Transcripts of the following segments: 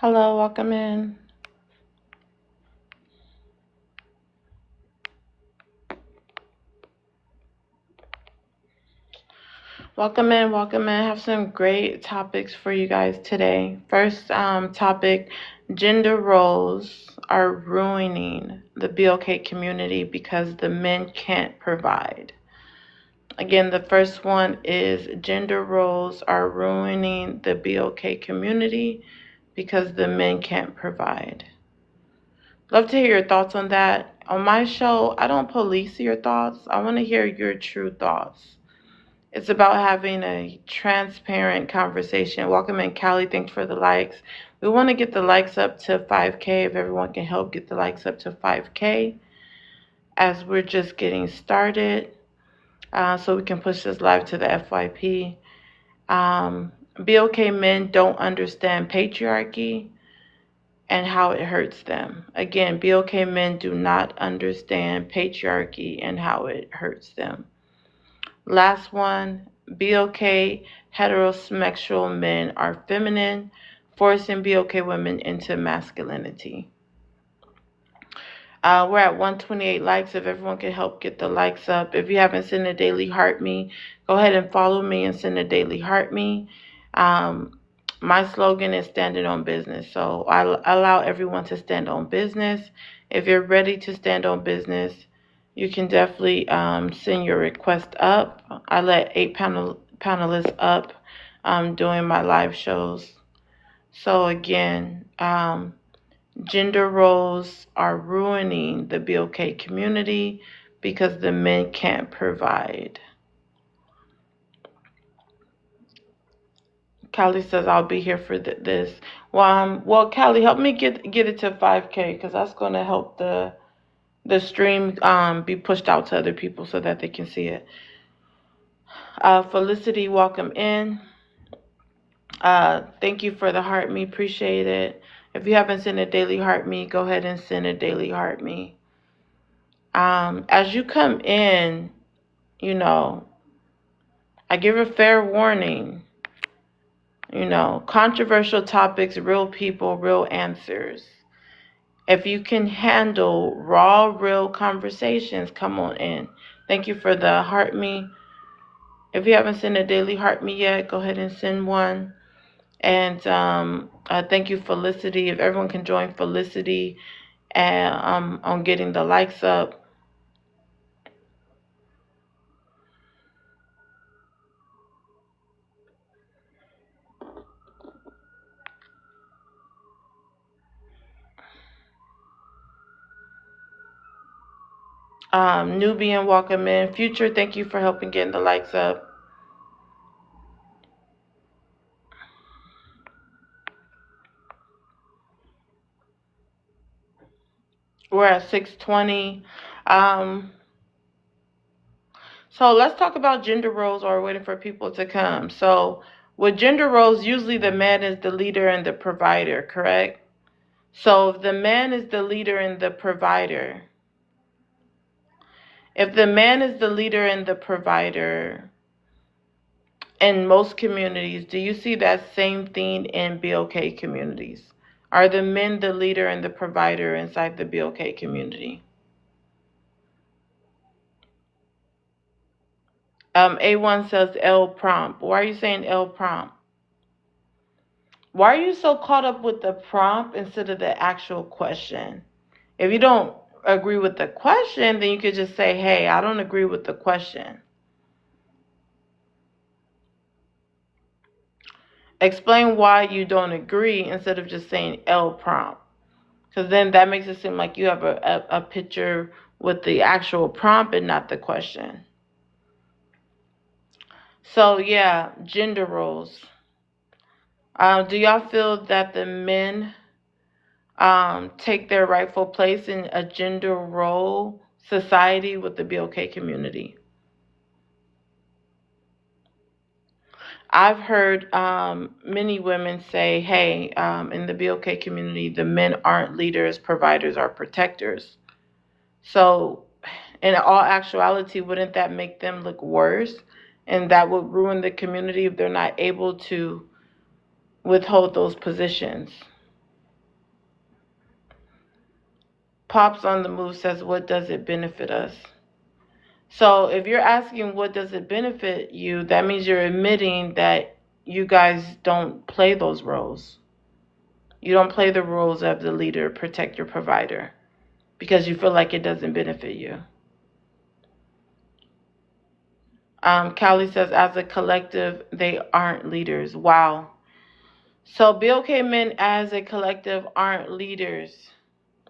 Hello, welcome in. Welcome in, welcome in. I have some great topics for you guys today. First topic, gender roles are ruining the BLK community because the men can't provide. Again, the first one is gender roles are ruining the BLK community because the men can't provide. Love to hear your thoughts on that. On my show, I don't police your thoughts. I want to hear your true thoughts. It's about having a transparent conversation. Welcome in, Callie. Thanks for the likes. We want to get the likes up to 5K. If everyone can help get the likes up to 5K as we're just getting started, so we can push this live to the FYP. BLK men don't understand patriarchy and how it hurts them. Again, BLK men do not understand patriarchy and how it hurts them. Last one, BLK heterosexual men are feminine, forcing BLK women into masculinity. We're at 128 likes. If everyone can help get the likes up. If you haven't sent a daily heart me, go ahead and follow me and send a daily heart me. My slogan is standing on business. So I allow everyone to stand on business. If you're ready to stand on business, you can definitely send your request up. I let 8 panelists up doing my live shows. So again, gender roles are ruining the BLK community because the men can't provide. Callie says I'll be here for this. Well, Callie, help me get it to 5K because that's going to help the stream be pushed out to other people so that they can see it. Felicity, welcome in. Thank you for the heart me. Appreciate it. If you haven't sent a daily heart me, go ahead and send a daily heart me. As you come in, I give a fair warning. Controversial topics, real people, real answers. If you can handle raw, real conversations, come on in. Thank you for the heart me. If you haven't sent a daily heart me yet, go ahead and send one. And thank you, Felicity. If everyone can join Felicity on getting the likes up. Nubian, welcome in. Future, thank you for helping getting the likes up. We're at 6:20. So let's talk about gender roles while we're waiting for people to come. So with gender roles, usually the man is the leader and the provider, correct? So if the man is the leader and the provider, in most communities, do you see that same thing in BLK communities? Are the men the leader and the provider inside the BLK community? A1 says L prompt. Why are you saying L prompt? Why are you so caught up with the prompt instead of the actual question? If you don't agree with the question, then you could just say, hey, I don't agree with the question. Explain why you don't agree instead of just saying L prompt. Because then that makes it seem like you have a picture with the actual prompt and not the question. So, yeah, gender roles. Do y'all feel that the men take their rightful place in a gender role society with the BLK community? I've heard many women say, hey, in the BLK community, the men aren't leaders, providers, or protectors. So, in all actuality, wouldn't that make them look worse? And that would ruin the community if they're not able to withhold those positions. Pops on the Move says, what does it benefit us? So if you're asking what does it benefit you, that means you're admitting that you guys don't play those roles. You don't play the roles of the leader, protect your provider, because you feel like it doesn't benefit you. Callie says, as a collective, they aren't leaders. Wow. So BLK men as a collective aren't leaders.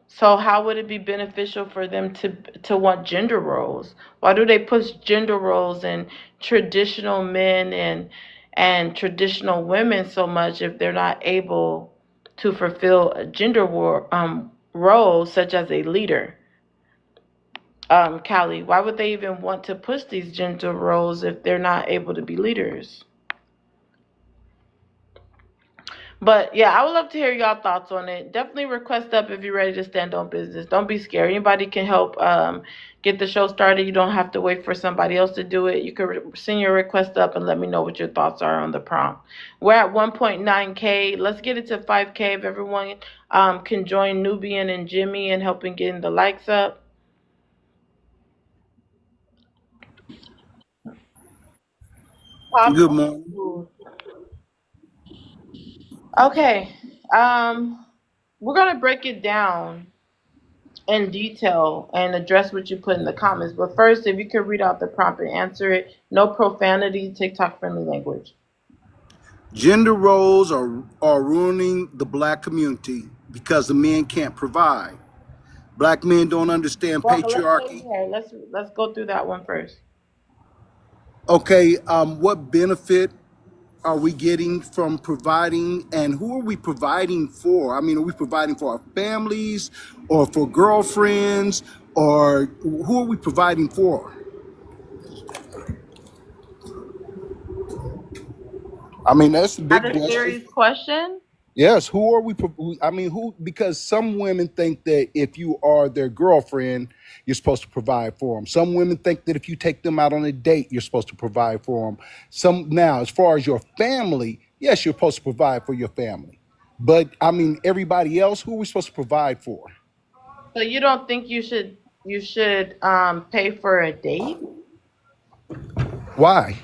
So how would it be beneficial for them to want gender roles? Why do they push gender roles and traditional men and traditional women so much if they're not able to fulfill a role such as a leader? Callie, why would they even want to push these gender roles if they're not able to be leaders? But yeah, I would love to hear y'all thoughts on it. Definitely request up if you're ready to stand on business. Don't be scared. Anybody can help get the show started. You don't have to wait for somebody else to do it. You can send your request up and let me know what your thoughts are on the prompt. We're at 1.9K. Let's get it to 5K if everyone can join Nubian and Jimmy in helping getting the likes up. Pops Good on the morning. move. Okay. Um, we're gonna break it down in detail and address what you put in the comments. But first, if you could read out the prompt and answer it, no profanity, TikTok friendly language. Gender roles are ruining the black community because the men can't provide. Black men don't understand Well, let's stay patriarchy. here. Let's go through that one first. Okay, what benefit are we getting from providing, and who are we providing for? I mean, are we providing for our families or for girlfriends, or who are we providing for? I mean, that's the That big a question. serious question? Yes, who are we? I mean, who? Because some women think that if you are their girlfriend, you're supposed to provide for them. Some women think that if you take them out on a date, you're supposed to provide for them. Some now, as far as your family, yes, you're supposed to provide for your family. But I mean, everybody else, who are we supposed to provide for? So you don't think you should pay for a date? Why?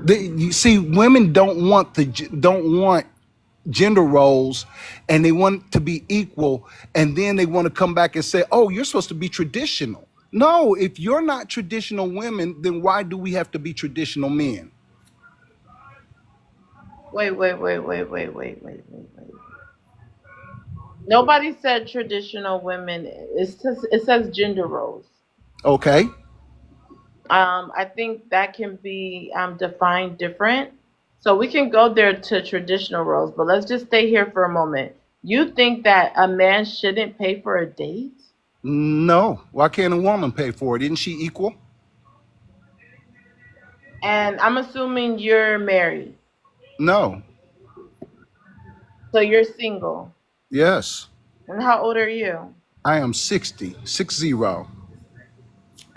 You see, women don't want gender roles, and they want to be equal, and then they want to come back and say, oh, you're supposed to be traditional. No, if you're not traditional women, then why do we have to be traditional men? Wait. Nobody said traditional women. It says gender roles. Okay. I think that can be defined different. So we can go there to traditional roles, but let's just stay here for a moment. You think that a man shouldn't pay for a date? No, why can't a woman pay for it? Isn't she equal? And I'm assuming you're married, No. so you're single. Yes. And how old are you? I am 60, 60,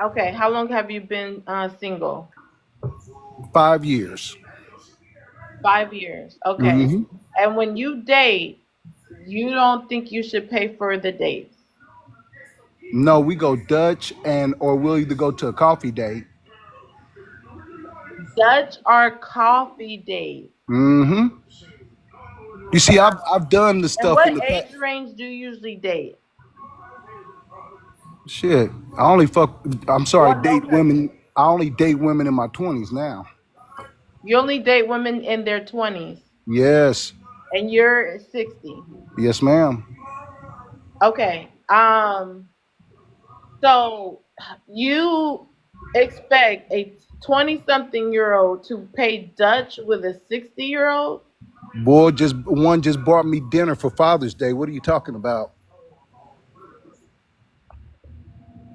Okay, how long have you been single? 5 years. 5 years. Okay. Hmm. And when you date, you don't think you should pay for the dates? No, we go Dutch, and or we'll either go to a coffee date. Dutch or coffee dates? Hmm. You see, I've done the And stuff in what the past. age range do you usually date? Shit, I only fuck. I'm sorry, What? date Okay. women. I only date women in my 20s now. You only date women in their 20s Yes, and you're 60. yes, ma'am. Okay. So you expect a 20 something year old to pay Dutch with a 60-year old? Boy, just one just bought me dinner for Father's Day. What are you talking about?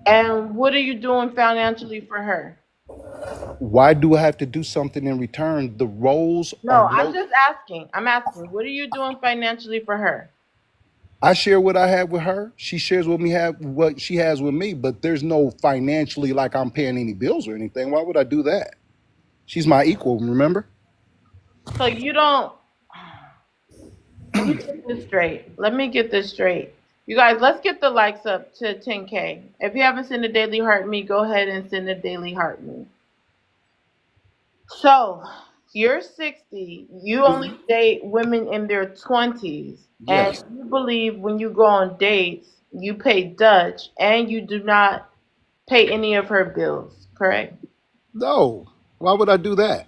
And what are you doing financially for her? Why do I have to do something in return? The roles are No, I'm no. just asking. I'm asking, what are you doing financially for her? I share what I have with her. She shares with me have what she has with me. But there's no financially like I'm paying any bills or anything. Why would I do that? She's my equal. Remember? So you don't. Let me get this straight. Let me get this straight. You guys, let's get the likes up to 10K. If you haven't sent a daily heart me, go ahead and send a daily heart me. So, you're 60. You only date women in their 20s. And Yes. you believe when you go on dates, you pay Dutch and you do not pay any of her bills, correct? No. Why would I do that?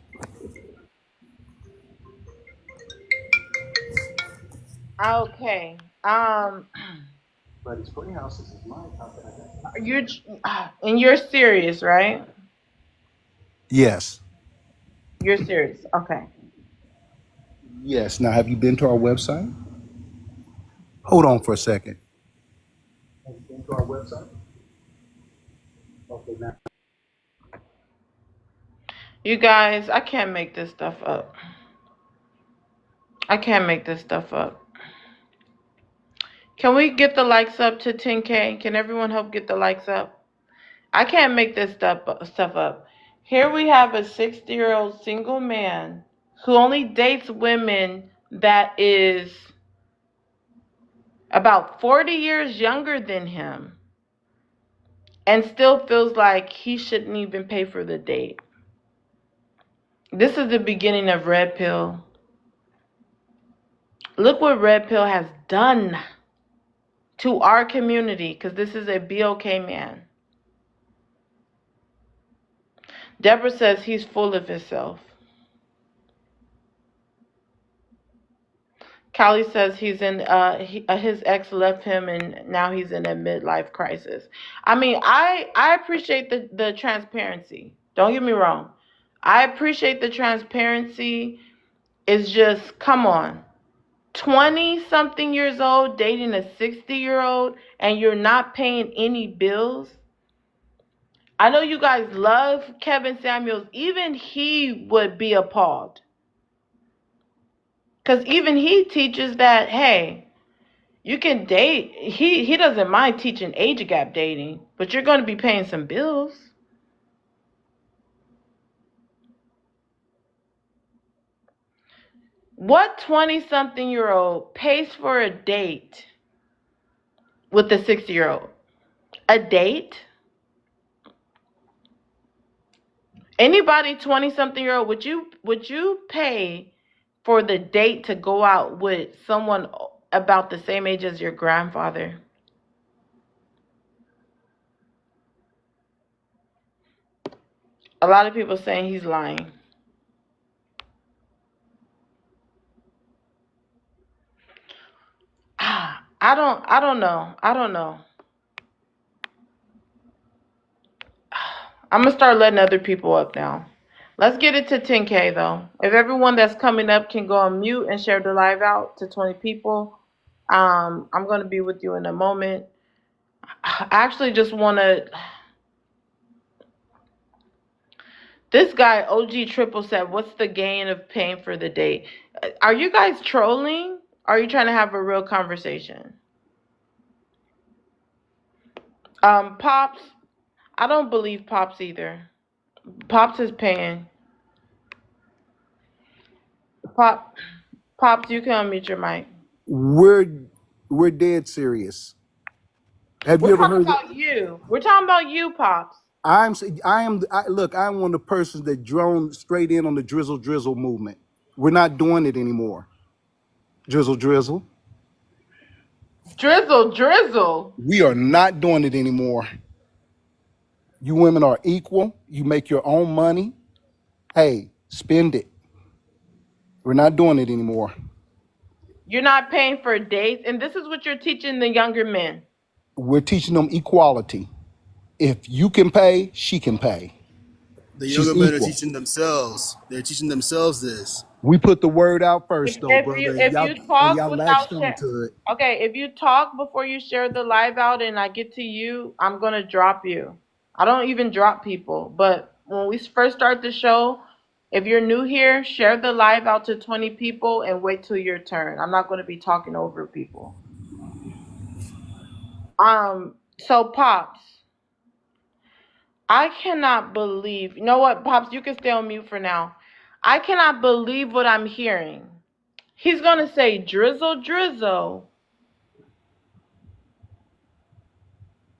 Okay. Buddy's Playhouse is mine. You're and you're serious, right? Yes. You're serious. Okay. Yes. Now, have you been to our website? Hold on for a second. Have you been to our website? Okay, now. You guys, I can't make this stuff up. I can't make this stuff up. Can we get the likes up to 10K? Can everyone help get the likes up? I can't make this stuff up. Here we have a 60-year-old single man who only dates women that is about 40 years younger than him and still feels like he shouldn't even pay for the date. This is the beginning of Red Pill. Look what Red Pill has done to our community, because this is a BOK man. Deborah says he's full of himself. Callie says he's in his ex left him and now he's in a midlife crisis. I mean, I appreciate the transparency. Don't get me wrong. I appreciate the transparency. It's just, come on. 20 something years old dating a 60-year-old and you're not paying any bills. I know you guys love Kevin Samuels. Even he would be appalled. Because even he teaches that, hey, you can date. He doesn't mind teaching age gap dating, but you're going to be paying some bills. What 20-something-year-old pays for a date with a 60-year-old? A date? Anybody 20-something-year-old, would you pay for the date to go out with someone about the same age as your grandfather? A lot of people saying he's lying. I don't know. I don't know. I'm gonna start letting other people up now. Let's get it to 10K though. If everyone that's coming up can go on mute and share the live out to 20 people, I'm gonna be with you in a moment. I actually just wanna. This guy OG Triple said, "What's the gain of paying for the date?" Are you guys trolling? Or are you trying to have a real conversation? Pops, I don't believe Pops either. Pops is paying. Pop, Pops, you can unmute your mic. We're we're dead serious. Have We're you ever talking heard? about you. We're talking about you, Pops. Look, I'm one of the persons that drone straight in on the drizzle drizzle movement. We're not doing it anymore. Drizzle drizzle. Drizzle, drizzle. We are not doing it anymore. You women are equal. You make your own money. Hey, spend it. We're not doing it anymore. You're not paying for dates, and this is what you're teaching the younger men. We're teaching them equality. If you can pay, she can pay. The She's younger men are equal. teaching themselves. They're teaching themselves this. We put the word out If, first, though, if you brother, if you and talk y'all without latched share, onto it. okay, if you talk before you share the live out, and I get to you, I'm gonna drop you. I don't even drop people, but when we first start the show, if you're new here, share the live out to 20 people and wait till your turn. I'm not gonna be talking over people. So Pops, I cannot believe. You know what, Pops? You can stay on mute for now. I cannot believe what I'm hearing. He's gonna say drizzle, drizzle,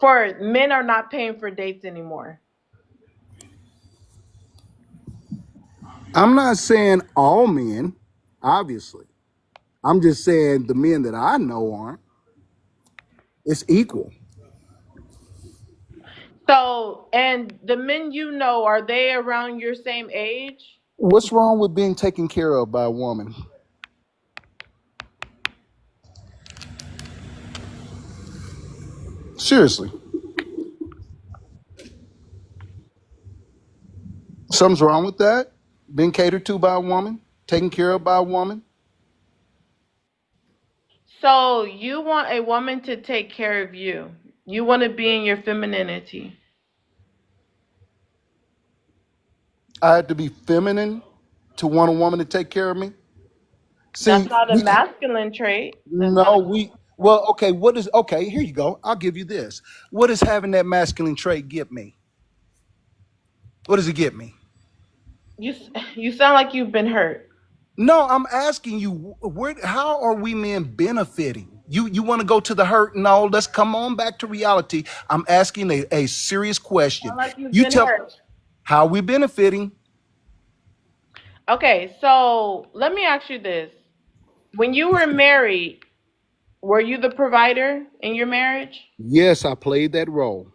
for men are not paying for dates anymore. I'm not saying all men, obviously. I'm just saying the men that I know aren't. It's equal. So, and the men you know, are they around your same age? What's wrong with being taken care of by a woman? Seriously. Something's wrong with that? Being catered to by a woman? Taken care of by a woman? So, you want a woman to take care of you. You want to be in your femininity. I had to be feminine to want a woman to take care of me? That's See, not a masculine trait. That's not no, well, okay, okay, here you go. I'll give you this. What does having that masculine trait get me? What does it get me? you. You sound like you've been hurt. No, I'm asking you, how are we men benefiting? You want to go to the hurt? No, let's come on back to reality. I'm asking a serious question. Sound like you've You been tell hurt. how we benefiting. Okay, so let me ask you this. When you were married, were you the provider in your marriage? Yes, I played that role.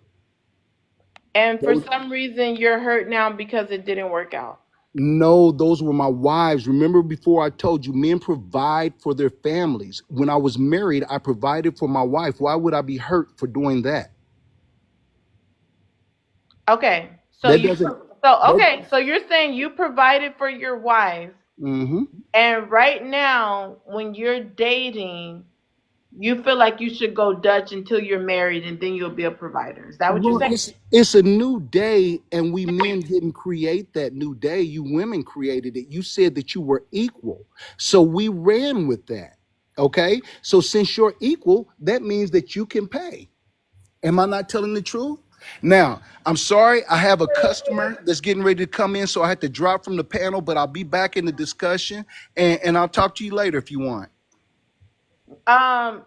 And for some reason, you're hurt now because it didn't work out. No, those were my wives. Remember before I told you, men provide for their families. When I was married, I provided for my wife. Why would I be hurt for doing that? Okay, so That doesn't. so you're saying you provided for your wife, Mm-hmm. and right now, when you're dating, you feel like you should go Dutch until you're married, and then you'll be a provider. Is that what you're Well, saying? it's a new day, and we men didn't create that new day. You women created it. You said that you were equal, so we ran with that. Okay, so since you're equal, that means that you can pay. Am I not telling the truth? Now, I'm sorry, I have a customer that's getting ready to come in, so I had to drop from the panel, but I'll be back in the discussion, and I'll talk to you later if you want.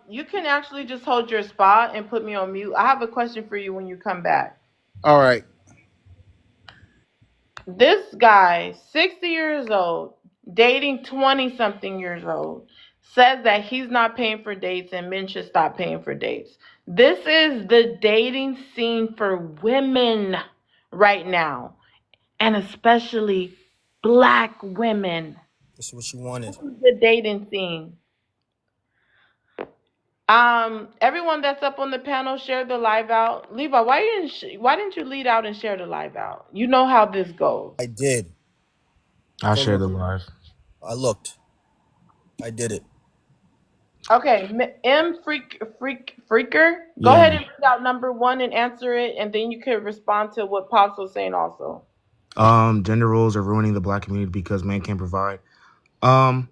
You can actually just hold your spot and put me on mute. I have a question for you when you come back. All right. This guy, 60 years old, dating 20 something years old, says that he's not paying for dates and men should stop paying for dates. This is the dating scene for women right now, and especially black women. This is what you wanted. This is the dating scene. Everyone that's up on the panel, share the live out. Levi, why didn't you lead out and share the live out? You know how this goes. I did. I'll Go share the look. live. I looked. I did it. Okay, Freaker, go Yeah. ahead and read out number one and answer it, and then you can respond to what Pops was saying also. Gender roles are ruining the black community because men can't provide. Um,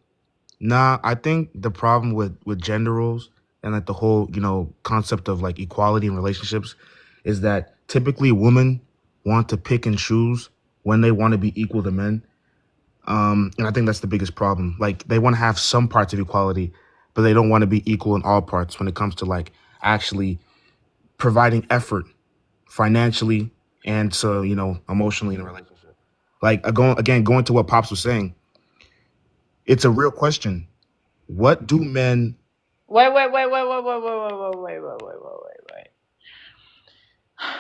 nah, I think the problem with gender roles and like the whole, concept of like equality in relationships is that typically women want to pick and choose when they want to be equal to men. And I think that's the biggest problem. Like they want to have some parts of equality, but they don't want to be equal in all parts when it comes to like actually providing effort financially and so emotionally in a relationship. Like going to what Pops was saying, it's a real question. What do men? Wait.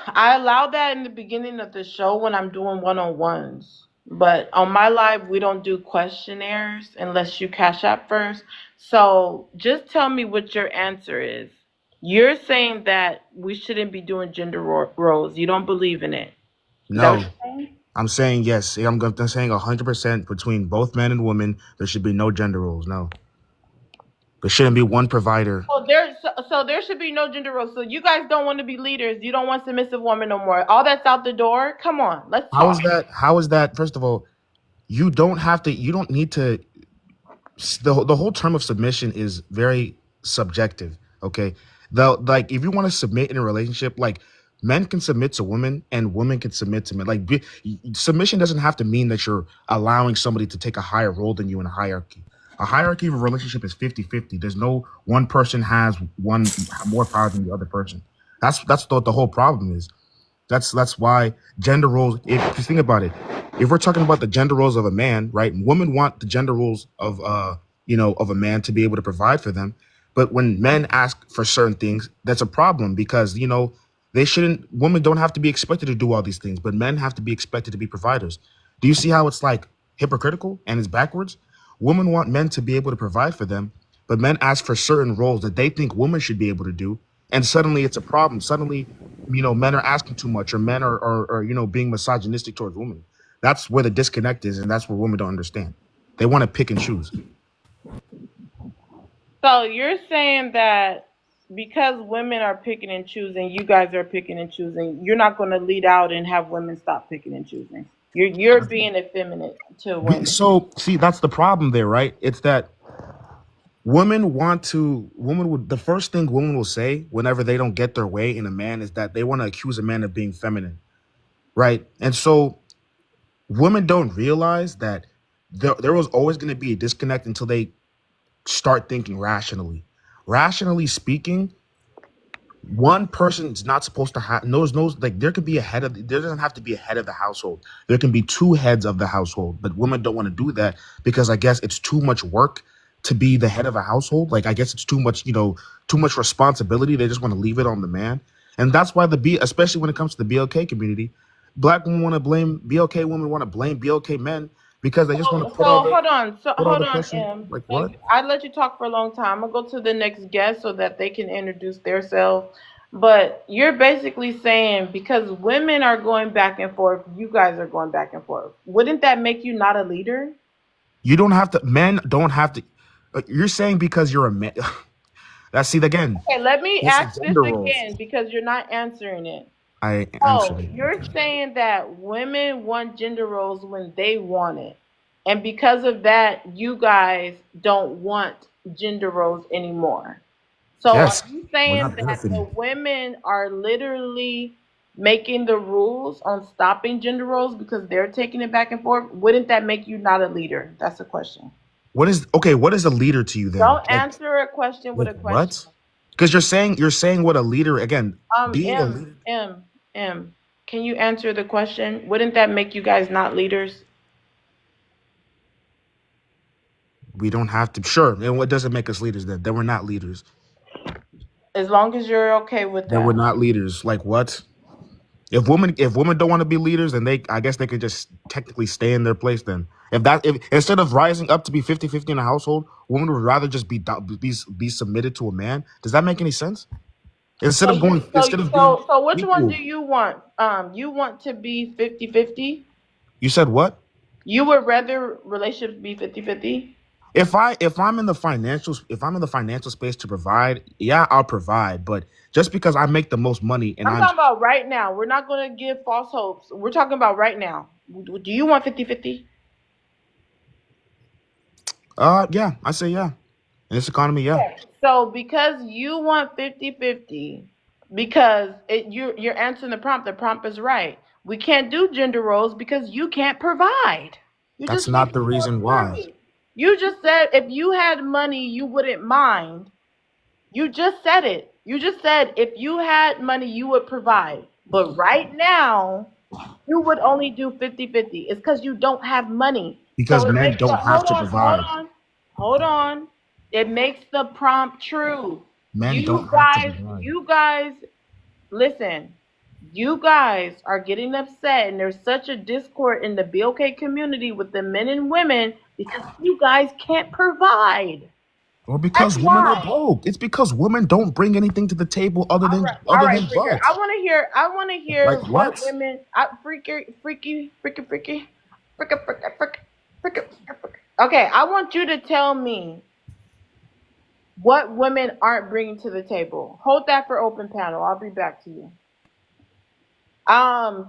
I allow that in the beginning of the show when I'm doing one-on-ones. But on my live, we don't do questionnaires unless you cash up first. So just tell me what your answer is. You're saying that we shouldn't be doing gender roles. You don't believe in it. Is that what No, you're saying? I'm saying yes. I'm saying 100% between both men and women. There should be no gender roles. No, there shouldn't be one provider. So there should be no gender roles. So you guys don't want to be leaders. You don't want submissive women no more. All that's out the door. Come on, let's How is talk. that? How is that? First of all, you don't have to. You don't need to. The whole term of submission is very subjective. Okay, like if you want to submit in a relationship, like men can submit to women and women can submit to men. Like submission doesn't have to mean that you're allowing somebody to take a higher role than you in a hierarchy. A hierarchy of a relationship is 50-50. There's no one person has one more power than the other person. That's what the whole problem is. That's why gender roles. If you think about it, if we're talking about the gender roles of a man, right? Women want the gender roles of of a man to be able to provide for them. But when men ask for certain things, that's a problem because they shouldn't. Women don't have to be expected to do all these things, but men have to be expected to be providers. Do you see how it's like hypocritical and it's backwards? Women want men to be able to provide for them, but men ask for certain roles that they think women should be able to do, and suddenly it's a problem. Suddenly, men are asking too much, or men are being misogynistic towards women. That's where the disconnect is, and that's where women don't understand. They want to pick and choose. So you're saying that because women are picking and choosing, you guys are picking and choosing. You're not going to lead out and have women stop picking and choosing. You're being effeminate to women. So see, that's the problem there, right? It's that women would the first thing women will say whenever they don't get their way in a man is that they want to accuse a man of being feminine, right? And so women don't realize that there was always going to be a disconnect until they start thinking rationally. Rationally speaking, one person is not supposed to have knows like there could be a head of there doesn't have to be a head of the household. There can be two heads of the household, but women don't want to do that because I guess it's too much work to be the head of a household. Like I guess it's too much, too much responsibility. They just want to leave it on the man. And that's why especially when it comes to the BLK community, black women want to blame BLK women want to blame BLK men because they just want to So hold on. So put all hold the on, pressure. M. Like Thank what? you. I let you talk for a long time. I'm gonna go to the next guest so that they can introduce themselves. But you're basically saying because women are going back and forth, you guys are going back and forth. Wouldn't that make you not a leader? You don't have to. Men don't have to. You're saying because you're a man. That's see again. Okay, let me It's ask this gender roles. again because you're not answering it. I answered Oh, it. you're Okay. saying that women want gender roles when they want it. And because of that, you guys don't want gender roles anymore. So are Yes, you we're saying not that the benefiting. women are literally making the rules on stopping gender roles because they're taking it back and forth? Wouldn't that make you not a leader? That's a question. What is okay? What is a leader to you then? Don't answer a question with Like a question. what? Because you're saying what a leader again. Being a M, leader, M, M. Can you answer the question? Wouldn't that make you guys not leaders? we don't have to. Sure, and what doesn't make us leaders then? Then we're not leaders. As long as you're okay with Then we're that. not leaders. Like what? If women don't want to be leaders, then I guess they could just technically stay in their place then. If instead of rising up to be 50-50 in a household, women would rather just be submitted to a man. Does that make any sense? Instead So of you going so instead of being so so which one do equal. you want? You want to be 50-50? You said what? You would rather relationships be 50-50? If I'm in the financial space to provide, yeah, I'll provide. But just because I make the most money and I'm I'm talking about right now. We're not going to give false hopes. We're talking about right now. Do you want 50-50? yeah, I say yeah. In this economy, yeah. So because you want 50-50, because you're answering the prompt is right. We can't do gender roles because you can't provide. You That's just not the wasted your reason why. time. You just said if you had money, you wouldn't mind. You just said it. You just said if you had money, you would provide. But right now, you would only do 50-50. It's because you don't have money. Because So it men makes the don't have to provide. hold on. It makes the prompt true. Men don't have to provide. You guys, listen. You guys are getting upset, and there's such a discord in the BOK community with the men and women because you guys can't provide. Or That's because women are why. broke. It's because women don't bring anything to the table other than All other right, than freaker. I butts. want to hear. I want to hear Like what what? women. Freaky. Okay, I want you to tell me what women aren't bringing to the table. Hold that for open panel. I'll be back to you.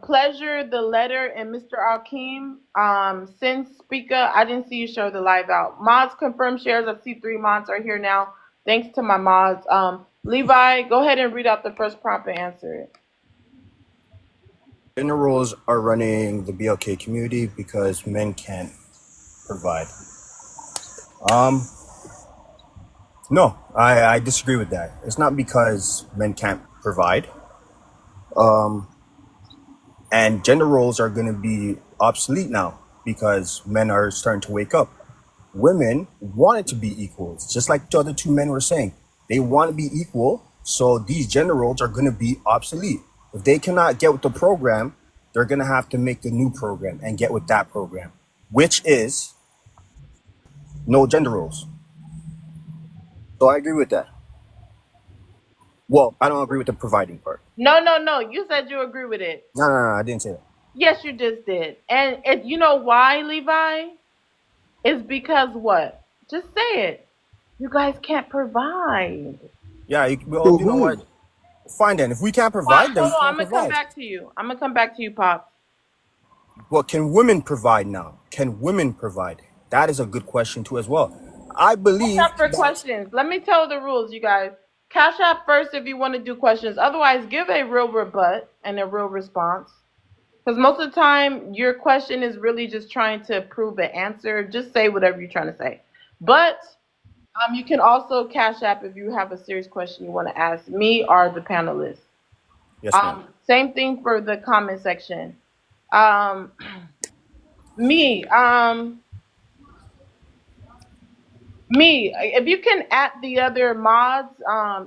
Pleasure, the letter, and Mr. Akeem. Since speaker, I didn't see you show the live out. Mods confirm shares of C3 mods are here now. Thanks to my mods. Levi, go ahead and read out the first prompt and answer it. Gender roles are running the BLK community because men can't provide. Um, no, I disagree with that. It's not because men can't provide. And gender roles are going to be obsolete now because men are starting to wake up. Women wanted to be equals, just like the other two men were saying. They want to be equal, so these gender roles are going to be obsolete. If they cannot get with the program, they're going to have to make a new program and get with that program, which is no gender roles. So I agree with that. Well, I don't agree with the providing part. No, no, no. You said you agree with it. No, no, no, I didn't say that. Yes, you just did. And you know why, Levi? It's because what? Just say it. You guys can't provide. Yeah, well, To you know what? who? Fine then. If we can't Pops, provide, then hold we on. can't I'm gonna come provide. back to you. I'm gonna come back to you, Pops. Well, can women provide now? Can women provide? That is a good question too, as well. I Cash believe App for that. questions. Let me tell the rules, you guys. Cash App first if you want to do questions. Otherwise, give a real rebut and a real response. Because most of the time, your question is really just trying to prove an answer. Just say whatever you're trying to say. But you can also Cash App if you have a serious question you want to ask me or the panelists. Yes, ma'am. Same thing for the comment section. Um, me, um, if you can add the other mods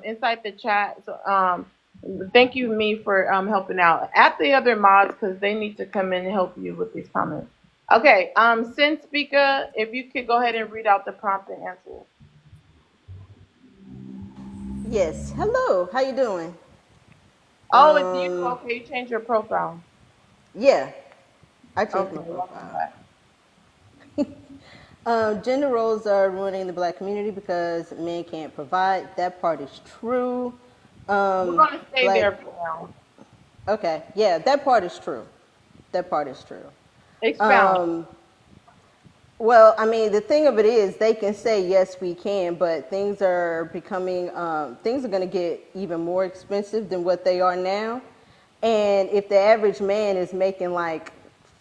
inside the chat. So, thank you, me, for helping out. Add the other mods because they need to come in and help you with these comments. Okay, Sin Speaker, if you could go ahead and read out the prompt and answer. Yes. Hello. How you doing? Oh, it's you. Um. Okay, you changed your profile. Yeah. I changed Okay, my welcome profile. back. Gender roles are ruining the black community because men can't provide. That part is true. We're gonna stay Black. there for now. Okay. Yeah. That part is true. That part is true. Expound. Um. Well, I mean, the thing of it is, they can say yes, we can, but things are becoming, things are going to get even more expensive than what they are now. And if the average man is making like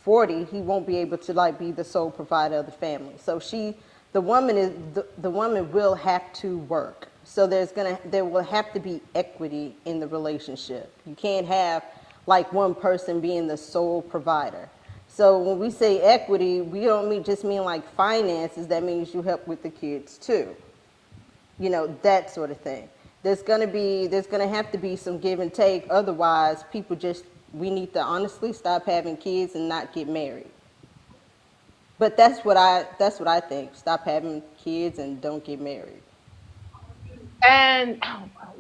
40, he won't be able to like be the sole provider of the family. So the woman the woman will have to work. So there will have to be equity in the relationship. You can't have like one person being the sole provider. So when we say equity, we don't just mean like finances. That means you help with the kids too. You know, that sort of thing. There's gonna have to be some give and take. Otherwise, we need to honestly stop having kids and not get married. But that's what I think. Stop having kids and don't get married. And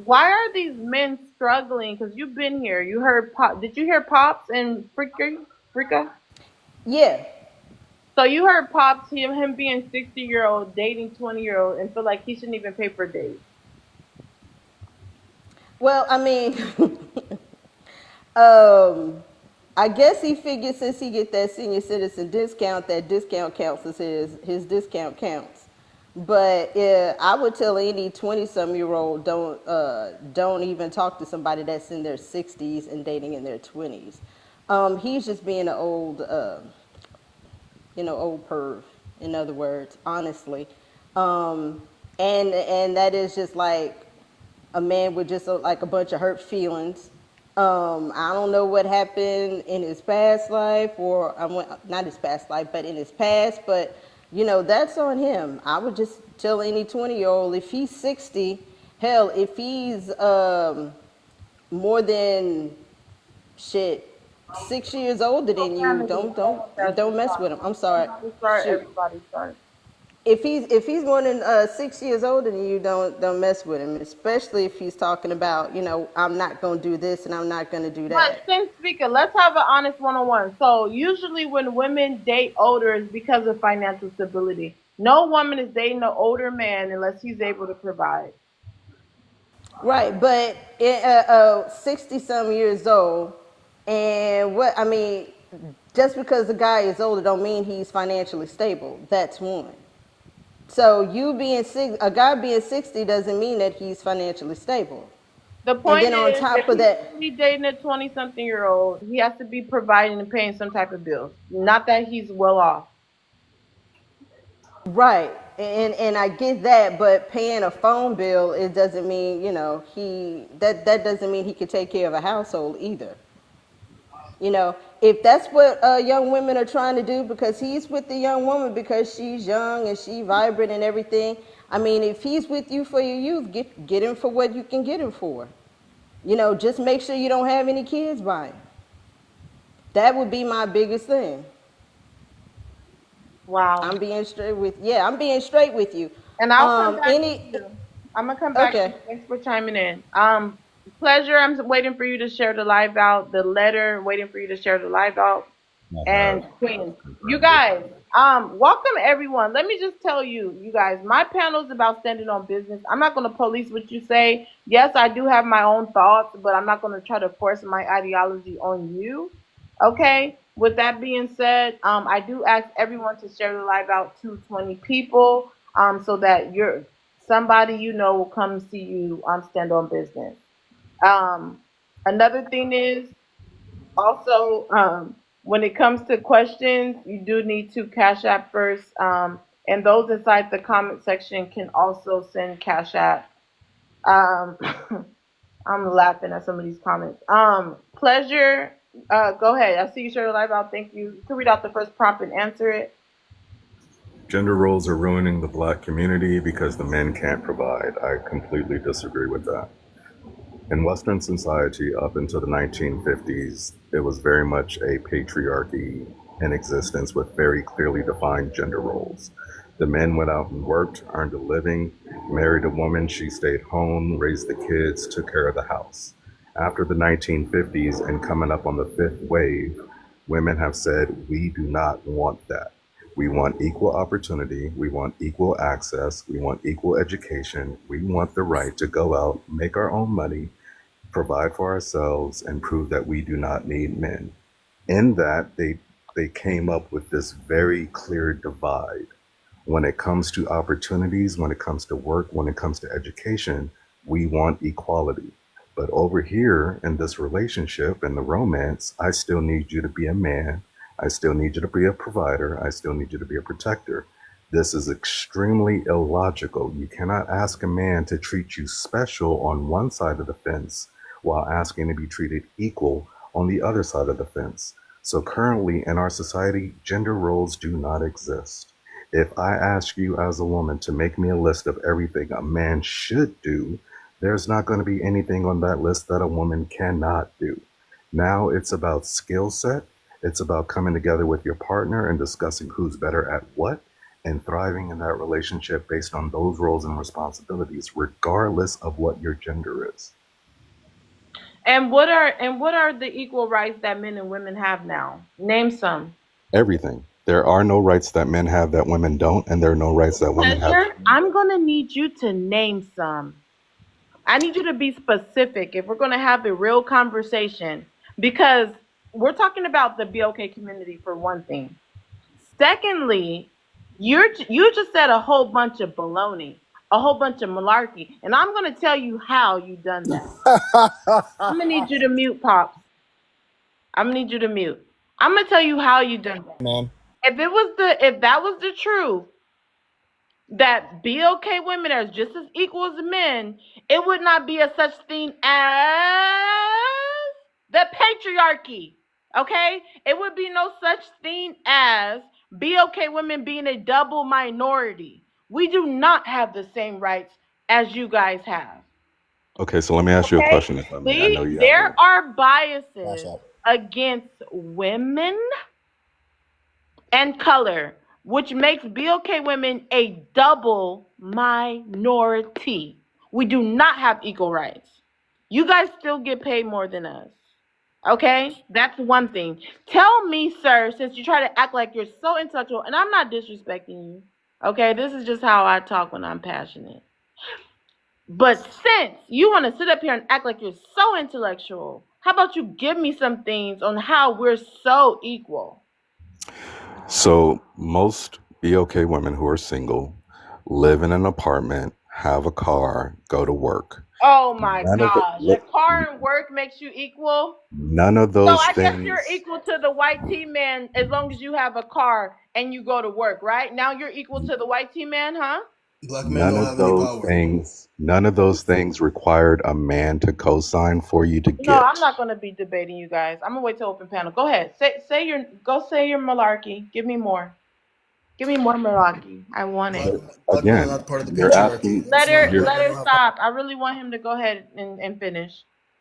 why are these men struggling? Because you've been here. You heard Pop. Did you hear Pops and Frika? Yeah. So you heard Pops, him being 60-year-old, dating 20-year-old, and feel like he shouldn't even pay for dates. Well, I mean, um, I guess he figured since he get that senior citizen discount, that discount counts as his discount counts. But I would tell any 20-some-year-old don't even talk to somebody that's in their 60s and dating in their 20s. He's just being an old perv. In other words, honestly, um, and that is just like a man with just like a bunch of hurt feelings. I don't know what happened in his past life, or not his past life, but in his past. But that's on him. I would just tell any 20-year-old if he's 60, hell, if he's more than shit 6 years older than you, Profanity, all of that don't should mess start. with him. I'm sorry. Somebody start. Shoot. Everybody start. If he's more than 6 years older than you, don't mess with him. Especially if he's talking about, I'm not gonna do this and I'm not gonna do But that. since speaker, let's have an honest one-on-one. So usually when women date older, it's because of financial stability. No woman is dating an older man unless he's able to provide. Right, but 60 some years old, and what I mean, just because the guy is older don't mean he's financially stable. That's one. So a guy being 60 doesn't mean that he's financially stable. The And point then on is, if top of he's that, really dating a 20-something-year-old, he has to be providing and paying some type of bills. Not that he's well off. right. and I get that, but paying a phone bill, it doesn't mean, that doesn't mean he could take care of a household either. If that's what young women are trying to do, because he's with the young woman because she's young and she vibrant and everything. I mean, if he's with you for your youth, get him for what you can get him for. Just make sure you don't have any kids by him. That would be my biggest thing. Wow. I'm being straight with you. And I'll come back to Any you. I'm gonna come back to Okay. you. Thanks for chiming in. Pleasure. I'm waiting for you to share the live out. The letter. Waiting for you to share the live out. I have And Queen, you confirmed it. guys, welcome everyone. Let me just tell you, you guys, my panel is about standing on business. I'm not gonna police what you say. Yes, I do have my own thoughts, but I'm not gonna try to force my ideology on you. Okay. With that being said, I do ask everyone to share the live out to 20 people, so that somebody will come see you stand on business. Um, Another thing is also, when it comes to questions, you do need to Cash App first. And those inside the comment section can also send Cash App. Um, I'm laughing at some of these comments. Pleasure. Go ahead. I see you share the live out. Thank you. You can read out the first prompt and answer it. Gender roles are ruining the black community because the men can't provide. I completely disagree with that. In Western society, up until the 1950s, it was very much a patriarchy in existence with very clearly defined gender roles. The men went out and worked, earned a living, married a woman, she stayed home, raised the kids, took care of the house. After the 1950s and coming up on the fifth wave, women have said, we do not want that. We want equal opportunity. We want equal access. We want equal education. We want the right to go out, make our own money, provide for ourselves, and prove that we do not need men. In that, they came up with this very clear divide. When it comes to opportunities, when it comes to work, when it comes to education, we want equality. But over here in this relationship and the romance, I still need you to be a man. I still need you to be a provider. I still need you to be a protector. This is extremely illogical. You cannot ask a man to treat you special on one side of the fence while asking to be treated equal on the other side of the fence. So currently in our society, gender roles do not exist. If I ask you as a woman to make me a list of everything a man should do, there's not going to be anything on that list that a woman cannot do. Now it's about skill set. It's about coming together with your partner and discussing who's better at what and thriving in that relationship based on those roles and responsibilities, regardless of what your gender is. And what are the equal rights that men and women have now? Name some. Everything. There are no rights that men have that women don't, and there are no rights that women have. Pleasure. I'm gonna need you to name some. I need you to be specific if we're gonna have a real conversation, because we're talking about the BOK community for one thing. Secondly, you just said a whole bunch of baloney, a whole bunch of malarkey, and I'm gonna tell you how you done that. I'm gonna need you to mute, pops. I'm gonna need you to mute. I'm gonna tell you how you done that. Man, If that was the truth, that BOK women are just as equal as men, it would not be a such thing as the patriarchy. Okay? It would be no such thing as BOK women being a double minority. We do not have the same rights as you guys have. Okay, so let me ask you a Okay? question, if I may. I know See, you have there a are Cash biases App. against women and color, which makes BOK women a double minority. We do not have equal rights. You guys still get paid more than us. Okay? That's one thing. Tell me, sir, since you try to act like you're so intellectual, and I'm not disrespecting you. Okay? This is just how I talk when I'm passionate. But since you want to sit up here and act like you're so intellectual, how about you give me some things on how we're so equal? So most BOK women who are single live in an apartment, have a car, go to work. Oh my None of the, gosh. A car and work makes you equal? none of So those I guess you're things. equal to the white tea man as long as you have a car and you go to work, right? Now you're equal to the white tea man, huh? Black men None don't of have any those power. things. None of those things required a man to co-sign for you to No, I'm get. not gonna be debating you guys. I'm gonna wait till open panel. Go ahead. Say your malarkey. Give me more. Give me more malarkey. I want Black it. But black men are again, not part of the you're patriarchy. asking. It's not You're black men Let her don't have power. stop. I really want him to go ahead and finish.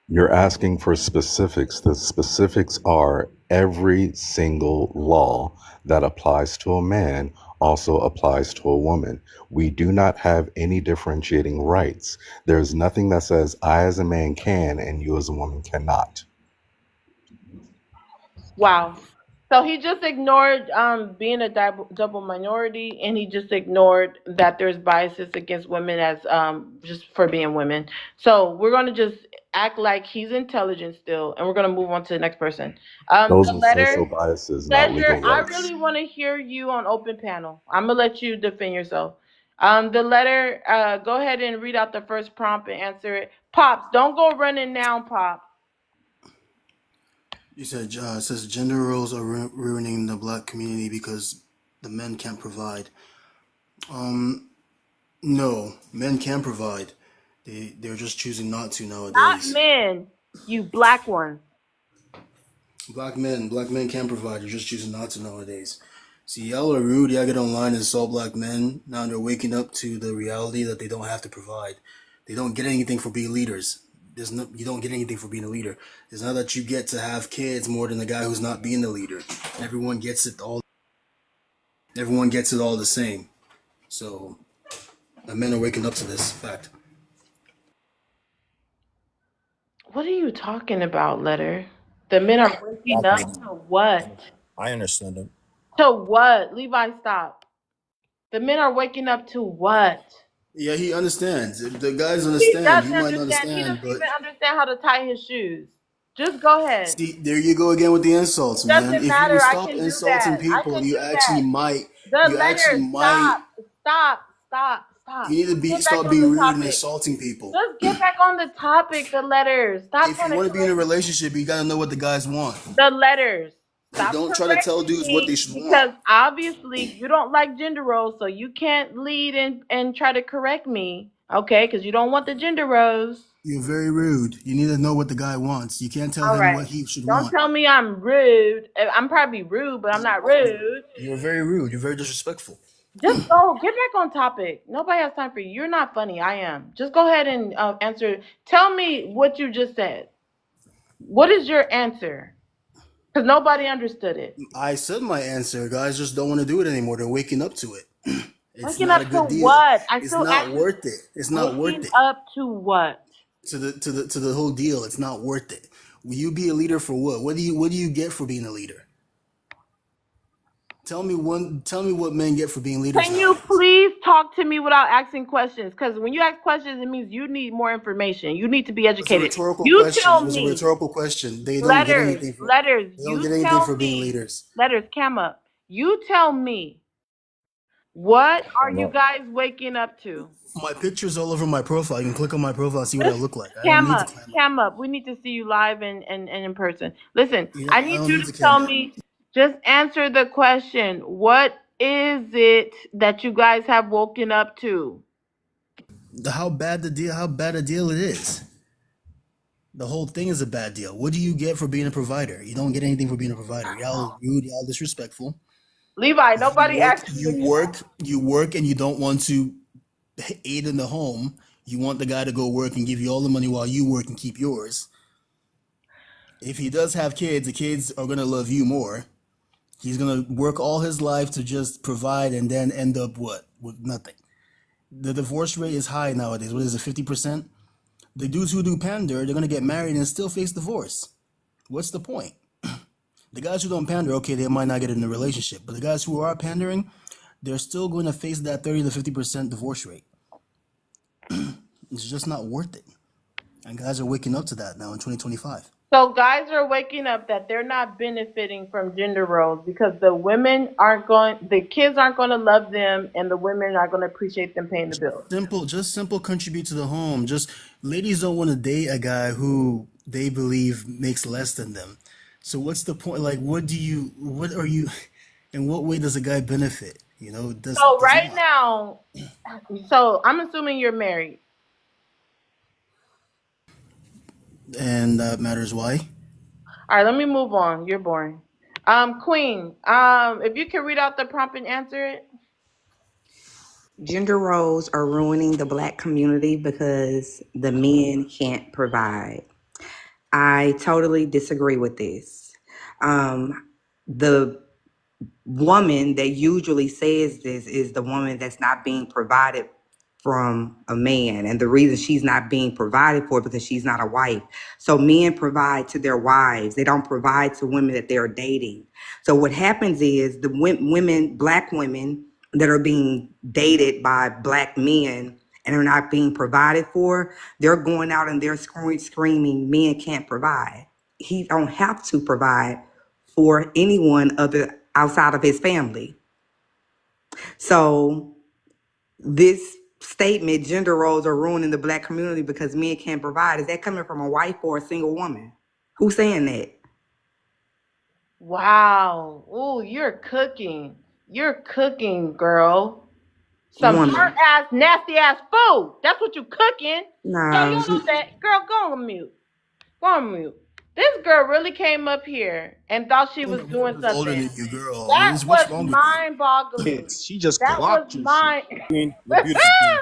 You're asking for specifics. The specifics are every single law that applies to a man also applies to a woman. We do not have any differentiating rights. There's nothing that says I as a man can and you as a woman cannot. Wow. So he just ignored being a double minority, and he just ignored that there's biases against women as just for being women. So we're gonna just act like he's intelligent still, and we're gonna move on to the next person. Those The are social letter biases, not pleasure. legal I rights. really want to hear you on open panel. I'm gonna let you defend yourself. The letter. Go ahead and read out the first prompt and answer it. Pops, don't go running now, Pops. You said it says gender roles are ruining the black community because the men can't provide. Um, no, men can provide. They're just choosing not to Not nowadays. men, you black ones. Black men can provide. They're just choosing not to nowadays. See, y'all are rude. Y'all get online and assault black men. Now they're waking up to the reality that they don't have to provide. They don't get anything for being leaders. You don't get anything for being a leader. It's not that you get to have kids more than the guy who's not being the leader. Everyone gets it all. Everyone gets it all the same. So the men are waking up to this fact. What are you talking about, Letter? The men are waking Black up men. to what? I understand them. To what? Levi, stop. The men are waking up to what? Yeah, he understands. The guys He understand. You doesn't might not understand. He understand, doesn't but even understand how to tie his shoes. Just go ahead. see, there you go again with the insults, man. Doesn't If you would matter. I stop can do insulting that. I people, can do that. The you actually letter, might, stop, stop, stop, you stop. need to Just be get back stop on the being rude and topic. insulting people. Just get back on the topic, the letters. Stop If trying you to want to be in a correct relationship, you gotta know what the guys want. the letters. Stop Don't try to tell correcting dudes what they me should want. because obviously you don't like gender roles, so you can't lead and try to correct me, okay? Because you don't want the gender roles. You're very rude. You need to know what the guy wants. You can't tell All him right. what he should Don't want. tell me I'm rude. I'm probably rude, but I'm not rude. You're very rude. You're very disrespectful. Just go. Get back on topic. Nobody has time for you. You're not funny. I am. Just go ahead and answer. Tell me what you just said. What is your answer? Because nobody understood it. I said my answer. Guys just don't want to do it anymore. They're waking up to it. It's Waking not a up to good deal. what? I It's still not ask you. worth it. It's not worth Waking it. up to what? To the whole deal. It's not worth it. Will you be a leader for what? What do you get for being a leader? Tell me what men get for being leaders Can you nowadays. please talk to me without asking questions? Because when you ask questions, it means you need more information. You need to be It's a educated. rhetorical You question. It tell was a me. rhetorical question. They don't get Letters, anything for letters. they don't You get anything tell for being me. leaders. Letters, cam up. You tell me. What are I'm you not- guys waking up to? My picture's all over my profile. You can click on my profile and see what I Just look like. I don't cam need to up, clam up. cam up. We need to see you live and in person. Listen, I I need don't you need to to cam tell up. me, just answer the question. What is it that you guys have woken up to? How bad a deal it is. The whole thing is a bad deal. What do you get for being a provider? You don't get anything for being a provider. Y'all are rude, y'all disrespectful. Levi, You nobody work, asked you you to. work, you work, and you don't want to aid in the home. You want the guy to go work and give you all the money while you work and keep yours. If he does have kids, the kids are gonna love you more. He's gonna work all his life to just provide and then end up what? With nothing. The divorce rate is high nowadays. What is it, 50%? The dudes who do pander, they're gonna get married and still face divorce. What's the point? The guys who don't pander, okay, they might not get in a relationship, but the guys who are pandering, they're still going to face that 30 to 50% divorce rate. It's just not worth it. And guys are waking up to that now in 2025. So guys are waking up that they're not benefiting from gender roles because the kids aren't going to love them, and the women are going to appreciate them paying the bills. Simple contribute to the home. Just ladies don't want to date a guy who they believe makes less than them. So what's the point? Like, what are you, in what way does a guy benefit? So Does right not. now, so I'm assuming you're married. And that matters why? All right, let me move on. You're boring. Queen, if you can read out the prompt and answer it. Gender roles are ruining the black community because the men can't provide. I totally disagree with this. The woman that usually says this is the woman that's not being provided from a man, and the reason she's not being provided for because she's not a wife. So men provide to their wives, they don't provide to women that they're dating. So what happens is the women, black women that are being dated by black men and are not being provided for, they're going out and they're screaming men can't provide. He don't have to provide for anyone other outside of his family. So this statement, gender roles are ruining the black community because men can't provide, is that coming from a wife or a single woman? Who's saying that? Wow. Ooh, you're cooking. You're cooking, girl. Some Woman. hard ass, nasty ass food. That's what you cooking. Girl, you No. don't know that. Girl, go on mute. Go on mute. This girl really came up here and thought she was doing Who's older something. than you, girl? That What's was wrong with you? mind boggling. She just That was clocked your shit. mind. Queen, you're beautiful, Queen.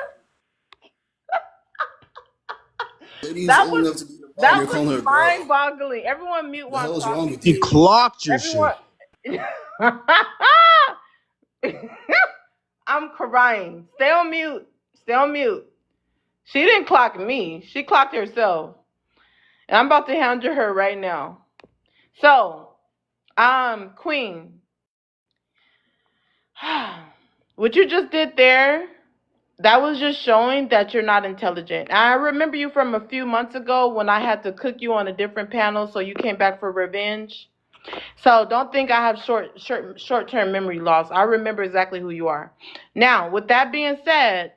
Ladies That old was enough to be a mom, you're calling her a mind girl. boggling. Everyone mute The while I'm hell is wrong talking. with She you? clocked your Everyone. shit. I'm crying. Stay on mute. Stay on mute. She didn't clock me. She clocked herself. And I'm about to handle her right now. So, Queen, what you just did there, that was just showing that you're not intelligent. I remember you from a few months ago when I had to cook you on a different panel, so you came back for revenge. So don't think I have short-term memory loss. I remember exactly who you are. Now, with that being said,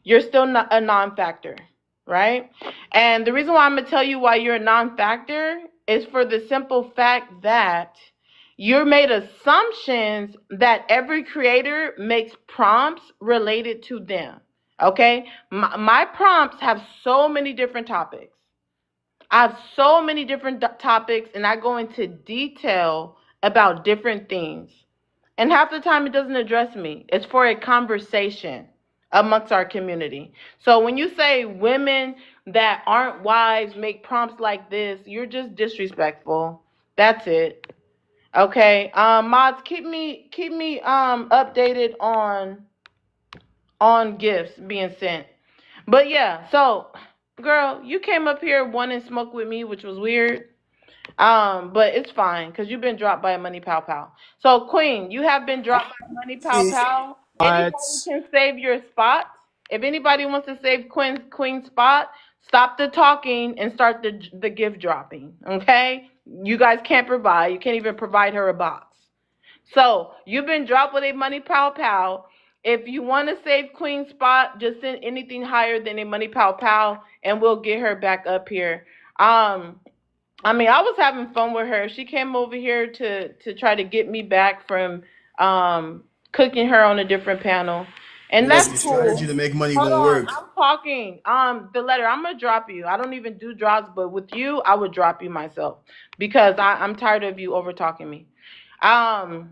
you're still not a non-factor, right? And the reason why I'm gonna tell you why you're a non-factor is for the simple fact that you made assumptions that every creator makes prompts related to them. Okay, my prompts have so many different topics. I have so many different topics, and I go into detail about different things. And half the time, it doesn't address me. It's for a conversation amongst our community. So when you say women that aren't wives make prompts like this, you're just disrespectful. That's it. Okay. Mods, keep me updated on gifts being sent. But yeah, so girl, you came up here wanting smoke with me, which was weird. But it's fine because you've been dropped by a money pow pow. So Queen, you have been dropped by money pow pow. Anybody What? can save your spot. If anybody wants to save Queen's spot, stop the talking and start the gift dropping. Okay? You guys can't provide. You can't even provide her a box. So you've been dropped with a money pow pow. If you want to save Queen's spot, just send anything higher than a money pow pow, and we'll get her back up here. I mean, I was having fun with her. She came over here to try to get me back from cooking her on a different panel, and Yes, that's your strategy cool. to make money Hold won't on, work. I'm talking. The letter. I'm gonna drop you. I don't even do drops, but with you, I would drop you myself because I'm tired of you over talking me. Um,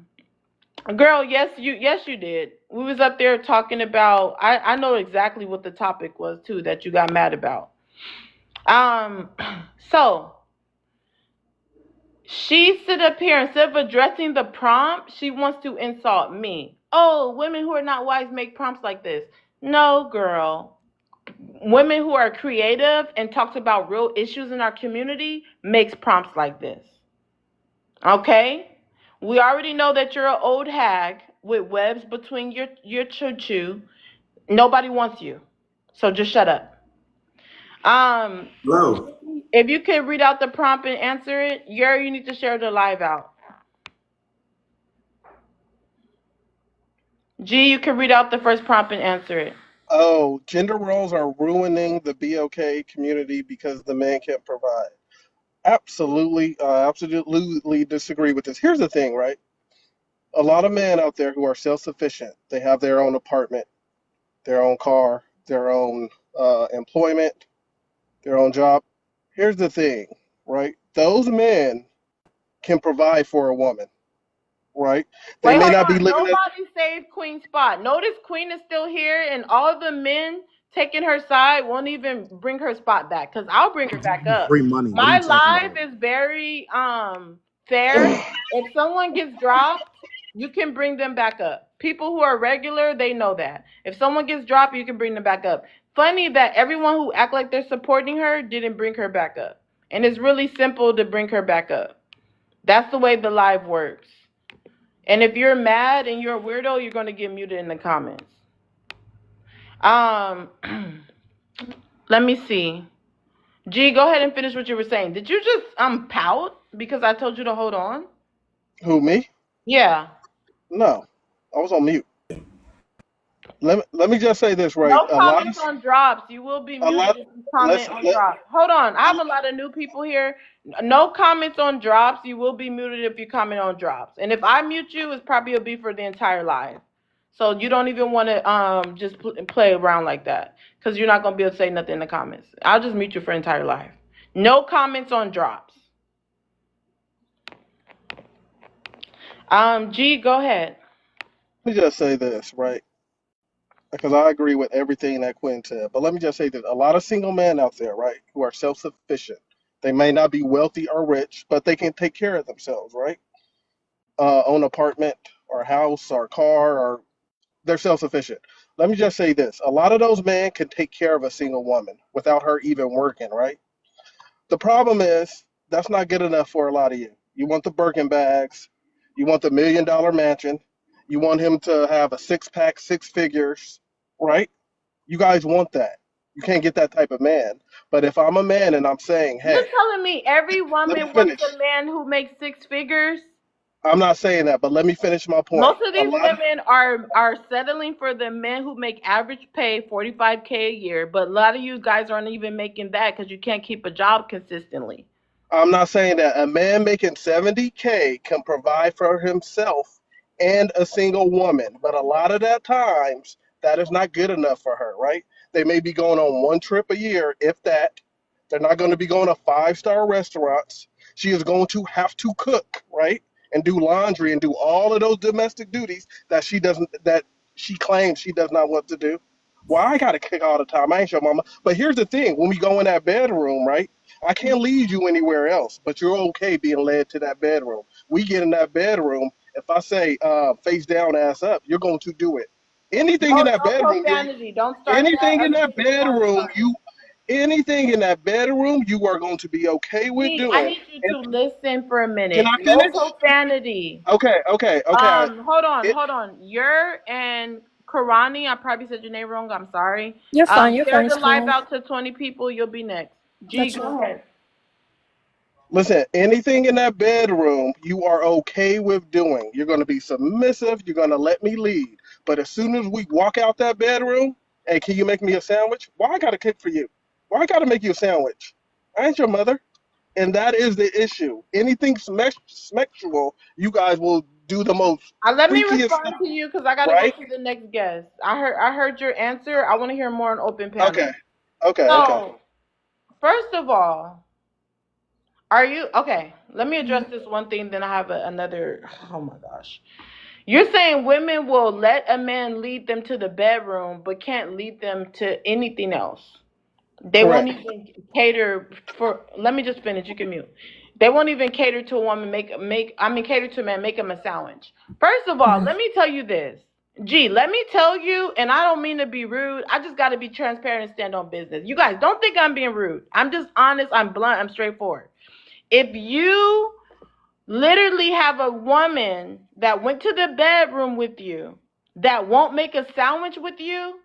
Girl, yes you did. We was up there talking about. I know exactly what the topic was too that you got mad about. Um, so she sit up here instead of addressing the prompt, she wants to insult me. Oh, women who are not wise make prompts like this. No, girl. Women who are creative and talks about real issues in our community makes prompts like this. Okay? We already know that you're an old hag with webs between your choo choo. Nobody wants you. So just shut up. Um, Hello. if you could read out the prompt and answer it, you need to share the live out. G, you can read out the first prompt and answer it. Oh, gender roles are ruining the BOK community because the man can't provide. Absolutely disagree with this. Here's the thing, right? A lot of men out there who are self-sufficient. They have their own apartment, their own car, their own employment, their own job. Here's the thing, right? Those men can provide for a woman, right? They Wait, may hold not be on. living at Nobody saved Queen's spot. Notice Queen is still here, and all the men taking her side won't even bring her spot back. Cause I'll bring her back up. Free money. What are My you talking live about? is very fair. If someone gets dropped, you can bring them back up. People who are regular, they know that. If someone gets dropped, you can bring them back up. Funny that everyone who act like they're supporting her didn't bring her back up. And it's really simple to bring her back up. That's the way the live works. And if you're mad and you're a weirdo, you're going to get muted in the comments. Um, let me see. G, go ahead and finish what you were saying. Did you just pout because I told you to hold on? who, me? Yeah. No, I was on mute. Let me just say this, right? No comments on drops. You will be A muted lot, if you let's, comment on let, drops. Hold on. I have a lot of new people here. No comments on drops. You will be muted if you comment on drops. And if I mute you, it's probably will be for the entire live. So you don't even want to just play around like that because you're not going to be able to say nothing in the comments. I'll just mute you for entire live. No comments on drops. G, go ahead. let me just say this, right? Because I agree with everything that Quinn said. But let me just say that a lot of single men out there, right, who are self sufficient, they may not be wealthy or rich, but they can take care of themselves, right? Own apartment or house or car, or they're self sufficient. Let me just say this: a lot of those men can take care of a single woman without her even working, right? The problem is that's not good enough for a lot of you. You want the Birkin bags, you want the $1 million mansion, you want him to have a six pack, six figures, right? You guys want that. You can't get that type of man. But if I'm a man and I'm saying, You're hey, telling me every let me woman wants finish. a man who makes six figures? I'm not saying that, but let me finish my point. Most of A these lot of women are settling for the men who make average pay 45K a year, but a lot of you guys aren't even making that because you can't keep a job consistently. I'm not saying that a man making 70K can provide for himself and a single woman, but a lot of that times that is not good enough for her, right? They may be going on one trip a year, if that. They're not going to be going to five-star restaurants. She is going to have to cook, right? And do laundry and do all of those domestic duties that she claims she does not want to do. Well, I gotta cook all the time. I ain't your mama. But here's the thing: when we go in that bedroom, right? I can't lead you anywhere else, but you're okay being led to that bedroom. We get in that bedroom. If I say face down, ass up, you're going to do it. Anything in No, that no bedroom, profanity. Don't start that. anything in Other that people won't bedroom, start. anything in that bedroom, you are going to be okay with G, I doing. need you And to listen for a can minute. I No finish? profanity. Okay. Hold on, It, hold on. You're and Karani, I probably said your name wrong. I'm sorry. You're fine. You're Share fine. the It's live cool. out to 20 people. You'll be next. G, That's go ahead. Listen, anything in that bedroom, you are okay with doing. You're going to be submissive. You're going to let me lead. But as soon as we walk out that bedroom, hey, can you make me a sandwich? Why I got to cook for you? Why I got to make you a sandwich? I ain't your mother. And that is the issue. Anything sexual, you guys will do the most Let me freakiest respond stuff, to you because I gotta go right? to the next guest. I heard your answer. I want to hear more on open Okay, panel. okay. So first of all, are you okay? Let me address this one thing. Then I have another. Oh my gosh, you're saying women will let a man lead them to the bedroom, but can't lead them to anything else. They won't Correct. even cater for. Let me just finish. You can mute. They won't even cater to a woman. Cater to a man. Make him a sandwich. First of all, let me tell you this. Gee, let me tell you, and I don't mean to be rude. I just got to be transparent and stand on business. You guys don't think I'm being rude. I'm just honest. I'm blunt. I'm straightforward. If you literally have a woman that went to the bedroom with you that won't make a sandwich with you,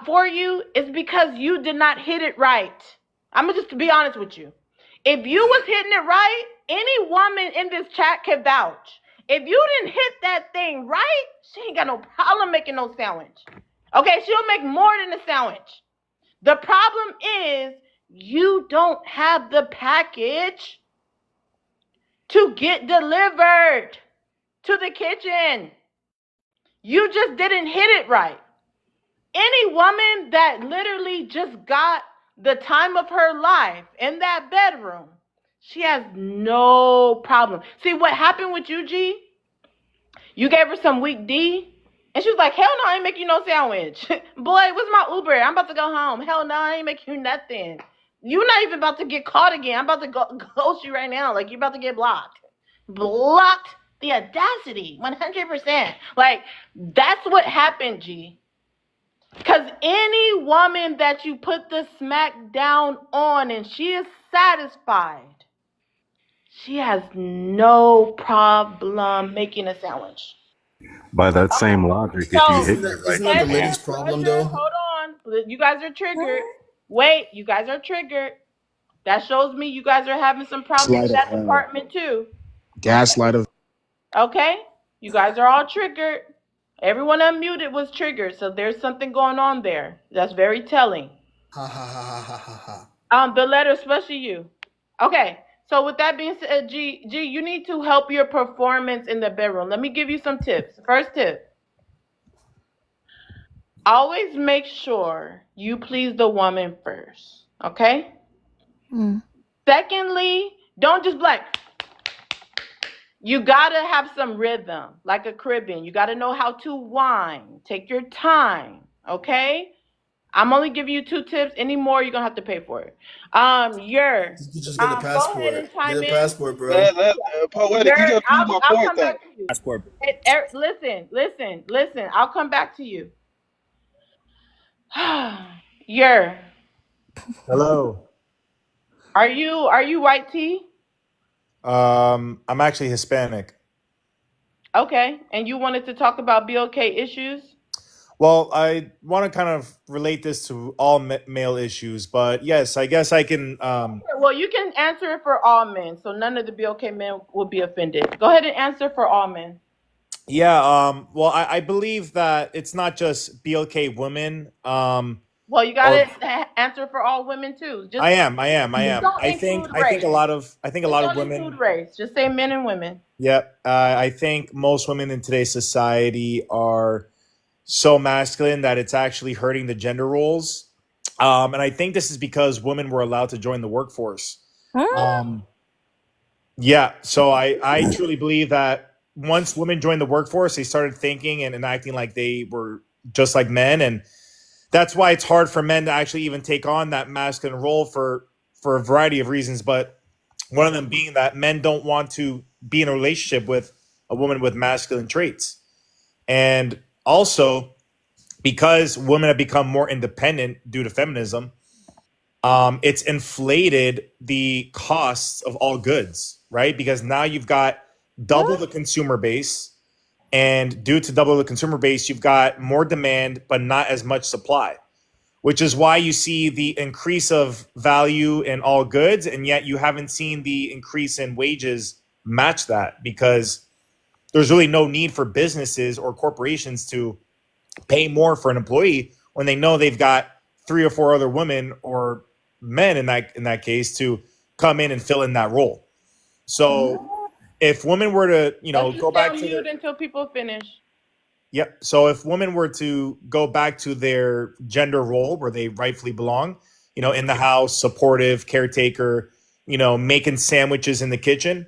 for you is because you did not hit it right. I'm gonna just be honest with you. If you was hitting it right, any woman in this chat can vouch. If you didn't hit that thing right, she ain't got no problem making no sandwich. Okay, she'll make more than a sandwich. The problem is you don't have the package to get delivered to the kitchen. You just didn't hit it right. Any woman that literally just got the time of her life in that bedroom, she has no problem. See what happened with you, G? You gave her some weak D, and she was like, hell no, I ain't making you no sandwich. Boy, where's my Uber? I'm about to go home. Hell no, I ain't making you nothing. You're not even about to get caught again. I'm about to ghost you right now. Like, you're about to get blocked. Blocked? The audacity, 100%. Like, that's what happened, G. Because any woman that you put the smack down on and she is satisfied, she has no problem making a sandwich. By that same logic, if you So, hit Isn't your that right isn't that the heavy lady's hand, problem pressure, though? hold on. You guys are triggered. Wait, you guys are triggered. That shows me you guys are having some problems Gaslight in of that hell. department too. Gaslight of Okay? You guys are all triggered. Everyone unmuted was triggered, so there's something going on there. That's very telling. Ha ha ha ha ha ha ha. The letter, especially you. Okay, so with that being said, G, you need to help your performance in the bedroom. Let me give you some tips. First tip: always make sure you please the woman first. Okay. Secondly, don't just like. You gotta have some rhythm, like a Caribbean. You gotta know how to whine. Take your time. Okay. I'm only giving you 2 tips. Any more, you're gonna have to pay for it. You could just get a Go ahead passport. and Get chime a in. passport, bro. Poetic, you just proved my I'll point come though. back to you. Passport. Listen. I'll come back to you. You're. Hello. Are you white tea? I'm actually Hispanic. Okay, and you wanted to talk about BOK issues? Well, I want to kind of relate this to all male issues, but yes, I guess I can. Well, you can answer it for all men, so none of the BOK men will be offended. Go ahead and answer for all men. Yeah. Well, I believe that it's not just BLK women. Well, you got Or to answer for all women too. I am. I am. I Just am. don't I think. include I think race. a lot of. I think a Just lot of don't include women. race. Just say men and women. Yep. I think most women in today's society are so masculine that it's actually hurting the gender roles. And I think this is because women were allowed to join the workforce. Um, yeah, so I truly believe that once women joined the workforce, they started thinking and acting like they were just like men, and that's why it's hard for men to actually even take on that masculine role for a variety of reasons. But one of them being that men don't want to be in a relationship with a woman with masculine traits, and also because women have become more independent due to feminism, it's inflated the costs of all goods, right? Because now you've got double the consumer base, and due to double the consumer base, you've got more demand, but not as much supply, which is why you see the increase of value in all goods, and yet you haven't seen the increase in wages match that because there's really no need for businesses or corporations to pay more for an employee when they know they've got 3 or 4 other women or men in that case to come in and fill in that role. So if women were to, Let's just go stay back on to their mute until people finish. yep. So if women were to go back to their gender role where they rightfully belong, in the house, supportive, caretaker, making sandwiches in the kitchen,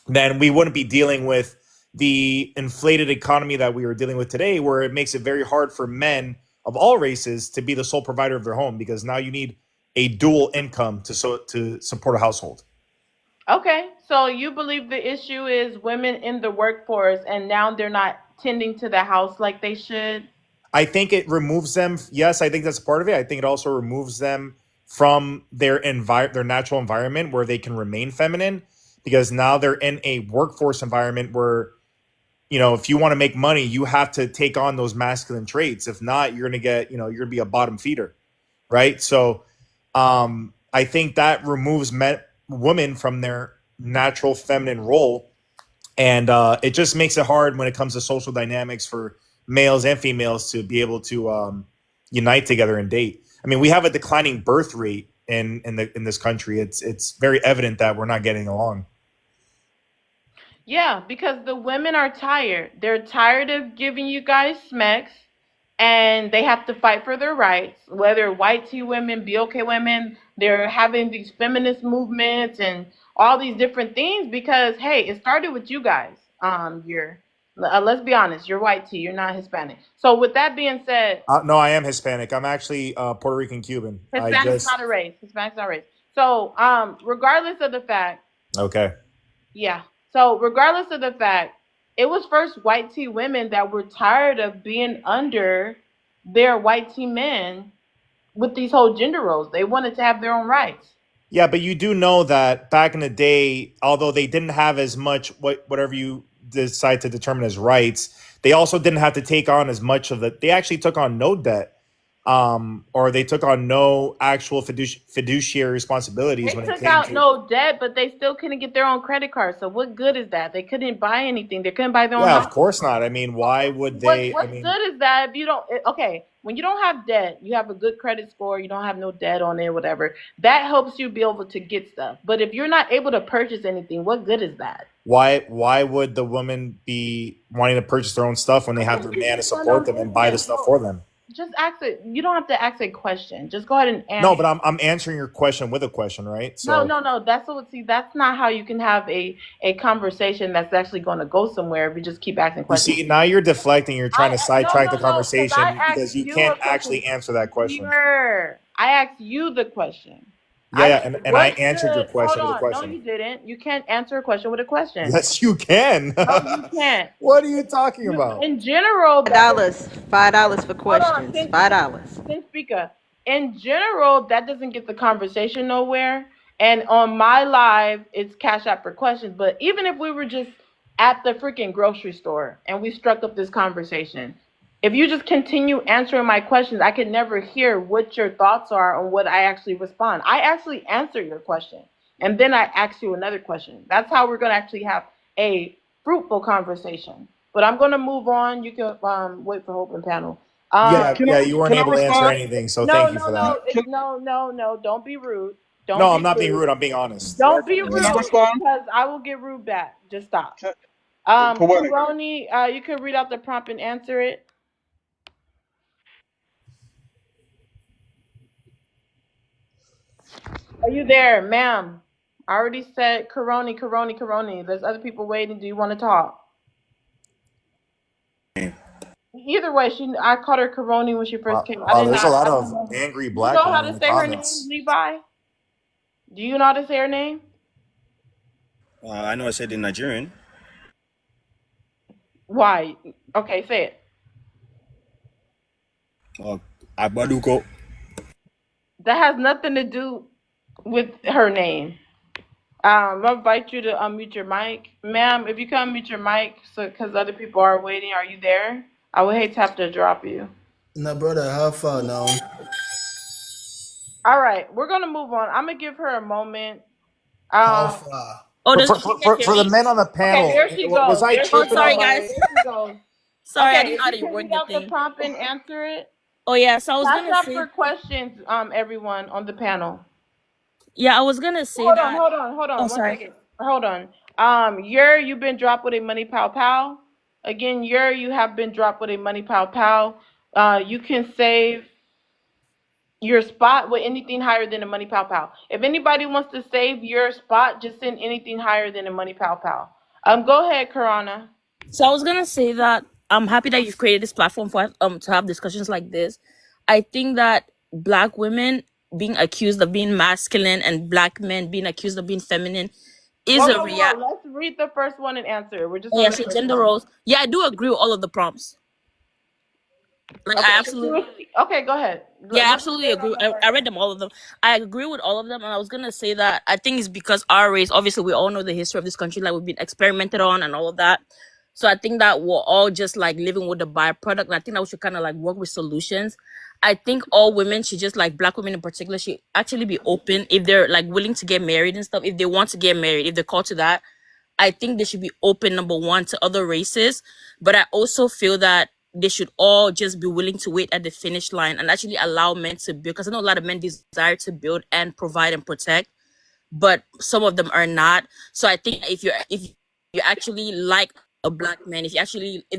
then we wouldn't be dealing with the inflated economy that we are dealing with today, where it makes it very hard for men of all races to be the sole provider of their home because now you need a dual income to support a household. Okay, so you believe the issue is women in the workforce and now they're not tending to the house like they should? I think it removes them. Yes, I think that's part of it. I think it also removes them from their natural environment where they can remain feminine because now they're in a workforce environment where if you want to make money, you have to take on those masculine traits. If not, you're gonna get, you're gonna be a bottom feeder, right? So, I think that removes women from their natural feminine role, and it just makes it hard when it comes to social dynamics for males and females to be able to unite together and date. I mean, we have a declining birth rate in this country. It's very evident that we're not getting along. Yeah, because the women are tired. They're tired of giving you guys smacks, and they have to fight for their rights. Whether white tea women, BOK women, they're having these feminist movements and all these different things because hey, it started with you guys. You're let's be honest, you're white tea, you're not Hispanic. So with that being said, No, I am Hispanic. I'm actually Puerto Rican Cuban. Hispanic's not a race. Hispanic's not a race. So regardless of the fact, Okay. yeah. So regardless of the fact, it was first white tea women that were tired of being under their white tea men with these whole gender roles. They wanted to have their own rights. Yeah, but you do know that back in the day, although they didn't have as much whatever you decide to determine as rights, they also didn't have to take on as much of it. They actually took on no debt, or they took on no actual fiduciary responsibilities They when it took came out to. no debt, but they still couldn't get their own credit card. So what good is that? They couldn't buy anything. They couldn't buy their own Yeah, of house. course not. I mean, why would they? I What's mean, good is that if you don't, okay, when you don't have debt, you have a good credit score, you don't have no debt on it, whatever. That helps you be able to get stuff. But if you're not able to purchase anything, what good is that? why would the women be wanting to purchase their own stuff when they have their man to support them and buy the stuff for them? Just ask it. You don't have to ask a question. Just go ahead and answer. No, but I'm answering your question with a question, right? So No. That's not how you can have a conversation that's actually going to go somewhere if you just keep asking you questions. see, now you're deflecting. You're trying to sidetrack the conversation I asked because you you can't a question. actually answer that question. Viewer, I asked you the question. Yeah, and I answered your question with a No, question. you didn't. You can't answer a question with a question. Yes, you can. No, you can't. What are you talking about? In general, $5 for questions. $5. Then speaker. In general, that doesn't get the conversation nowhere. And on my live, it's Cash App for questions. But even if we were just at the freaking grocery store and we struck up this conversation, if you just continue answering my questions, I could never hear what your thoughts are on what I actually respond. I actually answer your question, and then I ask you another question. That's how we're going to actually have a fruitful conversation. But I'm going to move on. You can wait for Hope and panel. You weren't can I able to answer respond? anything, so thank you for that. No. Don't be rude. No, I'm not being rude. I'm being honest. Don't be rude Can I respond? because I will get rude back. Just stop. Poetic. Karoni, you could read out the prompt and answer it. Are you there, ma'am? I already said Karoni. There's other people waiting. Do you want to talk? Either way, I called her Karoni when she first came. There's a lot of angry black You know women how in to the say her name, comments. Levi? Do you know how to say her name? I know I said in Nigerian. Why? Okay, say it. Agbaduko. That has nothing to do with her name. I'll invite you to unmute your mic. Ma'am, if you can unmute your mic because other people are waiting, are you there? I would hate to have to drop you. No, brother, how far now? All right, we're going to move on. I'm going to give her a moment. How far? For the men on the panel, Okay, there she goes. was I tripping sorry, on guys. There she goes. Sorry, I Okay, didn't know how you to can work read the out the thing. prompt and answer it. Oh yeah, so I was That's gonna up say. for questions, everyone on the panel. Yeah, I was gonna say Hold that. on. Oh, 1 sorry. second. Hold on. You've been dropped with a money pow pow. Again, you have been dropped with a money pow pow. You can save your spot with anything higher than a money pow pow. If anybody wants to save your spot, just send anything higher than a money pow pow. Go ahead, Karana. So I was gonna say that I'm happy that you've created this platform for to have discussions like this. I think that black women being accused of being masculine and black men being accused of being feminine is a reality. Let's read the first one and answer. We're just Yeah, so gender roles. Yeah, I do agree with all of the prompts. Like I absolutely. Okay, go ahead. Yeah, I absolutely agree. I read them, all of them. I agree with all of them, and I was gonna say that I think it's because our race. Obviously, we all know the history of this country, like we've been experimented on and all of that. So I think that we're all just like living with the byproduct. And I think that we should kind of like work with solutions. I think all women should just like black women in particular should actually be open if they're like willing to get married and stuff. If they want to get married, if they're called to that, I think they should be open, number one, to other races. But I also feel that they should all just be willing to wait at the finish line and actually allow men to build. Because I know a lot of men desire to build and provide and protect, but some of them are not. So I think if you actually like a black man, if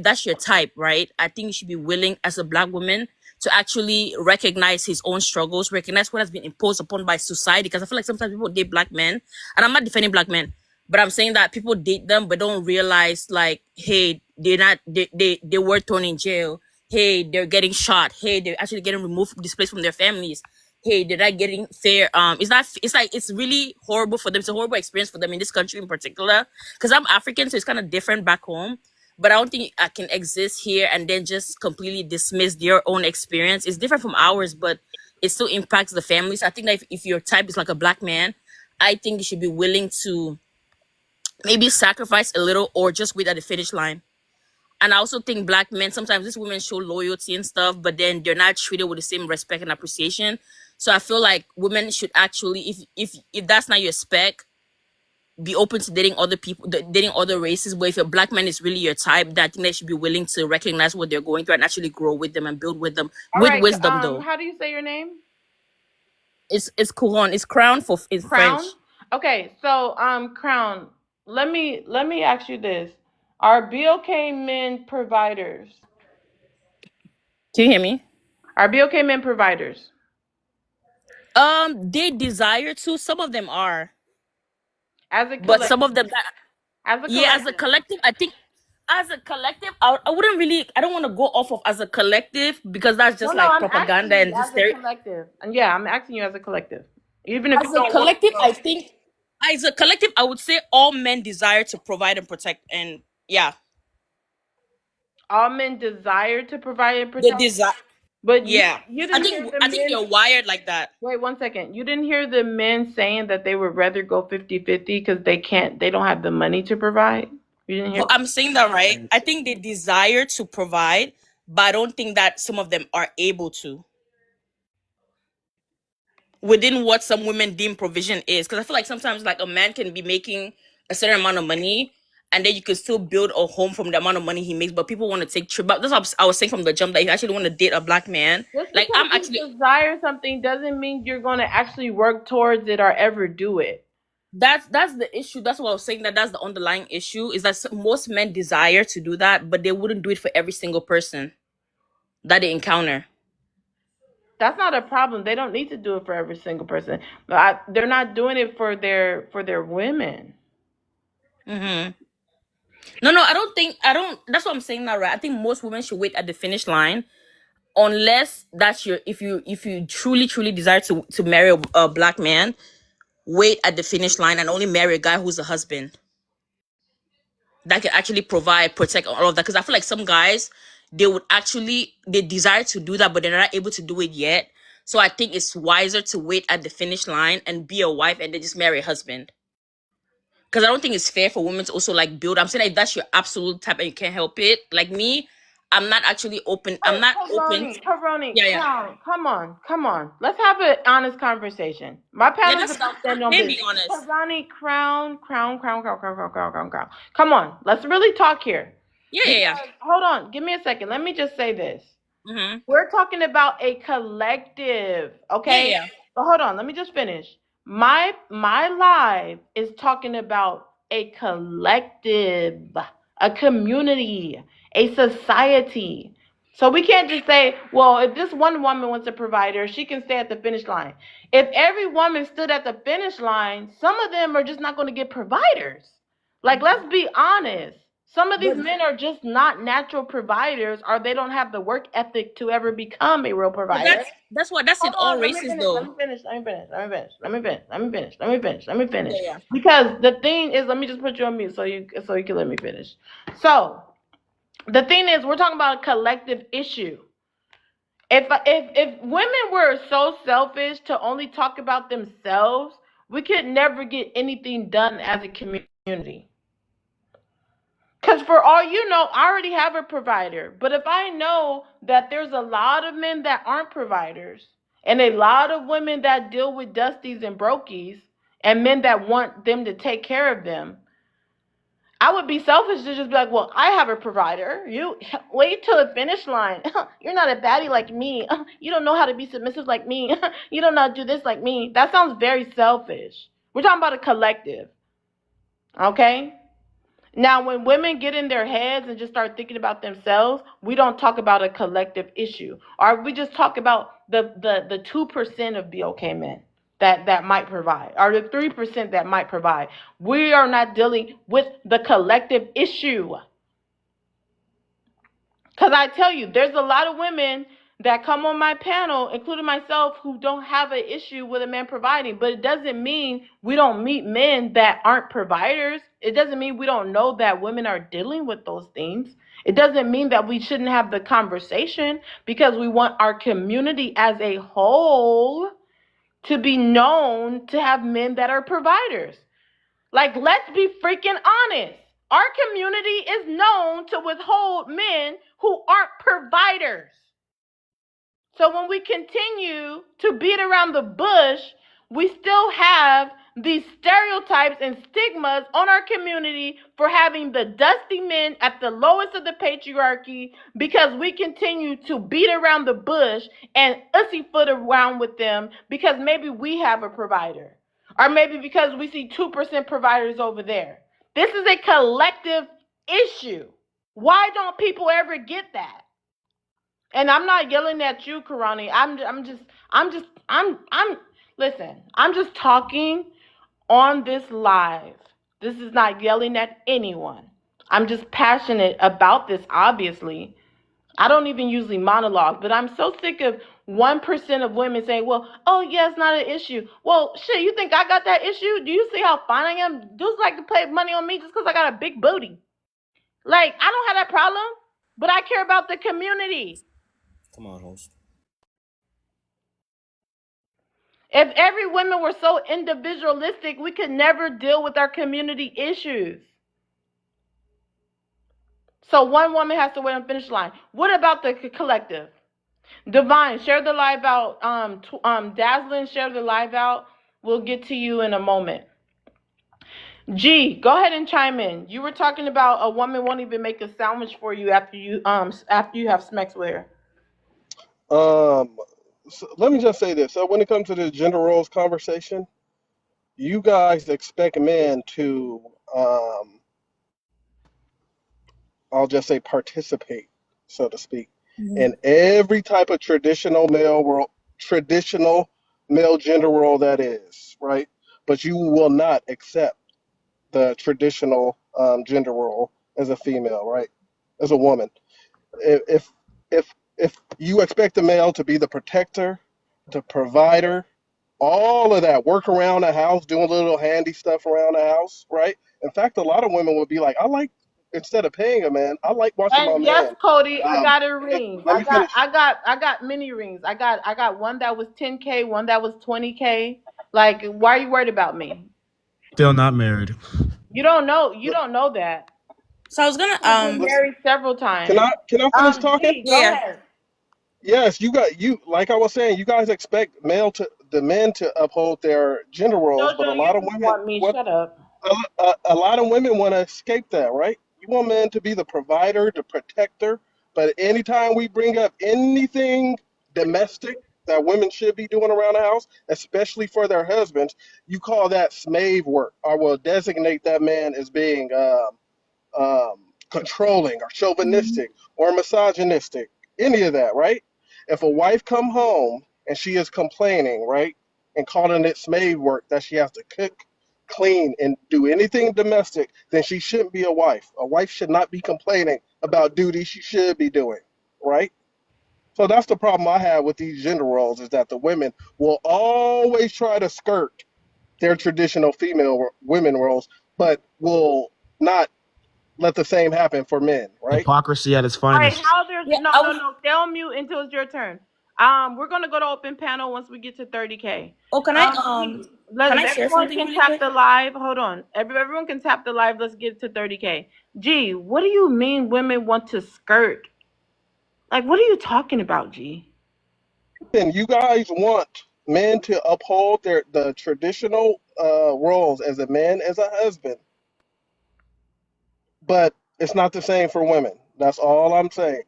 that's your type, right? I think you should be willing as a black woman to actually recognize his own struggles, recognize what has been imposed upon by society. Because I feel like sometimes people date black men, and I'm not defending black men, but I'm saying that people date them but don't realize like, hey, they were thrown in jail. Hey, they're getting shot. Hey, they're actually getting removed, displaced from their families. Hey, they're not getting fair. It's like it's really horrible for them. It's a horrible experience for them in this country in particular. Because I'm African, so it's kind of different back home. But I don't think I can exist here and then just completely dismiss their own experience. It's different from ours, but it still impacts the families. I think that if your type is like a black man, I think you should be willing to maybe sacrifice a little or just wait at the finish line. And I also think black men, sometimes these women show loyalty and stuff, but then they're not treated with the same respect and appreciation. So I feel like women should actually, if that's not your spec, be open to dating other people, dating other races. But if a black man is really your type, that I think they should be willing to recognize what they're going through and actually grow with them and build with them All with right. wisdom. Though How do you say your name? it's couronne, it's crown for in Crown. French. Okay, so Crown. Let me ask you this: Are BOK men providers? Can you hear me? Are BOK men providers? They desire to. Some of them are, As a but some of collective. them, As a yeah, as a collective. collective, I think as a collective, I wouldn't really, I don't want to go off of as a collective because that's No, just no, like I'm propaganda asking you and this as a collective. And yeah, I'm asking you as a collective. Even if you as a don't want collective, to. I think as a collective, I would say all men desire to provide and protect, and yeah, All men desire to provide and they protect. desire. But you Yeah, you didn't hear the I think men. they're wired like that. Wait 1 second. You didn't hear the men saying that they would rather go 50-50 because they don't have the money to provide. You didn't hear But I'm saying that right. I think they desire to provide, but I don't think that some of them are able to within what some women deem provision is. Because I feel like sometimes like a man can be making a certain amount of money and then you can still build a home from the amount of money he makes, but people want to take trip. But that's what I was saying from the jump, that you actually want to date a black man. just Like because I'm you actually desire something doesn't mean you're going to actually work towards it or ever do it. that's the issue. That's what I was saying, that that's the underlying issue, is that most men desire to do that, but they wouldn't do it for every single person that they encounter. That's not a problem. They don't need to do it for every single person. They're not doing it for their women. Mm-hmm. No, I don't. That's what I'm saying now, right? I think most women should wait at the finish line, unless that's your, if you truly desire to marry a black man, wait at the finish line and only marry a guy who's a husband that can actually provide, protect, all of that. Because I feel like some guys, they desire to do that, but they're not able to do it yet. So I think it's wiser to wait at the finish line and be a wife and then just marry a husband. Because I don't think it's fair for women to also like build. I'm saying like that's your absolute type and you can't help it. Like me, I'm not actually open. I'm Wait, not open. Peroni, Yeah, yeah. come on. Let's have an honest conversation. My Yeah, panel is that's about I standing on can business. be honest. Peroni, crown. Come on, let's really talk here. Yeah, yeah, yeah. Hold on, give me a second. Let me just say this. Mm-hmm. We're talking about a collective, okay? Yeah, yeah. But hold on, let me just finish. My live is talking about a collective, a community, a society. So we can't just say, well, if this one woman wants a provider, she can stay at the finish line. If every woman stood at the finish line, some of them are just not going to get providers. Like, let's be honest. Some of these men are just not natural providers, or they don't have the work ethic to ever become a real But provider. that's in Hold all on, let me races finish. though. Let me finish. Yeah, yeah. Because the thing is, let me just put you on mute so you can let me finish. So the thing is, we're talking about a collective issue. If women were so selfish to only talk about themselves, we could never get anything done as a community. Because for all you know, I already have a provider. But if I know that there's a lot of men that aren't providers and a lot of women that deal with dusties and brokies and men that want them to take care of them, I would be selfish to just be like, well, I have a provider. You wait till the finish line. You're not a baddie like me. You don't know how to be submissive like me. You don't know how to do this like me. That sounds very selfish. We're talking about a collective. Okay? Now, when women get in their heads and just start thinking about themselves, we don't talk about a collective issue. Or we just talk about the 2% of BOK men that might provide, or the 3% that might provide. We are not dealing with the collective issue. Because I tell you, there's a lot of women that come on my panel, including myself, who don't have an issue with a man providing. But it doesn't mean we don't meet men that aren't providers. It doesn't mean we don't know that women are dealing with those things. It doesn't mean that we shouldn't have the conversation, because we want our community as a whole to be known to have men that are providers. Like, let's be freaking honest. Our community is known to withhold men who aren't providers. So when we continue to beat around the bush, we still have these stereotypes and stigmas on our community for having the dusty men at the lowest of the patriarchy, because we continue to beat around the bush and pussyfoot around with them because maybe we have a provider. Or maybe because we see 2% providers over there. This is a collective issue. Why don't people ever get that? And I'm not yelling at you, Karani. Listen, I'm just talking on this live. This is not yelling at anyone. I'm just passionate about this, obviously. I don't even usually monologue, but I'm so sick of 1% of women saying, well, oh, yeah, it's not an issue. Well, shit, you think I got that issue? Do you see how fine I am? Dudes like to play money on me just because I got a big booty. Like, I don't have that problem, but I care about the community. Come on, host. If every woman were so individualistic, we could never deal with our community issues. So one woman has to wait on the finish line. What about the collective? Divine, share the live out. Dazzling, share the live out. We'll get to you in a moment. G, go ahead and chime in. You were talking about a woman won't even make a sandwich for you after you have sex with her. So let me just say this. So when it comes to the gender roles conversation, you guys expect men to, I'll just say, participate, so to speak, in every type of traditional male gender role that is, right? But you will not accept the traditional gender role as a female, right? As a woman. If if you expect the male to be the protector, the provider, all of that, work around the house, doing little handy stuff around the house, right? In fact, a lot of women would be like, I like, instead of paying a man, I like watching my And yes, man. Cody, I Um, got a ring. let me finish. I got many rings. I got one that was 10K, one that was 20K. Like, why are you worried about me? Still not married. You don't know that. So I was gonna I've been Listen, married several can times. I finish talking? G, go yeah. ahead. Yes, like I was saying, you guys expect the men to uphold their gender roles, but a Jojo, you lot of just women, want me. Shut up. a lot of women want to escape that, right? You want men to be the provider, the protector, but anytime we bring up anything domestic that women should be doing around the house, especially for their husbands, you call that slave work, or will designate that man as being controlling or chauvinistic or misogynistic, any of that, right? If a wife come home and she is complaining, right, and calling it slave work that she has to cook, clean, and do anything domestic, then she shouldn't be a wife. A wife should not be complaining about duties she should be doing, right? So that's the problem I have with these gender roles, is that the women will always try to skirt their traditional women roles, but will not let the same happen for men, right? Hypocrisy at its All right, finest. how there's Yeah, no I no was no. Stay on mute until it's your turn. We're gonna go to open panel once we get to 30K. Oh, Let can if I share everyone something can really tap quick? the live. Hold on. Everyone can tap the live. Let's get to 30K. G, what do you mean women want to skirt? Like, what are you talking about, G? And you guys want men to uphold the traditional roles as a man, as a husband, but it's not the same for women. That's all I'm saying.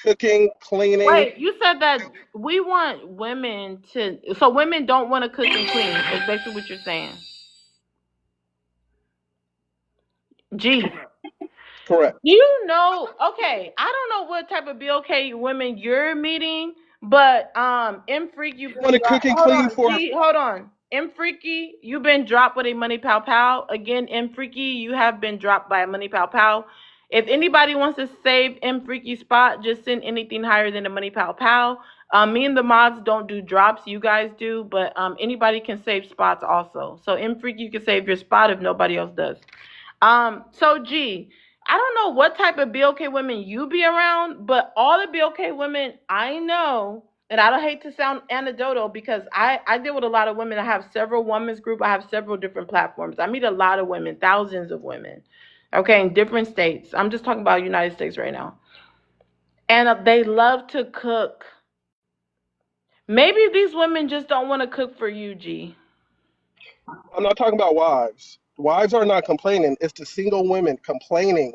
Cooking, cleaning. Wait, you said that we want women to, so women don't want to cook and clean. Is basically what you're saying. G, Correct. do you know? Okay, I don't know what type of BOK women you're meeting, but M Freak, you've You been want to cook dropped. and Hold clean on, for. G, hold on. M Freaky, you've been dropped with a money pow pow. Again, M Freaky, you have been dropped by a money pow pow. If anybody wants to save M Freaky spot, just send anything higher than a money pow pow. Me and the mods don't do drops, you guys do, but anybody can save spots also. So M Freaky, you can save your spot if nobody else does. So G, I don't know what type of BOK women you be around, but all the BOK women I know, and I don't hate to sound anecdotal because I deal with a lot of women. I have several women's group. I have several different platforms. I meet a lot of women, thousands of women, okay, in different states. I'm just talking about United States right now. And they love to cook. Maybe these women just don't want to cook for you, G. I'm not talking about wives. Wives are not complaining. It's the single women complaining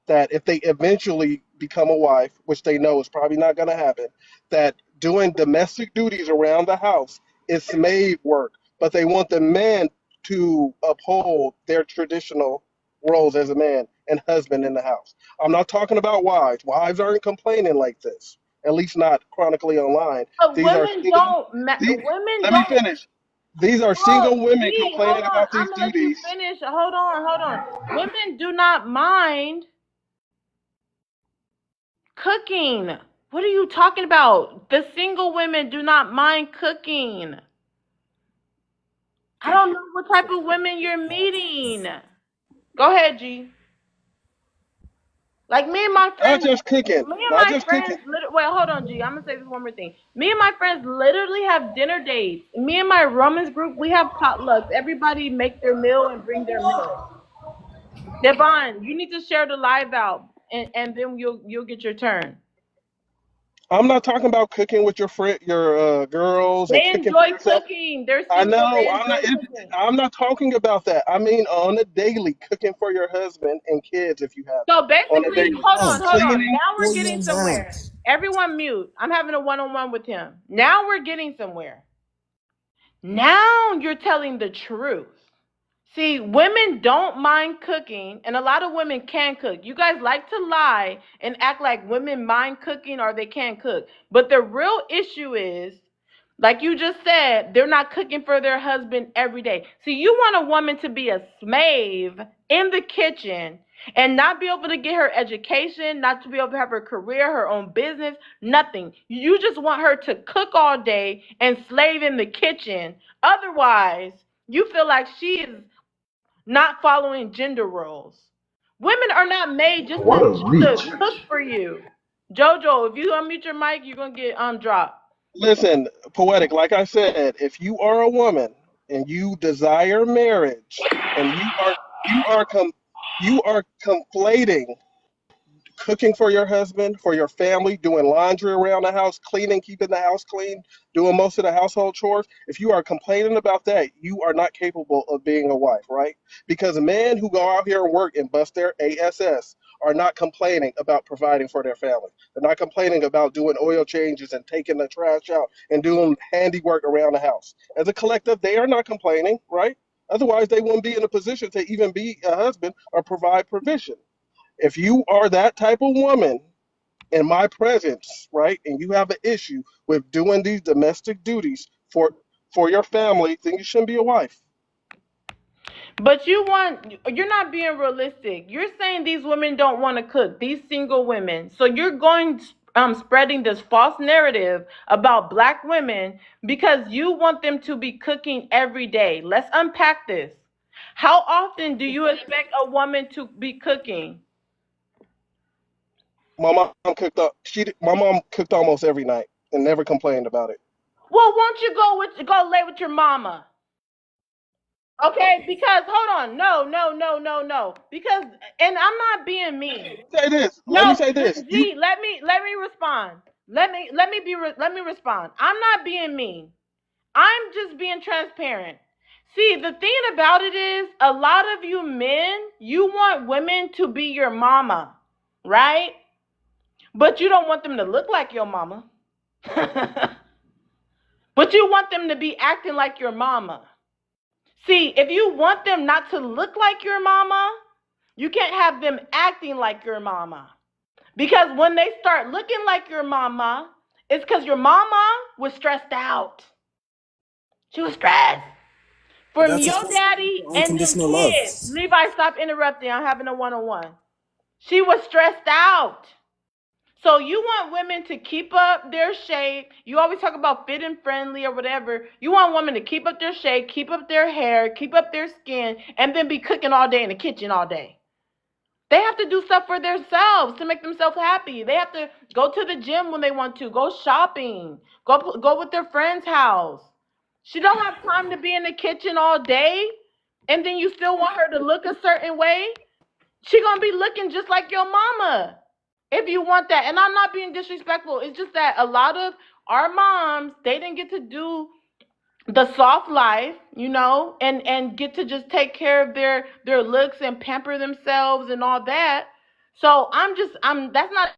that if they eventually become a wife, which they know is probably not going to happen, that doing domestic duties around the house is slave work. But they want the man to uphold their traditional roles as a man and husband in the house. I'm not talking about wives. Wives aren't complaining like this, at least not chronically online. But These are women single. don't. These, Women let me don't. finish. These are Oh, single women gee, hold complaining on. about I'm these gonna let you duties. finish. Hold on, hold on. Women do not mind cooking. What are you talking about? The single women do not mind cooking. I don't know what type of women you're meeting. Go ahead, G. Like me and my Not friends, just cooking. me and Not my just cooking. friends. Wait, hold on, G. I'm gonna say this one more thing. Me and my friends literally have dinner dates. Me and my Romans group, we have potlucks. Everybody make their meal and bring their meal. Devon, you need to share the live out, and then you'll get your turn. I'm not talking about cooking with your friend, your girls, and They cooking for enjoy yourself. cooking. They're I single. know. They enjoy cooking. I'm not talking about that. I mean, on a daily, cooking for your husband and kids if you have So them. On a basically, daily, hold on, hold on. cleaning. Now we're getting somewhere. Everyone mute. I'm having a one-on-one with him. Now we're getting somewhere. Now you're telling the truth. See, women don't mind cooking, and a lot of women can cook. You guys like to lie and act like women mind cooking or they can't cook. But the real issue is, like you just said, they're not cooking for their husband every day. See, you want a woman to be a slave in the kitchen and not be able to get her education, not to be able to have her career, her own business, nothing. You just want her to cook all day and slave in the kitchen. Otherwise, you feel like she is not following gender roles. Women are not made What a just to reach. cook for you. Jojo, if you unmute your mic, you're gonna get dropped. Listen, poetic. Like I said, if you are a woman and you desire marriage, and you are conflating cooking for your husband, for your family, doing laundry around the house, cleaning, keeping the house clean, doing most of the household chores. If you are complaining about that, you are not capable of being a wife, right? Because men who go out here and work and bust their ass are not complaining about providing for their family. They're not complaining about doing oil changes and taking the trash out and doing handiwork around the house. As a collective, they are not complaining, right? Otherwise, they wouldn't be in a position to even be a husband or provide provision. If you are that type of woman in my presence, right, and you have an issue with doing these domestic duties for your family, then you shouldn't be a wife. But you're not being realistic. You're saying these women don't want to cook, these single women. So you're going spreading this false narrative about black women because you want them to be cooking every day. Let's unpack this. How often do you expect a woman to be cooking? My mom cooked almost every night, and never complained about it. Well, won't you go lay with your mama? Okay, because hold on, no, because and I'm not being mean. Say this. Let me No, say this. You G, let me respond. Let me respond. I'm not being mean. I'm just being transparent. See, the thing about it is, a lot of you men, you want women to be your mama, right? But you don't want them to look like your mama. But you want them to be acting like your mama. See, if you want them not to look like your mama, you can't have them acting like your mama. Because when they start looking like your mama, it's because your mama was stressed out. She was stressed. But From that's your supposed to be daddy for and them unconditional love. kids. Levi, stop interrupting. I'm having a one-on-one. She was stressed out. So you want women to keep up their shape. You always talk about fit and friendly or whatever. You want women to keep up their shape, keep up their hair, keep up their skin, and then be cooking all day in the kitchen all day. They have to do stuff for themselves to make themselves happy. They have to go to the gym when they want to, go shopping, go with their friend's house. She don't have time to be in the kitchen all day, and then you still want her to look a certain way. She gonna be looking just like your mama if you want that. And I'm not being disrespectful. It's just that a lot of our moms, they didn't get to do the soft life, and get to just take care of their looks and pamper themselves and all that. So I'm that's not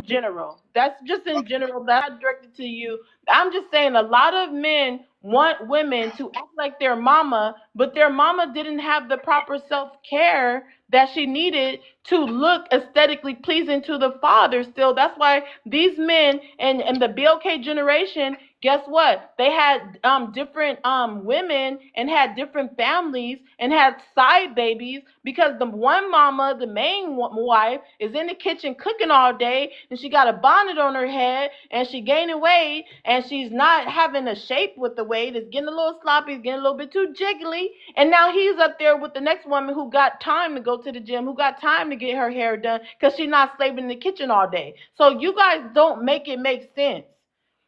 general. That's just in general. That's not directed to you. I'm just saying a lot of men want women to act like their mama, but their mama didn't have the proper self-care that she needed to look aesthetically pleasing to the father still. That's why these men and the BLK generation, guess what? They had different women and had different families and had side babies because the one mama, the main wife, is in the kitchen cooking all day and she got a bonnet on her head and she gaining weight and she's not having a shape with the weight. It's getting a little sloppy, it's getting a little bit too jiggly. And now he's up there with the next woman who got time to go to the gym, who got time to get her hair done because she's not slaving in the kitchen all day. So you guys don't make it make sense.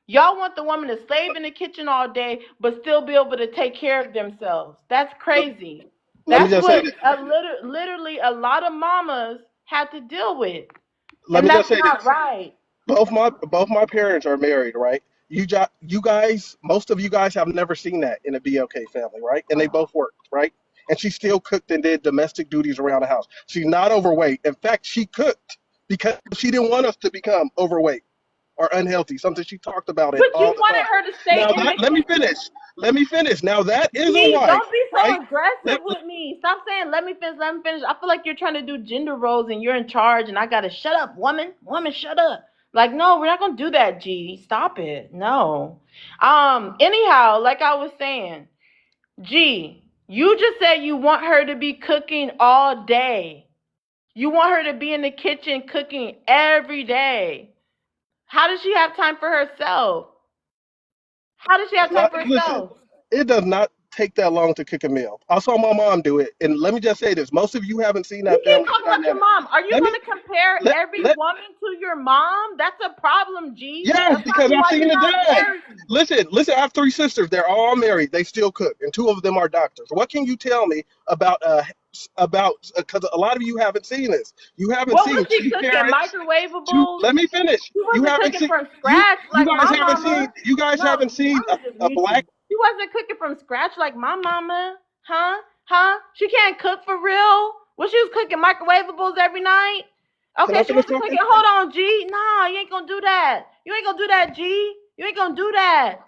Y'all want the woman to slave in the kitchen all day, but still be able to take care of themselves. That's crazy. let me That's just say what this. literally a lot of mamas had to deal with, Let and me just that's say not this. right. Both my parents are married, right? You guys, most of you guys have never seen that in a BLK family, right? And they both worked, right? And she still cooked and did domestic duties around the house. She's not overweight. In fact, she cooked because she didn't want us to become overweight or unhealthy. Something she talked about it But you all the wanted time. her to Now stay in the that let me kitchen. finish. Let me finish. Now that is a Gee, wife, don't be right? so aggressive Let, with me. Stop saying let me finish, let me finish. I feel like you're trying to do gender roles and you're in charge and I gotta shut up, woman. Woman, shut up. Like, no, we're not gonna do that, G. Stop it. No. Anyhow, like I was saying, G, you just said you want her to be cooking all day. You want her to be in the kitchen cooking every day. How does she have time for herself? How does she have time not for listen. herself? It does not take that long to cook a meal. I saw my mom do it, and let me just say this: most of you haven't seen You that keep family talking about your dynamic. mom. Are you Let me going to compare let every let woman to your mom? That's a problem, G. yes, That's because probably I've why seen you're it not done. married. Listen. I have three sisters. They're all married. They still cook, and two of them are doctors. What can you tell me about? Because a lot of you haven't seen this. You haven't What was seen she two cooking? parents. Two. Microwavables? Let me finish. She You wasn't haven't cooking seen from you. scratch You like guys my haven't seen. mama. You guys No, haven't seen I'm gonna just a mute black. you. She wasn't cooking from scratch like my mama. Huh? Huh? She can't cook for real? Well, she was cooking microwavables every night. Can Okay, I she finish wasn't cooking. talking? Hold on, G. Nah, you ain't gonna do that. You ain't gonna do that, G. You ain't gonna do that.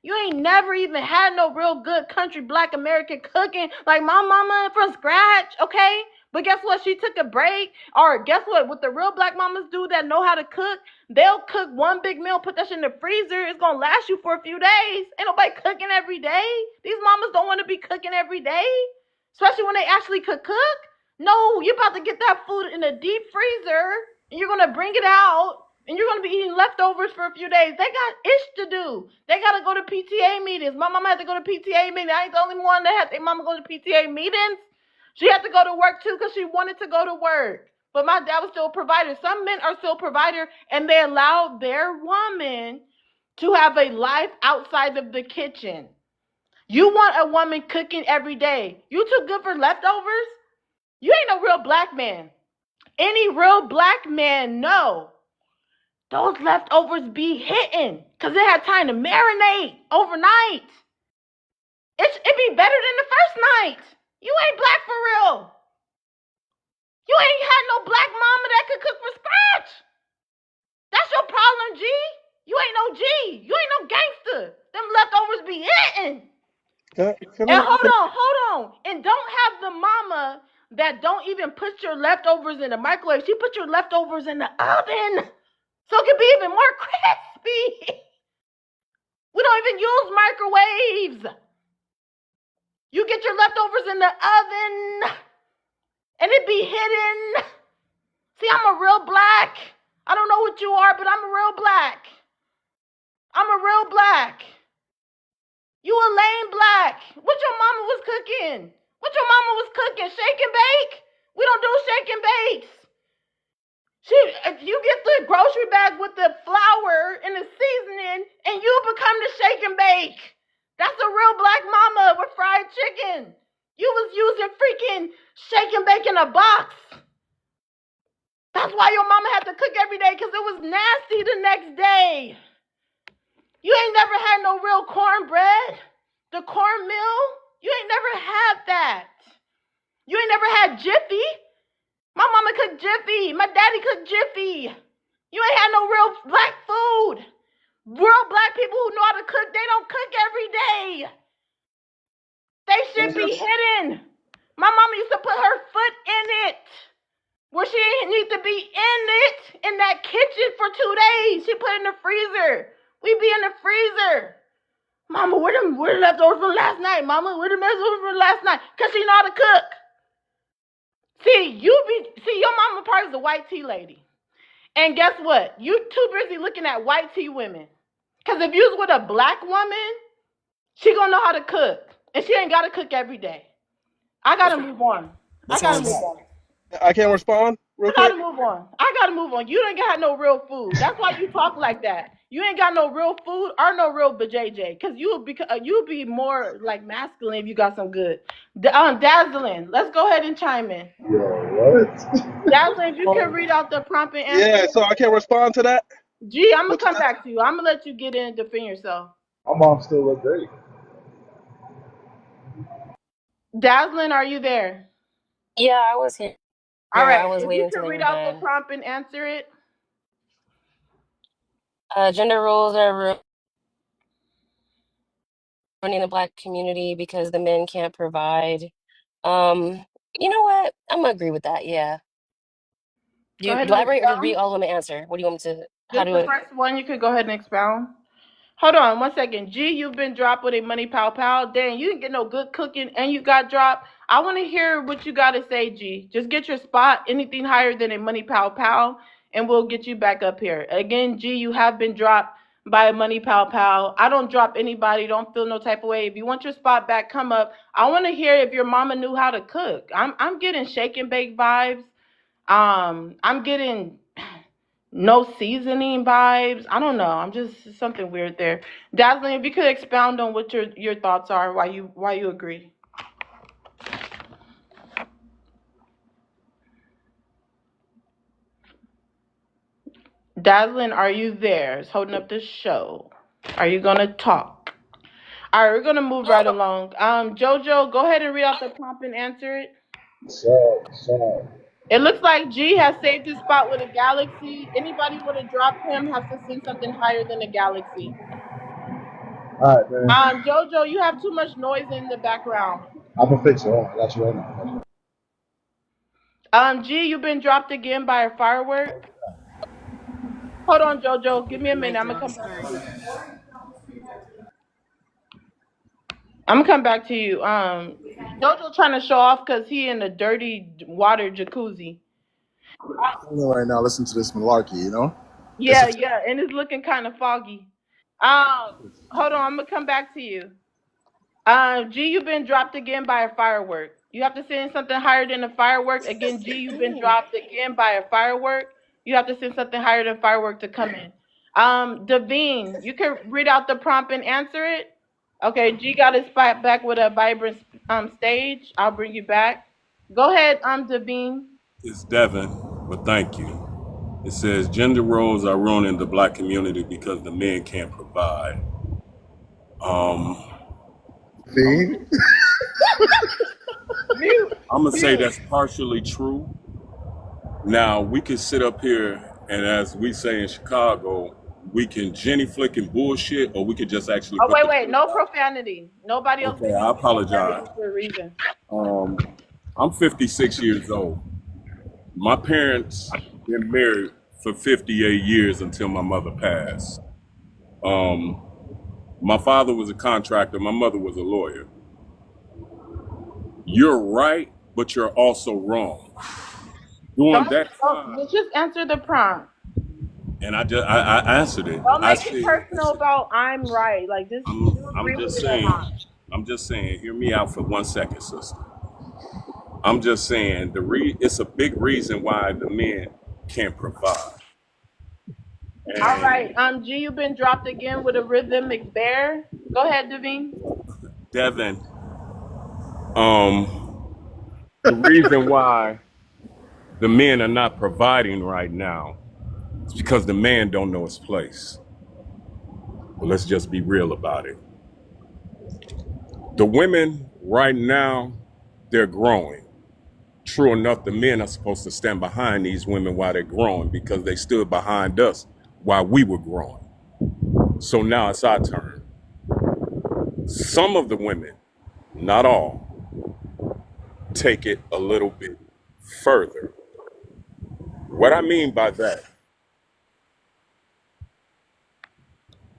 You ain't never even had no real good country black American cooking like my mama from scratch, okay? But guess what? She took a break. Or guess what? What the real black mamas do that know how to cook, they'll cook one big meal, put that shit in the freezer. It's gonna last you for a few days. Ain't nobody cooking every day. These mamas don't want to be cooking every day, especially when they actually could cook. No, you're about to get that food in a deep freezer and you're gonna bring it out and you're gonna be eating leftovers for a few days. They got ish to do. They gotta go to PTA meetings. My mama had to go to PTA meetings. I ain't the only one that had their mama go to PTA meetings. She had to go to work too because she wanted to go to work. but my dad was still a provider. Some men are still provider, and they allow their woman to have a life outside of the kitchen. You want a woman cooking every day. You too good for leftovers? You ain't no real black man. Any real black man know those leftovers be hitting because they had time to marinate overnight. It be better than the first night. You ain't black for real. You ain't had no black mama that could cook from scratch. That's your problem, G. You ain't no G. You ain't no gangster. Them leftovers be hitting. Can And I, can hold on. And don't have the mama that don't even put your leftovers in the microwave. She put your leftovers in the oven. So it can be even more crispy. We don't even use microwaves. You get your leftovers in the oven and it be hidden. See, I'm a real black. I don't know what you are, but I'm a real black. I'm a real black. You a lame black. What your mama was cooking? What your mama was cooking? Shake and bake? We don't do shake and bakes. You get the grocery bag with the flour and the seasoning, and you become the shake and bake. That's a real black mama with fried chicken. You was using freaking shake and bake in a box. That's why your mama had to cook every day, because it was nasty the next day. You ain't never had no real cornbread, the cornmeal. You ain't never had that. You ain't never had Jiffy. My mama cooked Jiffy. My daddy cooked Jiffy. You ain't had no real black food. Real black people who know how to cook, they don't cook every day. They should be hidden. My mama used to put her foot in it, where she didn't need to be in it, in that kitchen for 2 days. She put it in the freezer. We be in the freezer. Mama, where the leftovers from last night? Mama, where the leftovers from last night? Because she know how to cook. See, your mama probably is a white tea lady. And guess what? You too busy looking at white tea women. Because if you was with a black woman, she gonna know how to cook. And she ain't gotta cook every day. I gotta move on. I What's gotta wrong with move that? on. I can respond real I gotta quick? move on. I gotta move on. You ain't got no real food. That's why you talk like that. You ain't got no real food or no real vajayjay. Cause you'll be more like masculine if you got some good. Dazzling. Let's go ahead and chime in. Yo, what? Dazzling, if you can read out the prompt and answer Yeah, it. so I can respond to that. G, I'm gonna What you come back to you. I'm gonna let you get in and defend yourself. My mom still look great. Dazzling, are you there? Yeah, I was here. All I right. was If you waiting till can they read were out the done. prompt and answer it. Gender roles are ruining the black community because the men can't provide. You know what? I'm gonna agree with that. Yeah. Do Go you ahead and elaborate or just read expound. all of them and answer? What do you want me to? How Just do the it? first one, you could go ahead and expound. Hold on 1 second. G, you've been dropped with a money pow pow. Dang, you didn't get no good cooking and you got dropped. I want to hear what you got to say, G. Just get your spot. Anything higher than a money pow pow, and we'll get you back up here. Again, G, you have been dropped by a money pow pow. I don't drop anybody. Don't feel no type of way. If you want your spot back, come up. I want to hear if your mama knew how to cook. I'm getting shake and bake vibes. I'm getting no seasoning vibes. I don't know. I'm just something weird there. Dazzling, if you could expound on what your thoughts are, why you agree. Dazzling, are you there? It's holding up the show. Are you gonna talk? All right, we're gonna move right along. Jojo, go ahead and read out the prompt and answer it. So, It looks like G has saved his spot with a galaxy. Anybody want to drop him? Has to send something higher than a galaxy. all right, man. Jojo, you have too much noise in the background. I'm gonna fix it. Hold on, I got you right now. G, you've been dropped again by a firework. Hold on, Jojo. Give me a minute. I'm gonna come back to you. I'm gonna come back to you. Jojo trying to show off because he in a dirty water jacuzzi. Right now, listen to this malarkey. You know, it's Yeah, a yeah, and it's looking kind of foggy. Hold on. I'm gonna come back to you. G, you've been dropped again by a firework. You have to send something higher than a firework. Again, G, you've been Ooh. dropped again by a firework. You have to send something higher than firework to come in. Devine, you can read out the prompt and answer it. Okay, G got his spot back with a vibrant stage. I'll bring you back. Go ahead, Devine. It's Devin, but thank you. It says gender roles are ruining the black community because the men can't provide. Um, See? Mute. I'm gonna say Mute. that's partially true. Now we can sit up here and, as we say in Chicago, we can jenny flick and bullshit, or we could just actually Oh, put wait, the wait. truth No out. profanity. Nobody else Okay, been I using profanity apologize. for a reason. I'm 56 years old. My parents been married for 58 years until my mother passed. Um, my father was a contractor. My mother was a lawyer. You're right, but you're also wrong. During that time, Just answer the prompt. and I answered it. Don't I make it said, personal about I'm right. Like, just do you I'm agree with just it or saying, not? I'm just saying, hear me out for 1 second, sister. I'm just saying it's a big reason why the men can't provide. All And right. G, you've been dropped again with a rhythmic bear. Go ahead, Devine. Devin, um, the reason why the men are not providing right now is because the man don't know his place. Well, let's just be real about it. The women right now, they're growing. True enough, the men are supposed to stand behind these women while they're growing because they stood behind us while we were growing. So now it's our turn. Some of the women, not all, take it a little bit further. What I mean by that,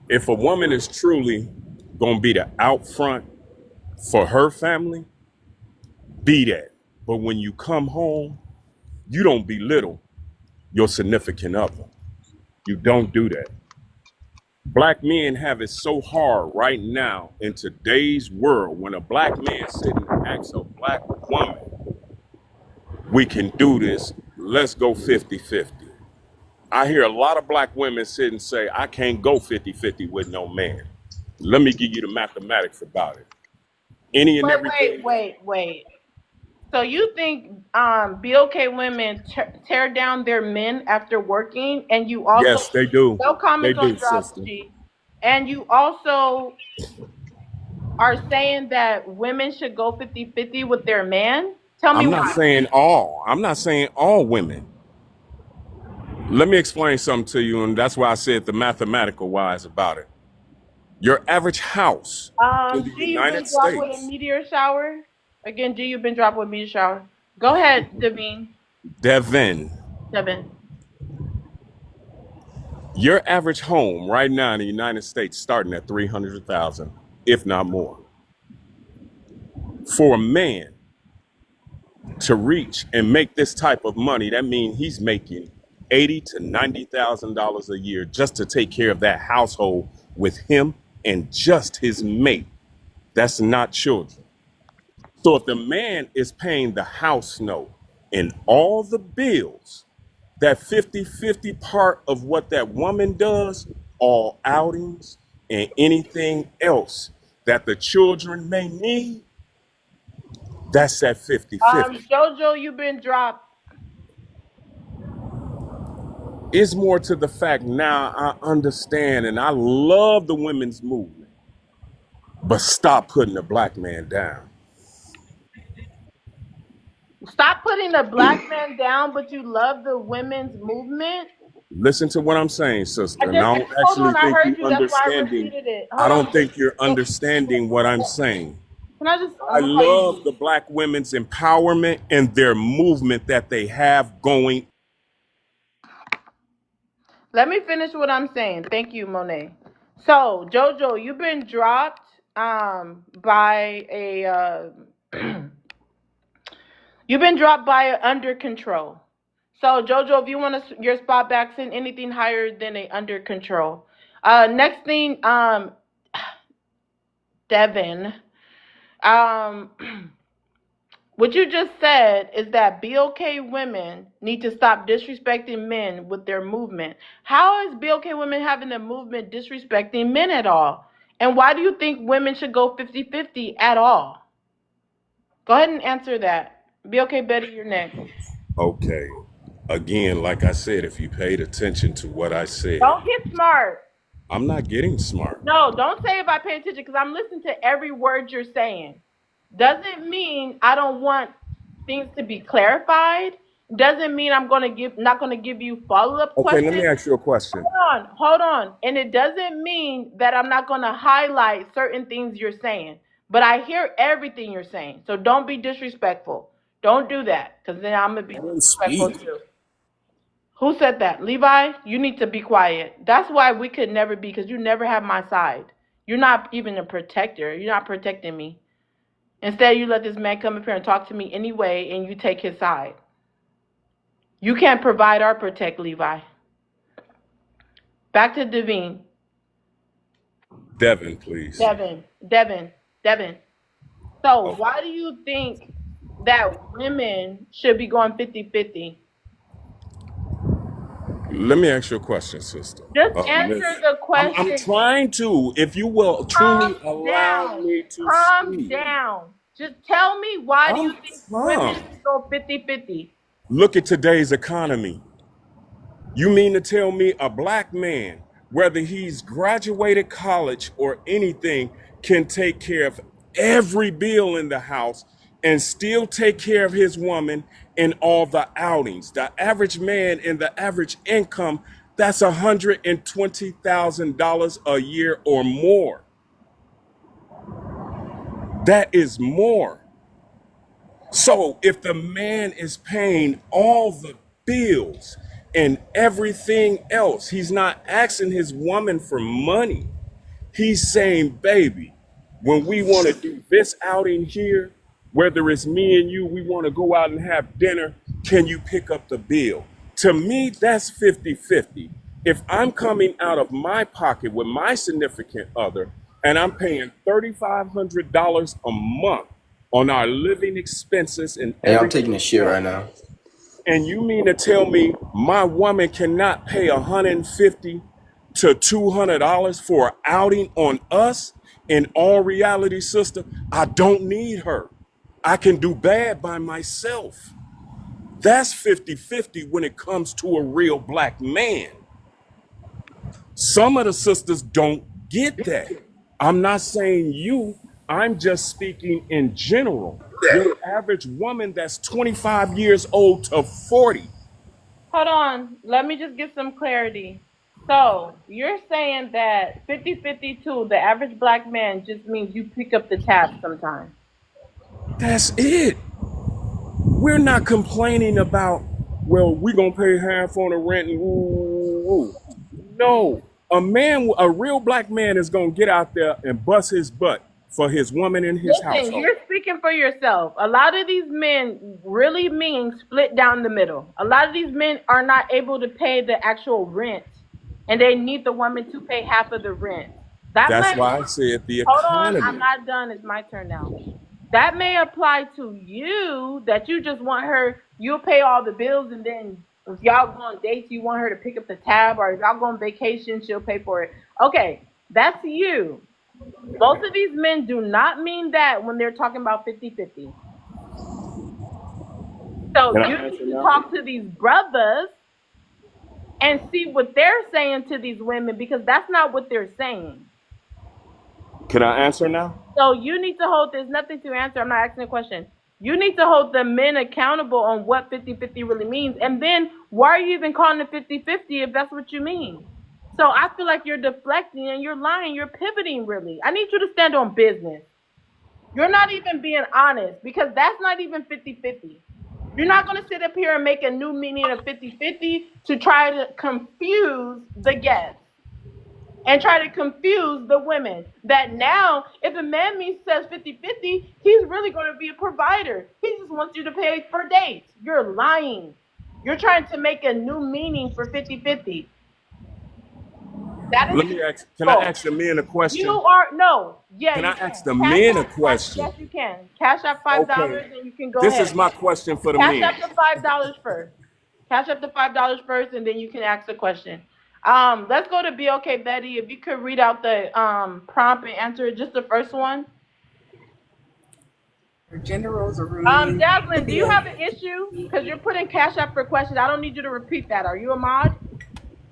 if a woman is truly gonna be the out front for her family, be that. But when you come home, you don't belittle your significant other. You don't do that. Black men have it so hard right now in today's world. When a black man sitting and asks a black woman, we can do this, let's go 50-50. I hear a lot of black women sit and say, I can't go 50-50 with no man. Let me give you the mathematics about it. Any and everything. Wait. So you think BOK women tear down their men after working, and you also Yes, they do. no They comments do, on drops, sister. G, and you also are saying that women should go 50-50 with their man? Tell me I'm not why. saying all. I'm not saying all women. Let me explain something to you, and that's why I said the mathematical wise about it. Your average house in the G, you've been United dropped with a States, meteor shower. Again, G, you've been dropped with a meteor shower. Go ahead, Devine. Devin, Devin. your average home right now in the United States starting at 300,000, if not more. For a man to reach and make this type of money, that means he's making $80,000 to $90,000 a year just to take care of that household with him and just his mate. That's not children. So if the man is paying the house note and all the bills, that 50-50 part of what that woman does, all outings and anything else that the children may need, that's that 50-50. Jojo, you've been dropped. It's more to the fact now I understand and I love the women's movement, but stop putting the black man down. Stop putting the black man down, but you love the women's movement. Listen to what I'm saying, sister. And I don't Hold actually on, I think heard you you. That's why I understanding. repeated it. I Hold on. don't think you're understanding what I'm saying. Can I just? I I'm gonna call love you. the black women's empowerment and their movement that they have going. Let me finish what I'm saying. Thank you, Monet. So, Jojo, you've been dropped by a you've been dropped by a under control. So, Jojo, if you want your spot back, send anything higher than a under control. Next thing, Devin. Um, What you just said is that BOK women need to stop disrespecting men with their movement. How is BOK women having a movement disrespecting men at all? And why do you think women should go 50-50 at all? Go ahead and answer that. BOK Betty, you're next. Okay. Again, like I said, if you paid attention to what I said, Don't get smart. I'm not getting smart. No, don't say if I pay attention because I'm listening to every word you're saying. Doesn't mean I don't want things to be clarified. Doesn't mean I'm not gonna give you follow-up Okay, let me questions. ask you a question. Hold on. And it doesn't mean that I'm not gonna highlight certain things you're saying. But I hear everything you're saying. So don't be disrespectful. Don't do that, because then I'm gonna be I didn't disrespectful speak. too. Who said that? Levi, you need to be quiet. That's why we could never be, because you never have my side. You're not even a protector. You're not protecting me. Instead, you let this man come up here and talk to me anyway, and you take his side. You can't provide or protect, Levi. Back to Devine. Devin, please. Devin. So Okay. why do you think that women should be going 50-50? Let me ask you a question, sister. Just Miss, answer the I'm question. trying to, if you will truly Calm allow down. me to Calm speak. down. Just tell me, why do you I'm think women calm. should go 50-50? Look at today's economy. You mean to tell me a black man, whether he's graduated college or anything, can take care of every bill in the house and still take care of his woman in all the outings? The average man in the average income, that's $120,000 a year or more. That is more. So if the man is paying all the bills and everything else, he's not asking his woman for money. He's saying, baby, when we want to do this outing here, whether it's me and you, we want to go out and have dinner, can you pick up the bill? To me, that's 50-50. If I'm coming out of my pocket with my significant other and I'm paying $3,500 a month on our living expenses and Hey, I'm taking everything a shit right else, now. and you mean to tell me my woman cannot pay 150 to $200 for an outing on us? In all reality, sister, I don't need her. I can do bad by myself. That's 50-50 when it comes to a real black man. Some of the sisters don't get that. I'm not saying you, I'm just speaking in general. Your average woman that's 25 years old to 40. Hold on. Let me just get some clarity. So you're saying that 50-50 too, the average black man just means you pick up the tab sometimes. That's it. We're not complaining about, well, we're going to pay half on the rent and woo, woo, woo. No, a real black man is going to get out there and bust his butt for his woman in his Listen, household. you're speaking for yourself. A lot of these men really mean split down the middle. A lot of these men are not able to pay the actual rent, and they need the woman to pay half of the rent. That That's might. why I said the Hold on, I'm economy. not done. It's my turn now. That may apply to you, that you just want her, you'll pay all the bills, and then if y'all go on dates, you want her to pick up the tab, or if y'all go on vacation, she'll pay for it. Okay, that's you. Most of these men do not mean that when they're talking about 50-50. So Can I you answer need to now? talk to these brothers and see what they're saying to these women, because that's not what they're saying. Can I answer now? So you need to hold, there's nothing to answer. I'm not asking a question. You need to hold the men accountable on what 50-50 really means. And then why are you even calling it 50-50 if that's what you mean? So I feel like you're deflecting and you're lying. You're pivoting, really. I need you to stand on business. You're not even being honest, because that's not even 50-50. You're not going to sit up here and make a new meaning of 50-50 to try to confuse the guests and try to confuse the women. That now, if a man says 50-50, he's really going to be a provider. He just wants you to pay for dates. You're lying. You're trying to make a new meaning for 50-50. That is Let me ask. Can I illegal. ask the men a You question? are no. Yeah, Can you I can. ask the Cash men a app five. question? Yes, you can. Cash app Okay. $5, and you can go This is ahead. my question for the Cash men. up the $5 first. Cash up the $5 first, and then you can ask the question. Let's go to BOK Betty. If you could read out the prompt and answer just the first one. Gender roles are ruining the Jaslyn, do you BL. have an issue? Because you're putting Cash App for questions. I don't need you to repeat that. Are you a mod?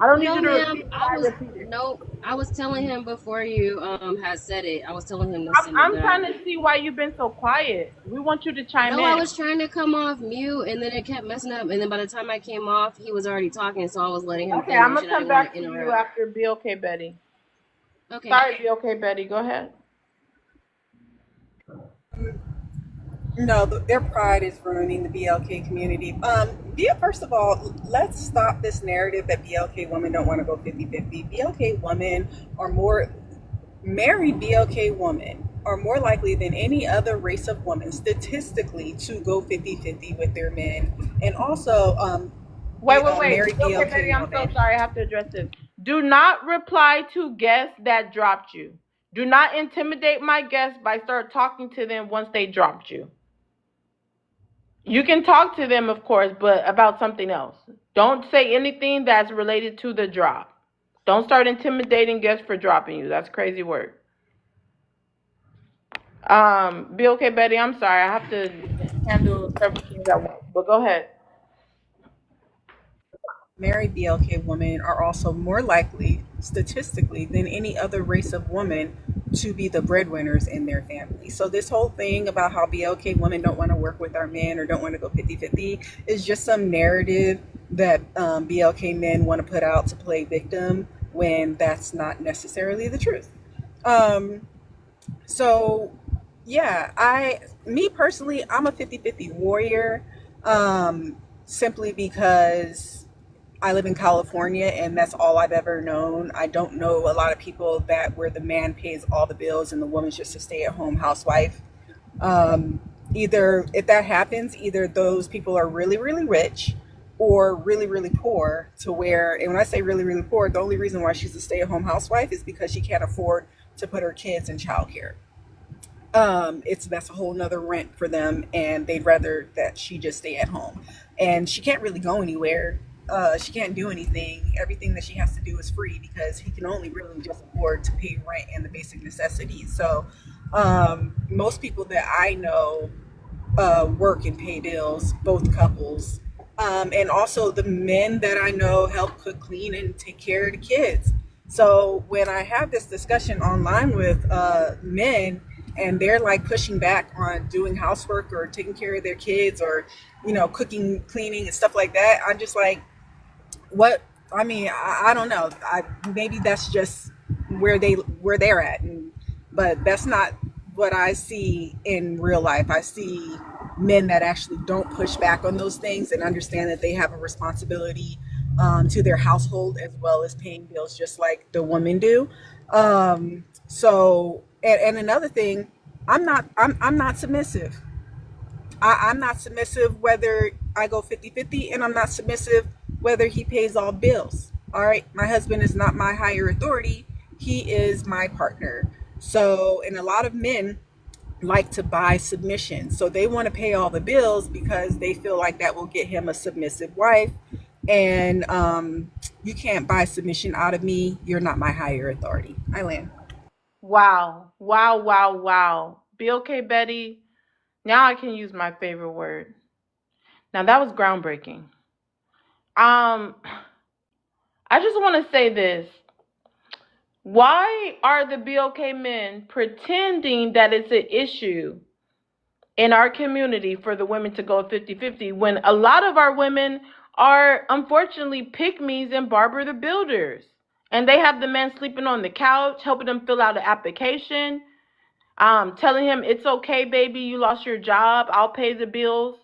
I don't need No, you to ma'am. repeat what I repeated. No, I was telling him before you had said it. I was telling him to I'm, send it I'm back. trying to see why you've been so quiet. We want you to chime No, I in. was trying to come off mute and then it kept messing up. And then by the time I came off, he was already talking, so I was letting him Okay, I'm finish gonna and I come didn't want back to to you interrupt. after BOK Betty. Okay. Sorry, BOK Betty. Go ahead. No, their pride is ruining the BLK community. First of all, let's stop this narrative that BLK women don't want to go 50-50. BLK women are more, married BLK women are more likely than any other race of women statistically to go 50-50 with their men. And also, Wait. married BOK Betty, BLK I'm so women. sorry. I have to address this. Do not reply to guests that dropped you. Do not intimidate my guests by start talking to them once they dropped you. You can talk to them, of course, but about something else. Don't say anything that's related to the drop. Don't start intimidating guests for dropping you. That's crazy work. Be okay, Betty. I'm sorry. I have to handle several things at once. But go ahead. Married BLK women are also more likely, statistically, than any other race of woman to be the breadwinners in their family. So, this whole thing about how BLK women don't want to work with our men or don't want to go 50-50 is just some narrative that BLK men want to put out to play victim when that's not necessarily the truth. Um, so, yeah, me personally, I'm a 50-50 warrior, simply because I live in California and that's all I've ever known. I don't know a lot of people that where the man pays all the bills and the woman's just a stay-at-home housewife. Um, Either if that happens, either those people are really, really rich or really, really poor to where, and when I say really, really poor, the only reason why she's a stay-at-home housewife is because she can't afford to put her kids in childcare. It's that's a whole nother rent for them, and they'd rather that she just stay at home. And she can't really go anywhere. She can't do anything. Everything that she has to do is free because he can only really just afford to pay rent and the basic necessities. So, most people that I know work and pay bills, both couples. And also the men that I know help cook, clean, and take care of the kids. So when I have this discussion online with men and they're like pushing back on doing housework or taking care of their kids or, cooking, cleaning and stuff like that, I'm just like, what? I mean, I don't know. Maybe that's just where they're at, but that's not what I see in real life. I see men that actually don't push back on those things and understand that they have a responsibility to their household as well as paying bills, just like the women do. And another thing, I'm not submissive. I'm not submissive whether I go 50-50, and I'm not submissive whether he pays all bills. All right. My husband is not my higher authority. He is my partner. So, and a lot of men like to buy submission. So they want to pay all the bills because they feel like that will get him a submissive wife. And you can't buy submission out of me. You're not my higher authority. I land. Wow. Be okay, Betty. Now I can use my favorite word. Now that was groundbreaking. Um, I just want to say this. Why are the BOK men pretending that it's an issue in our community for the women to go 50-50 when a lot of our women are unfortunately pick me's and Barbara the Builders? And they have the men sleeping on the couch, helping them fill out an application, telling him it's okay, baby, you lost your job, I'll pay the bills.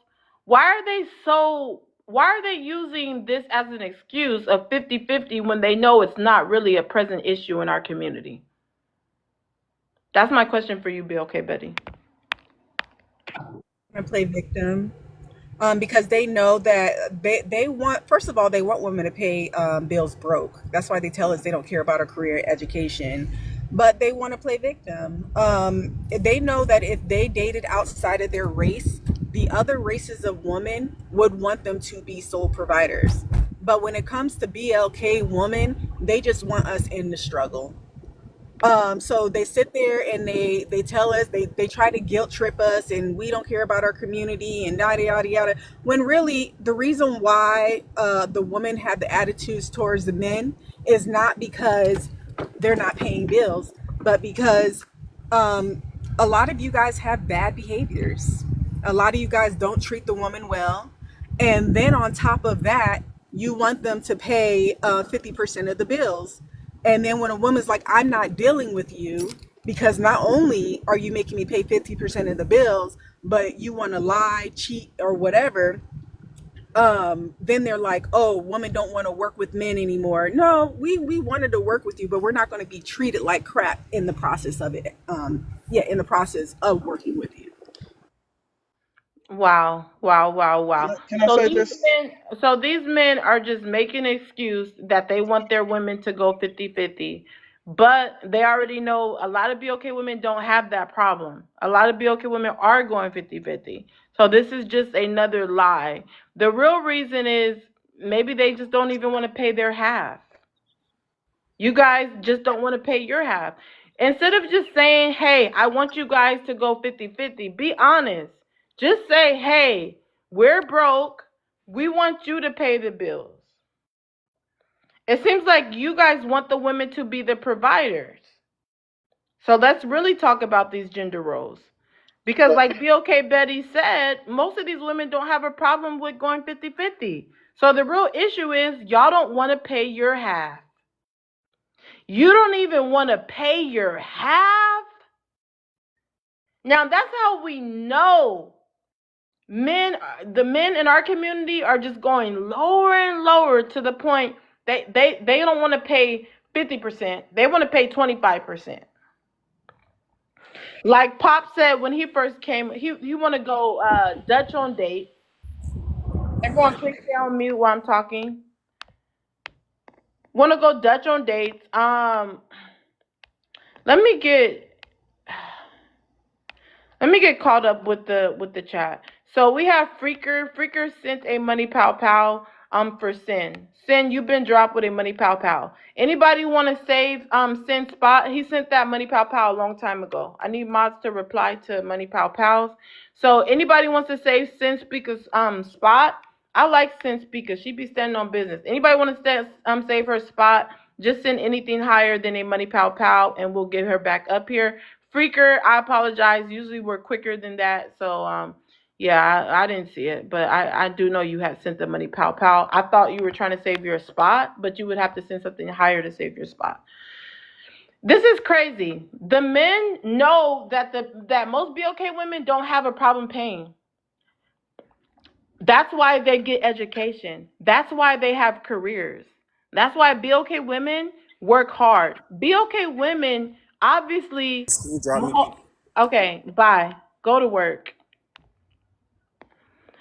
Why are they using this as an excuse of 50-50 when they know it's not really a present issue in our community? That's my question for you, BLK Betty. I play victim. because they know that they want, first of all, they want women to pay bills broke. That's why they tell us they don't care about our career education, but they want to play victim. They know that if they dated outside of their race, the other races of women would want them to be sole providers. But when it comes to BLK women, they just want us in the struggle. So they sit there and they tell us, they try to guilt trip us, and we don't care about our community and yada yada yada, when really the reason why the women have the attitudes towards the men is not because they're not paying bills, but because um, a lot of you guys have bad behaviors. A lot of you guys don't treat the woman well, and then on top of that, you want them to pay 50% of the bills. And then when a woman's like, I'm not dealing with you because not only are you making me pay 50% of the bills, but you want to lie, cheat, or whatever, then they're like, oh, women don't want to work with men anymore. No, we wanted to work with you, but we're not going to be treated like crap in the process of it. In the process of working with you. Wow, wow, wow, Can wow. can I So say these this? men, so these men are just making an excuse that they want their women to go 50-50. But they already know a lot of BOK women don't have that problem. A lot of BOK women are going 50-50. So this is just another lie. The real reason is maybe they just don't even want to pay their half. You guys just don't want to pay your half. Instead of just saying, hey, I want you guys to go 50-50, be honest. Just say, hey, we're broke. We want you to pay the bills. It seems like you guys want the women to be the providers. So let's really talk about these gender roles. Because, But like BOK Betty said, most of these women don't have a problem with going 50-50. So the real issue is y'all don't want to pay your half. You don't even want to pay your half. Now that's how we know the men in our community are just going lower and lower to the point they don't want to pay 50%. They want to pay 25%. Like Pop said when he first came, he want to go Dutch on dates. Everyone, please stay on mute while I'm talking. Want to go Dutch on dates? Let me get Let me get caught up with the chat. So we have Freaker. Freaker sent a money pow pow for Sin. Sin, you've been dropped with a money pow pow. Anybody want to save Sin spot? He sent that money pow pow a long time ago. I need mods to reply to money pow pows. So anybody wants to save Sin Speaker's spot? I like Sin Speaker. She be standing on business. Anybody want to save her spot? Just send anything higher than a money pow pow, and we'll get her back up here. Freaker, I apologize. Usually we're quicker than that. So yeah, I didn't see it. But I do know you had sent the money pow pow. I thought you were trying to save your spot, but you would have to send something higher to save your spot. This is crazy. The men know that most BOK women don't have a problem paying. That's why they get education. That's why they have careers. That's why BOK women work hard. BOK women obviously. Can you drop me? Okay, bye. Go to work.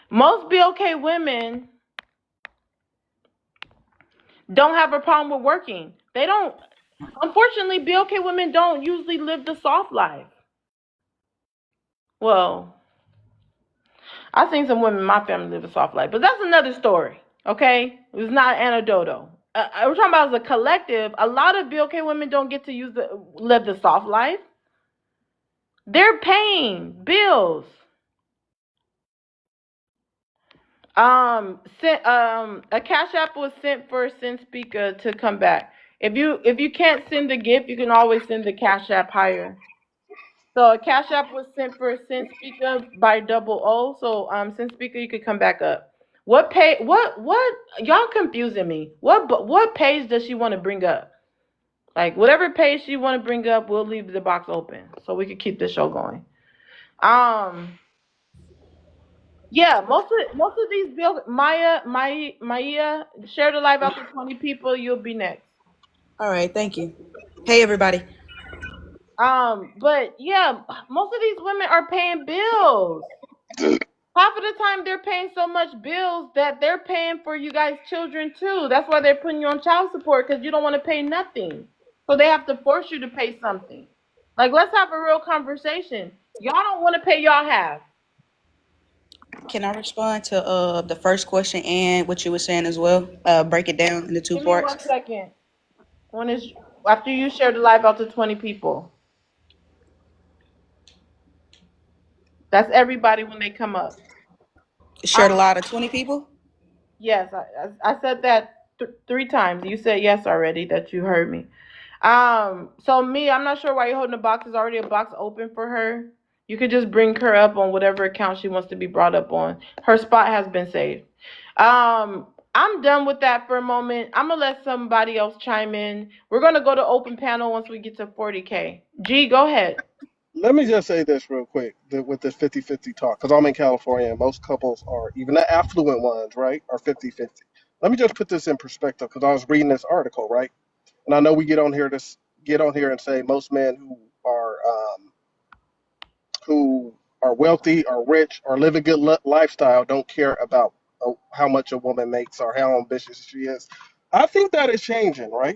Most BOK women don't have a problem with working. They don't. Unfortunately, BOK women don't usually live the soft life. Well, I've seen some women in my family live a soft life, but that's another story. Okay, it's not anecdotal. We're talking about as a collective. A lot of BOK women don't get to live the soft life. They're paying bills. A cash app was sent for Sin Speaker to come back. If you can't send the gift, you can always send the cash app higher. So a cash app was sent for Sin Speaker by double O. So Sin Speaker, you could come back up. What y'all confusing me. What page does she want to bring up? Like whatever page she want to bring up, we'll leave the box open so we can keep the show going. Yeah, most of these bills, Maya, share the live out to 20 people. You'll be next. All right, thank you. Hey, everybody. But yeah, most of these women are paying bills. Half of of the time they're paying so much bills that they're paying for you guys' children too. That's why they're putting you on child support because you don't want to pay nothing. So they have to force you to pay something. Like, let's have a real conversation. Y'all don't want to pay y'all half. Can I respond to the first question and what you were saying as well? Break it down into two Give me parts. 1 second. When is after you share the live out to 20 people? That's everybody when they come up. Shared a lot of 20 people. Yes, I said that 3 times. You said yes already. That you heard me. So me, I'm not sure why you're holding the box. There's already a box open for her. You could just bring her up on whatever account she wants to be brought up on. Her spot has been saved. I'm done with that for a moment. I'm gonna let somebody else chime in. We're gonna go to open panel once we get to 40K. G, go ahead. Let me just say this real quick with this 50-50 talk, because I'm in California and most couples are, even the affluent ones, right, are 50-50. Let me just put this in perspective because I was reading this article, right? And I know we get on here and say most men who are wealthy or rich or live a good lifestyle don't care about how much a woman makes or how ambitious she is. I think that is changing, right?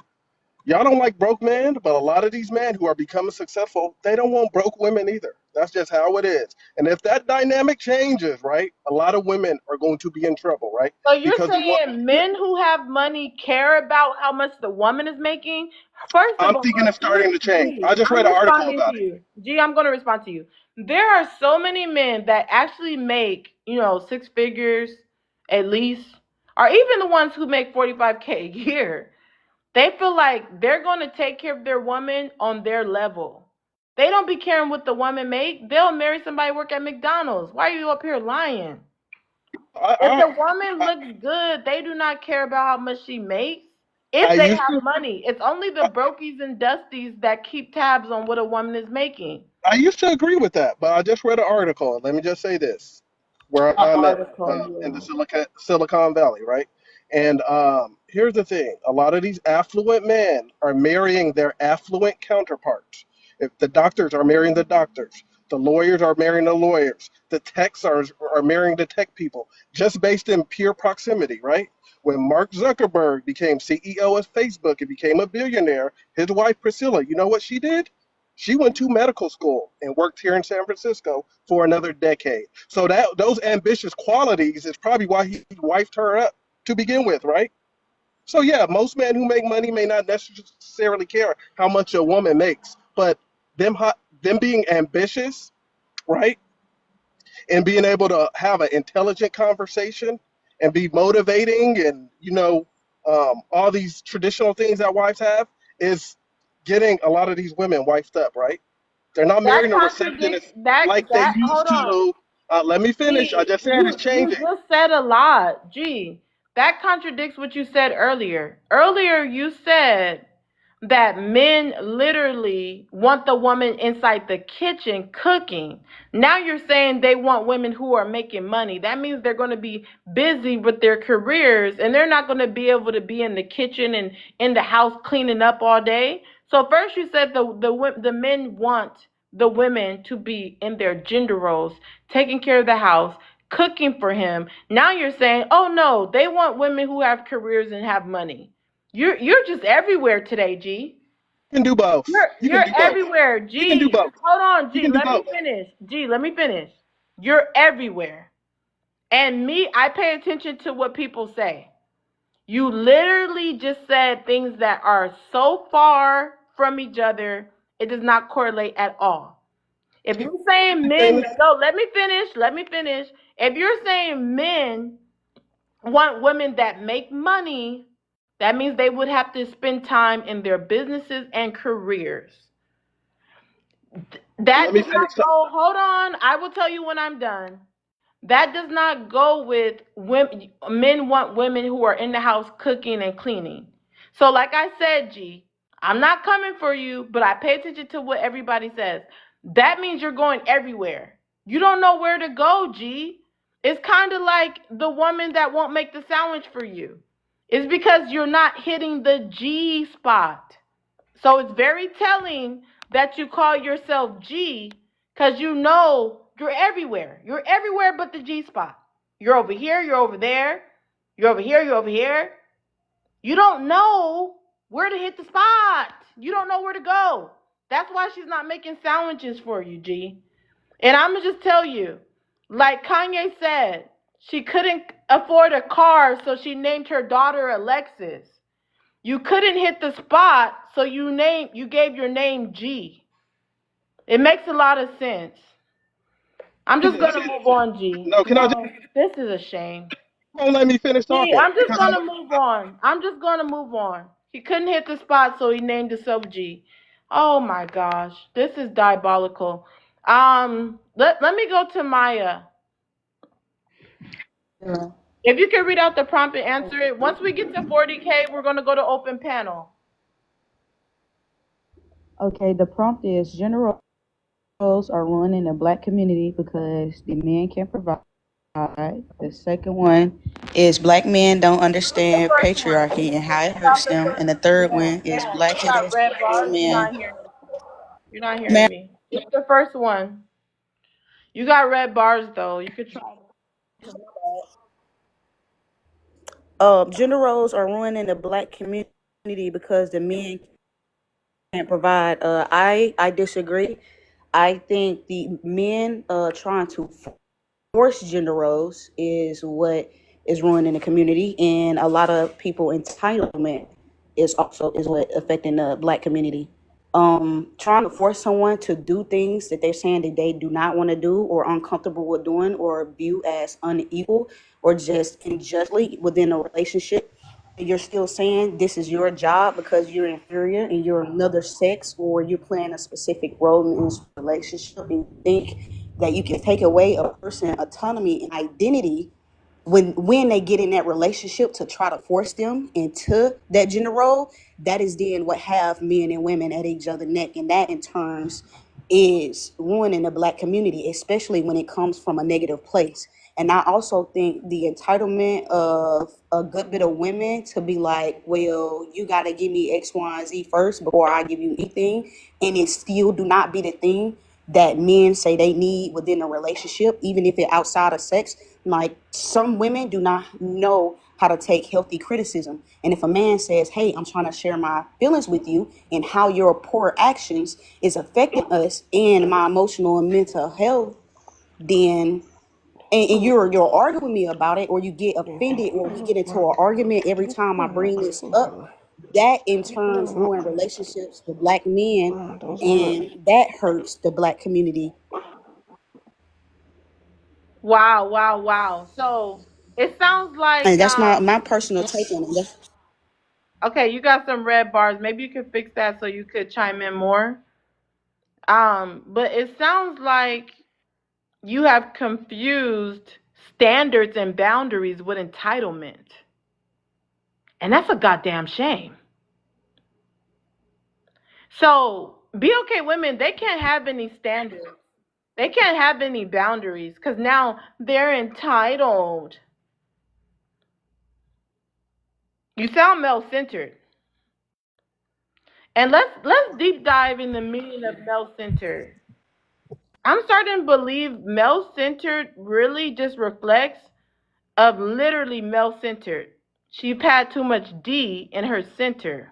Y'all don't like broke men, but a lot of these men who are becoming successful, they don't want broke women either. That's just how it is. And if that dynamic changes, right, a lot of women are going to be in trouble, right? So you're Because saying men who have money care about how much the woman is making? First of I'm all, thinking it's starting to change. G, I just I'm read an article responding to about it. you. G, I'm going to respond to you. There are so many men that actually make, 6 figures at least, or even the ones who make 45K a year. They feel like they're going to take care of their woman on their level. They don't be caring what the woman make. They'll marry somebody work at McDonald's. Why are you up here lying? If I, the woman looks good, they do not care about how much she makes. I If they used have to money, it's only the brokies and dusties that keep tabs on what a woman is making. I used to agree with that, but I just read an article. Let me just say this: where An I'm at article, in the yeah. Silicon Valley, right? And here's the thing: a lot of these affluent men are marrying their affluent counterparts. If the doctors are marrying the doctors, the lawyers are marrying the lawyers, the techs are marrying the tech people, just based in pure proximity, right? When Mark Zuckerberg became CEO of Facebook and became a billionaire, his wife Priscilla, you know what she did? She went to medical school and worked here in San Francisco for another decade. So that those ambitious qualities is probably why he wifed her up to begin with, right? So yeah, most men who make money may not necessarily care how much a woman makes, but them being ambitious, right, and being able to have an intelligent conversation and be motivating and all these traditional things that wives have is getting a lot of these women wifed up, right? They're not That marrying a contradicts receptionist that like they hold used on. to. Let me finish. I Gee, just said it's you changing. just said a lot. Gee, that contradicts what you said earlier. Earlier you said that men literally want the woman inside the kitchen cooking. Now you're saying they want women who are making money. That means they're going to be busy with their careers and they're not going to be able to be in the kitchen and in the house cleaning up all day. So first you said the men want the women to be in their gender roles, taking care of the house, cooking for him. Now you're saying, "Oh no, they want women who have careers and have money." You're just everywhere today, G. You can do both. You can You're do both. everywhere, You can do G. both. Hold on, You G. can do Let me both. finish. G, let me finish. You're everywhere. And me, I pay attention to what people say. You literally just said things that are so far from each other, it does not correlate at all. If you're saying Saying men, this, no, let me finish. Let me finish. If you're saying men want women that make money, that means they would have to spend time in their businesses and careers. That let me does finish. not go, hold on, I will tell you when I'm done. That does not go with women. Men want women who are in the house cooking and cleaning. So, like I said, G, I'm not coming for you, but I pay attention to what everybody says. That means you're going everywhere. You don't know where to go, G. It's kind of like the woman that won't make the sandwich for you. It's because you're not hitting the G spot. So it's very telling that you call yourself G because you know you're everywhere. You're everywhere but the G spot. You're over here, you're over there, you're over here, you're over here. You don't know where to hit the spot. You don't know where to go. That's why she's not making sandwiches for you, G. And I'm going to just tell you, like Kanye said, she couldn't afford a car, so she named her daughter Alexis. You couldn't hit the spot, so you gave your name G. It makes a lot of sense. I'm just going to move on, G. No, can I just No, this is a shame. don't let me finish G, talking? I'm just Because going to move on. I'm just going to move on. He couldn't hit the spot, so he named himself G. Oh my gosh, this is diabolical. Let me go to Maya. Yeah. If you can read out the prompt and answer it. Once we get to 40K, we're going to go to open panel. Okay, the prompt is gender roles are ruined in the black community because the men can provide. The second one is black men don't What's the understand first one? patriarchy and how it Read out hurts the them. first And the one. third Man, one is man, black you got red heterosexual bars. You're men. not hearing me. You're not hearing me. What's the first one? You got red bars, though. You could try. Gender roles are ruining the black community because the men can't provide. I disagree. I think the men trying to forced gender roles is what is ruining the community, and a lot of people entitlement is what affecting the black community. Trying to force someone to do things that they're saying that they do not want to do or uncomfortable with doing or view as unequal or just unjustly within a relationship. You're still saying this is your job because you're inferior and you're another sex or you're playing a specific role in this relationship and think that you can take away a person's autonomy and identity when they get in that relationship to try to force them into that gender role. That is then what have men and women at each other's neck, and that in turns is ruining the black community, especially when it comes from a negative place. And I also think the entitlement of a good bit of women to be like, well, you got to give me X, Y, and Z first before I give you anything, and it still do not be the thing that men say they need within a relationship, even if it's outside of sex. Like some women do not know how to take healthy criticism. And if a man says, hey, I'm trying to share my feelings with you and how your poor actions is affecting us and my emotional and mental health, then and you're arguing with me about it, or you get offended, or we get into an argument every time I bring this up, that in turns ruin relationships with black men, and that hurts the black community. Wow, wow, wow. So it sounds like And that's my personal take on it. okay, you got some red bars. Maybe you could fix that so you could chime in more. But it sounds like you have confused standards and boundaries with entitlement. And that's a goddamn shame. So, BOK women, they can't have any standards. They can't have any boundaries because now they're entitled. You sound male-centered. And let's deep dive in the meaning of male-centered. I'm starting to believe male-centered really just reflects of literally male-centered. She's had too much D in her center.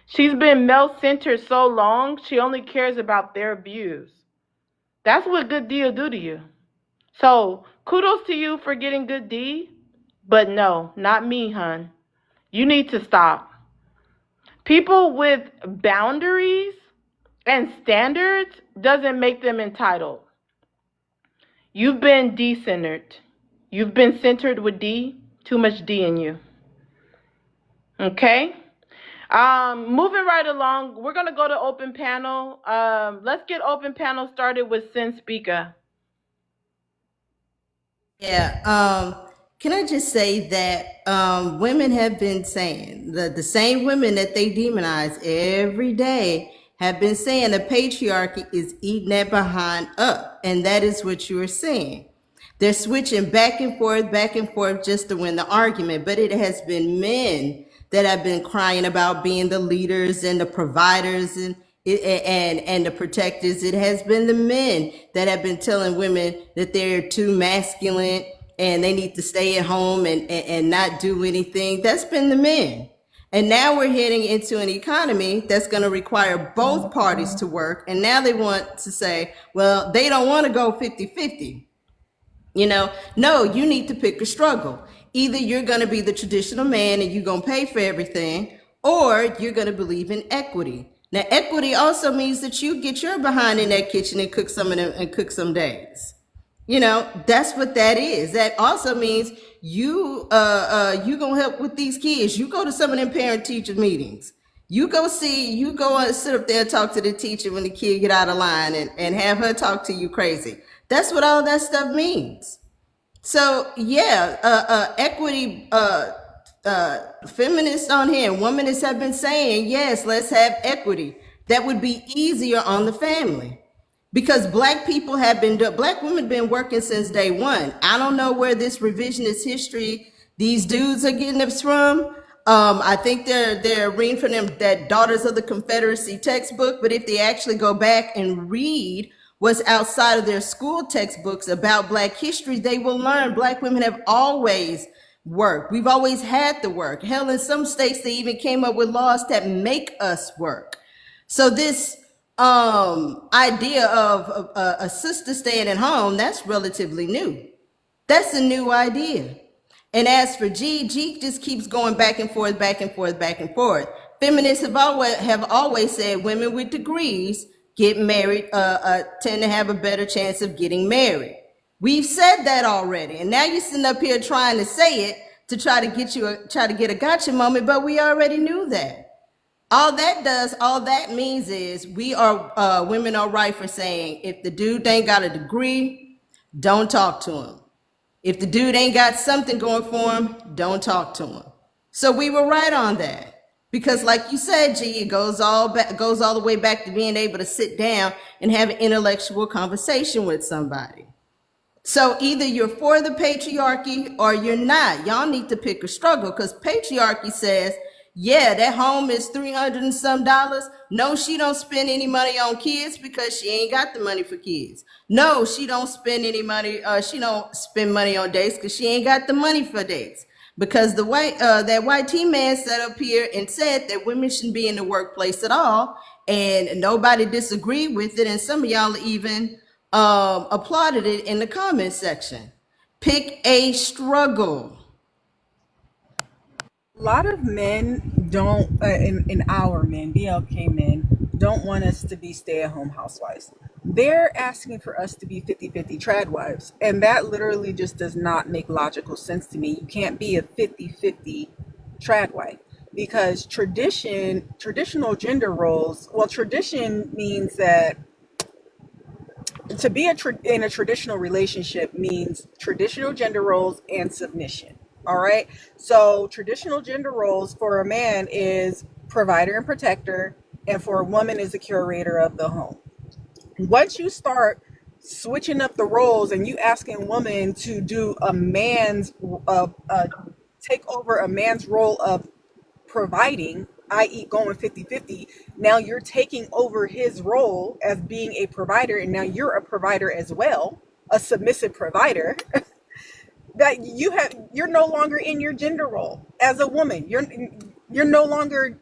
She's been male-centered so long, she only cares about their views. That's what good D will do to you. So kudos to you for getting good D, but no, not me, hun. You need to stop. People with boundaries and standards doesn't make them entitled. You've been D-centered. You've been centered with D, too much D in you. Okay? Moving right along, we're gonna go to open panel. Let's get open panel started with Sin Speaker. Yeah. Can I just say that women have been saying the same women that they demonize every day have been saying the patriarchy is eating that behind up, and that is what you are saying. They're switching back and forth just to win the argument, but it has been men that have been crying about being the leaders and the providers and the protectors. It has been the men that have been telling women that they're too masculine and they need to stay at home and not do anything. That's been the men. And now we're heading into an economy that's going to require both parties to work. And now they want to say, well, they don't want to go 50-50. No, you need to pick a struggle. Either you're going to be the traditional man and you're going to pay for everything, or you're going to believe in equity. Now, equity also means that you get your behind in that kitchen and cook some of them and cook some days. That's what that is. That also means you gonna help with these kids. You go to some of them parent teacher meetings. You go and sit up there and talk to the teacher when the kid get out of line and have her talk to you crazy. That's what all that stuff means. So yeah, equity, feminists on here, womanists have been saying, yes, let's have equity. That would be easier on the family. Because black women been working since day one. I don't know where this revisionist history these dudes are getting this from. I think they're reading from them that Daughters of the Confederacy textbook, but if they actually go back and read what's outside of their school textbooks about black history, they will learn black women have always worked. We've always had to work. Hell, in some states, they even came up with laws that make us work. So this idea of a sister staying at home, that's relatively new. That's a new idea. And as for G just keeps going back and forth, back and forth, back and forth. Feminists have always said women with degrees get married, tend to have a better chance of getting married. We've said that already, and now you're sitting up here trying to say it to try to get a gotcha moment, but we already knew that. All that means is women are right for saying if the dude ain't got a degree, don't talk to him. If the dude ain't got something going for him, don't talk to him. So we were right on that. Because like you said, G, it goes all the way back to being able to sit down and have an intellectual conversation with somebody. So either you're for the patriarchy or you're not. Y'all need to pick a struggle, because patriarchy says, yeah, that home is $300 and some dollars. No, she don't spend any money on kids because she ain't got the money for kids. No, she don't spend any money. She don't spend money on dates because she ain't got the money for dates. Because that white teen man sat up here and said that women shouldn't be in the workplace at all, and nobody disagreed with it, and some of y'all even applauded it in the comment section. Pick a struggle. A lot of men don't, in our men, BLK men, don't want us to be stay-at-home housewives. They're asking for us to be 50-50 trad wives. And that literally just does not make logical sense to me. You can't be a 50-50 trad wife, because traditional gender roles, well, tradition means that to be in a traditional relationship means traditional gender roles and submission. All right. So traditional gender roles for a man is provider and protector, and for a woman is the curator of the home. Once you start switching up the roles and you asking women to do take over a man's role of providing, i.e. going 50-50, now you're taking over his role as being a provider, and now you're a provider as well, a submissive provider. That you're no longer in your gender role as a woman. You're no longer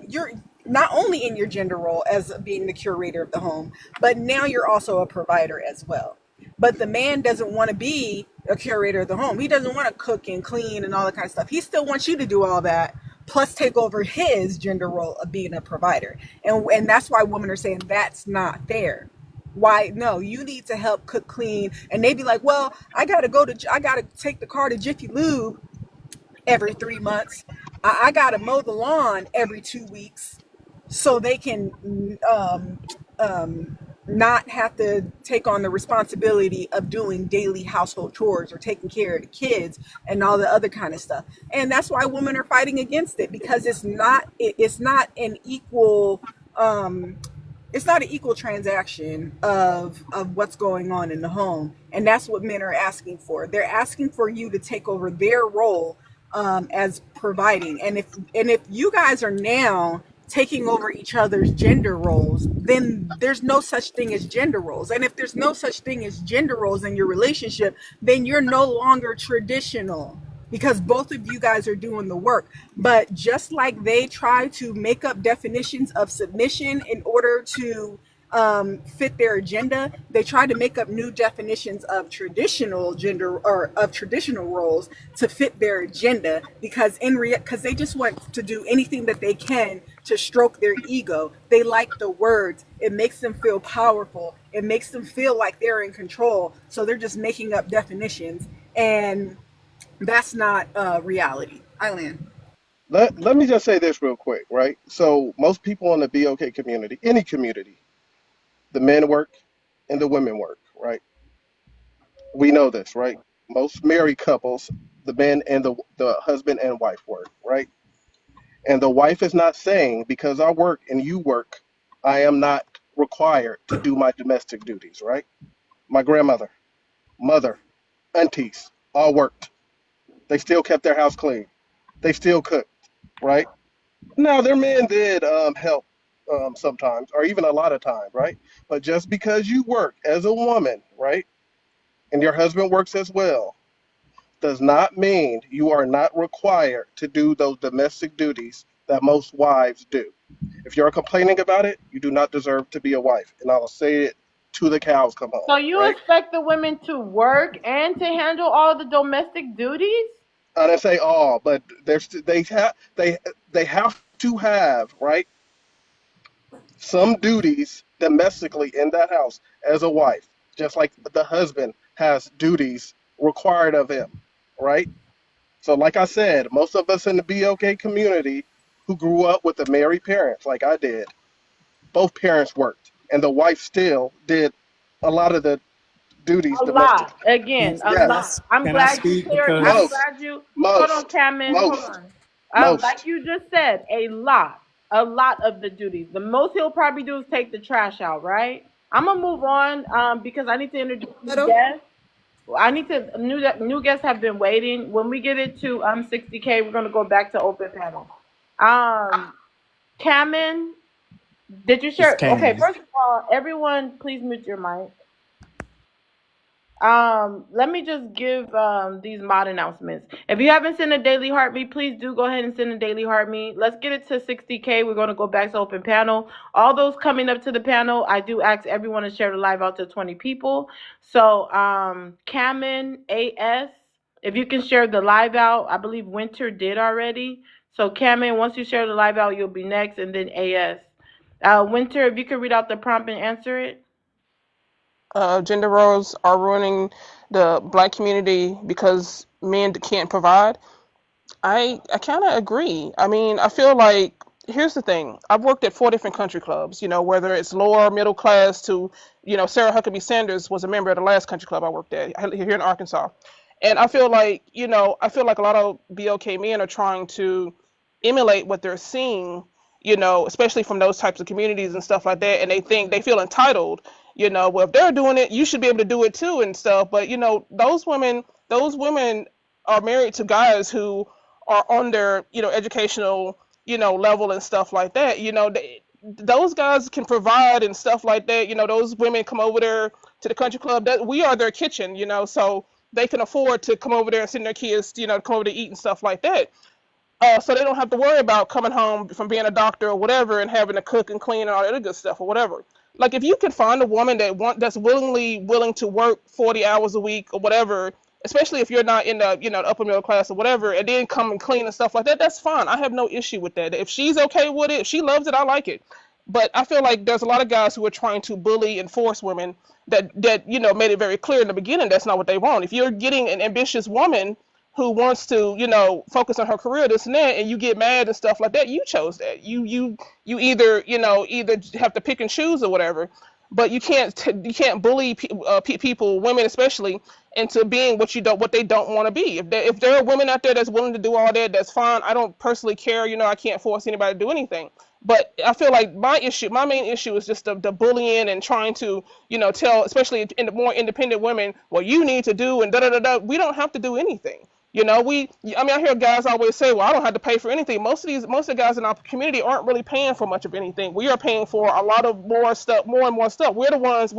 you're not only in your gender role as being the curator of the home, but now you're also a provider as well. But the man doesn't want to be a curator of the home. He doesn't want to cook and clean and all that kind of stuff. He still wants you to do all that, plus take over his gender role of being a provider. And that's why women are saying that's not fair. Why? No, you need to help cook, clean. And they be like, well, I got to take the car to Jiffy Lube every 3 months. I got to mow the lawn every 2 weeks so they can not have to take on the responsibility of doing daily household chores or taking care of the kids and all the other kind of stuff. And that's why women are fighting against it, because it's not an equal transaction of what's going on in the home. And that's what men are asking for. They're asking for you to take over their role as providing. And if you guys are now taking over each other's gender roles, then there's no such thing as gender roles. And if there's no such thing as gender roles in your relationship, then you're no longer traditional because both of you guys are doing the work. But just like they try to make up definitions of submission in order to fit their agenda, they try to make up new definitions of traditional gender or of traditional roles to fit their agenda because because they just want to do anything that they can to stroke their ego. They like the words. It makes them feel powerful. It makes them feel like they're in control. So they're just making up definitions, and that's not reality. Eileen. Let me just say this real quick, right? So most people in the BOK community, any community, the men work and the women work, right? We know this, right? Most married couples, the men and the husband and wife work, right? And the wife is not saying because I work and you work, I am not required to do my domestic duties, right? My grandmother, mother, aunties all worked. They still kept their house clean. They still cooked, right? Now their men did help sometimes, or even a lot of times, right? But just because you work as a woman, right, and your husband works as well, does not mean you are not required to do those domestic duties that most wives do. If you're complaining about it, you do not deserve to be a wife. And I will say it to the cows come home, So you right? expect the women to work and to handle all the domestic duties? I didn't say all, but they have to have, right, some duties domestically in that house as a wife, just like the husband has duties required of him, right? So, like I said, most of us in the BOK community who grew up with the married parents, like I did, both parents worked, and the wife still did a lot of the duties A lot. domestically. Again, a Can I lot. Yes, I'm can I glad you speak cleared. I'm because most, glad you. Hold on, most, Cameron. Hold most, on. Like most. you just said, a lot. A lot of the duties. The most he'll probably do is take the trash out, right? I'm gonna move on because I need to introduce new guests. I need to new guests have been waiting. When we get it to 60K, we're gonna go back to open panel. Um, Cameron, did you it's share? Okay, Cam. first of all, everyone, please mute your mic. Let me just give these mod announcements. If you haven't sent a daily heartbeat, please do go ahead and send a daily heartbeat. Let's get it to 60K. We're going to go back to open panel. All those coming up to the panel, I do ask everyone to share the live out to 20 people. So, Kamen AS, if you can share the live out, I believe Winter did already. So, Kamen, once you share the live out, you'll be next, and then AS. Winter, if you could read out the prompt and answer it. Gender roles are ruining the black community because men can't provide. I kind of agree. I mean, I feel like here's the thing. I've worked at 4 different country clubs. You know, whether it's lower middle class to, you know, Sarah Huckabee Sanders was a member of the last country club I worked at here in Arkansas, and I feel like, you know, I feel like a lot of BLK men are trying to emulate what they're seeing. You know, especially from those types of communities and stuff like that, and they feel entitled. You know, well, if they're doing it, you should be able to do it too and stuff. But you know, those women are married to guys who are on their, you know, educational, you know, level and stuff like that. You know, those guys can provide and stuff like that. You know, those women come over there to the country club, that we are their kitchen, you know, so they can afford to come over there and send their kids, you know, come over to eat and stuff like that. So they don't have to worry about coming home from being a doctor or whatever and having to cook and clean and all that other good stuff or whatever. Like if you can find a woman that's willing to work 40 hours a week or whatever, especially if you're not in the, you know, the upper middle class or whatever, and then come and clean and stuff like that, that's fine. I have no issue with that. If she's okay with it, if she loves it, I like it. But I feel like there's a lot of guys who are trying to bully and force women that you know made it very clear in the beginning that's not what they want. If you're getting an ambitious woman who wants to, you know, focus on her career, this and that, and you get mad and stuff like that, you chose that. You either, you know, either have to pick and choose or whatever. But you can't bully people, women especially, into being what they don't want to be. If there are women out there that's willing to do all that, that's fine. I don't personally care. You know, I can't force anybody to do anything. But I feel like my main issue is just the bullying and trying to, you know, tell, especially in the more independent women, what you need to do and da da da da. We don't have to do anything. I mean, I hear guys always say, "Well, I don't have to pay for anything." Most of the guys in our community aren't really paying for much of anything. We are paying for a lot of more stuff, more and more stuff. We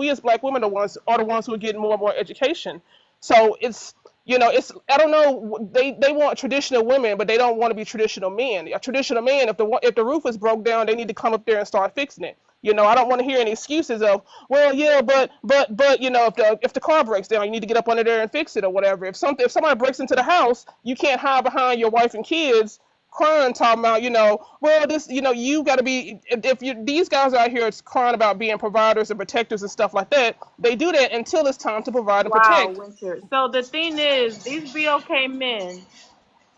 as black women, are the ones who are getting more and more education. So it's I don't know. They want traditional women, but they don't want to be traditional men. A traditional man, if the roof is broke down, they need to come up there and start fixing it. I don't want to hear any excuses of, well, yeah, but if the car breaks down, you need to get up under there and fix it or whatever. If somebody breaks into the house, you can't hide behind your wife and kids crying, talking about, well, this, you got to be, if you these guys out here crying about being providers and protectors and stuff like that. They do that until it's time to provide and Wow, protect. Winter. So the thing is, these BOK men,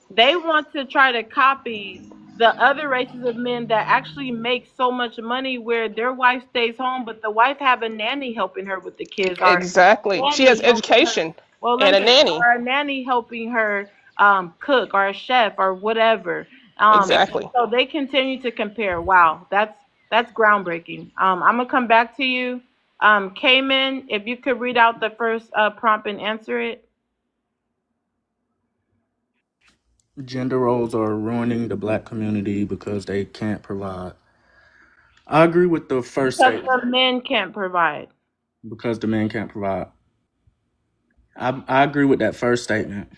they want to try to copy the other races of men that actually make so much money where their wife stays home, but the wife have a nanny helping her with the kids, or a Exactly. She has nanny helping her. education Well, let and me a say, nanny. or a nanny helping her cook, or a chef, or whatever. And Exactly. so they continue to compare. Wow, that's groundbreaking. I'm gonna come back to you, Cayman. If you could read out the first prompt and answer it. Gender roles are ruining the black community because they can't provide. I agree with the first Because statement the men can't provide. because the men can't provide. I agree with that first statement.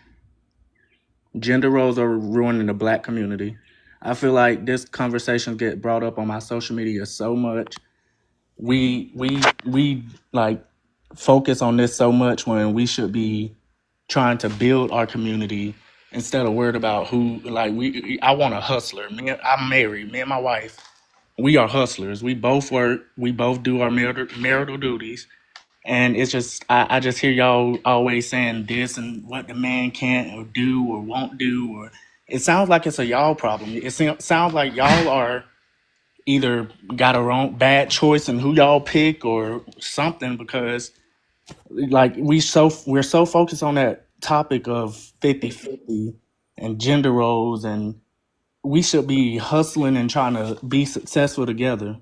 Gender roles are ruining the black community. I feel like this conversation get brought up on my social media so much. We like focus on this so much when we should be trying to build our community instead of worried about who like we I want a hustler. I'm married. Me and my wife, we are hustlers. We both work. We both do our marital duties. And it's just I just hear y'all always saying this and what the man can't or do or won't do, or it sounds like it's a y'all problem. Sounds like y'all are either got a wrong bad choice in who y'all pick or something, because like we're so focused on that topic of 50-50 and gender roles, and we should be hustling and trying to be successful together.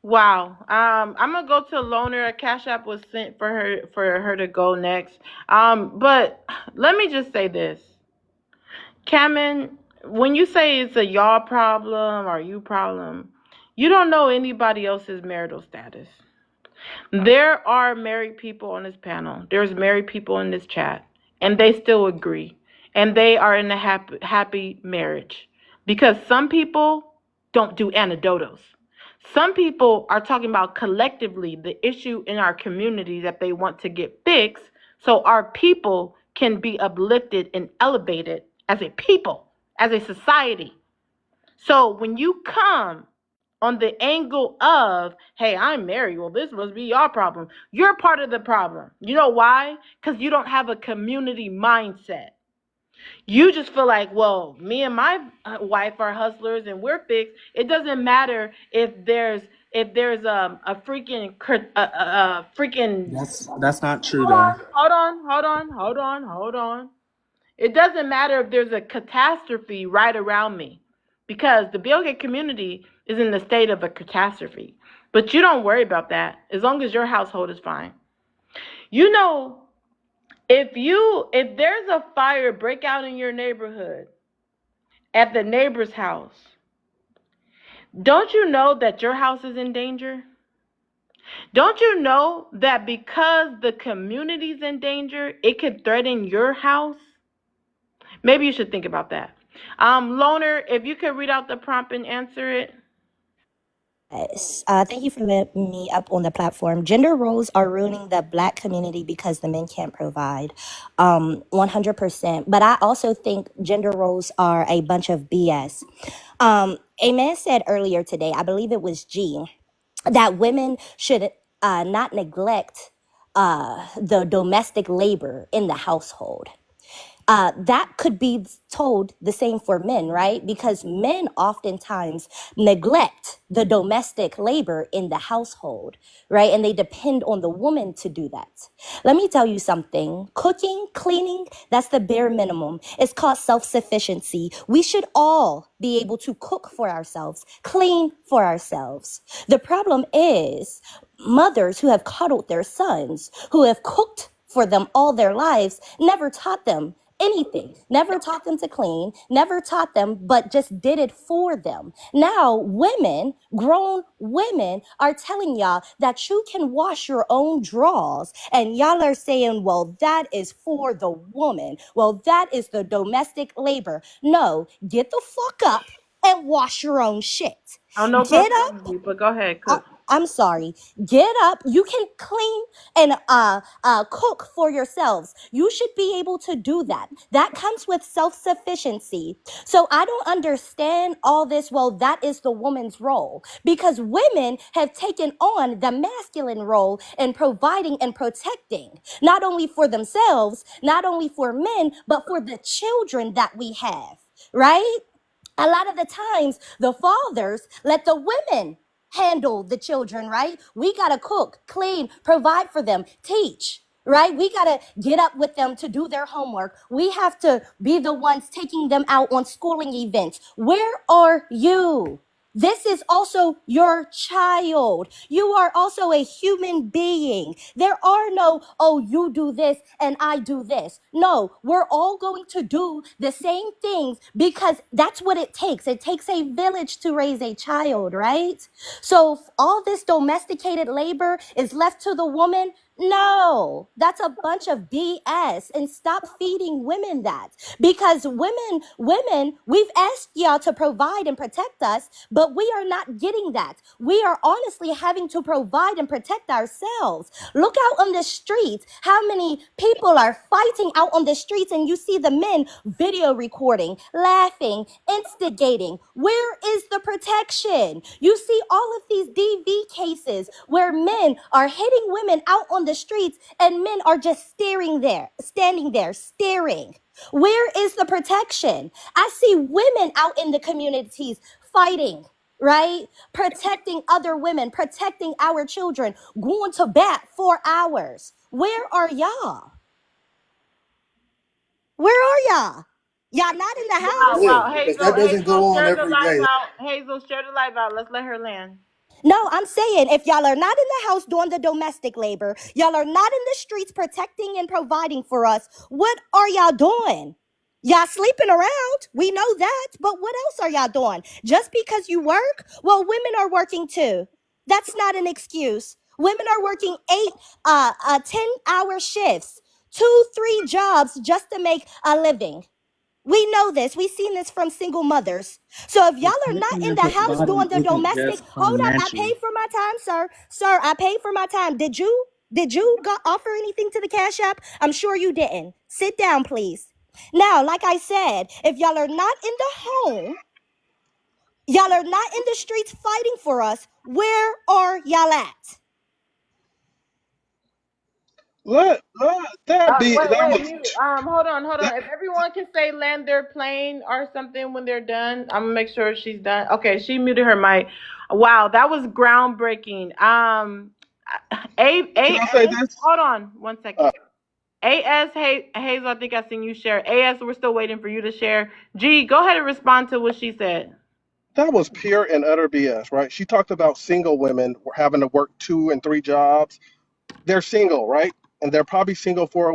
Wow. I'm gonna go to Loner. A cash app was sent for her to go next. But let me just say this, Cameron. When you say it's a y'all problem or you problem, you don't know anybody else's marital status. There are married people on this panel. There's married people in this chat, and they still agree, and they are in a happy marriage, because some people don't do anecdotes. Some people are talking about collectively the issue in our community that they want to get fixed, so our people can be uplifted and elevated as a people, as a society. So when you come on the angle of, hey, I'm married, well, this must be your problem, you're part of the problem. You know why? Because you don't have a community mindset. You just feel like, well, me and my wife are hustlers and we're fixed. It doesn't matter if there's a freaking That's not true though. hold on. It doesn't matter if there's a catastrophe right around me, because the BLK community is in the state of a catastrophe. But you don't worry about that as long as your household is fine. You know, if there's a fire break out in your neighborhood at the neighbor's house, don't you know that your house is in danger? Don't you know that because the community's in danger, it could threaten your house? Maybe you should think about that. Loner, if you could read out the prompt and answer it. Yes. Thank you for letting me up on the platform. Gender roles are ruining the black community because the men can't provide. 100%. But I also think gender roles are a bunch of BS. A man said earlier today, I believe it was G, that women should not neglect the domestic labor in the household. That could be told the same for men, right? Because men oftentimes neglect the domestic labor in the household, right? And they depend on the woman to do that. Let me tell you something. Cooking, cleaning, that's the bare minimum. It's called self-sufficiency. We should all be able to cook for ourselves, clean for ourselves. The problem is mothers who have coddled their sons, who have cooked for them all their lives never taught them anything, never taught them to clean, never taught them, but just did it for them. Now, women, grown women, are telling y'all that you can wash your own drawers, and y'all are saying, well, that is for the woman. Well, that is the domestic labor. No, get the fuck up and wash your own shit. Oh, no Get up. profanity, but go ahead, I, cook. I'm sorry. Get up. You can clean and cook for yourselves. You should be able to do that. That comes with self-sufficiency. So I don't understand all this. Well, that is the woman's role, because women have taken on the masculine role in providing and protecting, not only for themselves, not only for men, but for the children that we have, right? A lot of the times the fathers let the women handle the children, right? We got to cook, clean, provide for them, teach, right? We got to get up with them to do their homework. We have to be the ones taking them out on schooling events. Where are you? This is also your child. You are also a human being. There are no, oh, you do this and I do this. No, we're all going to do the same things because that's what it takes. It takes a village to raise a child, right? So if all this domesticated labor is left to the woman, no, that's a bunch of BS, and stop feeding women that, because women, we've asked y'all to provide and protect us, but we are not getting that. We are honestly having to provide and protect ourselves. Look out on the streets. How many people are fighting out on the streets, and you see the men video recording, laughing, instigating. Where is the protection? You see all of these DV cases where men are hitting women out on the streets and men are just standing there, staring. Where is the protection? I see women out in the communities fighting, right? Protecting other women, protecting our children, going to bat for hours. Where are y'all? Where are y'all? Y'all not in the Wow, house? wow, Yeah, because that doesn't go on Share the every live day. out. Hazel, share the live out. Let's let her land. No, I'm saying if y'all are not in the house doing the domestic labor, y'all are not in the streets protecting and providing for us, what are y'all doing? Y'all sleeping around. We know that. But what else are y'all doing? Just because you work? Well, women are working too. That's not an excuse. Women are working 10-hour shifts, 2, 3 jobs just to make a living. We know this. We've seen this from single mothers. So if y'all are not Protecting in and the house providing doing the isn't domestic, just hold up, I financial. paid for my time, sir. Sir, I paid for my time. Did you? Offer anything to the Cash App? I'm sure you didn't. Sit down, please. Now, like I said, if y'all are not in the home, y'all are not in the streets fighting for us, where are y'all at? Let that be Wait, that wait, was mute. Hold on, hold that, on. If everyone can say land their plane or something when they're done, I'm gonna make sure she's done. Okay, she muted her mic. Wow, that was groundbreaking. can I say AS, this? hold on one second. Uh, AS, Hazel, I think I seen you share. AS, we're still waiting for you to share. G, go ahead and respond to what she said. that was pure and utter BS, right? She talked about single women having to work 2 and 3 jobs. They're single, right? And they're probably single for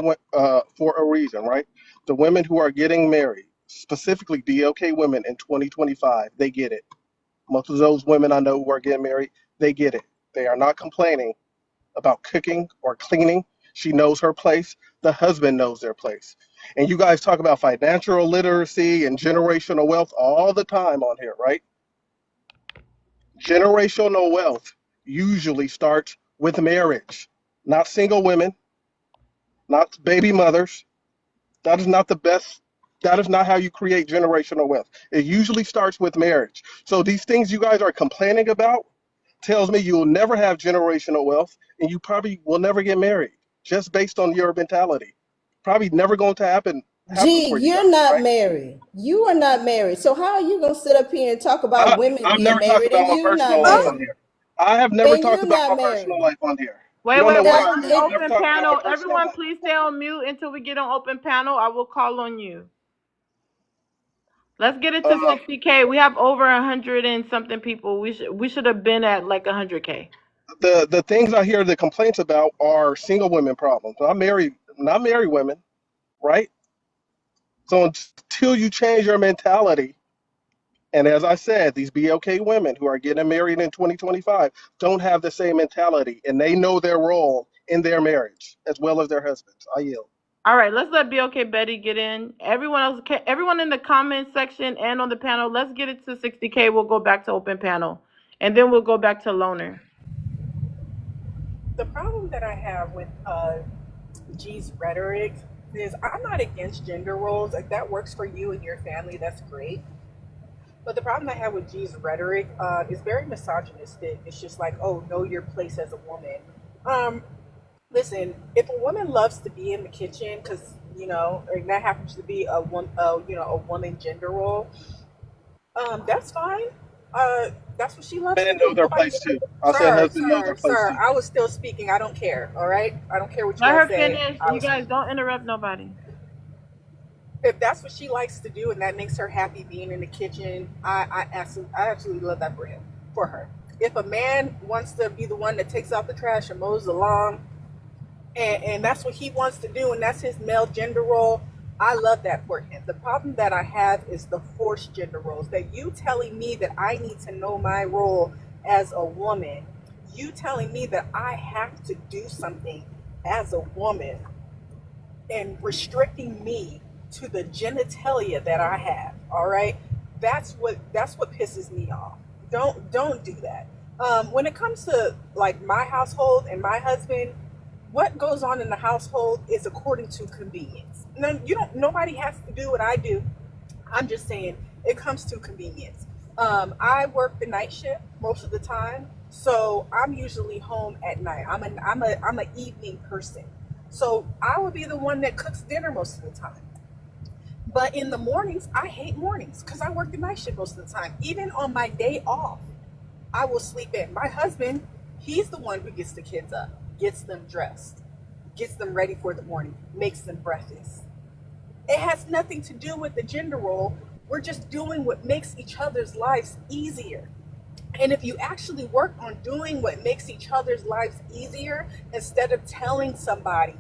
a reason, right? The women who are getting married, specifically BLK women in 2025, they get it. Most of those women I know who are getting married, they get it. They are not complaining about cooking or cleaning. She knows her place. The husband knows their place. And you guys talk about financial literacy and generational wealth all the time on here, right? Generational wealth usually starts with marriage, not single women, not baby mothers. That is not the best. That is not how you create generational wealth. It usually starts with marriage. So these things you guys are complaining about tells me you will never have generational wealth and you probably will never get married just based on your mentality. Probably never going to happen G, for you you're guys, not right? married. You are not married. So how are you gonna sit up here and talk about women I've being never talked married about and my you not personal life Oh, on married? here. I have never And talked you're about my not personal married. life on here. You Wait, don't wait, know we're where That's I on live. an I've it. never open talked about my panel. personal Everyone, life. please stay on mute until we get on open panel. I will call on you. Let's get it to Uh, 60K. We have over 100 and something people. We should have been at like 100K. the things I hear the complaints about are single women problems. I'm married not marry women, right? So until you change your mentality, and as I said, these BLK women who are getting married in 2025 don't have the same mentality, and they know their role in their marriage as well as their husbands. I yield. All right, let's let BOK Betty get in. Everyone else, everyone in the comment section and on the panel, let's get it to 60K. We'll go back to open panel, and then we'll go back to loner. The problem that I have with G's rhetoric is I'm not against gender roles. Like that works for you and your family, that's great. But the problem I have with G's rhetoric is very misogynistic. It's just like, oh, know your place as a woman. Um, Listen, if a woman loves to be in the kitchen, because or that happens to be a woman gender role, that's fine. That's what she loves to Men know do. their Nobody, place too. I said husband know their place sir, too. I was still speaking. I don't care. All right, I don't care what you Let guys her say. finish. You guys don't interrupt nobody. If that's what she likes to do and that makes her happy being in the kitchen, I absolutely love that for her. If a man wants to be the one that takes out the trash and mows the lawn, and that's what he wants to do, and that's his male gender role, I love that for him. The problem that I have is the forced gender roles. That you telling me that I need to know my role as a woman, you telling me that I have to do something as a woman, and restricting me to the genitalia that I have. All right, that's what pisses me off. Don't do that. When it comes to like my household and my husband, what goes on in the household is according to convenience. No, you don't. Nobody has to do what I do. I'm just saying it comes to convenience. I work the night shift most of the time, so I'm usually home at night. I'm an evening person, so I will be the one that cooks dinner most of the time. But in the mornings, I hate mornings because I work the night shift most of the time. Even on my day off, I will sleep in. My husband, he's the one who gets the kids up, gets them dressed, gets them ready for the morning, makes them breakfast. It has nothing to do with the gender role. We're just doing what makes each other's lives easier. And if you actually work on doing what makes each other's lives easier, instead of telling somebody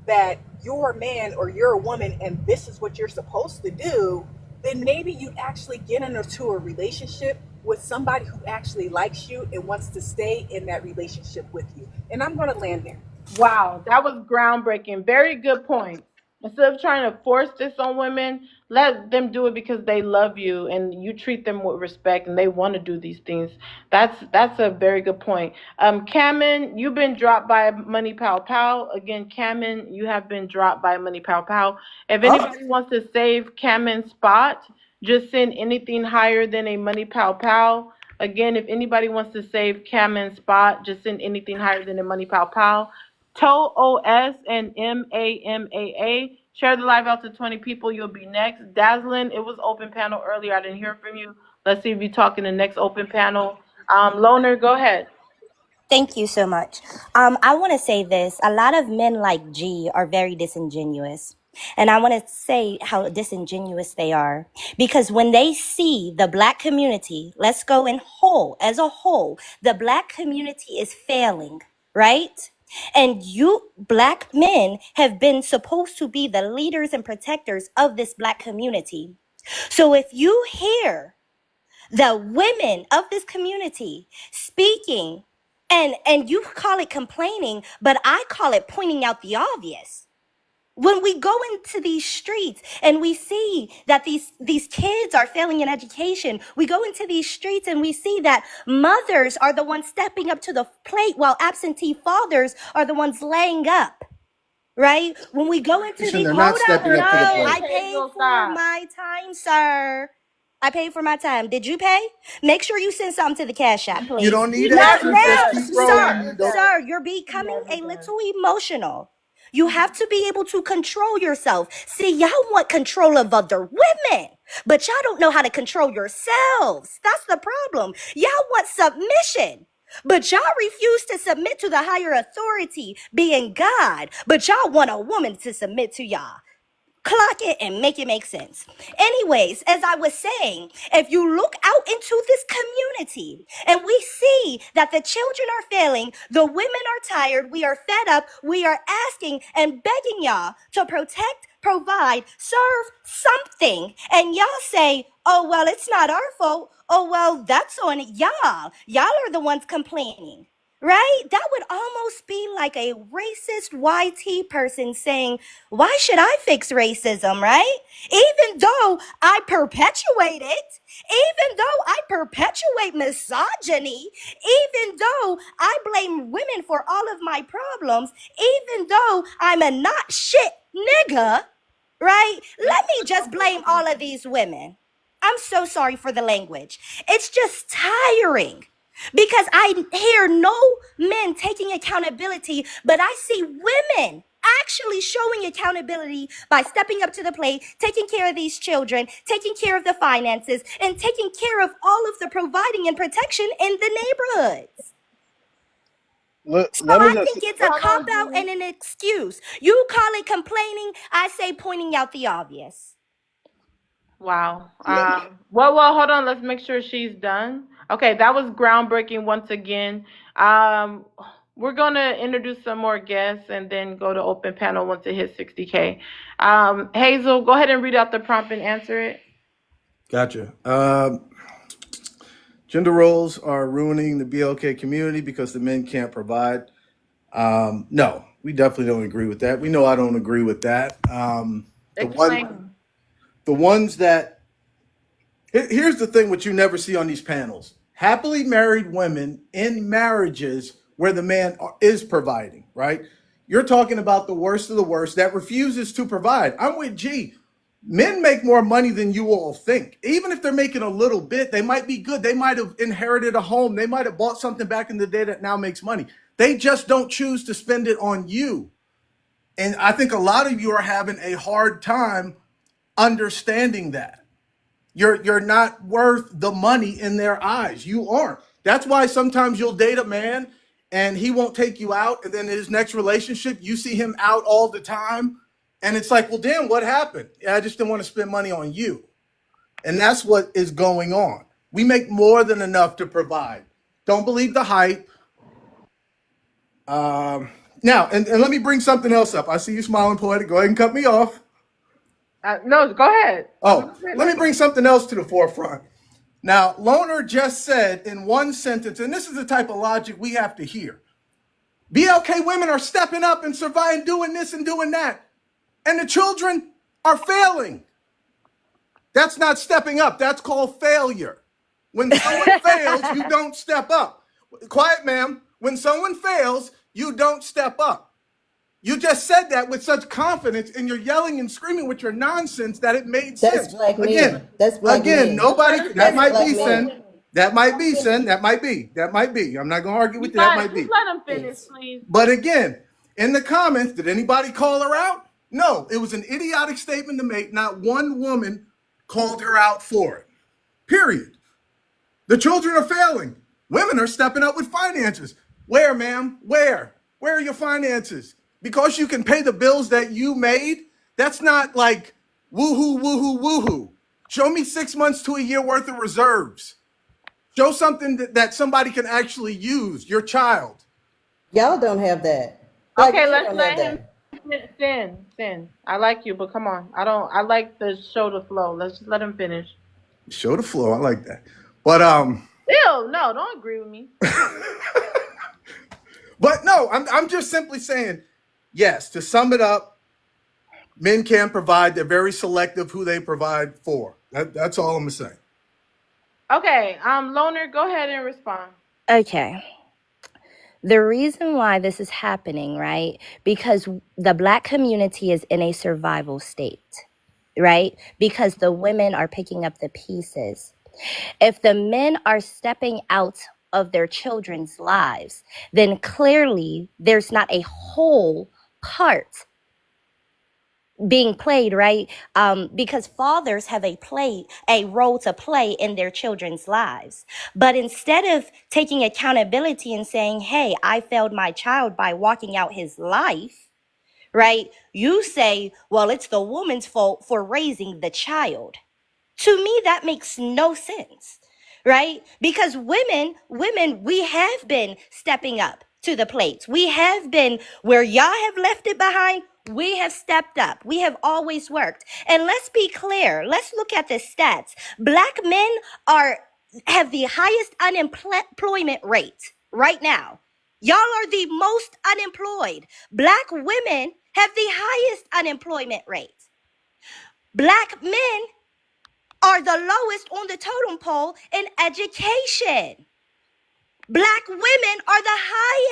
that you're a man or you're a woman and this is what you're supposed to do, then maybe you actually get into a relationship with somebody who actually likes you and wants to stay in that relationship with you. And I'm going to land there. Wow, that was groundbreaking. Very good point. Instead of trying to force this on women, let them do it because they love you and you treat them with respect and they want to do these things. That's a very good point. Kamen, you've been dropped by Money Pow Pow. Again, Kamen, you have been dropped by Money Pow Pow. If anybody wants to save Kamen's spot, just send anything higher than a Money Pow Pow. Again, if anybody wants to save Kamen's spot, just send anything higher than a Money Pow Pow. Toe OS and MAMAA. Share the live out to 20 people. You'll be next. Dazzling, it was open panel earlier. I didn't hear from you. Let's see if you talk in the next open panel. Loner, go ahead. Thank you so much. I want to say this. A lot of men like G are very disingenuous. And I want to say how disingenuous they are. Because when they see the black community, let's go in whole, as a whole, the black community is failing, right? And you black men have been supposed to be the leaders and protectors of this black community. So if you hear the women of this community speaking, and you call it complaining, but I call it pointing out the obvious. When we go into these streets and we see that these kids are failing in education, we go into these streets and we see that mothers are the ones stepping up to the plate while absentee fathers are the ones laying up. Right? When we go into They're the not hold up, stepping up to the no, plate. I paid for my time, sir. I paid for my time. Did you pay? Make sure you send something to the cash app, please. You don't need Now, extras. Just keep rolling. You don't. sir, you're becoming a little emotional. You have to be able to control yourself. See, y'all want control of other women, but y'all don't know how to control yourselves. That's the problem. Y'all want submission, but y'all refuse to submit to the higher authority, being God, but y'all want a woman to submit to y'all. clock it and make it make sense. Anyways, as I was saying, if you look out into this community and we see that the children are failing, the women are tired, we are fed up, we are asking and begging y'all to protect, provide, serve something. And y'all say, oh, well, it's not our fault. Oh, well, that's on y'all. Y'all are the ones complaining. Right? That would almost be like a racist YT person saying, why should I fix racism, right? Even though I perpetuate it, even though I perpetuate misogyny, even though I blame women for all of my problems, even though I'm a not shit nigga, right? Let me just blame all of these women. I'm so sorry for the language. It's just tiring because I hear no men taking accountability, but I see women actually showing accountability by stepping up to the plate, taking care of these children, taking care of the finances, and taking care of all of the providing and protection in the neighborhoods. So Let me I just think it's a cop out and an excuse. You call it complaining, I say pointing out the obvious. Wow. Well, hold on. Let's make sure she's done. Okay, that was groundbreaking once again. Um, we're gonna introduce some more guests and then go to open panel once it hits 60K. Hazel, go ahead and read out the prompt and answer it. Gotcha. Gender roles are ruining the BLK community because the men can't provide. No, we definitely don't agree with that. We know I don't agree with that. Explain. The ones that here's the thing what you never see on these panels. Happily married women in marriages where the man is providing, right? You're talking about the worst of the worst that refuses to provide. I'm with G. Men make more money than you all think. Even if they're making a little bit, they might be good. They might have inherited a home. They might have bought something back in the day that now makes money. They just don't choose to spend it on you. And I think a lot of you are having a hard time understanding that. You're not worth the money in their eyes. You aren't. That's why sometimes you'll date a man and he won't take you out. And then in his next relationship, you see him out all the time. And it's like, well, damn, what happened? I just didn't want to spend money on you. And that's what is going on. We make more than enough to provide. Don't believe the hype. Now, and let me bring something else up. I see you smiling, Poetic. Go ahead and cut me off. No, go ahead. Oh, let me bring something else to the forefront. Now, Loner just said in one sentence, and this is the type of logic we have to hear. BLK women are stepping up and surviving, doing this and doing that. And the children are failing. That's not stepping up. That's called failure. When someone fails, you don't step up. Quiet, ma'am. When someone fails, you don't step up. You just said that with such confidence, and you're yelling and screaming with your nonsense that it made sense. That's black men. That's black men. Nobody. That That's might black be men. sin. That might be sin. That might be. That might be. I'm not going to argue with you. That might be. Just let him finish, please. But again, in the comments, did anybody call her out? No. It was an idiotic statement to make. Not one woman called her out for it. Period. The children are failing. Women are stepping up with finances. Where, ma'am? Where? Where are your finances? Because you can pay the bills that you made? That's not like woohoo, woohoo, woohoo. Show me 6 months to a year worth of reserves. Show something that somebody can actually use, your child. Y'all don't have that. Black Okay, men let's don't let have him that. sin. I like you, but come on. I like the show the flow. Let's just let him finish. Show the flow. I like that. But Ew, no, don't agree with me. But no, I'm just simply saying, yes, to sum it up, men can provide. They're very selective who they provide for. That's all I'm saying. Okay, Loner, go ahead and respond. Okay. The reason why this is happening, right? Because the Black community is in a survival state, right? Because the women are picking up the pieces. If the men are stepping out of their children's lives, then clearly there's not a whole part being played, right? Because fathers have a role to play in their children's lives. But instead of taking accountability and saying, hey, I failed my child by walking out his life, right? You say, well, it's the woman's fault for raising the child. To me, that makes no sense, right? Because women, we have been stepping up to the plates. We have been where y'all have left it behind. We have stepped up. We have always worked. And let's be clear. Let's look at the stats. Black men have the highest unemployment rate right now. Y'all are the most unemployed. Black women have the highest unemployment rate. Black men are the lowest on the totem pole in education. Black women are the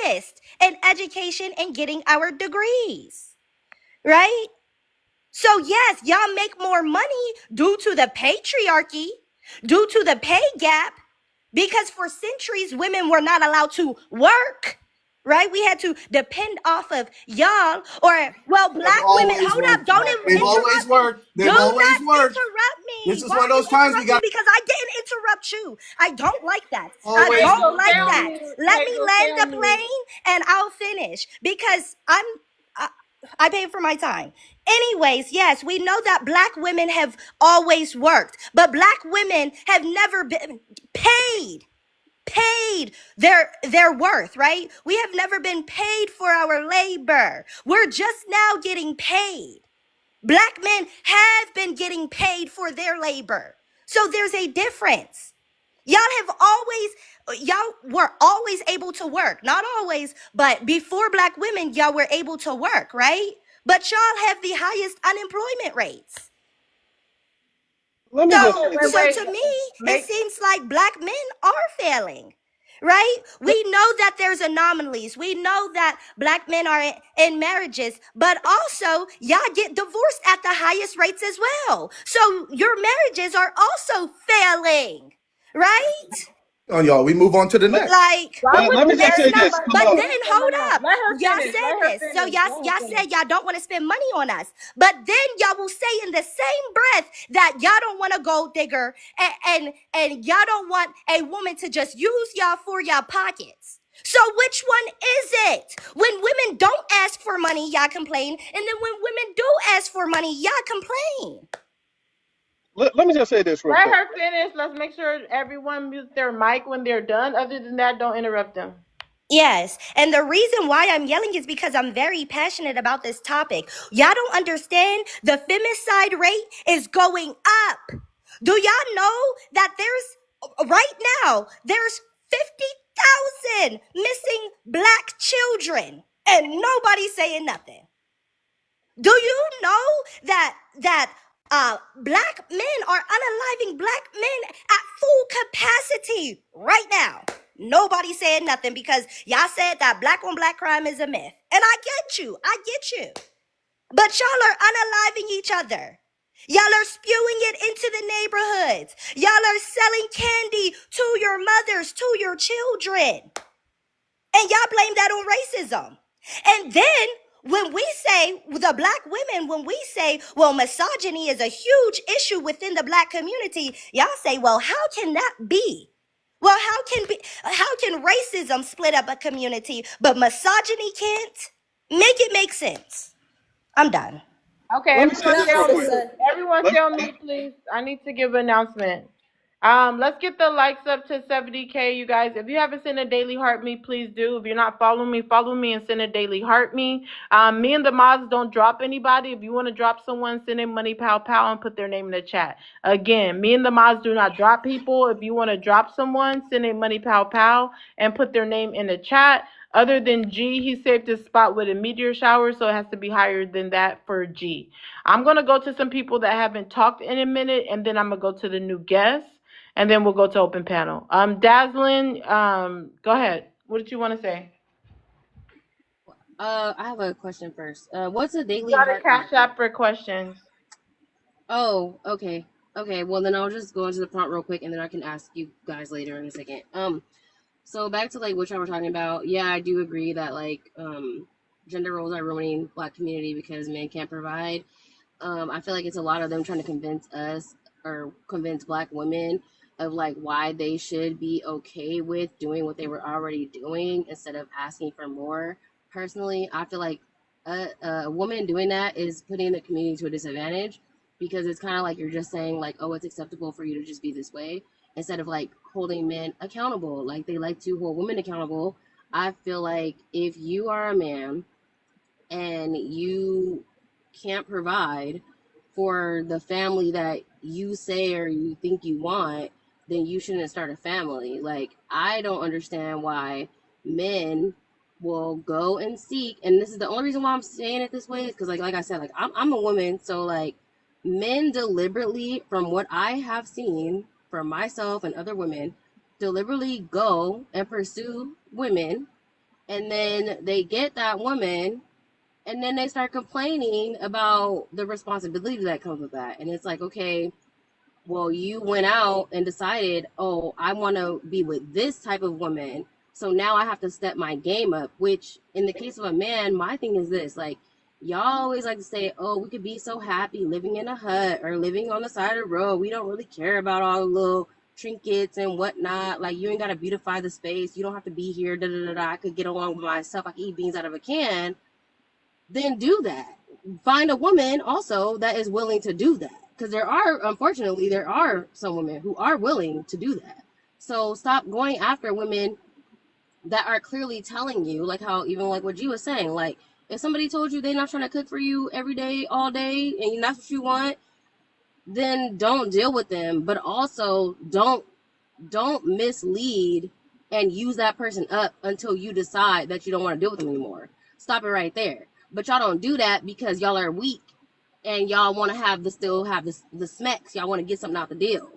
highest in education and getting our degrees, right? So yes, y'all make more money due to the patriarchy, due to the pay gap, because for centuries, women were not allowed to work, right? We had to depend off of y'all or, well, They've black women, always hold up, worked. don't They've always interrupt me. worked. Do They've always not worked. interrupt This me. is Why one of are you those times we interrupting? got Because I didn't interrupt you. I don't like that. I always. Hey, don't go like stay on that. mute. Let Hey, me go stay land the on mute. plane and I'll finish because I pay for my time. Anyways, yes, we know that black women have always worked, but black women have never been paid their worth, right? We have never been paid for our labor. We're just now getting paid. Black men have been getting paid for their labor. So there's a difference. Y'all were always able to work. Not always, but before black women, y'all were able to work, right? But y'all have the highest unemployment rates. Let me just So, say Wait, so this. wait. to me, it Make seems like black men are failing, right? We know that there's anomalies. We know that black men are in marriages, but also y'all get divorced at the highest rates as well. So your marriages are also failing, right? On y'all, we move on to the next. Like, why would Let me you just say marry this. somebody but that Hello. you then wouldn't spend hold money on? up. Let her Y'all finish. said Let her this. So finish. Let her y'all finish. said y'all don't want to spend money on us. But then y'all will say in the same breath that y'all don't want a gold digger and y'all don't want a woman to just use y'all for y'all pockets. So which one is it? When women don't ask for money, y'all complain. And then when women do ask for money, y'all complain. Let me just say this real Let quick. her finish. Let's make sure everyone mutes their mic when they're done. Other than that, don't interrupt them. Yes. And the reason why I'm yelling is because I'm very passionate about this topic. Y'all don't understand the femicide rate is going up. Do y'all know that right now, there's 50,000 missing black children and nobody's saying nothing? Do you know that black men are unaliving black men at full capacity right now? Nobody said nothing because y'all said that black on black crime is a myth. And I get you. I get you. But y'all are unaliving each other. Y'all are spewing it into the neighborhoods. Y'all are selling candy to your mothers, to your children. And y'all blame that on racism. And then when we say, the black women, when we say, well, misogyny is a huge issue within the black community, y'all say, well, how can that be? Well, how can racism split up a community, but misogyny can't? Make it make sense. I'm done. Okay, Let me say everyone Can I stay this real on also quick. mute. say, Everyone Let stay me, on mute, please. I need to give an announcement. Let's get the likes up to 70K, you guys. If you haven't sent a daily heart me, please do. If you're not following me, follow me and send a daily heart me. Me and the mods don't drop anybody. If you want to drop someone, send in money pow pow and put their name in the chat. Again, me and the mods do not drop people. If you want to drop someone, send in money pow pow and put their name in the chat. Other than G, he saved his spot with a meteor shower, so it has to be higher than that for G. I'm going to go to some people that haven't talked in a minute, and then I'm going to go to the new guests, and then we'll go to open panel. Dazzlin, go ahead. What did you want to say? I have a question first. What's a You daily got a heartbeat? cash app for questions. Oh, okay. Okay, well then I'll just go into the prompt real quick and then I can ask you guys later in a second. So back to like what y'all were talking about. Yeah, I do agree that gender roles are ruining black community because men can't provide. I feel like it's a lot of them trying to convince us or convince black women of like why they should be okay with doing what they were already doing instead of asking for more. Personally, I feel like a woman doing that is putting the community to a disadvantage, because it's kind of like you're just saying like, oh, it's acceptable for you to just be this way, instead of like holding men accountable. Like they like to hold women accountable. I feel like if you are a man and you can't provide for the family that you say or you think you want, then you shouldn't start a family. Like, I don't understand why men will go and seek, and this is the only reason why I'm saying it this way, is because like I said, like I'm a woman, so like men deliberately, from what I have seen from myself and other women, deliberately go and pursue women, and then they get that woman, and then they start complaining about the responsibility that comes with that. And it's like, okay, well, you went out and decided, oh, I want to be with this type of woman, so now I have to step my game up. Which in the case of a man, my thing is this, like, y'all always like to say, oh, we could be so happy living in a hut or living on the side of the road, we don't really care about all the little trinkets and whatnot. Like, you ain't got to beautify the space, you don't have to be here, da da da da. I could get along with myself, I could eat beans out of a can. Then do that. Find a woman also that is willing to do that. Because unfortunately, there are some women who are willing to do that. So stop going after women that are clearly telling you, like how, even like what G was saying, like if somebody told you they're not trying to cook for you every day, all day, and that's what you want, then don't deal with them. But also don't mislead and use that person up until you decide that you don't want to deal with them anymore. Stop it right there. But y'all don't do that because y'all are weak and y'all want to still have the smacks. Y'all want to get something out the deal.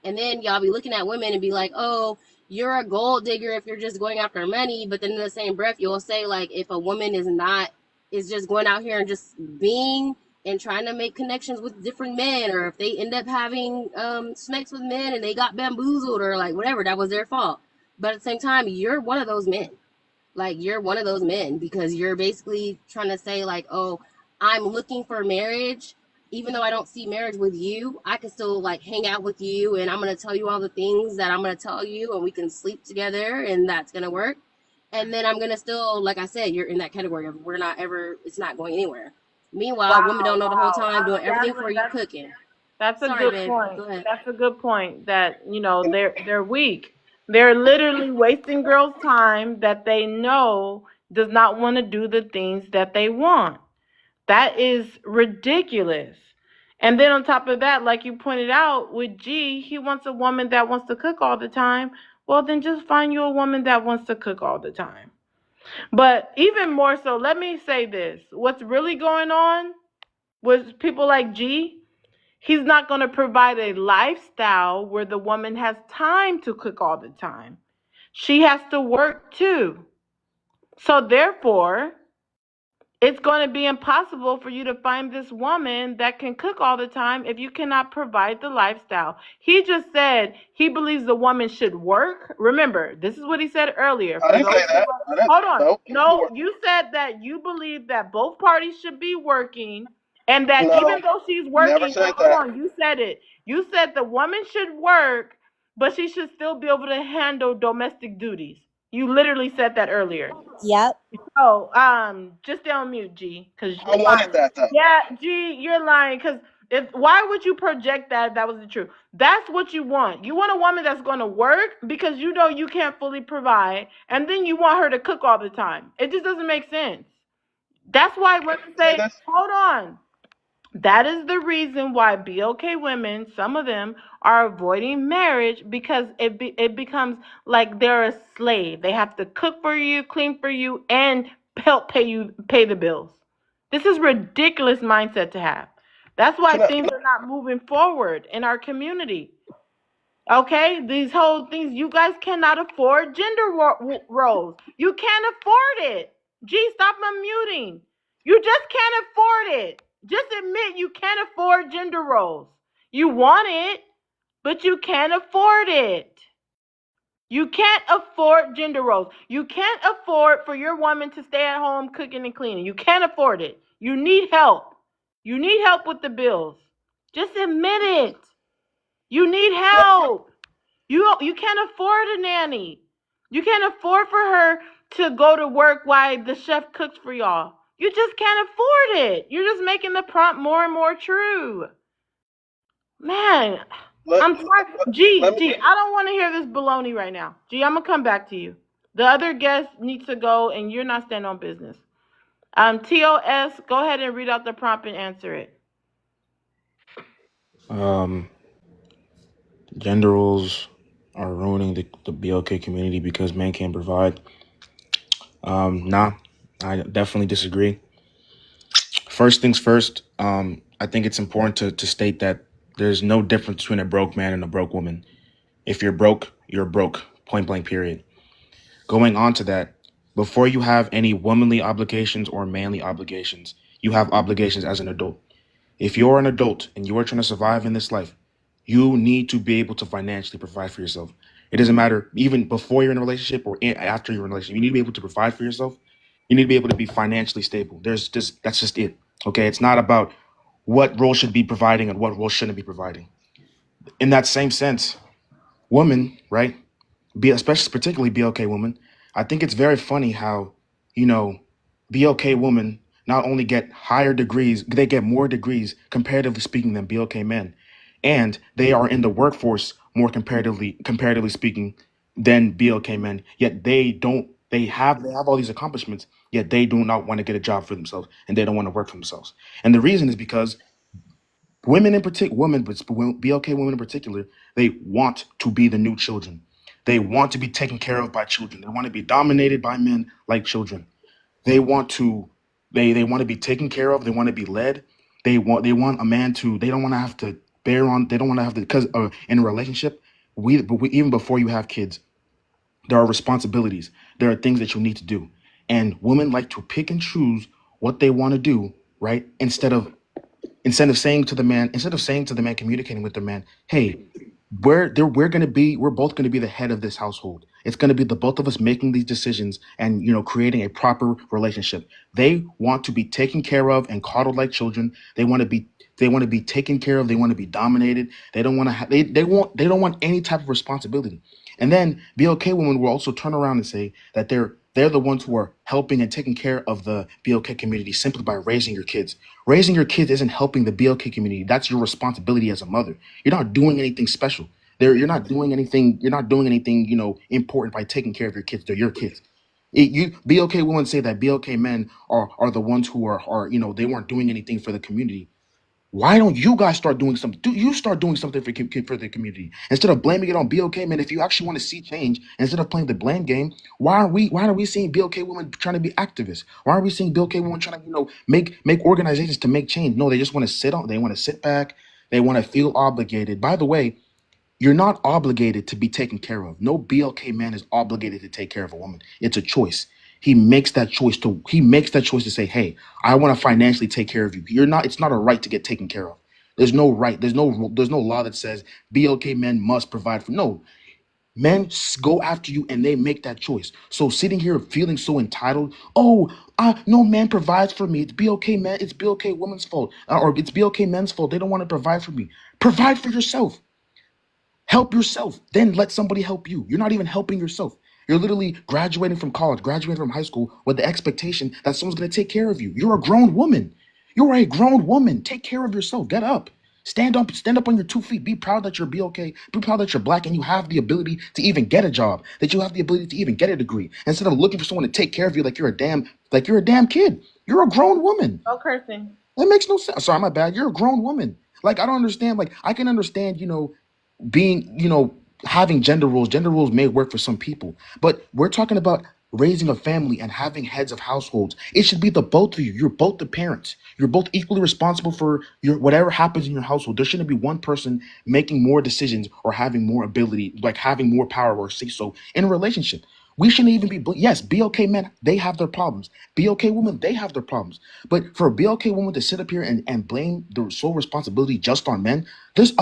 And then y'all be looking at women and be like, oh, you're a gold digger if you're just going after money. But then in the same breath, you'll say, like, if a woman is just going out here and just being and trying to make connections with different men, or if they end up having smacks with men and they got bamboozled or like whatever, that was their fault. But at the same time, you're one of those men. Like, you're one of those men because you're basically trying to say, like, oh, I'm looking for marriage. Even though I don't see marriage with you, I can still like hang out with you, and I'm going to tell you all the things that I'm going to tell you, and we can sleep together, and that's going to work. And then I'm going to still, like I said, you're in that category of it's not going anywhere. Meanwhile, women don't know the whole time, doing everything for you, cooking. That's a Sorry, good babe. point. Go ahead. That's a good point that, they're weak. They're literally wasting girls' time that they know does not want to do the things that they want. That is ridiculous. And then on top of that, like you pointed out with G, he wants a woman that wants to cook all the time. Well, then just find you a woman that wants to cook all the time. But even more so, let me say this. What's really going on with people like G, he's not going to provide a lifestyle where the woman has time to cook all the time. She has to work too. So therefore, it's going to be impossible for you to find this woman that can cook all the time if you cannot provide the lifestyle. He just said he believes the woman should work. Remember, this is what he said earlier. I For didn't say those who that. are, I didn't. hold on. Nope. No, you said that you believe that both parties should be working, and that No, even though she's never working, said hold that. on, you said it. You said the woman should work, but she should still be able to handle domestic duties. You literally said that earlier. Yep. Oh, just stay on mute, G, because I you're wanted lying. that though. Yeah, G, you're lying. Because why would you project that if that was the truth? That's what you want. You want a woman that's going to work because you know you can't fully provide, and then you want her to cook all the time. It just doesn't make sense. That's why when Can you I say say, this? hold on, that is the reason why BLK women, some of them, are avoiding marriage because it becomes like they're a slave. They have to cook for you, clean for you, and help pay the bills. This is ridiculous mindset to have. That's why Can I? things are not moving forward in our community. Okay, these whole things, you guys cannot afford gender roles. You can't afford it. Gee, stop unmuting. You just can't afford it. Just admit you can't afford gender roles. You want it, but you can't afford it. You can't afford gender roles. You can't afford for your woman to stay at home cooking and cleaning. You can't afford it. You need help. You need help with the bills. Just admit it. You need help. You can't afford a nanny. You can't afford for her to go to work while the chef cooks for y'all. You just can't afford it. You're just making the prompt more and more true. Man, Let, I'm tired. let G, me. I don't want to hear this baloney right now. G, I'm gonna come back to you. The other guest needs to go, and you're not standing on business. TOS, go ahead and read out the prompt and answer it. Um, Gender roles are ruining the BLK community because men can't provide. Nah, I definitely disagree. First things first, I think it's important to state that there's no difference between a broke man and a broke woman. If you're broke, you're broke. Point blank, period. Going on to that, before you have any womanly obligations or manly obligations, you have obligations as an adult. If you're an adult and you are trying to survive in this life, you need to be able to financially provide for yourself. It doesn't matter even before you're in a relationship or after you're in a relationship. You need to be able to provide for yourself. You need to be able to be financially stable. That's just it. Okay, it's not about what role should be providing and what role shouldn't be providing. In that same sense, women, right? Be especially particularly BLK women. I think it's very funny how, you know, BLK women not only get higher degrees, they get more degrees comparatively speaking than BLK men, and they are in the workforce more comparatively speaking than BLK men. Yet they don't. They have all these accomplishments. Yet they do not want to get a job for themselves, and they don't want to work for themselves. And the reason is because women in particular, women, but BLK women in particular, they want to be the new children. They want to be taken care of by children. They want to be dominated by men like children. They want to, they want to be taken care of. They want to be led. They want a man to. They don't want to have to bear on. They don't want to have to because in a relationship, even before you have kids, there are responsibilities. There are things that you need to do, and women like to pick and choose what they want to do, right? Instead of saying to the man, communicating with the man, hey, we're both gonna be the head of this household. It's gonna be the both of us making these decisions and creating a proper relationship. They want to be taken care of and coddled like children. They want to be taken care of. They want to be dominated. They don't want to they don't want any type of responsibility. And then BLK women will also turn around and say that they're the ones who are helping and taking care of the BLK community simply by raising your kids. Raising your kids isn't helping the BLK community. That's your responsibility as a mother. You're not doing anything special. You're not doing anything. You're not doing anything. Important by taking care of your kids. They're your kids. You BLK women say that BLK men are the ones who are they weren't doing anything for the community. Why don't you guys start doing something? Do you start doing something for the community instead of blaming it on BLK man? If you actually want to see change, instead of playing the blame game, why are we seeing BLK women trying to be activists? Why are we seeing BLK women trying to make organizations to make change? No, they just want to sit on. They want to sit back. They want to feel obligated. By the way, you're not obligated to be taken care of. No BLK man is obligated to take care of a woman. It's a choice. He makes that choice to say, "Hey, I want to financially take care of you." You're not It's not a right to get taken care of. There's no right. There's no law that says BLK men must provide for. No, men go after you and they make that choice. So sitting here feeling so entitled, oh, no man provides for me. It's BLK man. It's BLK woman's fault, or it's BLK men's fault. They don't want to provide for me. Provide for yourself. Help yourself, then let somebody help you. You're not even helping yourself. You're literally graduating from college, graduating from high school with the expectation that someone's going to take care of you. You're a grown woman. You're a grown woman. Take care of yourself. Get up. Stand up on your 2 feet. Be proud that you're BLK. Be proud that you're black and you have the ability to even get a job, that you have the ability to even get a degree. Instead of looking for someone to take care of you like you're a damn kid. You're a grown woman. No cursing. That makes no sense. Sorry, my bad. You're a grown woman. Like, I don't understand. Like, I can understand, being, having gender roles may work for some people, but we're talking about raising a family and having heads of households. It should be the both of you. You're both the parents. You're both equally responsible for your whatever happens in your household. There shouldn't be one person making more decisions or having more ability, like having more power or say so in a relationship. We shouldn't even be. Yes, BLK men, they have their problems. BLK women, they have their problems. But for a BLK woman to sit up here and blame the sole responsibility just on men, there's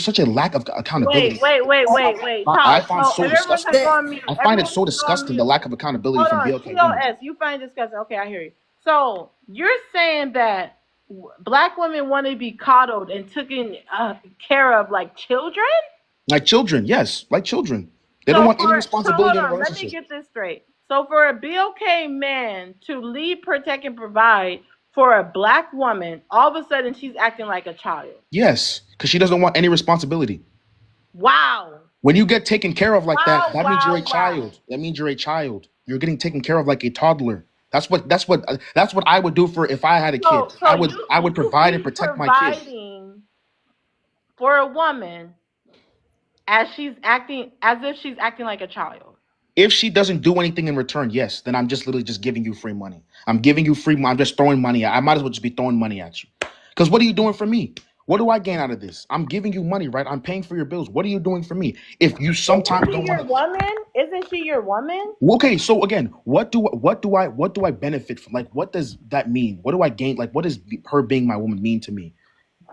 such a lack of Wait, accountability. wait, wait, wait, wait. I Pause. find So so everyone can go disgusting. That on mute. I find it Everyone so can go on disgusting, the mute. lack of accountability Hold from on. BLK women. TOS, you find disgusting. Okay, I hear you. So you're saying that black women want to be coddled and taken care of like children? Like children, yes, like children. They don't So want any hold responsibility in a on, let me relationship. get this straight. So for a BOK man to lead, protect, and provide for a black woman, all of a sudden she's acting like a child. Yes, because she doesn't want any responsibility. Wow. When you get taken care of like that, Wow, that means you're a wow, wow. child. That means you're a child. You're getting taken care of like a toddler. That's what I would do for if I had a kid. So I would you provide and be protect my kid. providing for a woman as if she's acting like a child. If she doesn't do anything in return, yes, then I'm just literally just giving you free money. I'm giving you free money. I'm just throwing money. I might as well just be throwing money at you. Because what are you doing for me? What do I gain out of this? I'm giving you money, right? I'm paying for your bills. What are you doing for me? If you sometimes don't want to, Woman? Isn't she your woman? okay, so again, what do I benefit from? Like, what does that mean? What do I gain? Like, what does her being my woman mean to me?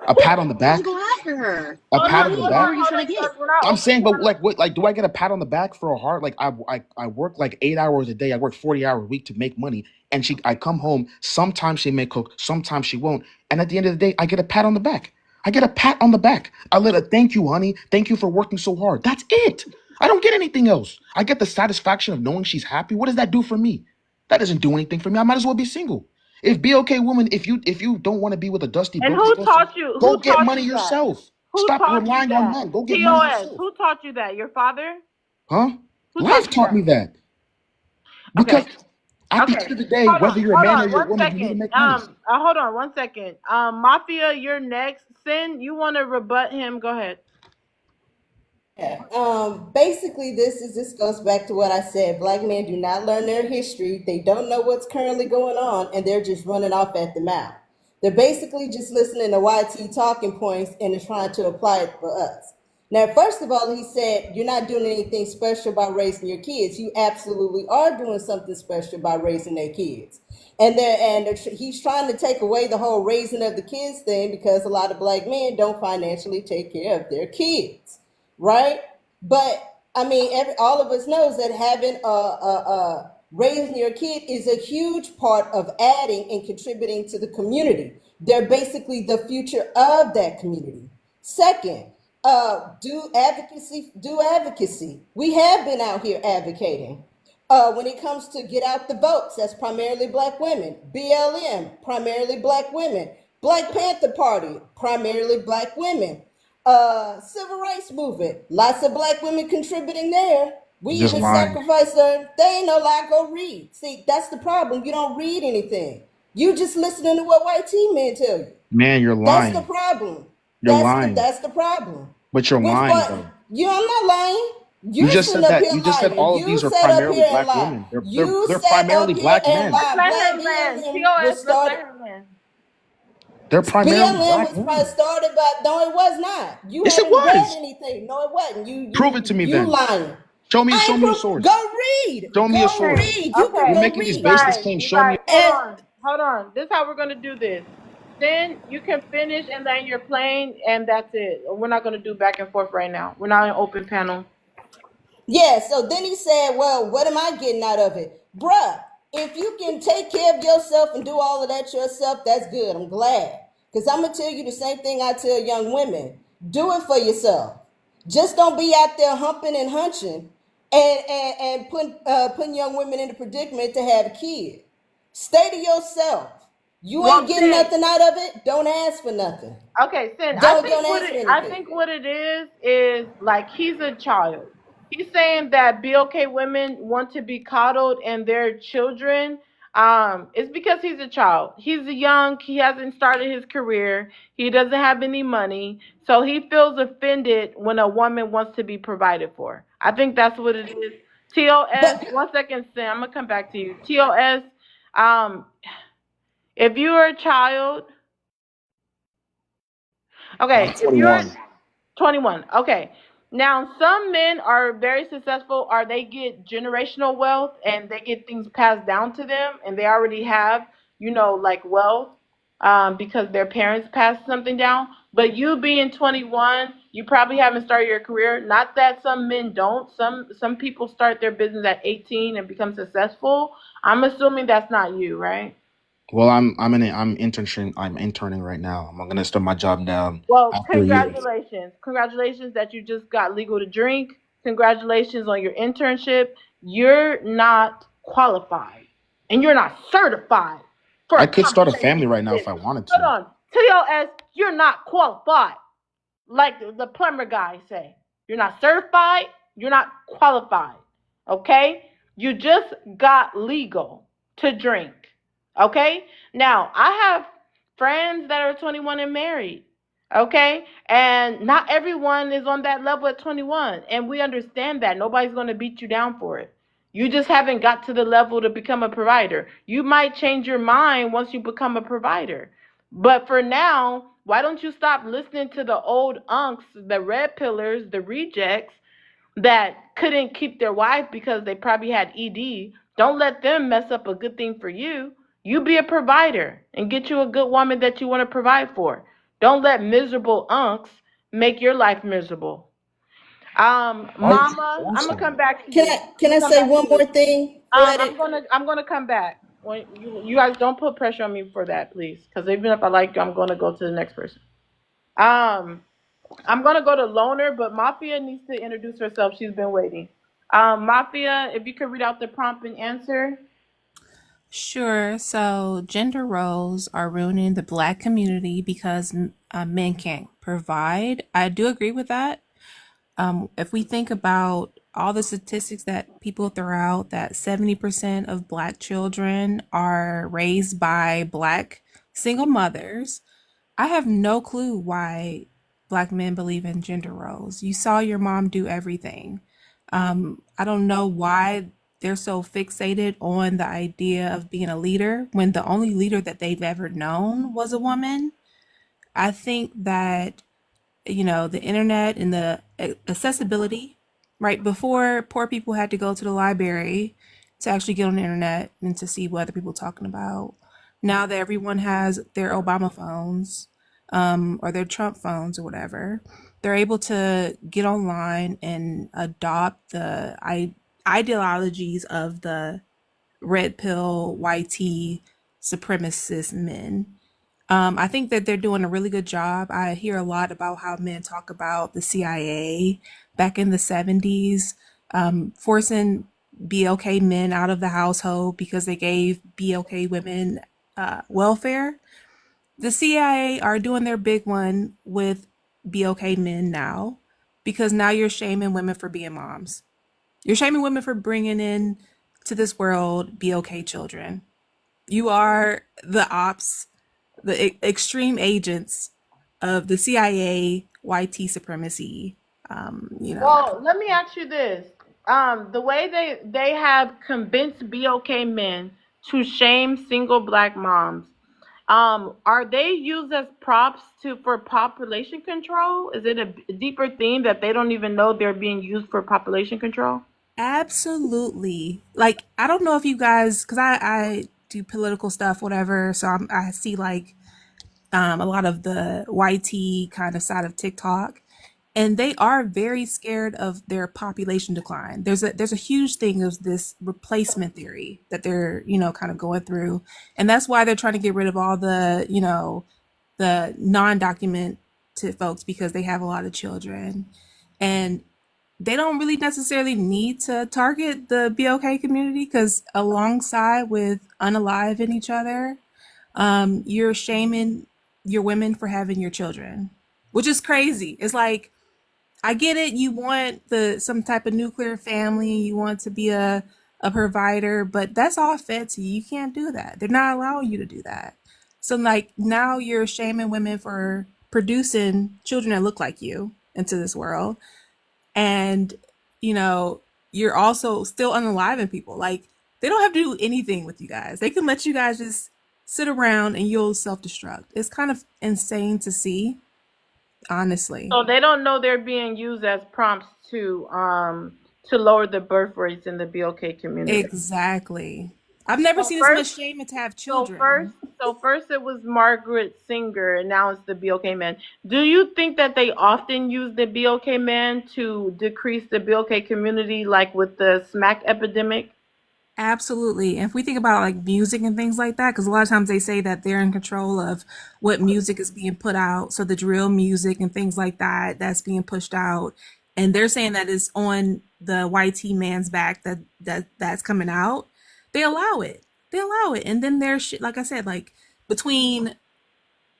A pat on the back? Go after her. A What pat do on you the mean? What back? are you trying to get? I'm saying, but like, what, like, do I get a pat on the back for a heart? Like, I work like 8 hours a day. I work 40-hour a week to make money, and I come home. Sometimes she may cook, sometimes she won't, and at the end of the day, I get a pat on the back. I get a pat on the back. I let her thank you, honey. Thank you for working so hard. That's it. I don't get anything else. I get the satisfaction of knowing she's happy. What does that do for me? That doesn't do anything for me. I might as well be single. If be okay, woman, if you don't want to be with a dusty, And broke, who taught you? go Who get taught money you that? yourself. Who Stop taught you relying on that? men. Go get money TOS. yourself. Who taught you that? Your father? Huh? Who Life taught you taught me that. Because Okay. at the Okay. end of the day, whether you're a Hold man or on. you're a One woman, you need to second. make money. Hold on. 1 second. Mafia, you're next. Sin, you want to rebut him? Go ahead. Yeah. Basically, this goes back to what I said. Black men do not learn their history. They don't know what's currently going on, and they're just running off at the mouth. They're basically just listening to YT talking points and is trying to apply it for us. Now, first of all, he said you're not doing anything special by raising your kids. You absolutely are doing something special by raising their kids. He's trying to take away the whole raising of the kids thing because a lot of black men don't financially take care of their kids, right? But I mean, all of us knows that having raising your kid is a huge part of adding and contributing to the community. They're basically the future of that community. Second, do advocacy. Do advocacy. We have been out here advocating. When it comes to get out the votes, that's primarily black women. BLM, primarily black women. Black Panther Party, primarily black women. Civil rights movement, lots of black women contributing there. We Just even lying. sacrifice her. They ain't no lie, go read. See, that's the problem. You don't read anything. You just listening to what white teen men tell you. Man, you're That's the lying. problem. You're lying. That's the problem. But you're With lying, what though. I'm not lying. You You're just sitting said up that. here You just said lying. all of You these are sat up primarily here and black lied. women. You They're sat primarily up here black and men. Let's lied. let Black him land. BLM was TOS, let's started. let him land. They're primarily BLM black was men. started by, no, it was not. You Yes, it haven't read was. anything. No, it wasn't. Prove it to me You then. lying. Show me I ain't a proof. source. Go read. Show me a Go source. read. You can Okay. You're go making these read. baseless claims. You Show me. guys, And hold on. This is how we're gonna do this. Then you can finish and then you're playing, and that's it. We're not gonna do back and forth right now. We're not an open panel. yeah, so then he said, well, what am I getting out of it? Bruh, if you can take care of yourself and do all of that yourself, that's good. I'm glad. Because I'm going to tell you the same thing I tell young women. Do it for yourself. Just don't be out there humping and hunching and putting young women in the predicament to have a kid. Stay to yourself. You ain't Well, getting Sin. nothing out of it. Don't ask for nothing. Okay, Sin. Don't ask for I anything. think what it is like he's a child. He's saying that BOK women want to be coddled and their children. It's because he's a child. He's young. He hasn't started his career. He doesn't have any money, so he feels offended when a woman wants to be provided for. I think that's what it is. TOS. But 1 second, Sin. I'm gonna come back to you. TOS. Um, if you are a child, I'm okay. If you're 21. 21. Okay. Now, some men are very successful, or they get generational wealth and they get things passed down to them, and they already have, like wealth, because their parents passed something down. But you being 21, you probably haven't started your career. Not that some men don't. Some people start their business at 18 and become successful. I'm assuming that's not you, right? Well, I'm interning right now. I'm gonna start my job now Well, after a year. congratulations. Congratulations that you just got legal to drink. Congratulations on your internship. You're not qualified and you're not certified for I a could start a conversation family right like now this. if I wanted Hold to. on. Tell your ass you're not qualified. Like the plumber guy say, you're not certified, you're not qualified. Okay? You just got legal to drink. Okay? Now, I have friends that are 21 and married. Okay? And not everyone is on that level at 21. And we understand that. Nobody's going to beat you down for it. You just haven't got to the level to become a provider. You might change your mind once you become a provider. But for now, why don't you stop listening to the old unks, the red pillars, the rejects that couldn't keep their wife because they probably had ED? Don't let them mess up a good thing for you. You be a provider and get you a good woman that you want to provide for. Don't let miserable unks make your life miserable. Oh, Mama, I'm gonna awesome. come back to Can you. I I'm can gonna I come say back to one you. more thing? Poetic. I'm gonna come back. When you guys don't put pressure on me for that, please, because even if I like you, I'm gonna go to the next person. Um, I'm gonna go to Loner, but Mafia needs to introduce herself. She's been waiting. Mafia, if you could read out the prompt and answer. Sure. So, gender roles are ruining the Black community because men can't provide. I do agree with that. If we think about all the statistics that people throw out, that 70% of Black children are raised by Black single mothers, I have no clue why Black men believe in gender roles. You saw your mom do everything. I don't know why they're so fixated on the idea of being a leader when the only leader that they've ever known was a woman. I think that the internet and the accessibility, right? Before, poor people had to go to the library to actually get on the internet and to see what other people are talking about. Now that everyone has their Obama phones, or their Trump phones or whatever, they're able to get online and adopt the ideologies of the red pill, white tea, supremacist men. I think that they're doing a really good job. I hear a lot about how men talk about the CIA back in the 70s, forcing BLK men out of the household because they gave BLK women welfare. The CIA are doing their big one with BLK men now because now you're shaming women for being moms. You're shaming women for bringing in to this world BLK children. You are the ops, the extreme agents of the CIA YT supremacy. Well, let me ask you this. The way they have convinced BOK men to shame single Black moms, are they used as props for population control? Is it a deeper theme that they don't even know they're being used for population control? Absolutely. Like, I don't know if you guys, because I do political stuff, whatever. So I see like a lot of the YT kind of side of TikTok, and they are very scared of their population decline. There's a huge thing of this replacement theory that they're kind of going through, and that's why they're trying to get rid of all the non-documented folks because they have a lot of children, and they don't really necessarily need to target the BLK community because alongside with unaliving each other, you're shaming your women for having your children, which is crazy. It's like, I get it. You want some type of nuclear family. You want to be a provider, but that's all fed to you. You can't do that. They're not allowing you to do that. So like now you're shaming women for producing children that look like you into this world, and you know you're also still unaliving people. Like, they don't have to do anything with you guys. They can let you guys just sit around and you'll self-destruct. It's kind of insane to see, honestly. So they don't know they're being used as prompts to lower the birth rates in the BLK community. Exactly. I've never So seen this first, much shame to have so first, children. so first it was Margaret Singer, and now it's the BLK man. Do you think that they often use the BLK man to decrease the BLK community, like with the smack epidemic? Absolutely. And if we think about like music and things like that, because a lot of times they say that they're in control of what music is being put out. So the drill music and things like that, that's being pushed out. And they're saying that it's on the YT man's back that's coming out. They allow it. They allow it. And then there's shit, like I said, like between,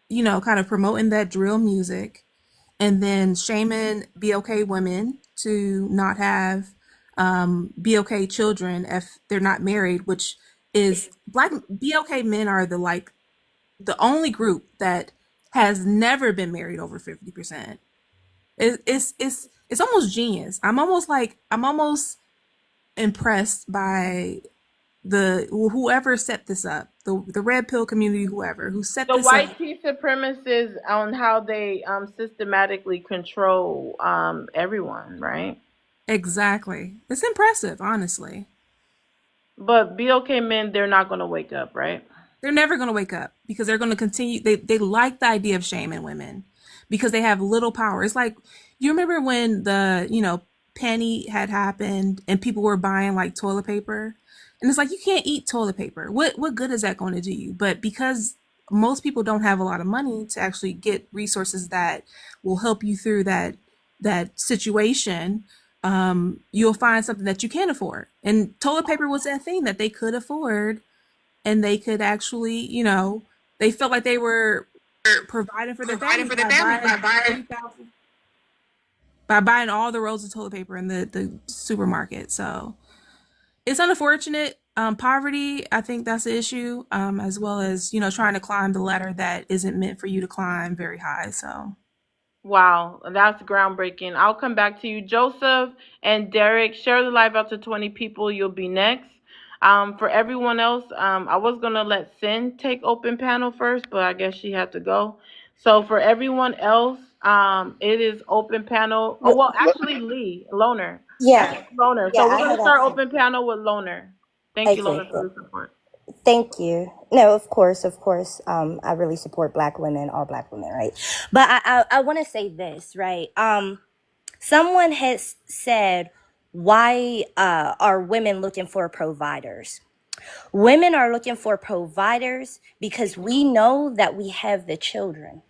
kind of promoting that drill music and then shaming BLK women to not have BLK children if they're not married, which is black BLK men are the only group that has never been married over 50%. It's almost genius. I'm almost impressed by the whoever set this up, the red pill community, who set The this up. white tea supremacists on how they systematically control everyone, right? Exactly. It's impressive, honestly. But BLK men, they're not going to wake up, right? They're never going to wake up because they're going to continue. They like the idea of shaming women because they have little power. It's like, you remember when the, penny had happened and people were buying like toilet paper? And it's like, you can't eat toilet paper. What good is that going to do you? But because most people don't have a lot of money to actually get resources that will help you through that situation, you'll find something that you can afford. And toilet paper was that thing that they could afford, and they could actually, they felt like they were providing for their families by buying all the rolls of toilet paper in the supermarket. So it's unfortunate. Poverty, I think that's the issue, as well as, trying to climb the ladder that isn't meant for you to climb very high. So Wow, that's groundbreaking. I'll come back to you, Joseph and Derek. Share the live out to 20 people. You'll be next. For everyone else, I was gonna let Sin take open panel first, but I guess she had to go. So for everyone else, it is open panel. Oh well, actually Lee Loner, Yeah, Loner. yeah, So we're I gonna had start that. open panel with Loner. Thank you, Okay, Loner, for the support. thank you. No, of course, of course. I really support Black women, all Black women, right? But I want to say this, right? Someone has said, why are women looking for providers? Women are looking for providers because we know that we have the children,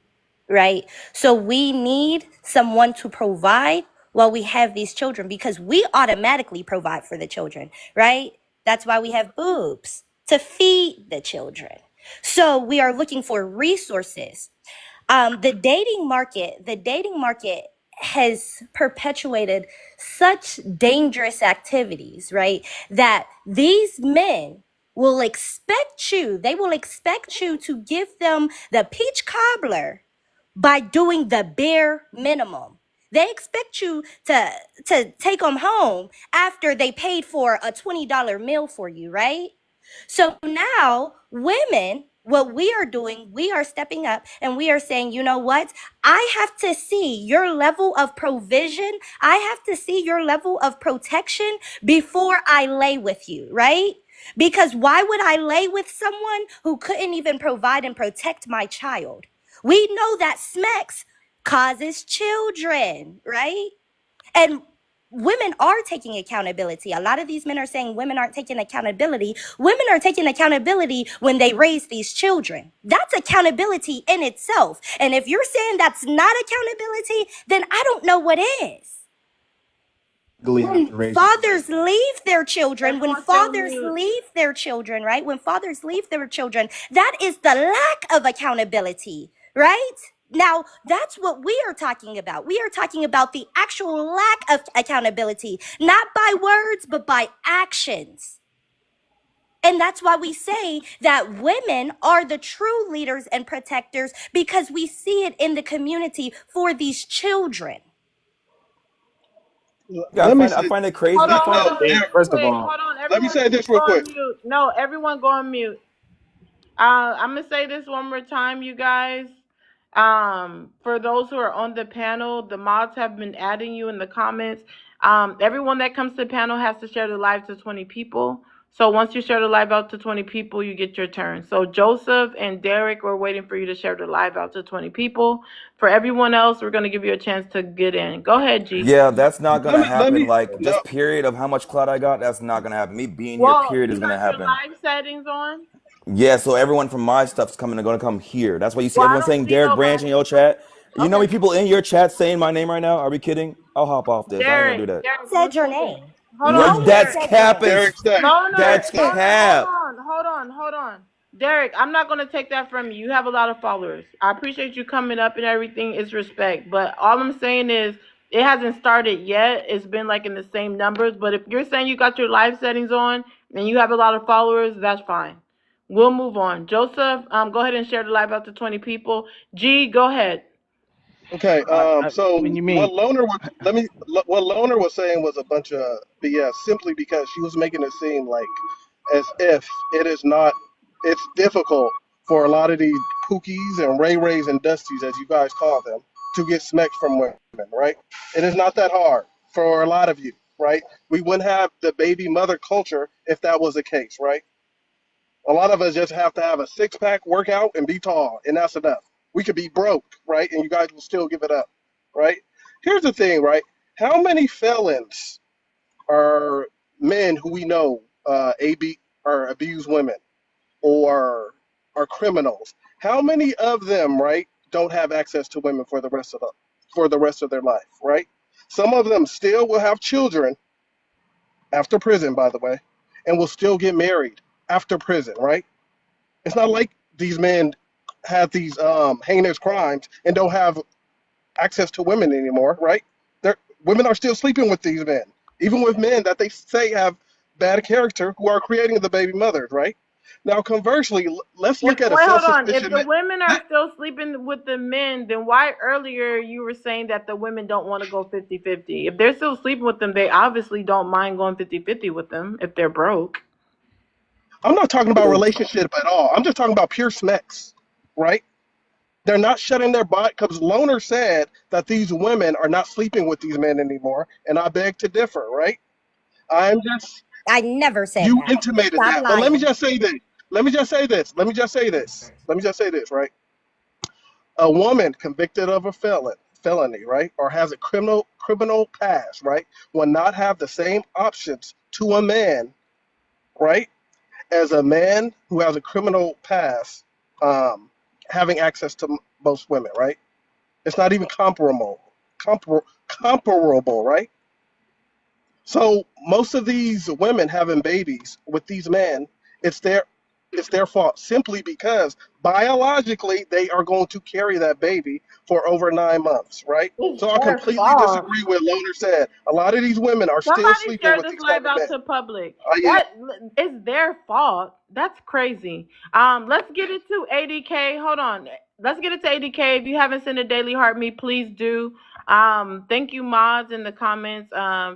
right? So we need someone to provide while we have these children because we automatically provide for the children, right? That's why we have boobs to feed the children. So we are looking for resources. The dating market has perpetuated such dangerous activities, right? That these men they will expect you to give them the peach cobbler by doing the bare minimum. They expect you to take them home after they paid for a $20 meal for you, right? So now, women, what we are doing, we are stepping up and we are saying, you know what? I have to see your level of provision. I have to see your level of protection before I lay with you, right? Because why would I lay with someone who couldn't even provide and protect my child? We know that sex causes children, right? And women are taking accountability. A lot of these men are saying women aren't taking accountability. Women are taking accountability when they raise these children. That's accountability in itself. And if you're saying that's not accountability, then I don't know what is. When fathers leave their children, right? When fathers leave their children, that is the lack of accountability, right? Now, that's what we are talking about. We are talking about the actual lack of accountability, not by words, but by actions. And that's why we say that women are the true leaders and protectors, because we see it in the community for these children. Yeah, Let me I say, find it crazy. Hold I on, find hold it. on, Derek, real First of quick. all, Hold on, let me everyone say just this go real on quick. mute. No, everyone go on mute. I'm gonna say this one more time, you guys. For those who are on the panel, the mods have been adding you in the comments. Everyone that comes to the panel has to share the live to 20 people. So once you share the live out to 20 people, you get your turn. So Joseph and Derek, we're waiting for you to share the live out to 20 people. For everyone else, we're gonna give you a chance to get in. Go ahead, G. yeah, that's not Let gonna me, let happen. me, Like, no, just period of how much clout I got. That's not gonna happen. Me being here, Well, period, you is gonna got your happen. live settings on. Yeah, so everyone from my stuff's gonna come here. That's why you see Well, I everyone don't saying see Derek Branch in nobody. your chat. You know how Okay, many people in your chat saying my name right now? Are we kidding? I'll hop off this. I ain't gonna do Derek, that. Derek, Said one your second. name. Hold on, What? Loner That's Derek. said that. capping. Derek said. Derek Loner, That's said. Loner, hold cap. on, hold on. Derek, I'm not gonna take that from you. You have a lot of followers. I appreciate you coming up and everything. It's respect, but all I'm saying is it hasn't started yet. It's been like in the same numbers. But if you're saying you got your live settings on and you have a lot of followers, that's fine. We'll move on. Joseph, go ahead and share the live out to 20 people. G, go ahead. Okay, so When you mean, what Loner was what Loner was saying was a bunch of BS simply because she was making it seem like as if it is not it's difficult for a lot of these pookies and Ray Rays and Dusties as you guys call them to get smacked from women, right? It is not that hard for a lot of you, right? We wouldn't have the baby mother culture if that was the case, right? A lot of us just have to have a six pack, workout, and be tall, and that's enough. We could be broke, right? And you guys will still give it up, right? Here's the thing, right? How many felons are men who we know AB or abuse women or are criminals? How many of them, right, don't have access to women for the rest of their life, right? Some of them still will have children after prison, by the way, and will still get married after prison, right? It's not like these men have these heinous crimes and don't have access to women anymore, right? They're, women are still sleeping with these men, even with men that they say have bad character who are creating the baby mothers, right? Now, conversely, let's If look at a wait, hold on. If self-sufficient the man. women are still sleeping with the men, then why earlier you were saying that the women don't want to go 50-50? If they're still sleeping with them, they obviously don't mind going 50-50 with them if they're broke. I'm not talking about relationship at all. I'm just talking about pure sex, right? They're not shutting their body because Loner said that these women are not sleeping with these men anymore, and I beg to differ, right? I'm just I never said you that. intimated Stop that, but let me lying. just say this. Let me just say this. Let me just say this. Let me just say this, right? A woman convicted of a felony, right, or has a criminal past, right, will not have the same options to a man, right, as a man who has a criminal past, having access to most women, right? It's not even comparable, right? So most of these women having babies with these men, it's their it's their fault simply because biologically they are going to carry that baby for over 9 months, right? It's So I their completely fault. disagree with Loner said. A lot of these women are still Somebody sleeping share with this these type live of out men. to public. Yeah. That is their fault. That's crazy. Let's get it to ADK. Hold on. Let's get it to ADK. If you haven't sent a daily heart me, please do. Thank you, mods in the comments.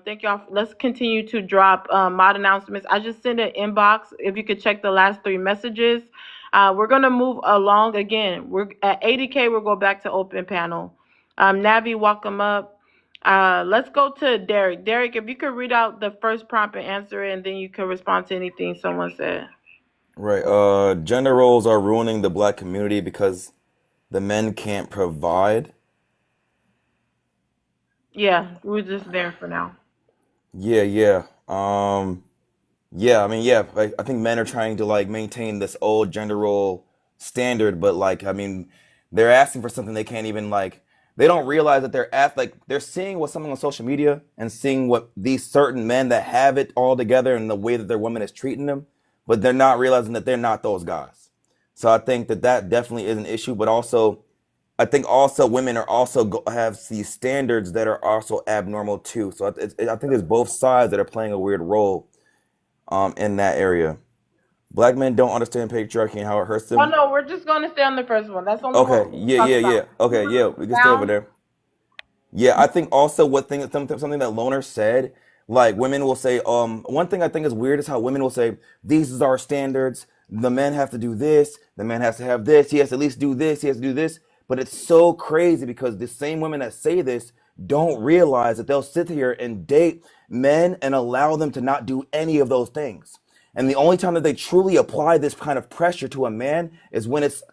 Thank y'all. Let's continue to drop mod announcements. I just sent an inbox. If you could check the last 3 messages. We're gonna move along again. We're at ADK. We'll go back to open panel. Navi, welcome up. Let's go to Derek. Derek, if you could read out the first prompt and answer it, and then you can respond to anything someone said. Right. Gender roles are ruining the black community because the men can't provide. Yeah, we're just there for now. Yeah, yeah. Yeah, I mean, yeah, I think men are trying to like maintain this old gender role standard, but like, I mean, they're asking for something they can't even like. They don't realize that they're seeing what something on social media and seeing what these certain men that have it all together and the way that their woman is treating them, but they're not realizing that they're not those guys. So I think that that definitely is an issue, but also I think also women are also have these standards that are also abnormal too. So I think there's both sides that are playing a weird role in that area. Black men don't understand patriarchy and how it hurts Oh them. no, we're just gonna stay on the first one. That's the only Okay, one we yeah, talk yeah, about. yeah. Okay, yeah, we can stay over Now, there. Yeah, I think also something that Loner said, like women will say, one thing I think is weird is how women will say, these is our standards. The man have to do this, the man has to have this, he has to at least do this, he has to do this. But it's so crazy because the same women that say this don't realize that they'll sit here and date men and allow them to not do any of those things. And the only time that they truly apply this kind of pressure to a man is when it's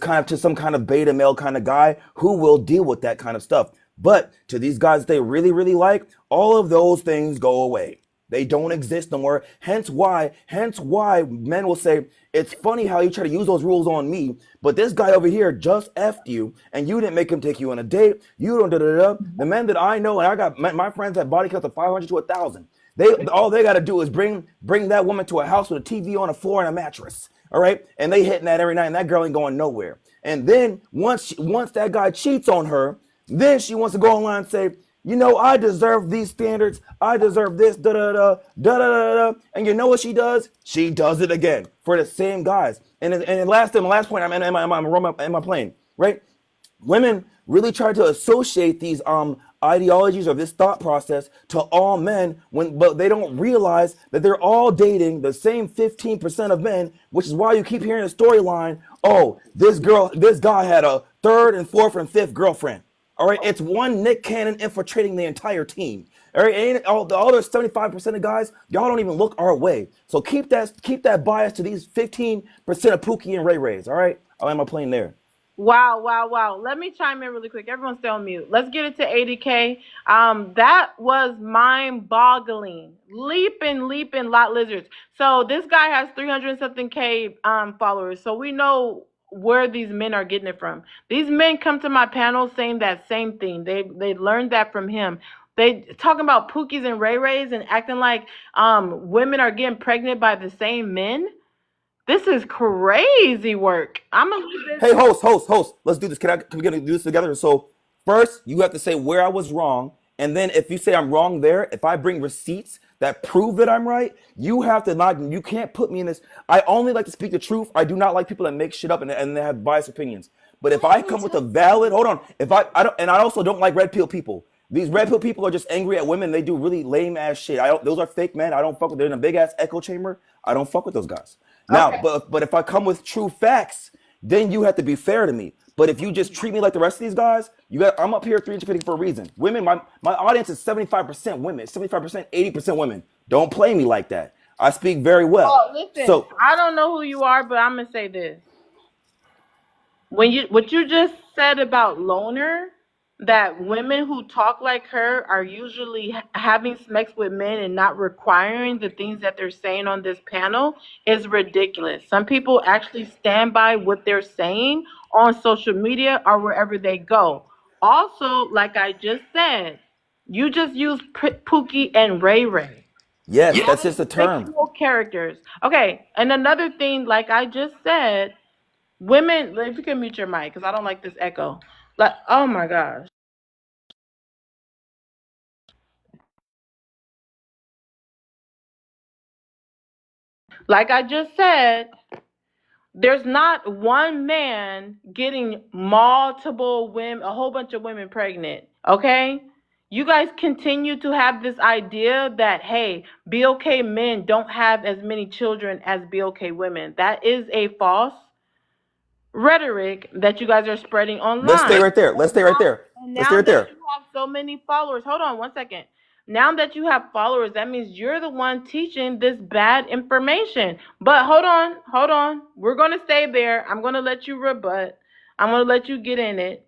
kind of to some kind of beta male kind of guy who will deal with that kind of stuff. But to these guys they really, really like, all of those things go away. They don't exist no more. Hence why men will say, it's funny how you try to use those rules on me, but this guy over here just effed you and you didn't make him take you on a date. You don't da da da. The men that I know, and I got my friends have body counts of 500 to 1,000. All they got to do is bring that woman to a house with a TV on a floor and a mattress. All right, and they hitting that every night, and that girl ain't going nowhere. And then once that guy cheats on her, then she wants to go online and say, I deserve these standards. I deserve this. Da da da da da da da. And you know what she does? She does it again for the same guys. And last point, I'm in my plane, right? Women really try to associate these ideologies or this thought process to all men, but they don't realize that they're all dating the same 15% of men, which is why you keep hearing the storyline. Oh, this guy had a third and fourth and fifth girlfriend. All right, it's one Nick Cannon infiltrating the entire team. All right, and all the other 75% of guys, y'all don't even look our way. So keep that bias to these 15% of Pookie and Ray Rays. All right, I'll end my plane there. Wow, wow, wow. Let me chime in really quick. Everyone stay on mute. Let's get it to 80K. That was mind-boggling. Leaping, lot lizards. So this guy has 300 something K followers. So we know where these men are getting it from. These men come to my panel saying that same thing. They learned that from him. They talking about Pookies and Ray Rays and acting like women are getting pregnant by the same men. This is crazy work. I'm a little bit. Hey, host. Let's do this. Can we do this together? So first, you have to say where I was wrong, and then if you say I'm wrong there, if I bring receipts that prove that I'm right, you have to not. You can't put me in this. I only like to speak the truth. I do not like people that make shit up and they have biased opinions. But if I come with a valid, hold on. If I don't, and I also don't like red pill people. These red pill people are just angry at women. They do really lame ass shit. Those are fake men. I don't fuck with. They're in a big ass echo chamber. I don't fuck with those guys. Now, Okay. but if I come with true facts, then you have to be fair to me. But if you just treat me like the rest of these guys, I'm up here 350 for a reason. Women, my audience is 75% women, 75%, 80% women. Don't play me like that. I speak very well. Oh, listen, So I don't know who you are, but I'm gonna say this. What you just said about Loner, that women who talk like her are usually having sex with men and not requiring the things that they're saying on this panel is ridiculous. Some people actually stand by what they're saying on social media or wherever they go. Also, like I just said, you just used Pookie and Ray Ray. yes, that's just a term. Fictional characters. Okay, and another thing, like I just said, women, if you can mute your mic, because I don't like this echo. Like, oh my gosh. Like I just said, there's not one man getting multiple women, a whole bunch of women pregnant. Okay? You guys continue to have this idea that, hey, BOK men don't have as many children as BOK women. That is a false rhetoric that you guys are spreading Let's stay online. right there. Let's stay right there. And Let's stay now right that there. you have so many followers, hold on one second. Now that you have followers, that means you're the one teaching this bad information. But hold on. We're gonna stay there. I'm gonna let you rebut. I'm gonna let you get in it.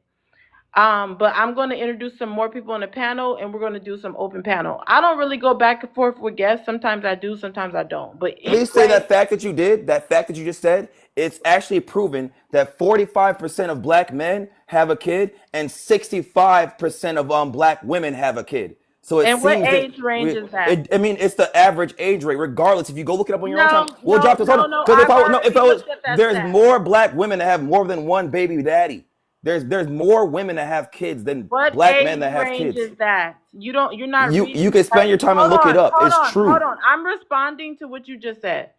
But I'm gonna introduce some more people on the panel, and we're gonna do some open panel. I don't really go back and forth with guests. Sometimes I do, sometimes I don't. But Please say anyway, that fact that you did, that fact that you just said, it's actually proven that 45% of black men have a kid and 65% of black women have a kid. So it and what seems that age range is that? it's the average age rate, regardless. If you go look it up on your own time, we'll drop this. Hold on, because I've already looked at that there's stat. more black women that have more than one baby daddy. There's more women that have kids than What black men age that have range kids. is that? You're not You reading. can spend your time and look it up. It's Hold true. on. I'm responding to what you just said.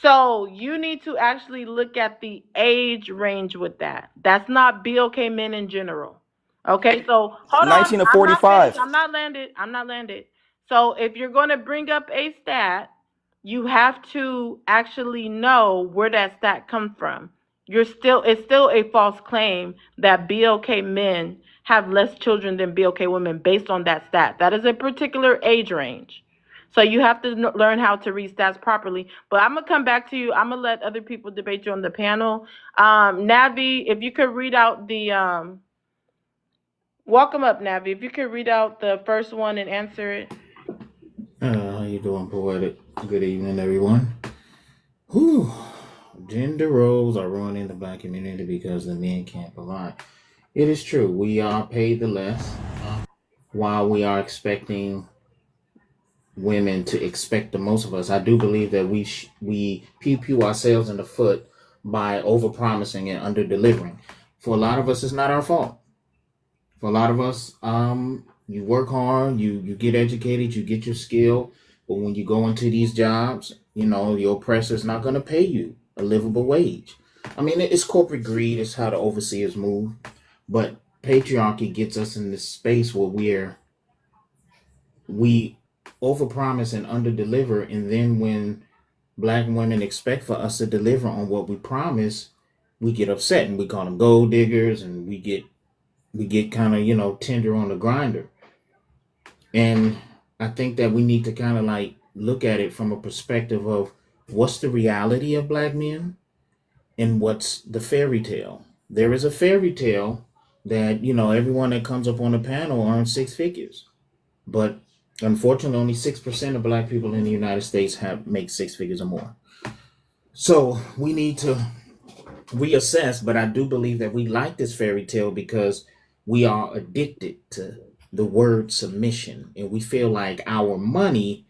So you need to actually look at the age range with that. That's not BOK men in general. Okay, so hold on. 19 to I'm not finished. 45. I'm not landed. So if you're going to bring up a stat, you have to actually know where that stat comes from. It's still a false claim that BLK men have less children than BLK women based on that stat. That is a particular age range. So you have to learn how to read stats properly. But I'm gonna come back to you. I'm gonna let other people debate you on the panel. Navi, if you could read out the welcome up, Navi. If you could read out the first one and answer it. How you doing, Poetic? Good evening, everyone. Whew. Gender roles are ruining the black community because the men can't provide. It is true. We are paid the less while we are expecting women to expect the most of us. I do believe that we pew ourselves in the foot by overpromising and under delivering. For a lot of us, it's not our fault. For a lot of us, you work hard, you get educated, you get your skill, but when you go into these jobs, your oppressor's not going to pay you a livable wage. I mean, it's corporate greed. It's how the overseers move, but patriarchy gets us in this space where we overpromise and underdeliver, and then when black women expect for us to deliver on what we promise, we get upset and we call them gold diggers, and we get kind of tender on the grinder. And I think that we need to kind of like look at it from a perspective of what's the reality of black men and what's the fairy tale. There is a fairy tale that everyone that comes up on the panel earns six figures, but unfortunately only 6% of black people in the United States make six figures or more. So we need to reassess, but I do believe that we like this fairy tale because we are addicted to the word submission, and we feel like our money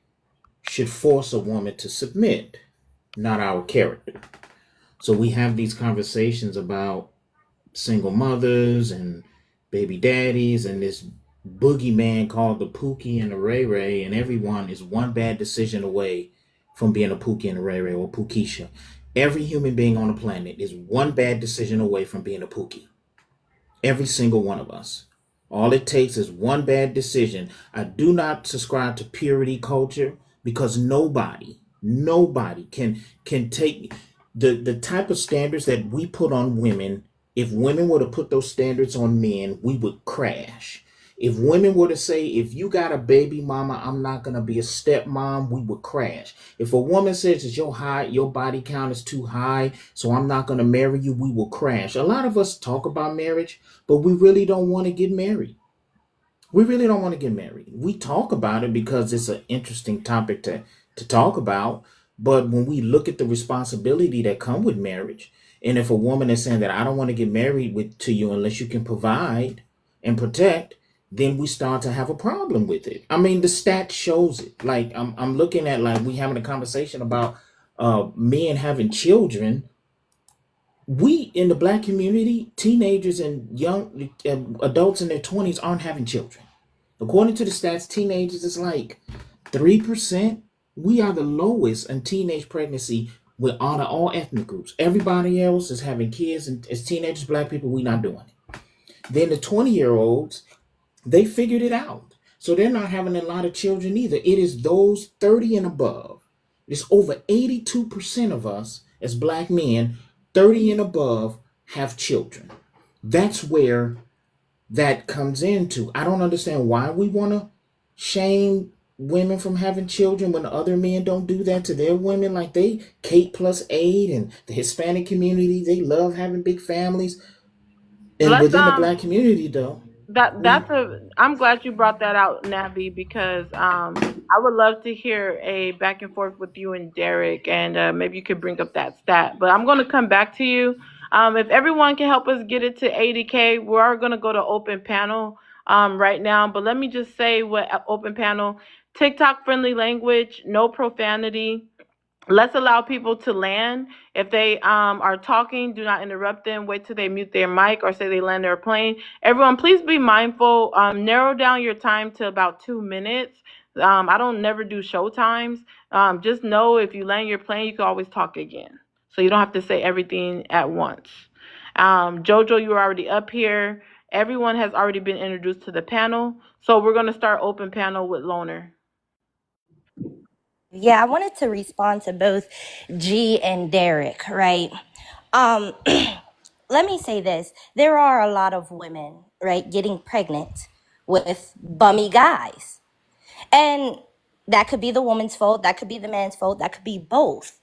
should force a woman to submit, not our character. So we have these conversations about single mothers and baby daddies and this boogeyman called the Pookie and the Ray Ray, and everyone is one bad decision away from being a Pookie and a Ray Ray or Pookisha. Every human being on the planet is one bad decision away from being a Pookie. Every single one of us. All it takes is one bad decision. I do not subscribe to purity culture because nobody can take the type of standards that we put on women. If women were to put those standards on men, we would crash. If women were to say, if you got a baby mama, I'm not going to be a stepmom, we would crash. If a woman says that your body count is too high, so I'm not going to marry you, we will crash. A lot of us talk about marriage, but we really don't want to get married. We really don't want to get married. We talk about it because it's an interesting topic to talk about. But when we look at the responsibility that come with marriage, and if a woman is saying that I don't want to get married to you unless you can provide and protect, then we start to have a problem with it. I mean, the stat shows it. Like I'm looking at, like, we having a conversation about men having children. We in the black community, teenagers and young adults in their 20s aren't having children. According to the stats, teenagers is like 3%. We are the lowest in teenage pregnancy with all ethnic groups. Everybody else is having kids, and as teenagers, black people, we not doing it. Then the 20-year-olds, they figured it out. So they're not having a lot of children either. It is those 30 and above. It's over 82% of us as black men, 30 and above, have children. That's where that comes into. I don't understand why we want to shame women from having children when other men don't do that to their women. Like they K+8, and the Hispanic community, they love having big families. And Let's within the black community, though, I'm glad you brought that out, Navi, because I would love to hear a back and forth with you and Derek, and maybe you could bring up that stat. But I'm going to come back to you. If everyone can help us get it to 80K, we are going to go to open panel right now. But let me just say what open panel: TikTok friendly language, no profanity. Let's allow people to land. If they are talking, do not interrupt them. Wait till they mute their mic or say they land their plane. Everyone, please be mindful. Narrow down your time to about 2 minutes. I don't never do show times. Just know if you land your plane, you can always talk again. So you don't have to say everything at once. Jojo, you were already up here. Everyone has already been introduced to the panel. So we're going to start open panel with Loner. Yeah, I wanted to respond to both G and Derek, right? Um, let me say this. There are a lot of women, right, getting pregnant with bummy guys. And that could be the woman's fault, that could be the man's fault, that could be both.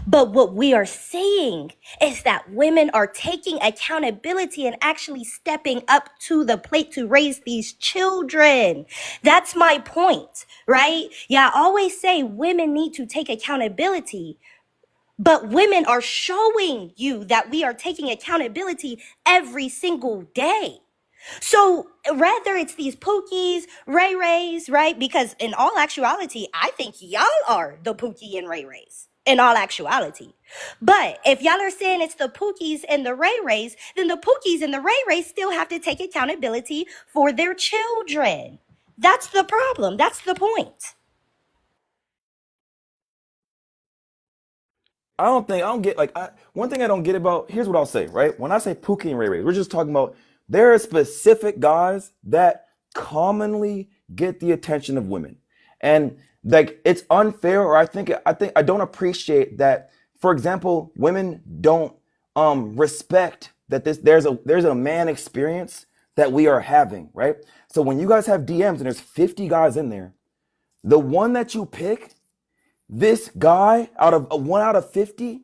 But what we are saying is that women are taking accountability and actually stepping up to the plate to raise these children. That's my point, right? Yeah, I always say women need to take accountability, but women are showing you that we are taking accountability every single day. So rather it's these Pookies, Ray Rays, right? Because in all actuality, I think y'all are the Pookie and Ray Rays. In all actuality. But if y'all are saying it's the Pookies and the Ray Rays, then the Pookies and the Ray Rays still have to take accountability for their children. That's the problem. That's the point. I don't get like one thing I don't get about, here's what I'll say, right? When I say Pookie and Ray Ray, we're just talking about there are specific guys that commonly get the attention of women. And like it's unfair, or I think I don't appreciate that, for example, women don't respect that there's a man experience that we are having, right? So when you guys have DMs and there's 50 guys in there, the one that you pick, this guy out of 1 out of 50,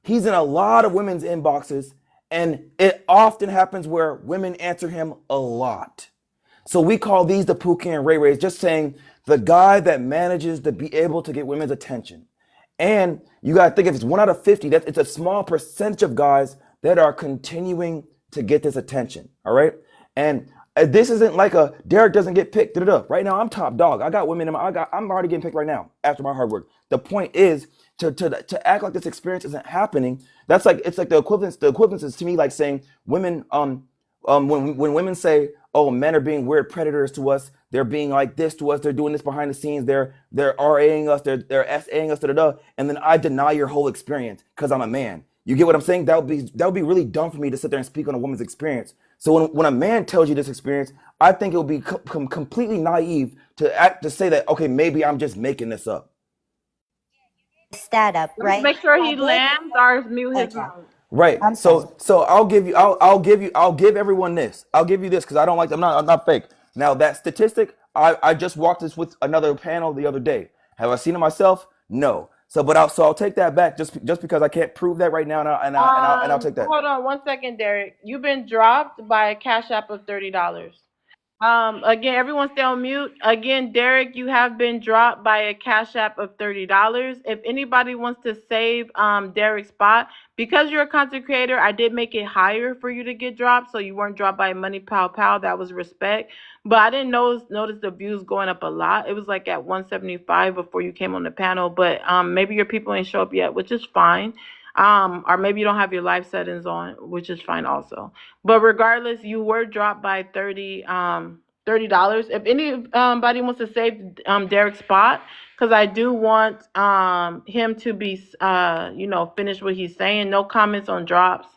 he's in a lot of women's inboxes, and it often happens where women answer him a lot. So we call these the Pookie and Ray Rays, just saying the guy that manages to be able to get women's attention. And you got to think if it's 1 out of 50, that it's a small percentage of guys that are continuing to get this attention. All right. And this isn't like a Derek doesn't get picked. Right now, I'm top dog. I got women in my, I'm already getting picked right now after my hard work. The point is to act like this experience isn't happening. That's like, it's like the equivalence. The equivalence is to me like saying women, when women say, "Oh, men are being weird predators to us. They're being like this to us. They're doing this behind the scenes. They're RAing us. They're SAing us." Da, da, da, and then I deny your whole experience because I'm a man. You get what I'm saying? That would be really dumb for me to sit there and speak on a woman's experience. So when a man tells you this experience, I think it would be completely naive to say that, okay, maybe I'm just making this up. Stat up, Let's right? make sure I he did. lands or mute his Okay. mic. Right. I'm sorry. So I'll give everyone this. I'll give you this because I don't like, I'm not fake. Now that statistic, I just walked this with another panel the other day. Have I seen it myself? No. So I'll take that back just because I can't prove that right now, and I'll take that. Hold on 1 second, Derek. You've been dropped by a cash app of $30. Again, everyone stay on mute. Again, Derek, you have been dropped by a cash app of $30. If anybody wants to save Derek's spot, because you're a content creator, I did make it higher for you to get dropped, so you weren't dropped by Money Pow Pow. That was respect. But I didn't notice the views going up a lot. It was like at 175 before you came on the panel. But maybe your people ain't show up yet, which is fine. Or maybe you don't have your live settings on, which is fine also. But regardless, you were dropped by $30. If anybody wants to save Derek's spot, because I do want him to be finish what he's saying. No comments on drops.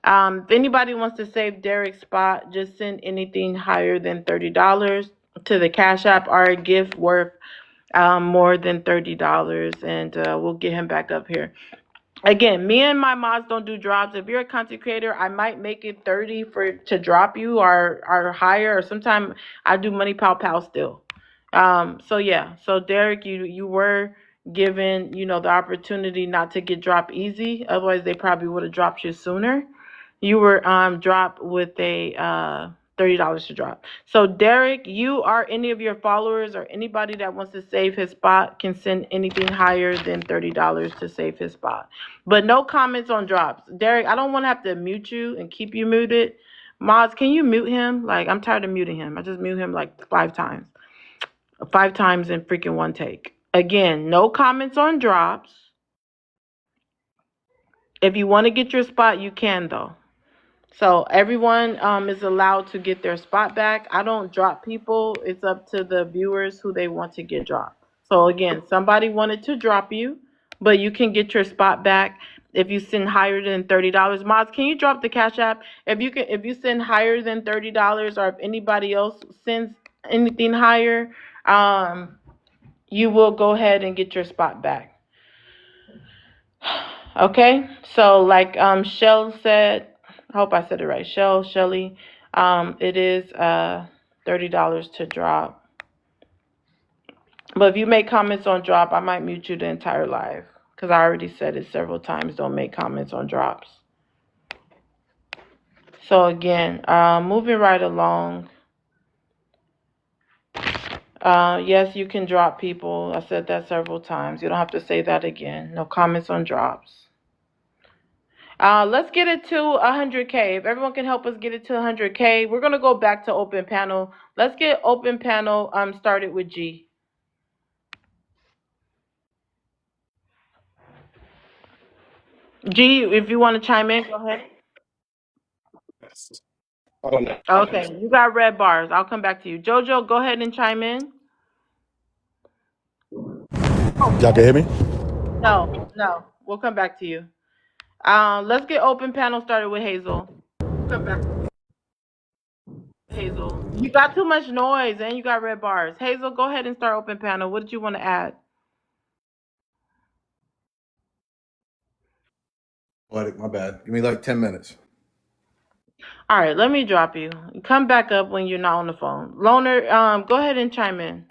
If anybody wants to save Derek's spot, just send anything higher than $30 to the Cash App or a gift worth more than $30, and we'll get him back up here. Again, me and my mods don't do drops. If you're a content creator, I might make it 30 to drop you or higher, or sometimes I do Money Pow Pow still. So yeah. So Derek, you were given, the opportunity not to get dropped easy. Otherwise they probably would have dropped you sooner. You were dropped with a $30 to drop. So Derek, you or any of your followers or anybody that wants to save his spot can send anything higher than $30 to save his spot. But no comments on drops. Derek, I don't want to have to mute you and keep you muted. Mods, can you mute him? Like, I'm tired of muting him. I just mute him like 5 times. 5 times in freaking one take. Again, no comments on drops. If you want to get your spot, you can though. So everyone is allowed to get their spot back. I don't drop people. It's up to the viewers who they want to get dropped. So again, somebody wanted to drop you, but you can get your spot back if you send higher than $30. Mods, can you drop the Cash App? If you send higher than $30, or if anybody else sends anything higher, you will go ahead and get your spot back. Okay, so like Shell said, I hope I said it right. Shelly, it is $30 to drop. But if you make comments on drop, I might mute you the entire live because I already said it several times. Don't make comments on drops. So again, moving right along. Yes, you can drop people. I said that several times. You don't have to say that again. No comments on drops. Let's get it to 100K. If everyone can help us get it to 100K, we're gonna go back to open panel. Let's get open panel started with G. G, if you want to chime in, go ahead. Oh no. Okay, you got red bars. I'll come back to you. Jojo, go ahead and chime in. Y'all can hear me? No, no, we'll come back to you. Let's get open panel started with Hazel. Come back. Hazel, you got too much noise and you got red bars. Hazel, go ahead and start open panel. What did you want to add? Poetic, my bad. Give me like 10 minutes. All right, let me drop you. Come back up when you're not on the phone. Loner, go ahead and chime in.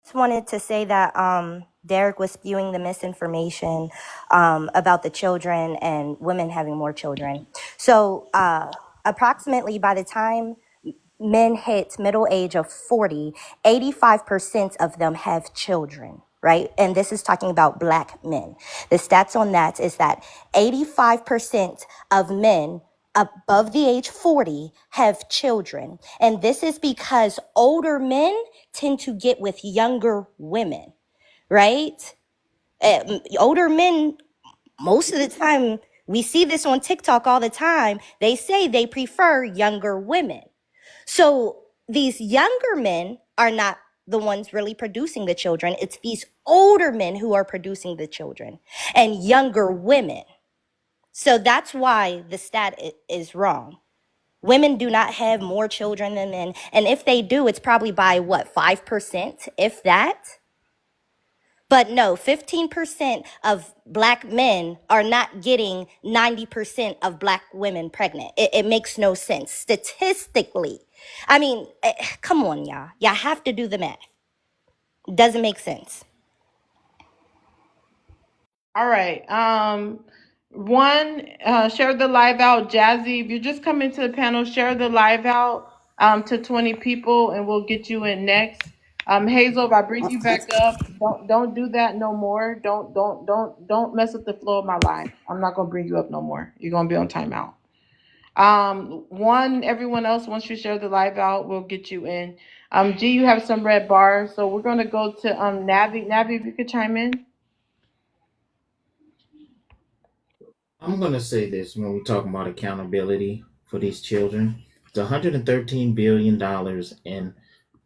Just wanted to say that Derek was spewing the misinformation about the children and women having more children. So approximately by the time men hit middle age of 40, 85% of them have children, right? And this is talking about Black men. The stats on that is that 85% of men above the age 40 have children. And this is because older men tend to get with younger women, right? Older men, most of the time, we see this on TikTok all the time. They say they prefer younger women. So these younger men are not the ones really producing the children. It's these older men who are producing the children and younger women. So that's why the stat is wrong. Women do not have more children than men. And if they do, it's probably by what, 5%, if that? But no, 15% of Black men are not getting 90% of Black women pregnant. It makes no sense statistically. I mean, come on, y'all. Y'all have to do the math. Doesn't make sense. All right. Share the live out. Jazzy, if you're just coming to the panel, share the live out to 20 people and we'll get you in next. Hazel, if I bring you back up, don't do that no more. Don't mess with the flow of my life. I'm not gonna bring you up no more. You're gonna be on timeout. Everyone else, once you share the live out, we'll get you in. G, you have some red bars, so we're gonna go to Navi. Navi, if you could chime in. I'm going to say this when we're talking about accountability for these children. It's $113 billion in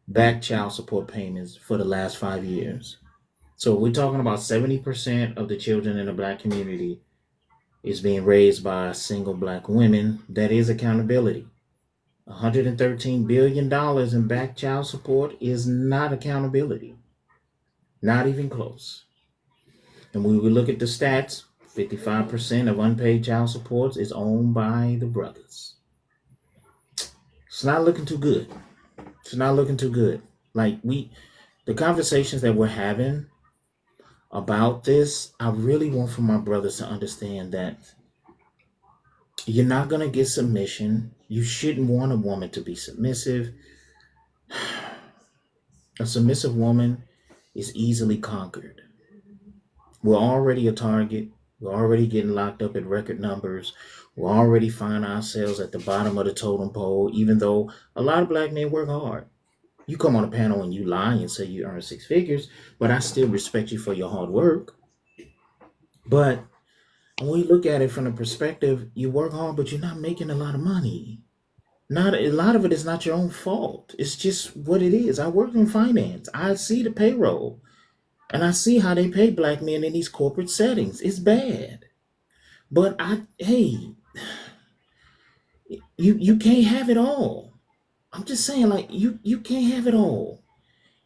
back child support payments for the last 5 years. So we're talking about 70% of the children in the Black community is being raised by single Black women. That is accountability. $113 billion in back child support is not accountability. Not even close. And when we look at the stats, 55% of unpaid child supports is owned by the brothers. It's not looking too good. It's not looking too good. The conversations that we're having about this, I really want for my brothers to understand that you're not going to get submission. You shouldn't want a woman to be submissive. A submissive woman is easily conquered. We're already a target. We're already getting locked up at record numbers. We're already find ourselves at the bottom of the totem pole, even though a lot of Black men work hard. You come on a panel and you lie and say you earn six figures, but I still respect you for your hard work. But when we look at it from the perspective, you work hard, but you're not making a lot of money. Not a lot of it is not your own fault. It's just what it is. I work in finance. I see the payroll. And I see how they pay Black men in these corporate settings. It's bad. But hey, you can't have it all. I'm just saying, like, you can't have it all.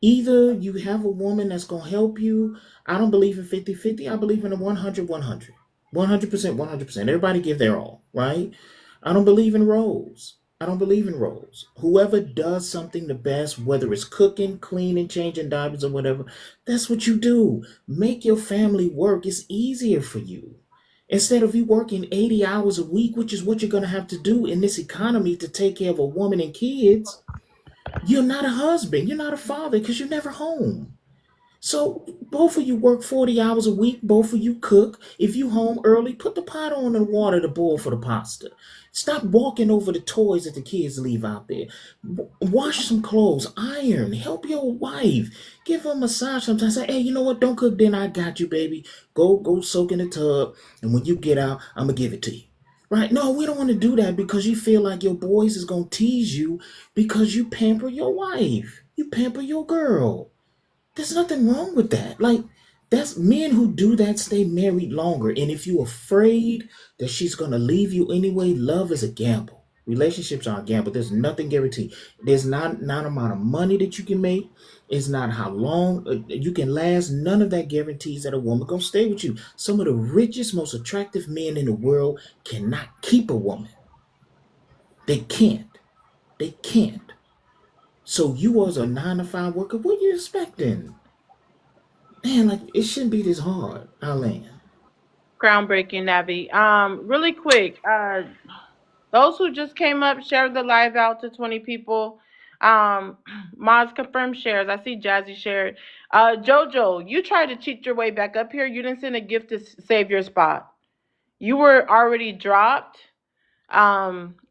Either you have a woman that's going to help you. I don't believe in 50-50. I believe in a 100-100. 100%, 100%. Everybody give their all, right? I don't believe in roles. I don't believe in roles. Whoever does something the best, whether it's cooking, cleaning, changing diapers, or whatever, that's what you do. Make your family work. It's easier for you. Instead of you working 80 hours a week, which is what you're going to have to do in this economy to take care of a woman and kids, you're not a husband. You're not a father because you're never home. So both of you work 40 hours a week. Both of you cook. If you home early, put the pot on the water to boil for the pasta. Stop walking over the toys that the kids leave out there. Wash some clothes, iron, help your wife, give her a massage sometimes. Say, hey, you know what? Don't cook dinner. I got you, baby. Go soak in the tub, and when you get out, I'm gonna give it to you. Right? No, we don't want to do that because you feel like your boys is gonna tease you because you pamper your wife. You pamper your girl. There's nothing wrong with that. Like, that's men who do that stay married longer. And if you're afraid that she's gonna leave you anyway, love is a gamble. Relationships are a gamble. There's nothing guaranteed. There's not amount of money that you can make. It's not how long you can last. None of that guarantees that a woman gonna stay with you. Some of the richest, most attractive men in the world cannot keep a woman. They can't. They can't. So you as a 9 to 5 worker, what are you expecting? Man, like it shouldn't be this hard. I land. Groundbreaking, Navi. Really quick. Those who just came up, share the live out to 20 people. Moz confirm shares. I see Jazzy shared. Jojo, you tried to cheat your way back up here. You didn't send a gift to save your spot. You were already dropped.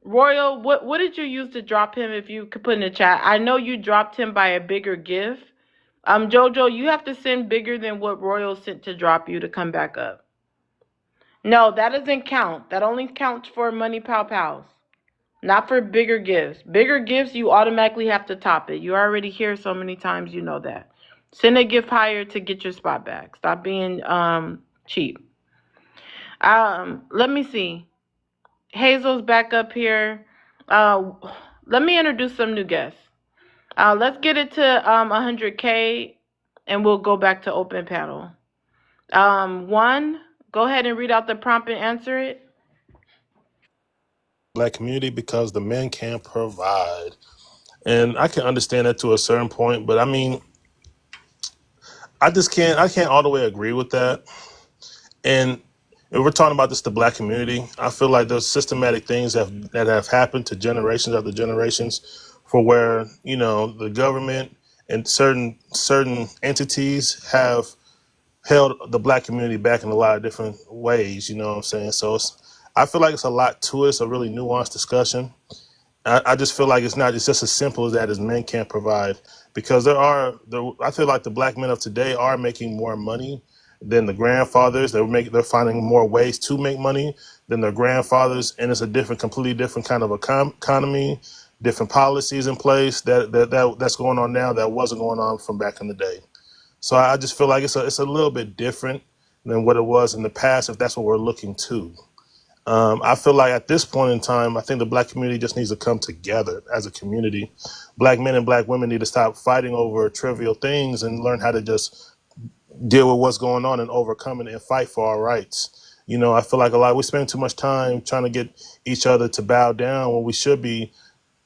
Royal, what did you use to drop him? If you could put in the chat, I know you dropped him by a bigger gift. Jojo, you have to send bigger than what Royal sent to drop you to come back up. No, that doesn't count. That only counts for money pow pows, not for bigger gifts. Bigger gifts, you automatically have to top it. You're already here so many times, you know that. Send a gift higher to get your spot back. Stop being cheap. Let me see. Hazel's back up here. Let me introduce some new guests. Let's get it to 100K, and we'll go back to open panel. One, go ahead and read out the prompt and answer it. Black community because the men can't provide. And I can understand that to a certain point, but I mean, I can't all the way agree with that. And if we're talking about this, the black community, I feel like there's systematic things that have happened to generations after generations for where, the government and certain entities have held the black community back in a lot of different ways, you know what I'm saying? So I feel like it's a lot to it. It's a really nuanced discussion. I just feel like it's just as simple as that as men can't provide because I feel like the black men of today are making more money than the grandfathers. They're finding more ways to make money than their grandfathers. And it's a completely different kind of economy, different policies in place that's going on now that wasn't going on from back in the day. So I just feel like it's a little bit different than what it was in the past, if that's what we're looking to. I feel like at this point in time, I think the black community just needs to come together as a community. Black men and black women need to stop fighting over trivial things and learn how to just deal with what's going on and overcome it and fight for our rights. I feel like we spend too much time trying to get each other to bow down when we should be,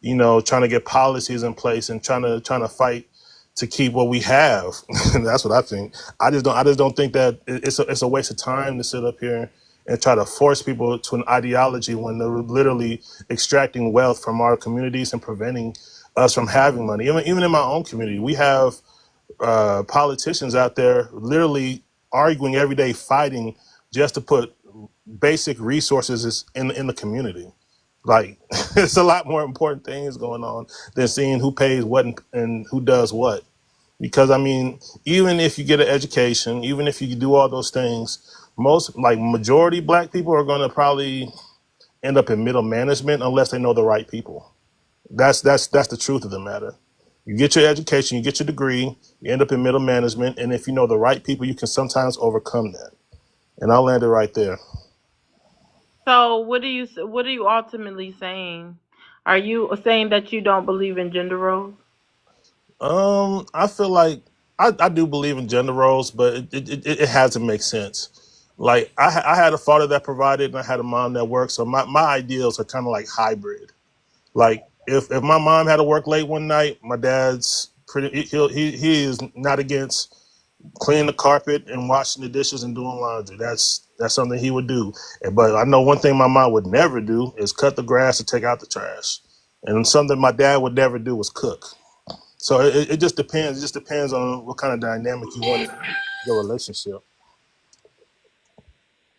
trying to get policies in place and trying to fight to keep what we have. That's what I think. I just don't think that it's a waste of time to sit up here and try to force people to an ideology when they're literally extracting wealth from our communities and preventing us from having money. Even in my own community, we have politicians out there literally arguing every day, fighting just to put basic resources in the community. Like, it's a lot more important things going on than seeing who pays what and who does what. Because I mean, even if you get an education, even if you do all those things, majority black people are going to probably end up in middle management unless they know the right people. That's the truth of the matter. You get your education, you get your degree, you end up in middle management, and if you know the right people, you can sometimes overcome that. And I'll land it right there. So what are you ultimately saying? Are you saying that you don't believe in gender roles? I feel like I do believe in gender roles, but it has to make sense. Like I had a father that provided, and I had a mom that worked. So my ideals are kind of like hybrid. Like if my mom had to work late one night, my dad's he is not against cleaning the carpet and washing the dishes and doing laundry. That's something he would do. But I know one thing my mom would never do is cut the grass or take out the trash. And something my dad would never do was cook. So it just depends. It just depends on what kind of dynamic you want in your relationship.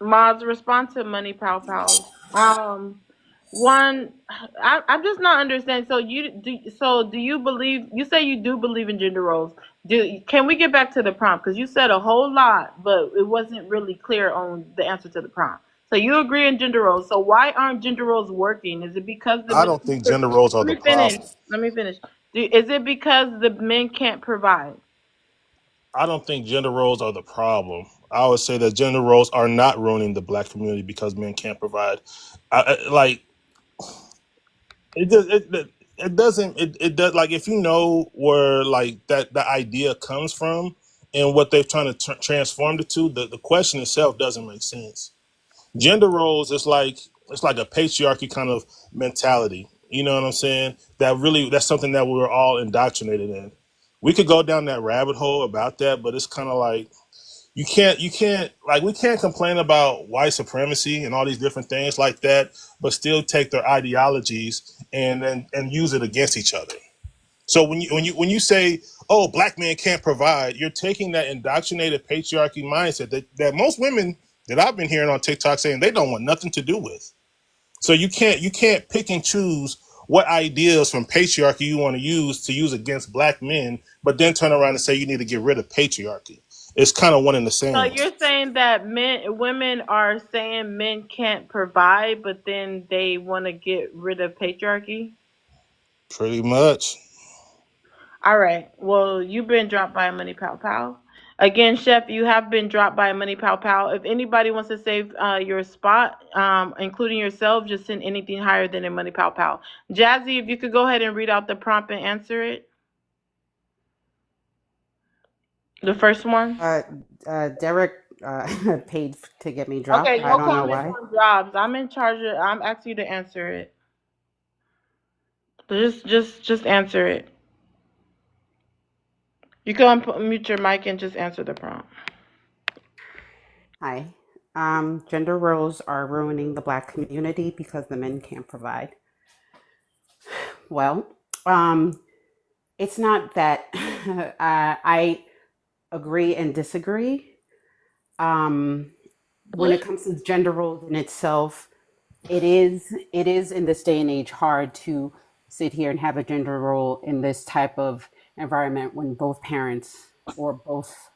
Mods, respond to Money Pow Pow. One, I'm just not understanding. So do you believe? You say you do believe in gender roles. Can we get back to the prompt? Because you said a whole lot, but it wasn't really clear on the answer to the prompt. So you agree in gender roles. So why aren't gender roles working? Is it because I don't think gender roles are let the me finish. problem. Let me finish. Is it because the men can't provide? I don't think gender roles are the problem. I would say that gender roles are not ruining the black community because men can't provide. Like it does. It doesn't. It does. Like if you know where like that the idea comes from and what they're trying to transform it to, the question itself doesn't make sense. Gender roles is like it's like a patriarchy kind of mentality. You know what I'm saying? That's something that we're all indoctrinated in. We could go down that rabbit hole about that, but it's kind of like you can't like we can't complain about white supremacy and all these different things like that, but still take their ideologies and use it against each other. So when you say, oh, black men can't provide, you're taking that indoctrinated patriarchy mindset that most women that I've been hearing on TikTok saying they don't want nothing to do with. So you can't pick and choose what ideas from patriarchy you want to use against black men, but then turn around and say you need to get rid of patriarchy. It's kind of one and the So same. you're saying that women are saying men can't provide, but then they want to get rid of patriarchy? Pretty much. All right. Well, you've been dropped by Money Pow Pow. Again, Chef, you have been dropped by Money Pow Pow. If anybody wants to save your spot, including yourself, just send anything higher than a Money Pow Pow. Jazzy, if you could go ahead and read out the prompt and answer it. The first one. Uh, Derek paid to get me dropped. Okay, I no don't know comments why. on jobs. I'm in charge of. I'm asking you to answer it. So just answer it. You can unmute your mic and just answer the prompt. Hi. Gender roles are ruining the Black community because the men can't provide. Well, it's not that I agree and disagree. When it comes to gender roles in itself, it is in this day and age hard to sit here and have a gender role in this type of environment when both parents or both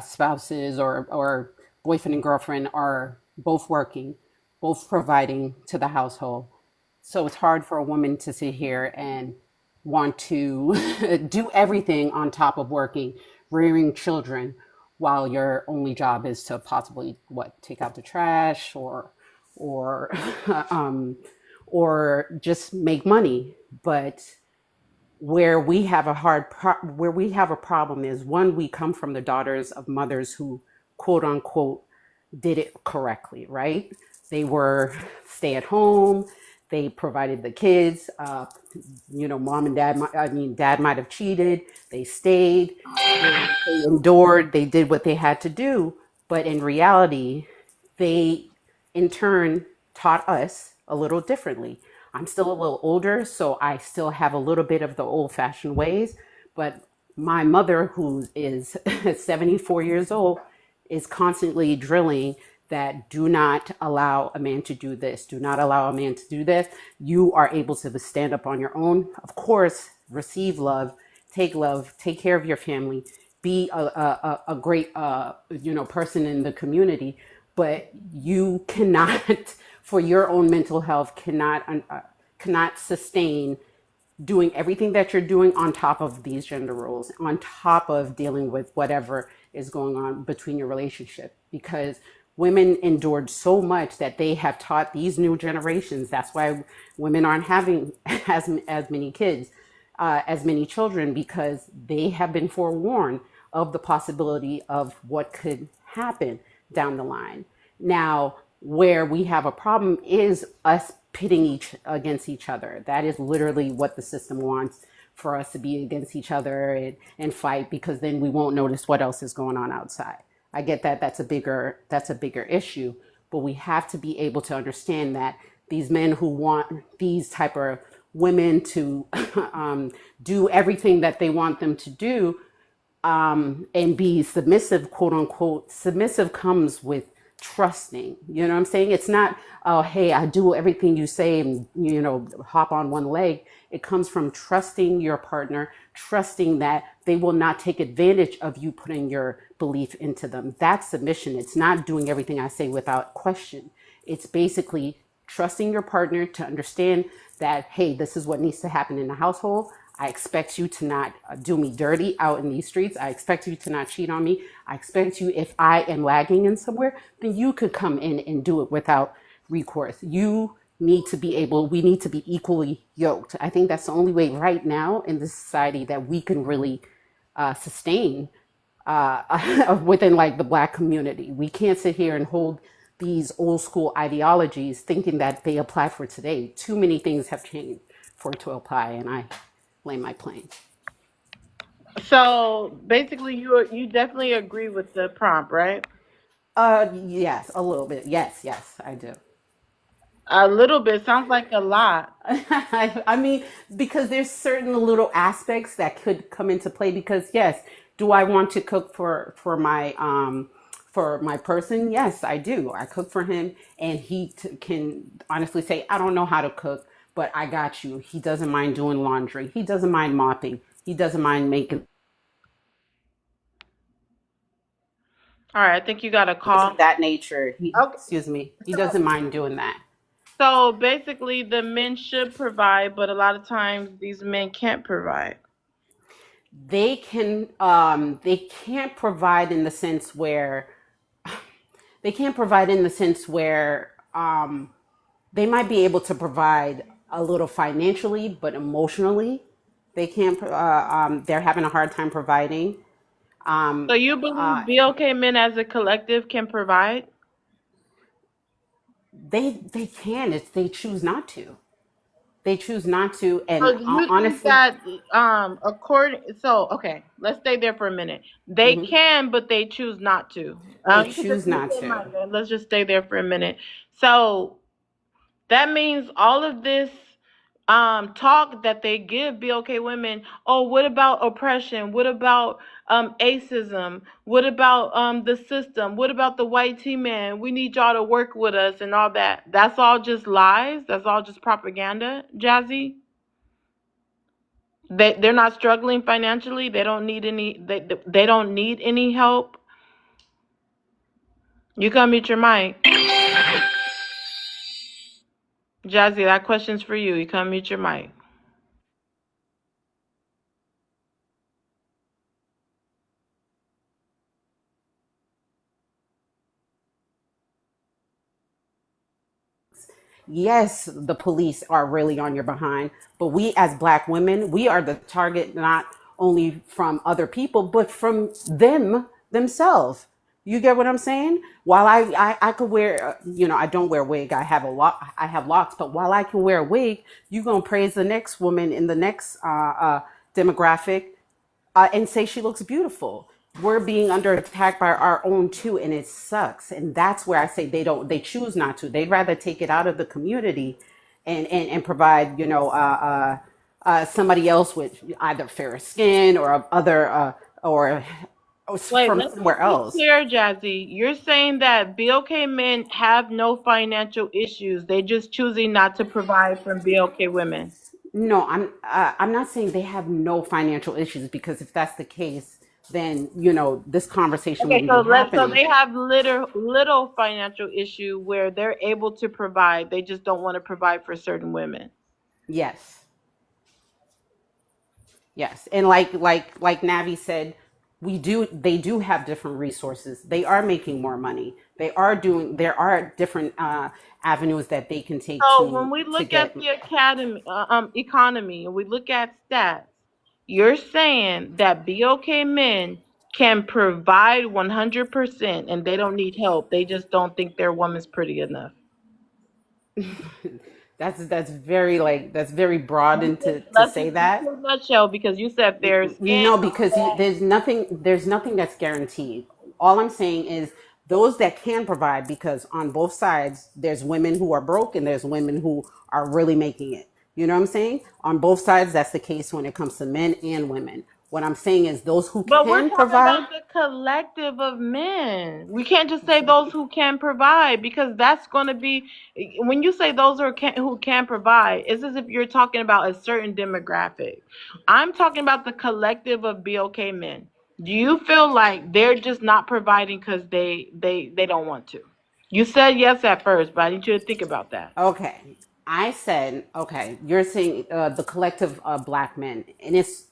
spouses or boyfriend and girlfriend are both working, both providing to the household. So it's hard for a woman to sit here and want to do everything on top of working, rearing children, while your only job is to possibly what take out the trash or um, or just make money. But where we have a problem is one, we come from the daughters of mothers who quote unquote did it correctly, right? They were stay at home, they provided the kids, mom and dad dad might have cheated, they stayed, they endured, they did what they had to do, but in reality they in turn taught us a little differently. I'm still a little older, so I still have a little bit of the old fashioned ways. But my mother, who is 74 years old, is constantly drilling that do not allow a man to do this, do not allow a man to do this. You are able to stand up on your own. Of course, receive love, take care of your family, be a great person in the community, but you cannot for your own mental health cannot sustain doing everything that you're doing on top of these gender roles, on top of dealing with whatever is going on between your relationship. Because women endured so much that they have taught these new generations. That's why women aren't having as many kids, as many children, because they have been forewarned of the possibility of what could happen down the line. Now, where we have a problem is us pitting each against each other. That is literally what the system wants, for us to be against each other and fight, because then we won't notice what else is going on outside. I get that that's a bigger issue, but we have to be able to understand that these men who want these type of women to do everything that they want them to do, and be submissive, quote unquote. Submissive comes with trusting. You know what I'm saying? It's not, oh, hey, I do everything you say and, hop on one leg. It comes from trusting your partner, trusting that they will not take advantage of you putting your belief into them. That's submission. It's not doing everything I say without question. It's basically trusting your partner to understand that, hey, this is what needs to happen in the household. I expect you to not do me dirty out in these streets. I expect you to not cheat on me. I expect you, if I am lagging in somewhere, then you could come in and do it without recourse. We need to be equally yoked. I think that's the only way right now in this society that we can really sustain within like the Black community. We can't sit here and hold these old school ideologies thinking that they apply for today. Too many things have changed for it to apply, and I lay my plane. So basically, you definitely agree with the prompt, right? Yes, a little bit. Yes, I do. A little bit sounds like a lot. I mean, because there's certain little aspects that could come into play. Because yes, do I want to cook for my person? Yes, I do. I cook for him, and he can honestly say, I don't know how to cook, but I got you. He doesn't mind doing laundry. He doesn't mind mopping. He doesn't mind making All right, I think you got a things call. of that nature. Okay, Excuse me. He so doesn't mind doing that. so basically, the men should provide, but a lot of times these men can't provide. They can't provide in the sense where they can't provide in the sense where they might be able to provide a little financially, but emotionally, they can't. They're having a hard time providing. So you believe BLK men as a collective can provide? They can. It's they choose not to. They choose not to, So and do you think honestly, that according so okay, let's stay there for a minute. They mhm, can, but they choose not to. they You could just choose mute not your to. mic. Let's just stay there for a minute. So that means all of this talk that they give BOK women, oh, what about oppression? What about acism? What about the system? What about the white T man? We need y'all to work with us and all that. That's all just lies. That's all just propaganda, Jazzy. They're not struggling financially. They don't need any they don't need any help. You can mute your mic. Jazzy, that question's for you. You can mute your mic. Yes, the police are really on your behind, but we as Black women, we are the target not only from other people, but from themselves. You get what I'm saying? While I could wear, I don't wear a wig. I have locks, but while I can wear a wig, you gonna praise the next woman in the next demographic and say she looks beautiful. We're being under attack by our own too, and it sucks. And that's where I say they choose not to. They'd rather take it out of the community and provide, somebody else with either fairer skin or other, or Wait, from let's somewhere be else. clear, Jazzy. You're saying that BLK men have no financial issues. They just choosing not to provide from BLK women. No, I'm not saying they have no financial issues, because if that's the case, then this conversation Okay, wouldn't so be so happening. they have little financial issue where they're able to provide. They just don't want to provide for certain women. Yes. Yes, and like Navi said, they do have different resources. They are making more money. There are different avenues that they can take So when we to look at get. the economy and we look at stats, you're saying that BOK men can provide 100% and they don't need help. They just don't think their woman's pretty enough. That's very broad to Let's say just keep that. it in a nutshell because you said their skin, No, all because that. there's nothing that's guaranteed. All I'm saying is those that can provide, because on both sides there's women who are broke and there's women who are really making it. You know what I'm saying? On both sides, that's the case when it comes to men and women. What I'm saying is those who But we're can talking provide. about the collective of men. We can't just say those who can provide, because that's going to be, when you say those who can provide, it's as if you're talking about a certain demographic. I'm talking about the collective of BOK men. Do you feel like they're just not providing because they don't want to? You said yes at first, but I need you to think about that. Okay. I said, okay, you're saying the collective black men. And it's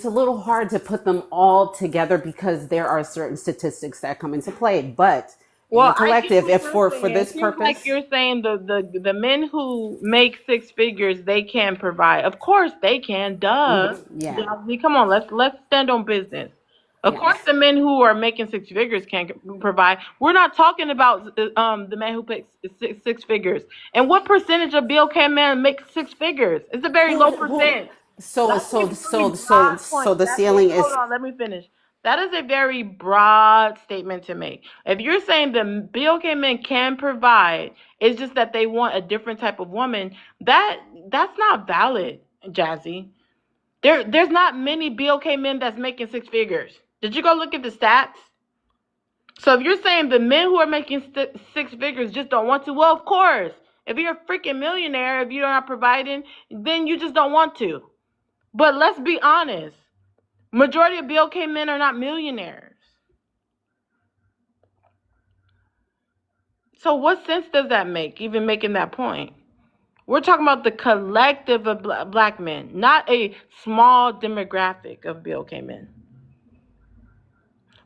a little hard to put them all together because there are certain statistics that come into play. But in a Well, I get collective, what if you're for saying. It this seems like purpose, you're saying the men who make six figures, they can provide. Of course they can. Duh. yeah, Jasmine, come on, let's stand on business. Of course, yes. the men who are making six figures can provide. We're not talking about the man who makes six figures. And what percentage of BLK men make six figures? It's a very low Who? percent. So That's a so very so so broad so point. the That's a, ceiling hold is. on, let me finish. That is a very broad statement to make. If you're saying the BOK men can provide, it's just that they want a different type of woman, that's not valid, Jazzy. There's not many BOK men that's making six figures. Did you go look at the stats? So if you're saying the men who are making six figures just don't want to, well, of course. If you're a freaking millionaire, if you're not providing, then you just don't want to. But let's be honest. Majority of BOK men are not millionaires. So what sense does that make, even making that point? We're talking about the collective of black men, not a small demographic of BOK men.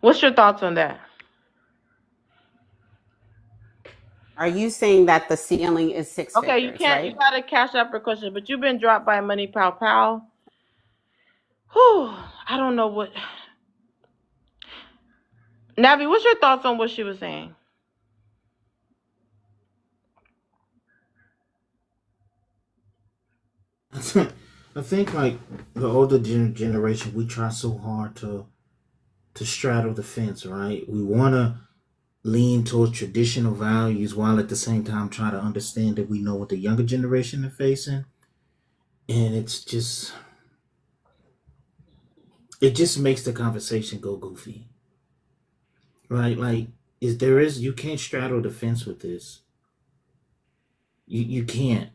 What's your thoughts on that? Are you saying that the ceiling is six Okay, you figures, can't. You right? got to cash out for question, but you've been dropped by Money Pow Pow. Whew, I don't know what. Navi, what's your thoughts on what she was saying? I think like the older generation, we try so hard to straddle the fence, right? We want to lean towards traditional values while at the same time try to understand that we know what the younger generation are facing, and it just makes the conversation go goofy, right? Like, you can't straddle the fence with this. You can't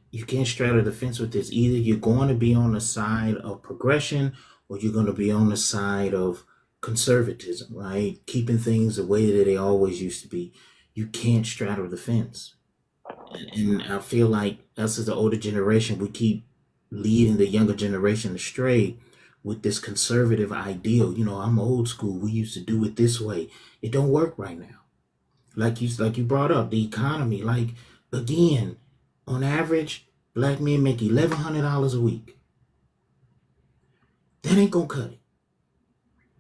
straddle the fence with this. Either you're going to be on the side of progression or you're going to be on the side of conservatism, right? Keeping things the way that they always used to be. You can't straddle the fence. And I feel like us as the older generation, we keep leading the younger generation astray with this conservative ideal. I'm old school. We used to do it this way. It don't work right now. Like you brought up the economy. Like, again, on average, black men make $1,100 a week. That ain't gonna cut it.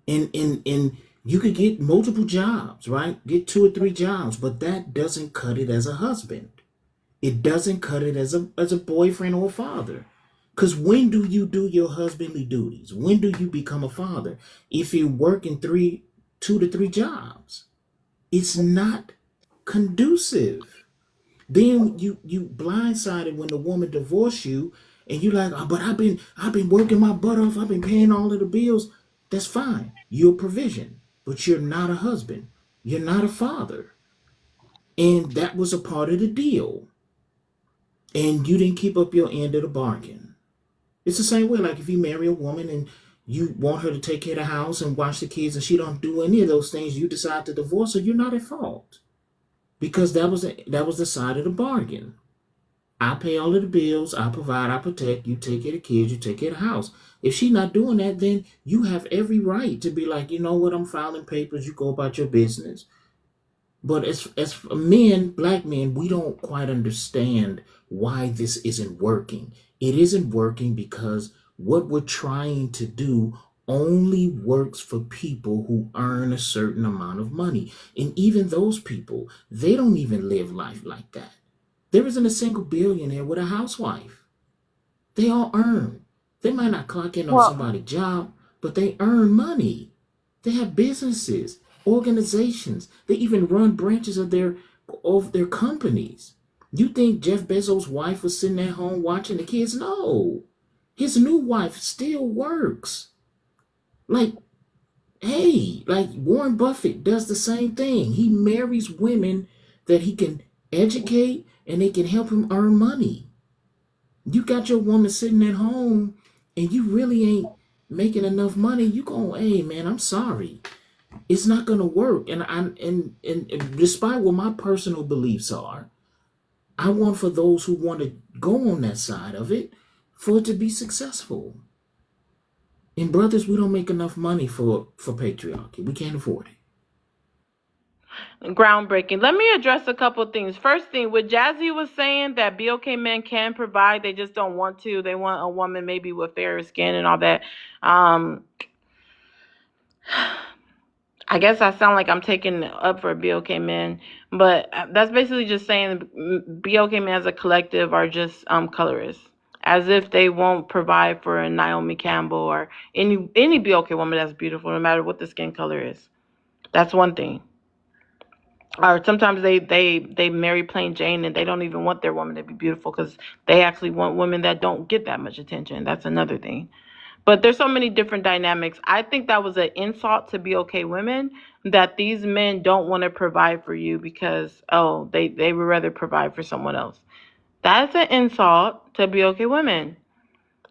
And you could get multiple jobs, right? Get 2 or 3 jobs, but that doesn't cut it as a husband. It doesn't cut it as a boyfriend or a father. Because when do you do your husbandly duties? When do you become a father? If you're working 2 to 3 jobs, it's not conducive. Then you blindsided when the woman divorced you, and you like, oh, but I've been working my butt off. I've been paying all of the bills. That's fine. You're a provision, but you're not a husband. You're not a father, and that was a part of the deal. And you didn't keep up your end of the bargain. It's the same way, like if you marry a woman and you want her to take care of the house and watch the kids, and she don't do any of those things, you decide to divorce her. You're not at fault because that was the side of the bargain. I pay all of the bills, I provide, I protect, you take care of the kids, you take care of the house. If she's not doing that, then you have every right to be like, you know what, I'm filing papers, you go about your business. But as for men, black men, we don't quite understand why this isn't working. It isn't working because what we're trying to do only works for people who earn a certain amount of money. And even those people, they don't even live life like that. There isn't a single billionaire with a housewife. They all earn. They might not clock in on Well, somebody's job, but they earn money. They have businesses, organizations. They even run branches of their companies. You think Jeff Bezos' wife was sitting at home watching the kids? No. His new wife still works. Like, hey, like Warren Buffett does the same thing. He marries women that he can educate and they can help him earn money. You got your woman sitting at home and you really ain't making enough money. You go, hey man, I'm sorry. It's not gonna work. And despite what my personal beliefs are, I want for those who want to go on that side of it for it to be successful. And brothers, we don't make enough money for patriarchy. We can't afford it. Groundbreaking. Let me address a couple things. First thing, what Jazzy was saying that BOK men can provide, they just don't want to. They want a woman maybe with fairer skin and all that. I guess I sound like I'm taking up for BOK men, but that's basically just saying BOK men as a collective are just colorists, as if they won't provide for a Naomi Campbell or any BOK woman that's beautiful, no matter what the skin color is. That's one thing. Or sometimes they marry plain Jane and they don't even want their woman to be beautiful because they actually want women that don't get that much attention. That's another thing. But there's so many different dynamics. I think that was an insult to BOK women that these men don't want to provide for you because, oh, they would rather provide for someone else. That's an insult to BOK women.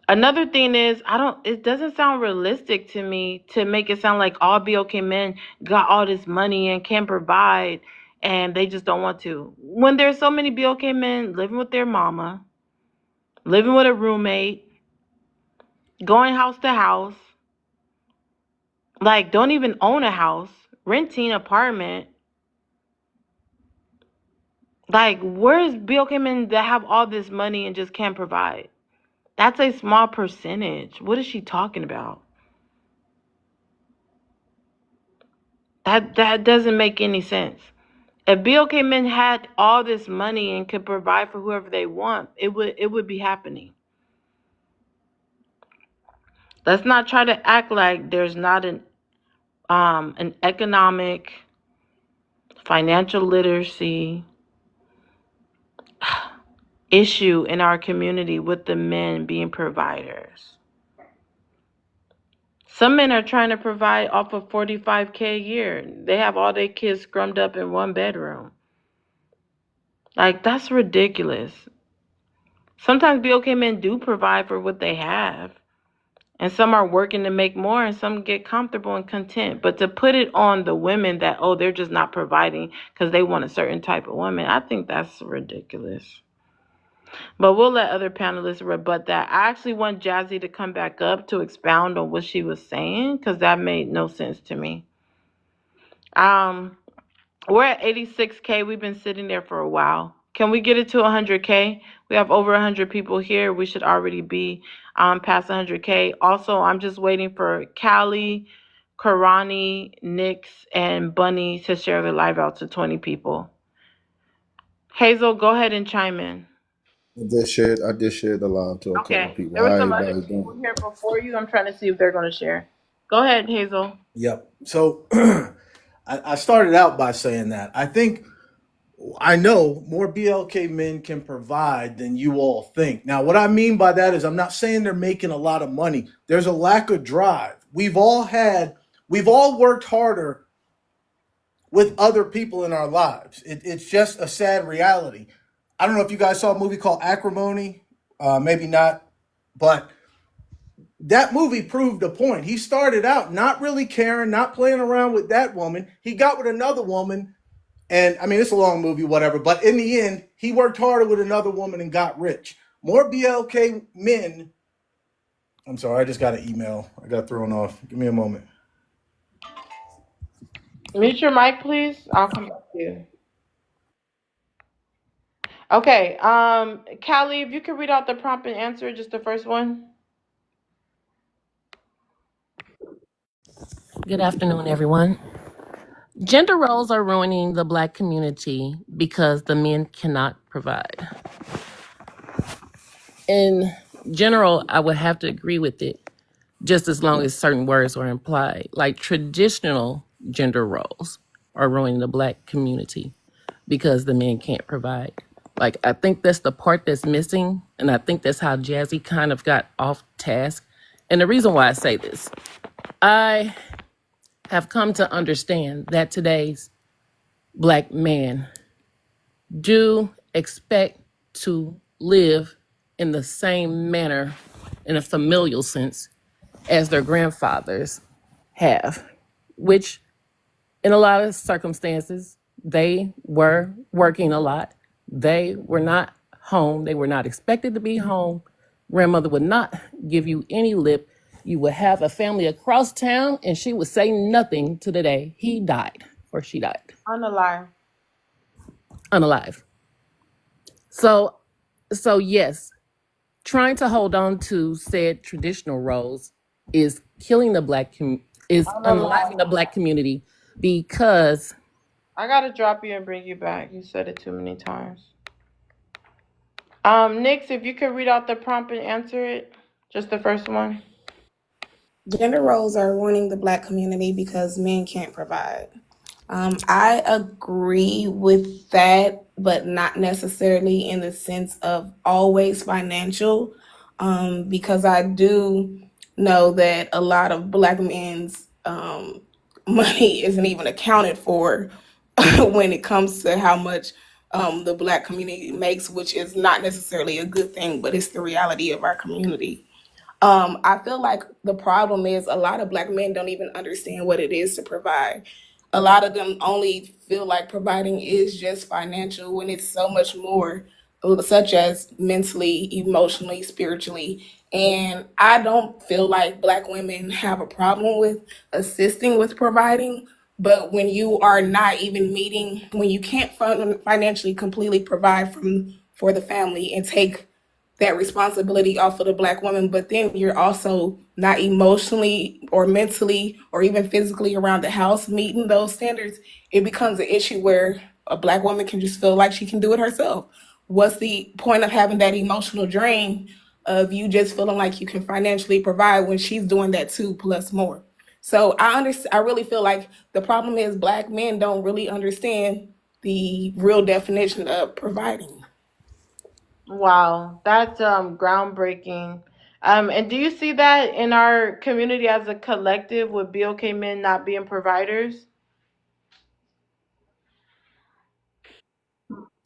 Another thing is, it doesn't sound realistic to me to make it sound like all BOK men got all this money and can provide and they just don't want to. When there's so many BOK men living with their mama, living with a roommate, going house to house, like don't even own a house, renting an apartment. Like, where's BOK men that have all this money and just can't provide? That's a small percentage. What is she talking about? That doesn't make any sense. If BOK men had all this money and could provide for whoever they want, it would be happening. Let's not try to act like there's not an economic, financial literacy issue in our community with the men being providers. Some men are trying to provide off of $45K a year. They have all their kids scrummed up in one bedroom. Like, that's ridiculous. Sometimes BOK men do provide for what they have. And some are working to make more and some get comfortable and content. But to put it on the women that, oh, they're just not providing because they want a certain type of woman, I think that's ridiculous. But we'll let other panelists rebut that. I actually want Jazzy to come back up to expound on what she was saying because that made no sense to me. We're at 86K. We've been sitting there for a while. Can we get it to 100K? We have over 100 people here. We should already be past 100K. Also, I'm just waiting for Callie, Karani, Nix, and Bunny to share the live out to 20 people. Hazel, go ahead and chime in. I just shared the live to a couple of Okay. people. There were How some other everybody people doing? here before you. I'm trying to see if they're going to share. Go ahead, Hazel. Yep. So I started out by saying that I know more BLK men can provide than you all think. Now, what I mean by that is I'm not saying they're making a lot of money. There's a lack of drive. We've all worked harder with other people in our lives. It's just a sad reality. I don't know if you guys saw a movie called Acrimony. Maybe not, but that movie proved a point. He started out not really caring, not playing around with that woman. He got with another woman, and I mean, it's a long movie, whatever, but in the end, he worked harder with another woman and got rich. More BLK men. I'm sorry, I just got an email. I got thrown off. Give me a moment. Mute your mic, please. I'll come back to you. Okay. Callie, if you could read out the prompt and answer, just the first one. Good afternoon, everyone. Gender roles are ruining the Black community because the men cannot provide. In general, I would have to agree with it, just as long as certain words are implied. Like traditional gender roles are ruining the Black community because the men can't provide. Like, I think that's the part that's missing. And I think that's how Jazzy kind of got off task. And the reason why I say this, I have come to understand that today's Black men do expect to live in the same manner, in a familial sense, as their grandfathers have, which in a lot of circumstances, they were working a lot. They were not home. They were not expected to be home. Grandmother would not give you any lip. You would have a family across town, and she would say nothing to the day he died or she died, Unalive. unalive. So, yes, trying to hold on to said traditional roles is killing the is unaliving the Unalive. Black community because I gotta drop you and bring you back. You said it too many times. Nix, if you could read out the prompt and answer it, just the first one. Gender roles are ruining the Black community because men can't provide. I agree with that, but not necessarily in the sense of always financial, because I do know that a lot of Black men's money isn't even accounted for when it comes to how much the Black community makes, which is not necessarily a good thing, but it's the reality of our community. I feel like the problem is a lot of Black men don't even understand what it is to provide. A lot of them only feel like providing is just financial when it's so much more, such as mentally, emotionally, spiritually. And I don't feel like Black women have a problem with assisting with providing. But when you are not even meeting, when you can't financially completely provide for the family and take that responsibility off of the Black woman, but then you're also not emotionally or mentally or even physically around the house meeting those standards, it becomes an issue where a Black woman can just feel like she can do it herself. What's the point of having that emotional drain of you just feeling like you can financially provide when she's doing that too, plus more? So I understand. I really feel like the problem is Black men don't really understand the real definition of providing. Wow, that's groundbreaking. And do you see that in our community as a collective with BOK men not being providers?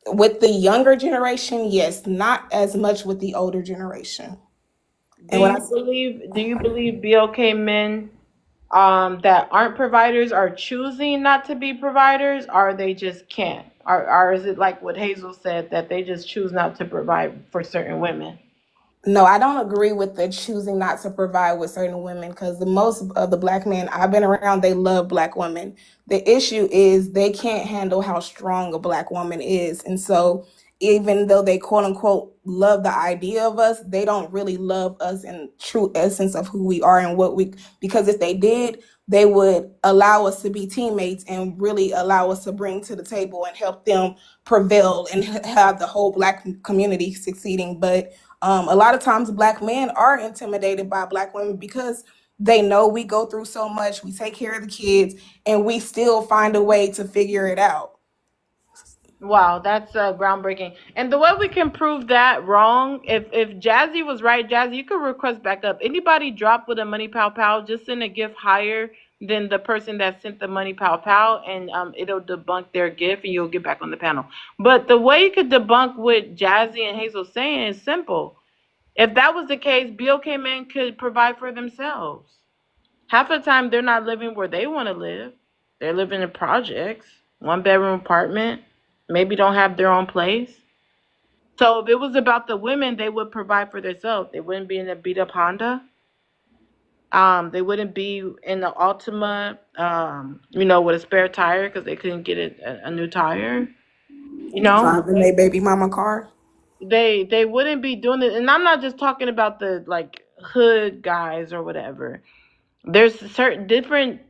With the younger generation, yes, not as much with the older generation. Do And when I you believe BOK men that aren't providers are choosing not to be providers, or they just can't? Or is it like what Hazel said that they just choose not to provide for certain women? No, I don't agree with the choosing not to provide with certain women because the most of the Black men I've been around, they love Black women. The issue is they can't handle how strong a Black woman is. And so even though they quote unquote love the idea of us, they don't really love us in true essence of who we are and what we, because if they did, they would allow us to be teammates and really allow us to bring to the table and help them prevail and have the whole Black community succeeding. But a lot of times Black men are intimidated by Black women because they know we go through so much, we take care of the kids, and we still find a way to figure it out. Wow, that's groundbreaking. And the way we can prove that wrong, if Jazzy was right, Jazzy, you could request back up. Anybody drop with a money pow pow, just send a gift higher than the person that sent the money pow pow, and it'll debunk their gift, and you'll get back on the panel. But the way you could debunk what Jazzy and Hazel saying is simple. If that was the case, BOK men could provide for themselves. Half the time, they're not living where they want to live. They're living in projects, one bedroom apartment, maybe don't have their own place. So if it was about the women, they would provide for themselves. They wouldn't be in a beat up Honda. They wouldn't be in the Altima, with a spare tire because they couldn't get a new tire. You know, Driving their baby mama car. they wouldn't be doing it. And I'm not just talking about the like hood guys or whatever. There's certain different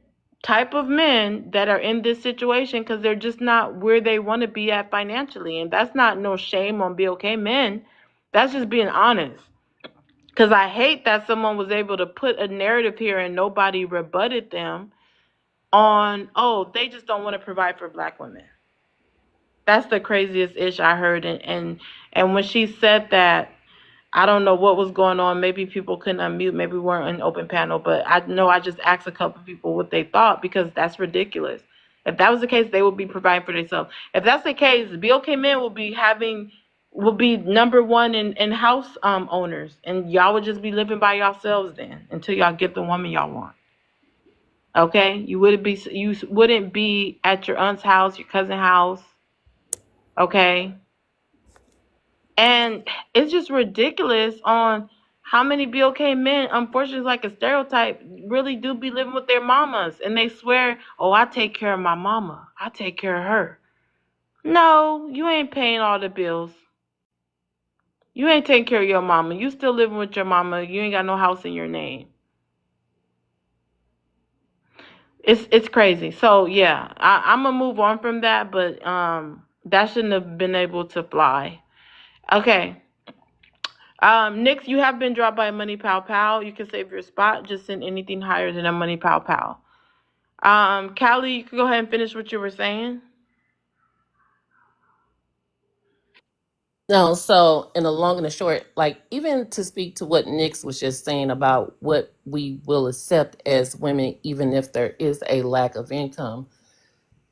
type of men that are in this situation because they're just not where they want to be at financially, and that's not no shame on BOK men. That's just being honest. Because I hate that someone was able to put a narrative here and nobody rebutted them on, oh, they just don't want to provide for Black women. That's the craziest ish I heard. And when she said that, I don't know what was going on. Maybe people couldn't unmute. Maybe we weren't in open panel. But I know I just asked a couple people what they thought, because that's ridiculous. If that was the case, they would be providing for themselves. If that's the case, BOK men will be number one in house owners, and y'all would just be living by yourselves then until y'all get the woman y'all want. Okay, you wouldn't be at your aunt's house, your cousin's house. Okay, and it's just ridiculous on how many BOK men, unfortunately, like a stereotype, really do be living with their mamas, and they swear, "Oh, I take care of my mama. I take care of her." No, you ain't paying all the bills. You ain't taking care of your mama. You still living with your mama. You ain't got no house in your name. It's crazy. So yeah, I'm gonna move on from that, but that shouldn't have been able to fly. Okay. Nix, you have been dropped by Money Pow Pow. You can save your spot. Just send anything higher than a Money Pow Pow. Callie, you can go ahead and finish what you were saying. No, so in the long and the short, like even to speak to what Nix was just saying about what we will accept as women, even if there is a lack of income,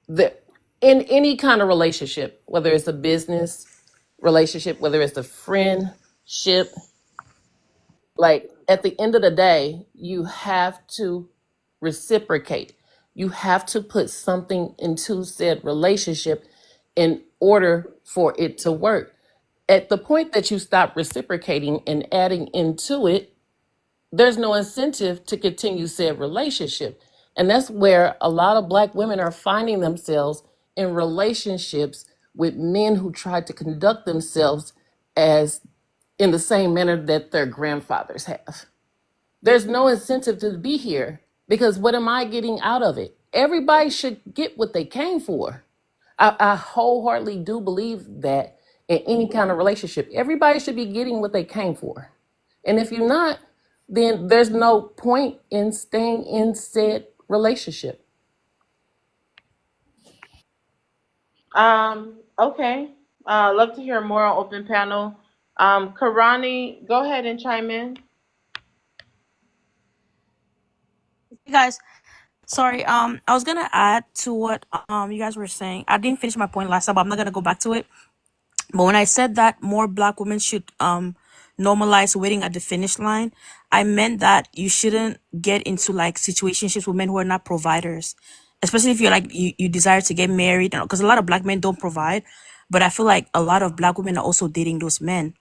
the in any kind of relationship, whether it's a business relationship, whether it's a friendship, like at the end of the day, you have to reciprocate. You have to put something into said relationship in order for it to work. At the point that you stop reciprocating and adding into it, there's no incentive to continue said relationship. And that's where a lot of Black women are finding themselves in relationships with men who try to conduct themselves as in the same manner that their grandfathers have. There's no incentive to be here because what am I getting out of it? Everybody should get what they came for. I wholeheartedly do believe that in any kind of relationship, everybody should be getting what they came for. And if you're not, then there's no point in staying in said relationship. Okay. Love to hear more on open panel. Karani, go ahead and chime in. Hey guys, sorry. I was gonna add to what you guys were saying. I didn't finish my point last time, but I'm not gonna go back to it. But when I said that more Black women should normalize waiting at the finish line, I meant that you shouldn't get into like situationships with men who are not providers, especially if you're like you desire to get married, because a lot of Black men don't provide. But I feel like a lot of Black women are also dating those men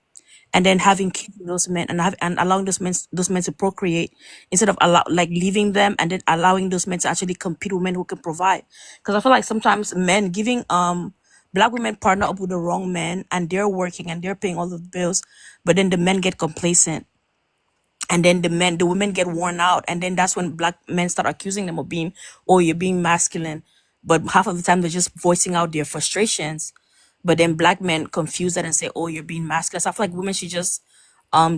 and then having kids with those men and allowing those men to procreate instead of like leaving them and then allowing those men to actually compete with men who can provide. Because I feel like sometimes men giving Black women partner up with the wrong men and they're working and they're paying all the bills, but then the men get complacent and then the women get worn out, and then that's when Black men start accusing them of being, oh, you're being masculine, but half of the time they're just voicing out their frustrations, but then Black men confuse that and say, oh, you're being masculine. So I feel like women should just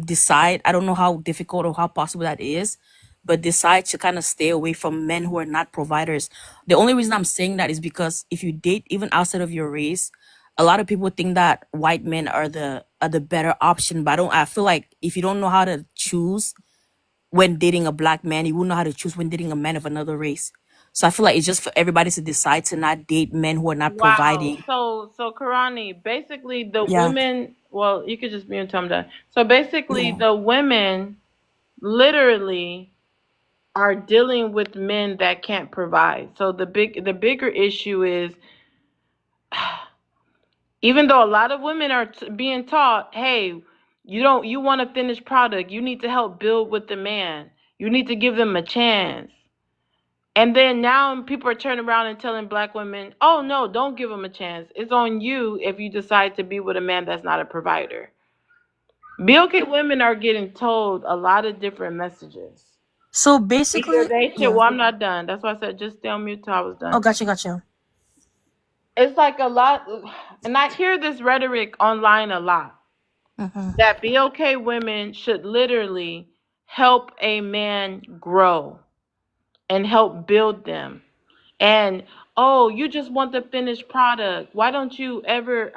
decide. I don't know how difficult or how possible that is, but decide to kind of stay away from men who are not providers. The only reason I'm saying that is because if you date even outside of your race, a lot of people think that white men are the better option. But I feel like if you don't know how to choose when dating a Black man, you won't know how to choose when dating a man of another race. So I feel like it's just for everybody to decide to not date men who are not Wow. providing. So Karani, basically the Yeah. women, well, you could just be in time done. So basically Yeah. the women literally are dealing with men that can't provide. So the bigger issue is, even though a lot of women are being taught, hey, you want a finished product, you need to help build with the man, you need to give them a chance. And then now people are turning around and telling Black women, oh no, don't give them a chance, it's on you if you decide to be with a man that's not a provider. BOK women are getting told a lot of different messages. So Either basically, they should, yeah. well, I'm not done, that's why I said just stay on mute till I was Oh, done. gotcha. It's like a lot, and I hear this rhetoric online a lot, Mm-hmm. that BOK women should literally help a man grow and help build them. And oh, you just want the finished product. Why don't you ever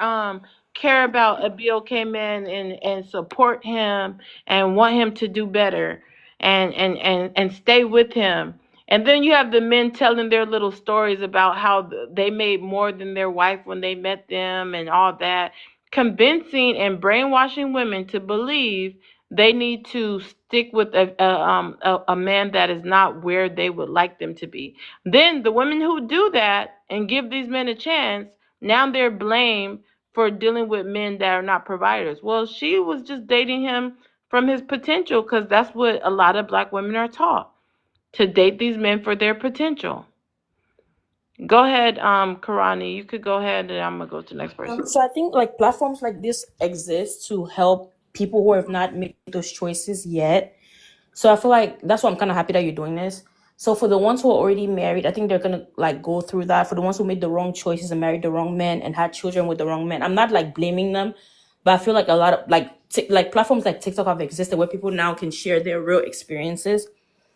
care about a BOK man and support him and want him to do better and stay with him? And then you have the men telling their little stories about how they made more than their wife when they met them and all that, convincing and brainwashing women to believe they need to stick with a man that is not where they would like them to be. Then the women who do that and give these men a chance, now they're blamed for dealing with men that are not providers. Well, she was just dating him from his potential, because that's what a lot of black women are taught, to date these men for their potential. Go ahead, Karani. You could go ahead, and I'm gonna go to the next person. So I think like platforms like this exist to help people who have not made those choices yet. So I feel like that's why I'm kind of happy that you're doing this. So for the ones who are already married, I think they're gonna like go through that. For the ones who made the wrong choices and married the wrong men and had children with the wrong men, I'm not like blaming them, but I feel like a lot of like platforms like TikTok have existed where people now can share their real experiences.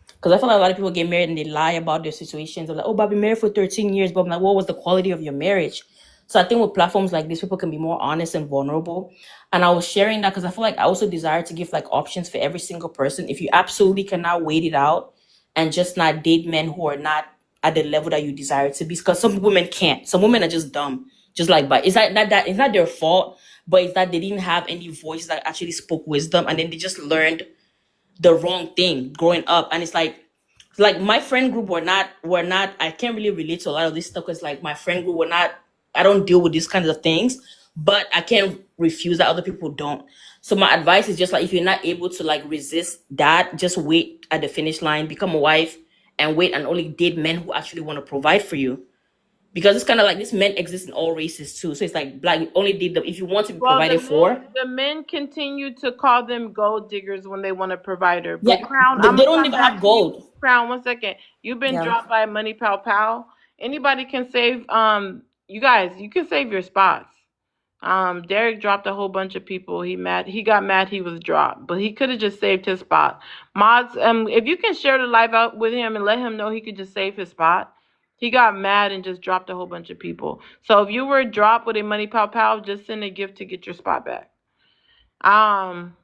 Because I feel like a lot of people get married and they lie about their situations. They're like, oh, but I've been married for 13 years. But I'm like, what was the quality of your marriage? So I think with platforms like this, people can be more honest and vulnerable. And I was sharing that because I feel like I also desire to give like options for every single person. If you absolutely cannot wait it out and just not date men who are not at the level that you desire to be. Because some women can't. Some women are just dumb. Just like, but it's not their fault, but it's that they didn't have any voice that actually spoke wisdom. And then they just learned the wrong thing growing up. And it's like my friend group were not I can't really relate to a lot of this stuff because like my friend group were not, I don't deal with these kinds of things, but I can't refuse that other people don't. So my advice is just like, if you're not able to like resist that, just wait at the finish line, become a wife, and wait and only date men who actually want to provide for you. Because it's kind of like this, men exist in all races too, so it's like black, you only date them if you want to be Well, provided for. the men continue to call them gold diggers when they want a provider. Yeah, But Crown, they I'm gonna don't come even back have to you. gold. Crown, 1 second. You've been Yeah. dropped by Money Pow Pow. Anybody can save. You guys, you can save your spots. Derek dropped a whole bunch of people. He got mad he was dropped, but he could have just saved his spot. Mods, if you can share the live out with him and let him know he could just save his spot. He got mad and just dropped a whole bunch of people. So if you were dropped with a Money Pow Pow, just send a gift to get your spot back. Um,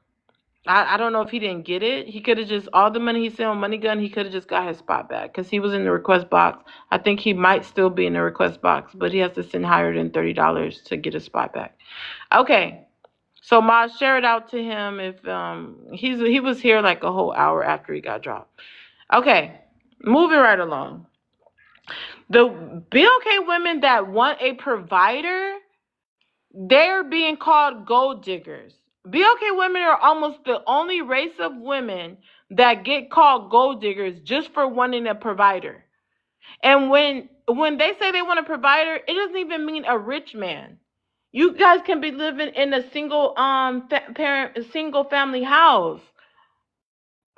I don't know if he didn't get it. He could have just, all the money he sent on Money Gun, he could have just got his spot back because he was in the request box. I think he might still be in the request box, but he has to send higher than $30 to get his spot back. Okay. So Ma, share it out to him if he was here like a whole hour after he got dropped. Okay. Moving right along. The BLK women that want a provider, they're being called gold diggers. BLK women are almost the only race of women that get called gold diggers just for wanting a provider. And when they say they want a provider, it doesn't even mean a rich man. You guys can be living in a single family house.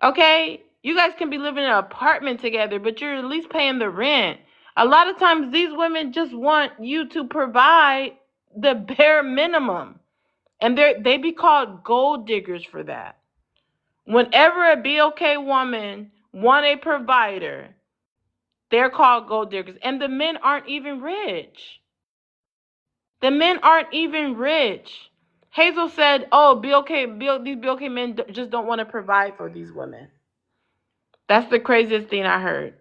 Okay? You guys can be living in an apartment together, but you're at least paying the rent. A lot of times these women just want you to provide the bare minimum. And they be called gold diggers for that. Whenever a BOK woman want a provider, they're called gold diggers. And the men aren't even rich. The men aren't even rich. Hazel said, oh, these BOK men just don't want to provide for these women. That's the craziest thing I heard.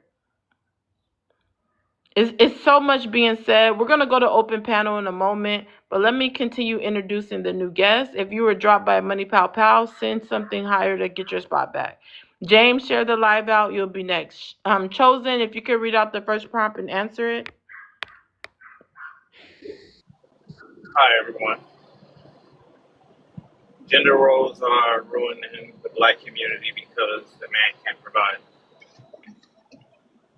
It's so much being said. We're going to go to open panel in a moment, but let me continue introducing the new guests. If you were dropped by Money Pow Pow, send something higher to get your spot back. James, share the live out. You'll be next. Chosen, if you could read out the first prompt and answer it. Hi, everyone. Gender roles are ruining the black community because the man can't provide.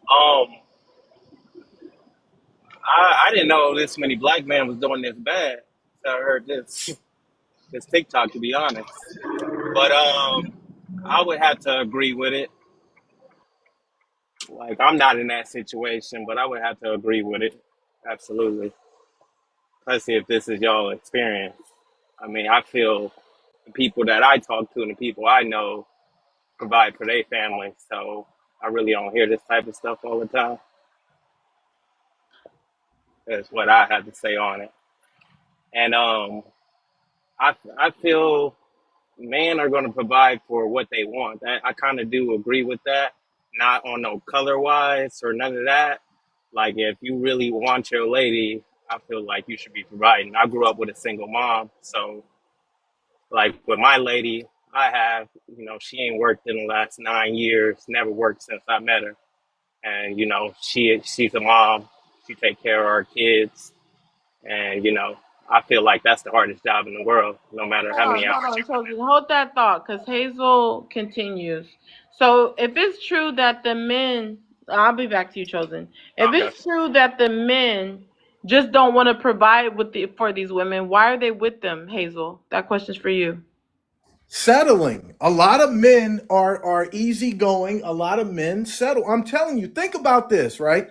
Um, I didn't know this many black men was doing this bad. So I heard this TikTok, to be honest. But I would have to agree with it. Like, I'm not in that situation, but I would have to agree with it. Absolutely. Especially if this is y'all experience. I mean, I feel the people that I talk to and the people I know provide for their families. So I really don't hear this type of stuff all the time. is what I have to say on it. And I feel men are going to provide for what they want. I kind of do agree with that. Not on no color wise or none of that. Like if you really want your lady, I feel like you should be providing. I grew up with a single mom, so like with my lady, I have, she ain't worked in the last 9 years, never worked since I met her. And, she's a mom. She take care of our kids. And, I feel like that's the hardest job in the world, no matter how many hours Hold on, you put Chosen. Hold that thought, because Hazel continues. So, if it's true that the men, I'll be back to you, Chosen. If in. Okay. it's true that the men just don't want to provide for these women, why are they with them, Hazel? That question's for you. Settling. A lot of men are easygoing. A lot of men settle. I'm telling you, think about this, right?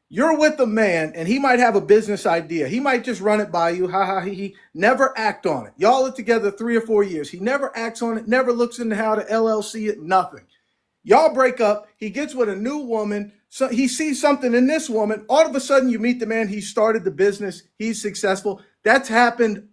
You're with a man and he might have a business idea. He might just run it by you. Ha ha he never act on it. Y'all are together 3 or 4 years. He never acts on it, never looks into how to LLC it, nothing. Y'all break up. He gets with a new woman. So he sees something in this woman. All of a sudden, you meet the man. He started the business. He's successful. That's happened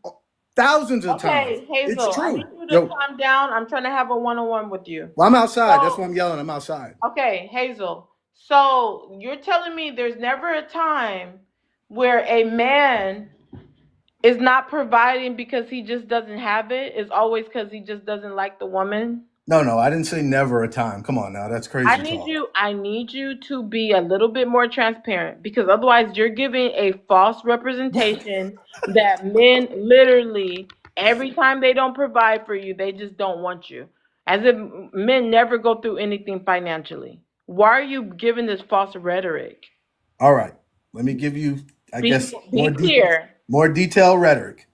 thousands of times. Okay, It's Hazel, I need true. you to Yo, calm down. I'm trying to have a one-on-one with you. well, I'm outside. That's So, why I'm yelling. I'm outside. okay, Hazel. So, you're telling me there's never a time where a man is not providing because he just doesn't have it. It's always because he just doesn't like the woman. No, no, I didn't say never a time. Come on now. That's crazy talk. I need you to be a little bit more transparent because otherwise you're giving a false representation that men literally every time they don't provide for you, they just don't want you. As if men never go through anything financially. Why are you giving this false rhetoric? All right. Let me give you, I guess, Be clear. more detailed rhetoric.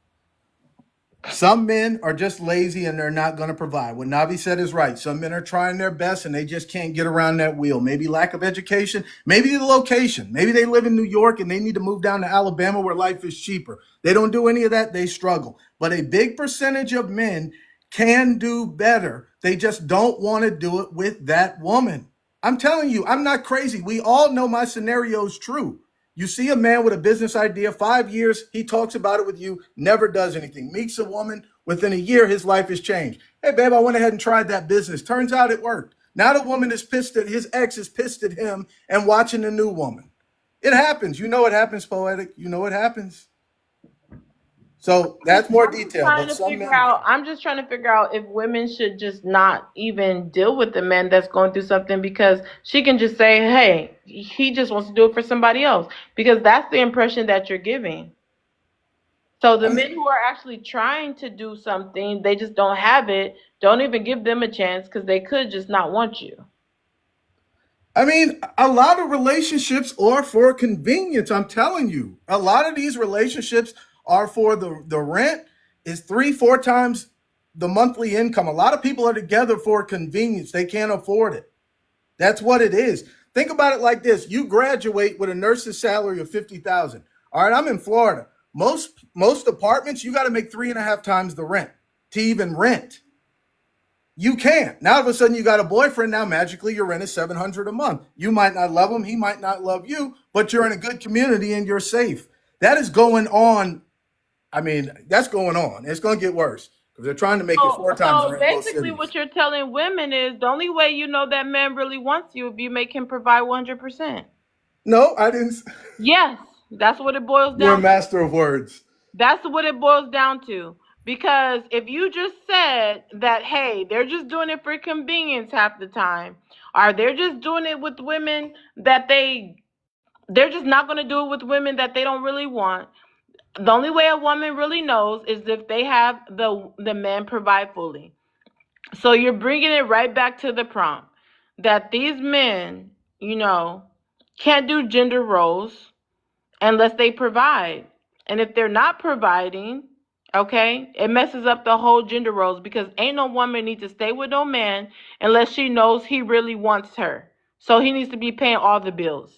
Some men are just lazy and they're not going to provide. What Navi said is right. Some men are trying their best and they just can't get around that wheel. Maybe lack of education, maybe the location. Maybe they live in New York and they need to move down to Alabama where life is cheaper. They don't do any of that. They struggle. But a big percentage of men can do better. They just don't want to do it with that woman. I'm telling you, I'm not crazy. We all know my scenario is true. You see a man with a business idea, 5 years, he talks about it with you, never does anything. Meets a woman, within a year, his life has changed. Hey, babe, I went ahead and tried that business. Turns out it worked. Now the woman is pissed at his ex is pissed at him and watching the new woman. It happens. You know it happens, Poetic. You know it happens. So that's more detail. But some men, I'm just trying to figure out if women should just not even deal with the man that's going through something because she can just say, hey, he just wants to do it for somebody else. Because that's the impression that you're giving. So the men who are actually trying to do something, they just don't have it. Don't even give them a chance because they could just not want you. I mean, a lot of relationships are for convenience. I'm telling you, a lot of these relationships are for the rent is 3, 4 times the monthly income. A lot of people are together for convenience. They can't afford it. That's what it is. Think about it like this: you graduate with a nurse's salary of 50,000. All right, I'm in Florida. Most apartments you got to make 3.5 times the rent to even rent. You can't. Now all of a sudden you got a boyfriend. Now magically your rent is 700 a month. You might not love him. He might not love you, but you're in a good community and you're safe. That is going on. I mean, that's going on. It's going to get worse because they're trying to make it 4 times the So rent in both basically, cities. what you're telling women is the only way you know that man really wants you if you make him provide 100%. No, I didn't. Yes, that's what it boils You're a down to. master of words. That's what it boils down to. Because if you just said that, hey, they're just doing it for convenience half the time, or they're just doing it with women that they're just not going to do it with women that they don't really want. The only way a woman really knows is if they have the man provide fully. So you're bringing it right back to the prompt that these men, can't do gender roles unless they provide. And if they're not providing, okay, it messes up the whole gender roles because ain't no woman need to stay with no man unless she knows he really wants her. So he needs to be paying all the bills.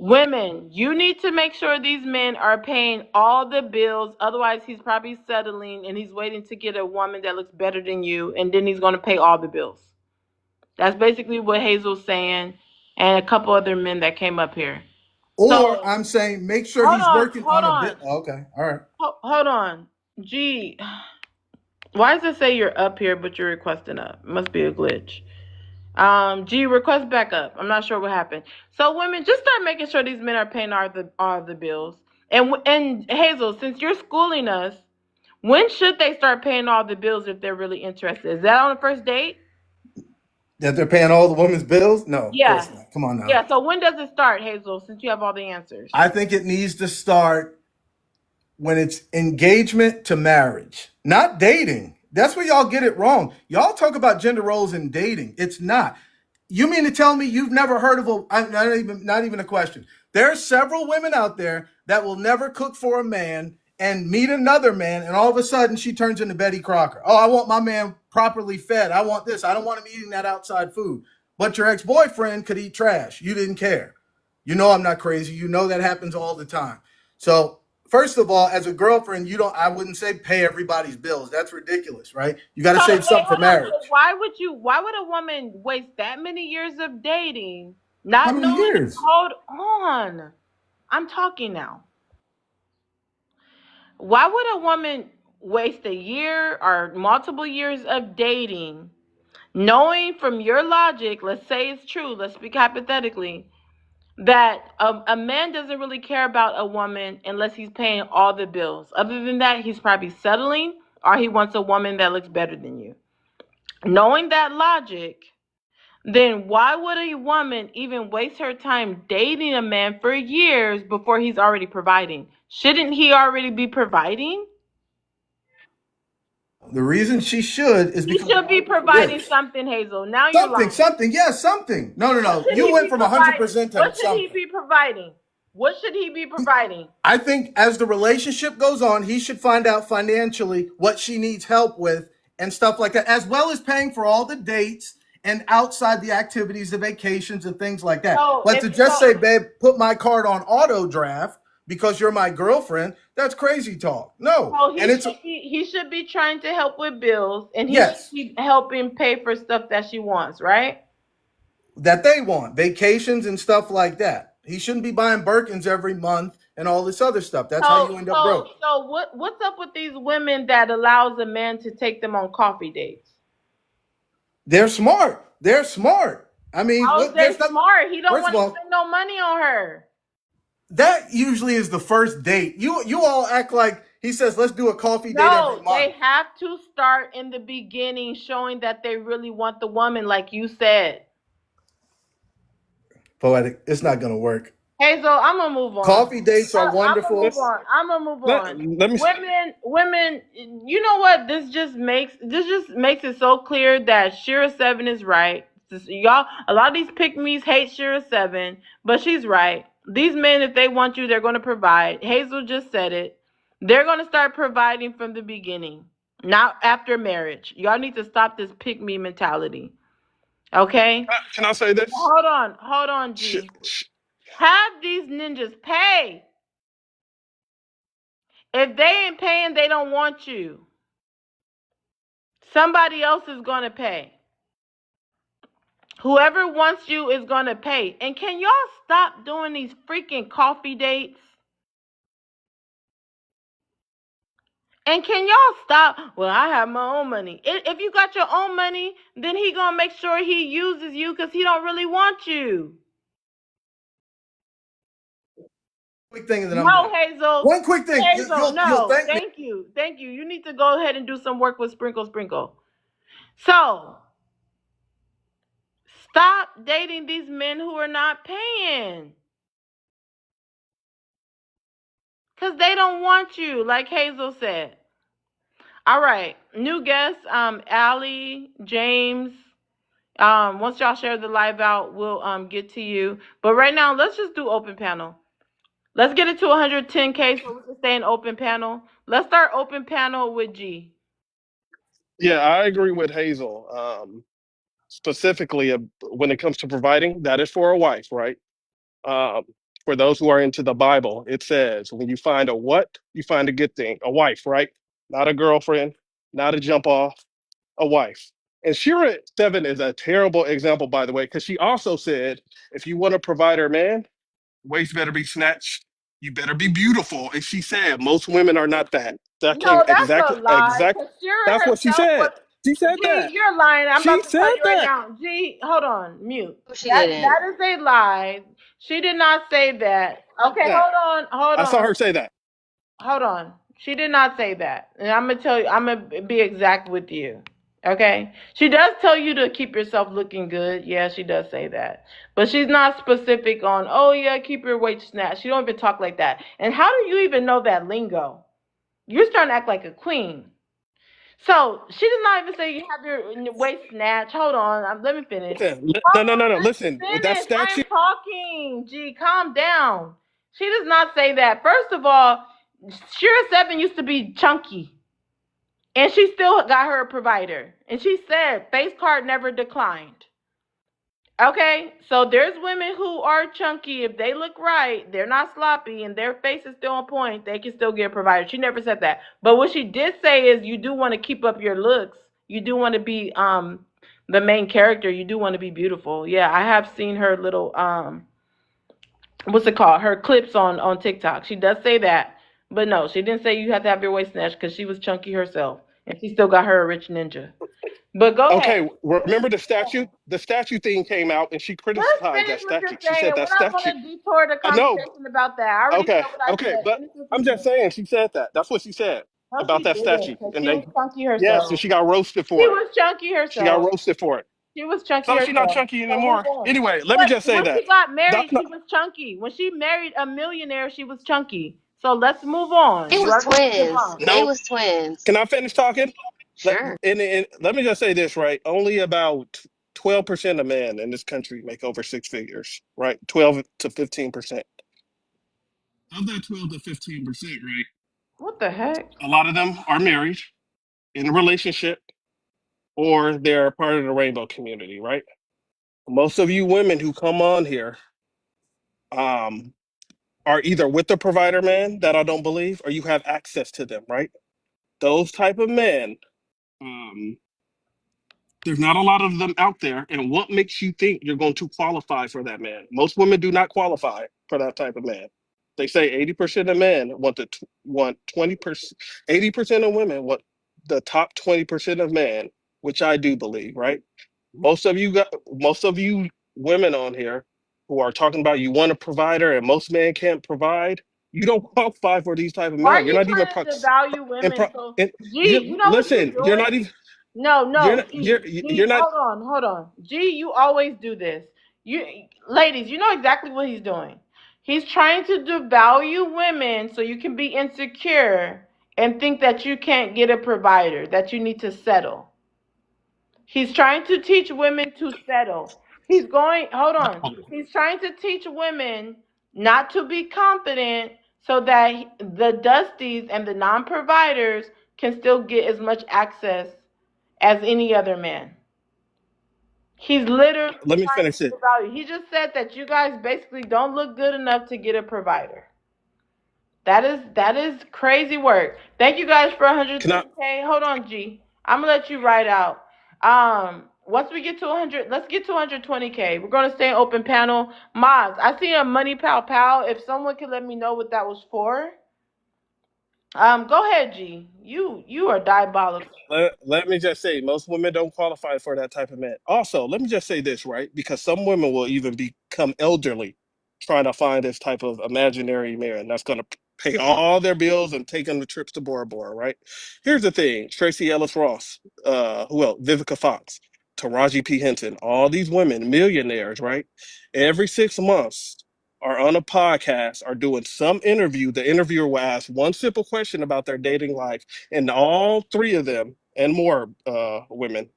Women, you need to make sure these men are paying all the bills. Otherwise, he's probably settling and he's waiting to get a woman that looks better than you, and then he's going to pay all the bills. That's basically what Hazel's saying, and a couple other men that came up here. Or So I'm saying make sure hold he's on, working hold on a on, bit. Okay, all right. hold on. Gee, why does it say you're up here but you're requesting up? Must be a glitch. G, request back up. I'm not sure what happened. So women, just start making sure these men are paying all the bills. And Hazel, since you're schooling us, when should they start paying all the bills if they're really interested? Is that on the first date? That they're paying all the women's bills? No, of Yeah. course not. Come on now. Yeah. So when does it start, Hazel? Since you have all the answers. I think it needs to start when it's engagement to marriage, not dating. That's where y'all get it wrong. Y'all talk about gender roles in dating. It's not. You mean to tell me you've never heard of not even a question. There are several women out there that will never cook for a man and meet another man, and all of a sudden she turns into Betty Crocker. Oh, I want my man properly fed. I want this. I don't want him eating that outside food. But your ex-boyfriend could eat trash. You didn't care. You know I'm not crazy. You know that happens all the time. So first of all, as a girlfriend, I wouldn't say pay everybody's bills. That's ridiculous, right? You got to So save wait, something for hold on. So marriage. why would a woman waste that many years of dating, How not many knowing? years? Hold on, I'm talking now. Why would a woman waste a year or multiple years of dating, knowing from your logic, let's say it's true, let's speak hypothetically, that a man doesn't really care about a woman unless he's paying all the bills. Other than that, he's probably settling or he wants a woman that looks better than you. Knowing that logic, then why would a woman even waste her time dating a man for years before he's already providing? Shouldn't he already be providing? The reason she should is He because the should be market's providing rich. something, Hazel. Now you're lying. Something, yes, something. No, no, What no. should You he went be from providing? 100% to What should he something. be providing? What should he be providing? I think as the relationship goes on, he should find out financially what she needs help with and stuff like that, as well as paying for all the dates and outside the activities, the vacations and things like that. So But if to just so, say, babe, put my card on auto draft because you're my girlfriend, that's crazy talk. No. so And it's, he should be trying to help with bills, and he should yes, be helping pay for stuff that she wants, right? that they want vacations and stuff like that. He shouldn't be buying Birkins every month and all this other stuff. That's how So you end up so broke. so what's up with these women that allows a man to take them on coffee dates? They're smart. They're smart. I mean, How is they there's not. smart? He don't First of want to all, spend no money on her. that usually is the first date. You all act like he says, let's do a coffee date every No, month. they have to start in the beginning, showing that they really want the woman, like you said. Poetic. It's not gonna work. Hazel, I'm gonna move on. Coffee dates are I'm gonna move wonderful. on. I'm gonna move let, on. let me Women. You know what? This just makes it so clear that Shira Seven is right. Y'all, a lot of these pick me's hate Shira Seven, but she's right. These men, if they want you, they're gonna provide. Hazel just said it. They're gonna start providing from the beginning, not after marriage. Y'all need to stop this pick me mentality. Okay? can I say this? Hold on, Sh- G. sh- Have these ninjas pay. If they ain't paying, they don't want you. Somebody else is going to pay. Whoever wants you is going to pay. And can y'all stop doing these freaking coffee dates? And can y'all stop? Well, I have my own money. If you got your own money, then he going to make sure he uses you because he don't really want you. Quick thing, and then I'm No, done. Hazel. One quick thing. Hazel, You'll no. thank me. Thank you. Thank you. You need to go ahead and do some work with Sprinkle Sprinkle. So, stop dating these men who are not paying. Because they don't want you, like Hazel said. All right. New guests, Allie, James. Once y'all share the live out, we'll get to you. But right now, let's just do open panel. Let's get it to 110K so we can stay in open panel. Let's start open panel with G. yeah, I agree with Hazel. Specifically, when it comes to providing, that is for a wife, right? Um, for those who are into the Bible, it says, when you find a what? You find a good thing, a wife, right? Not a girlfriend, not a jump off, a wife. And Shira Seven is a terrible example, by the way, because she also said, if you want a provider man, Waist better be snatched. You better be beautiful. And she said most women are not that. That came No, that's exactly a lie. exact. Cause Shira That's what she herself said. was. She said G, that. you're lying. I'm She about to tell said you right that. now. G, hold on, mute. No, she didn't. That is a lie. She did not say that. Okay, That. hold I saw on, her say that. hold on. She did not say that. And I'm gonna tell you. I'm gonna be exact with you. Okay, she does tell you to keep yourself looking good. Yeah, she does say that, but she's not specific on. Oh yeah, keep your weight snatched. She don't even talk like that. And how do you even know that lingo? You're starting to act like a queen. So she did not even say you have your waist snatch. Hold on, let me finish. Listen, Hold no, no, no, on, no. let me Listen, with that finish. I am statute, talking. Gee, calm down. She does not say that. First of all, Shira Seven used to be chunky, and she still got her a provider. And she said face card never declined. Okay, so there's women who are chunky. If they look right, they're not sloppy, and their face is still on point, they can still get a provider. She never said that. But what she did say is you do want to keep up your looks. You do want to be the main character. You do want to be beautiful. Yeah, I have seen her little what's it called? Her clips on TikTok. She does say that. But no, she didn't say you have to have your waist snatched because she was chunky herself. And she still got her a rich ninja. But go ahead. okay, remember the statute? The statute thing came out and she Let's criticized that finish what you're statute. She saying. said that We're not statute. going to detour the I know. conversation about that. I already Okay, said what I okay, said. but Finish what you're I'm just saying. saying she said that. That's what she said No, about she that didn't, statute. because And she was they, chunky yes, and herself. she got roasted She for it. was chunky She got herself. roasted for it. She was chunky So she's not herself. chunky So move anymore. on. Anyway, let me But just say when that. she got married, That's not. she was chunky. When she married a millionaire, she was chunky. So let's move on. It You was already made your twins. point. They No. was twins. Can I finish talking? Sure. And let me just say this, right? Only about 12% of men in this country make over six figures, right? 12 to 15%. Of that 12 to 15%, right? What the heck? A lot of them are married in a relationship or they're part of the rainbow community, right? Most of you women who come on here um, are either with the provider man that I don't believe, or you have access to them, right? Those type of men, um, there's not a lot of them out there. And what makes you think you're going to qualify for that man? Most women do not qualify for that type of man. They say 80% of men want 20%, 80% of women want the top 20% of men, which I do believe, right? Most of you women on here who are talking about you want a provider and most men can't provide, you don't qualify for these type of Why are men. You're you not even trying to devalue in women? pro, So, in, G, you know what you're listen, you're not doing? even No, you're no, not G, you're G, not hold on. G, you always do this. You ladies, you know exactly what he's doing. He's trying to devalue women so you can be insecure and think that you can't get a provider, that you need to settle. He's trying to teach women to settle. Hold on. He's trying to teach women not to be confident so that the dusties and the non providers can still get as much access as any other man. He's literally let me trying finish to it. devalue. He just said that you guys basically don't look good enough to get a provider. That is crazy work. Thank you guys for Can I 150K. Hold on, G. I'm gonna let you write out. Once we get to 100, let's get to 120K. We're gonna stay open panel. Mods, I see a money pow pow. If someone could let me know what that was for. Go ahead, G. You are diabolical. let me just say most women don't qualify for that type of man. Also, let me just say this, right? Because some women will even become elderly trying to find this type of imaginary man that's going to pay all their bills and take them to trips to Bora Bora, right? Here's the thing: Tracy Ellis Ross, who else? Vivica Fox, Taraji P Henson, all these women, millionaires, right? Every 6 months are on a podcast, are doing some interview. The interviewer will ask one simple question about their dating life, and all three of them and more women,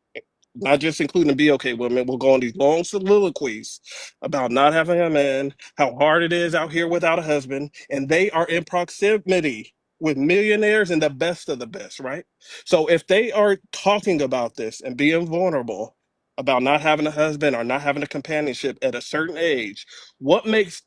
not just including BOK women, will go on these long soliloquies about not having a man, how hard it is out here without a husband, and they are in proximity with millionaires and the best of the best, right? So if they are talking about this and being vulnerable about not having a husband or not having a companionship at a certain age, what makes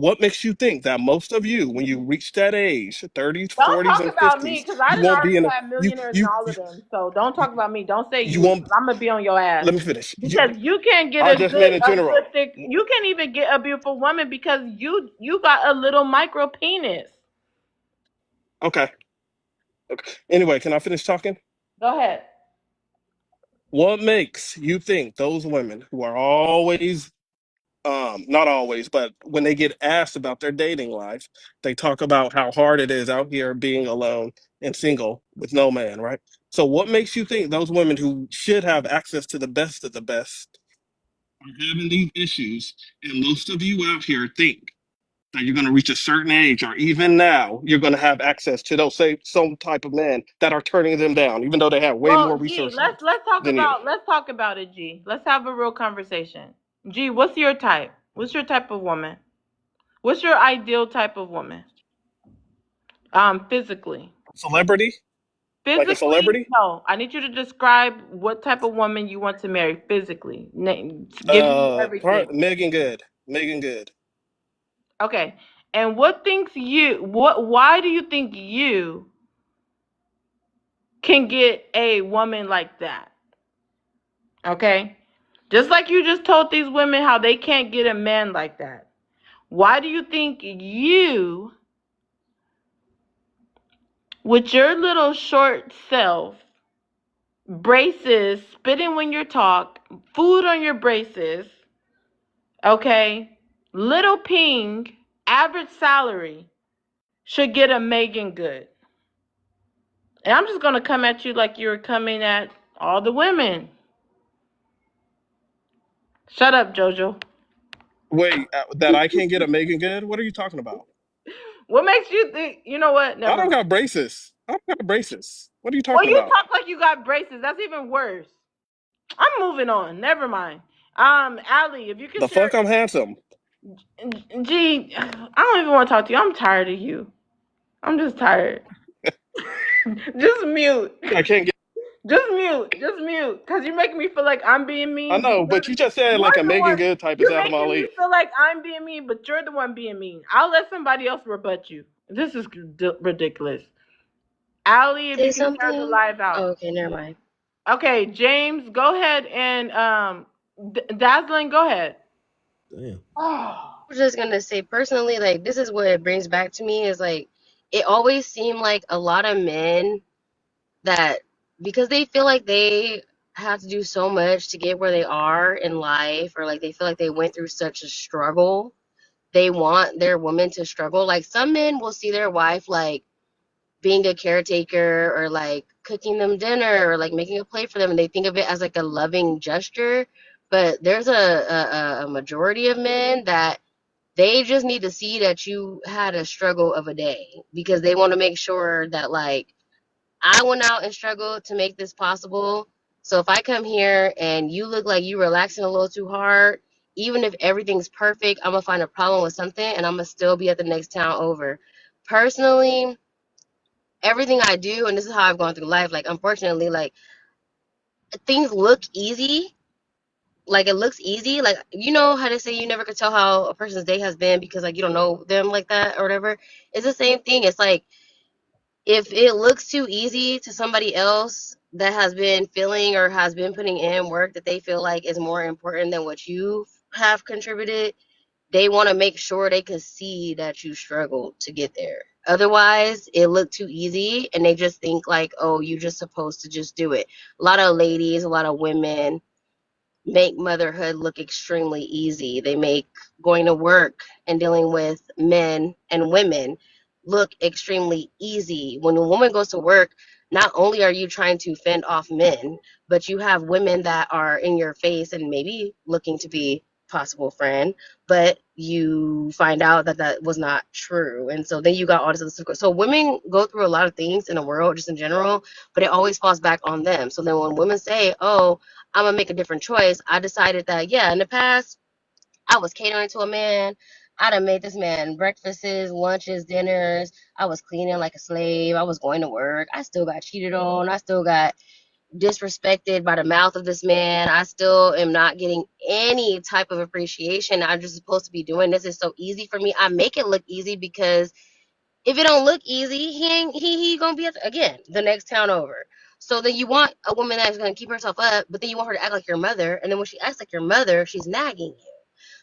what makes you think that most of you, when you reach that age, 30s, Don't 40s, talk and about me 50s, because I you didn't won't be already in a have millionaires and all of them. So don't you, talk about me. Don't say you you won't. because I'm gonna be on your ass. Let me finish. Because you can't get I just meant in a general. good thick. You can't even get a beautiful woman because you got a little micro penis. Okay. Okay. Anyway, can I finish talking? Go ahead. What makes you think those women who are always, not always, but when they get asked about their dating life, they talk about how hard it is out here being alone and single with no man, right? So, what makes you think those women who should have access to the best of the best are having these issues? And most of you out here think that you're going to reach a certain age, or even now, you're going to have access to those same some type of men that are turning them down, even though they have way more Well, G, resources than you. let's talk about it, G. Let's have a real conversation. G, what's your type? What's your type of woman? What's your ideal type of woman? Physically. Celebrity, like a Physically, celebrity. no. I need you to describe what type of woman you want to marry physically. Name, give me everything. Megan Good. Megan Good. Okay. And what thinks you? What? Why do you think you can get a woman like that? Okay. Just like you just told these women how they can't get a man like that. Why do you think you, with your little short self, braces, spitting when you talk, food on your braces, okay, little ping, average salary, should get a Megan Good? And I'm just gonna come at you like you're coming at all the women. Shut up, Jojo. Wait, that I can't get a Megan Good? What are you talking about? What makes you think? You know what? I Never don't mind. got braces. I don't got braces. What are you Well, talking you about? talk like you got braces. That's even worse. I'm moving on. Never mind. Allie, if you could The share. fuck, I'm handsome. Gee, I don't even want to talk to you. I'm tired of you. I'm just tired. Just mute. I can't get. Just mute. Just mute. Cause you're making me feel like I'm being I mean, but know, but you just said like you're a the Megan one. Good type is You're Adam making me Ali. feel like I'm being mean, but you're the one being mean. I'll let somebody else rebut you. This is ridiculous. Allie, if Say you can share the something. live out. Oh, okay, never mind. Okay, James, go ahead and Dazzling, go ahead. Damn. Oh. I was just gonna say personally, like this is what it brings back to me is like it always seemed like a lot of men that because they feel like they have to do so much to get where they are in life, or like they feel like they went through such a struggle, they want their woman to struggle. Like some men will see their wife like being a caretaker or like cooking them dinner or like making a plate for them, and they think of it as like a loving gesture. But there's a majority of men that they just need to see that you had a struggle of a day because they want to make sure that like I went out and struggled to make this possible. So if I come here and you look like you relaxing a little too hard, even if everything's perfect, I'm gonna find a problem with something and I'm gonna still be at the next town over. Personally, everything I do, and this is how I've gone through life, like unfortunately, like things look easy. Like it looks easy. Like you know how they say you never could tell how a person's day has been because like you don't know them like that or whatever. It's the same thing. It's like if it looks too easy to somebody else that has been feeling or has been putting in work that they feel like is more important than what you have contributed, they want to make sure they can see that you struggled to get there. Otherwise, it looked too easy and they just think like, oh, you just supposed to just do it. A lot of ladies, a lot of women make motherhood look extremely easy. They make going to work and dealing with men and women look extremely easy. When a woman goes to work, not only are you trying to fend off men, but you have women that are in your face and maybe looking to be possible friend, but you find out that that was not true. And so then you got all this other stuff. So women go through a lot of things in the world just in general, but it always falls back on them. So then when women say, oh, I'm gonna make a different choice. I decided that yeah, in the past I was catering to a man. I done made this man breakfasts, lunches, dinners. I was cleaning like a slave. I was going to work. I still got cheated on. I still got disrespected by the mouth of this man. I still am not getting any type of appreciation. I'm just supposed to be doing this. It's so easy for me. I make it look easy because if it don't look easy, he ain't he gonna be again the next town over. So then you want a woman that's gonna keep herself up, but then you want her to act like your mother, and then when she acts like your mother, she's nagging you.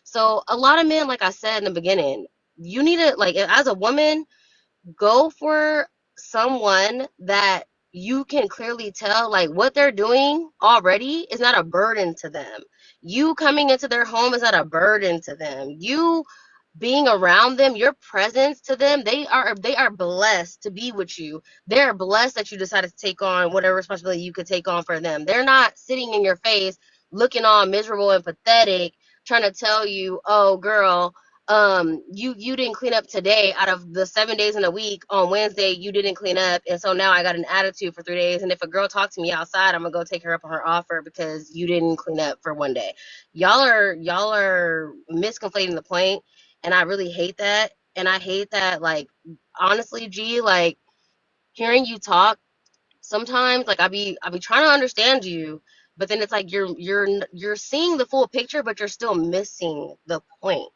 So a lot of men, like I said in the beginning, you need to like as a woman, go for someone that you can clearly tell like what they're doing already is not a burden to them. You coming into their home is not a burden to them. You being around them, your presence to them, they are blessed to be with you. They're blessed that you decided to take on whatever responsibility you could take on for them. They're not sitting in your face looking all miserable and pathetic trying to tell you, oh girl, you didn't clean up today. Out of the 7 days in a week, on Wednesday you didn't clean up, and so now I got an attitude for 3 days, and if a girl talks to me outside, I'm gonna go take her up on her offer because you didn't clean up for 1 day. Y'all are misconflating the point, and I really hate that. And I hate that, like, honestly, G, like, hearing you talk sometimes, like, I be trying to understand you, but then it's like you're seeing the full picture, but you're still missing the point.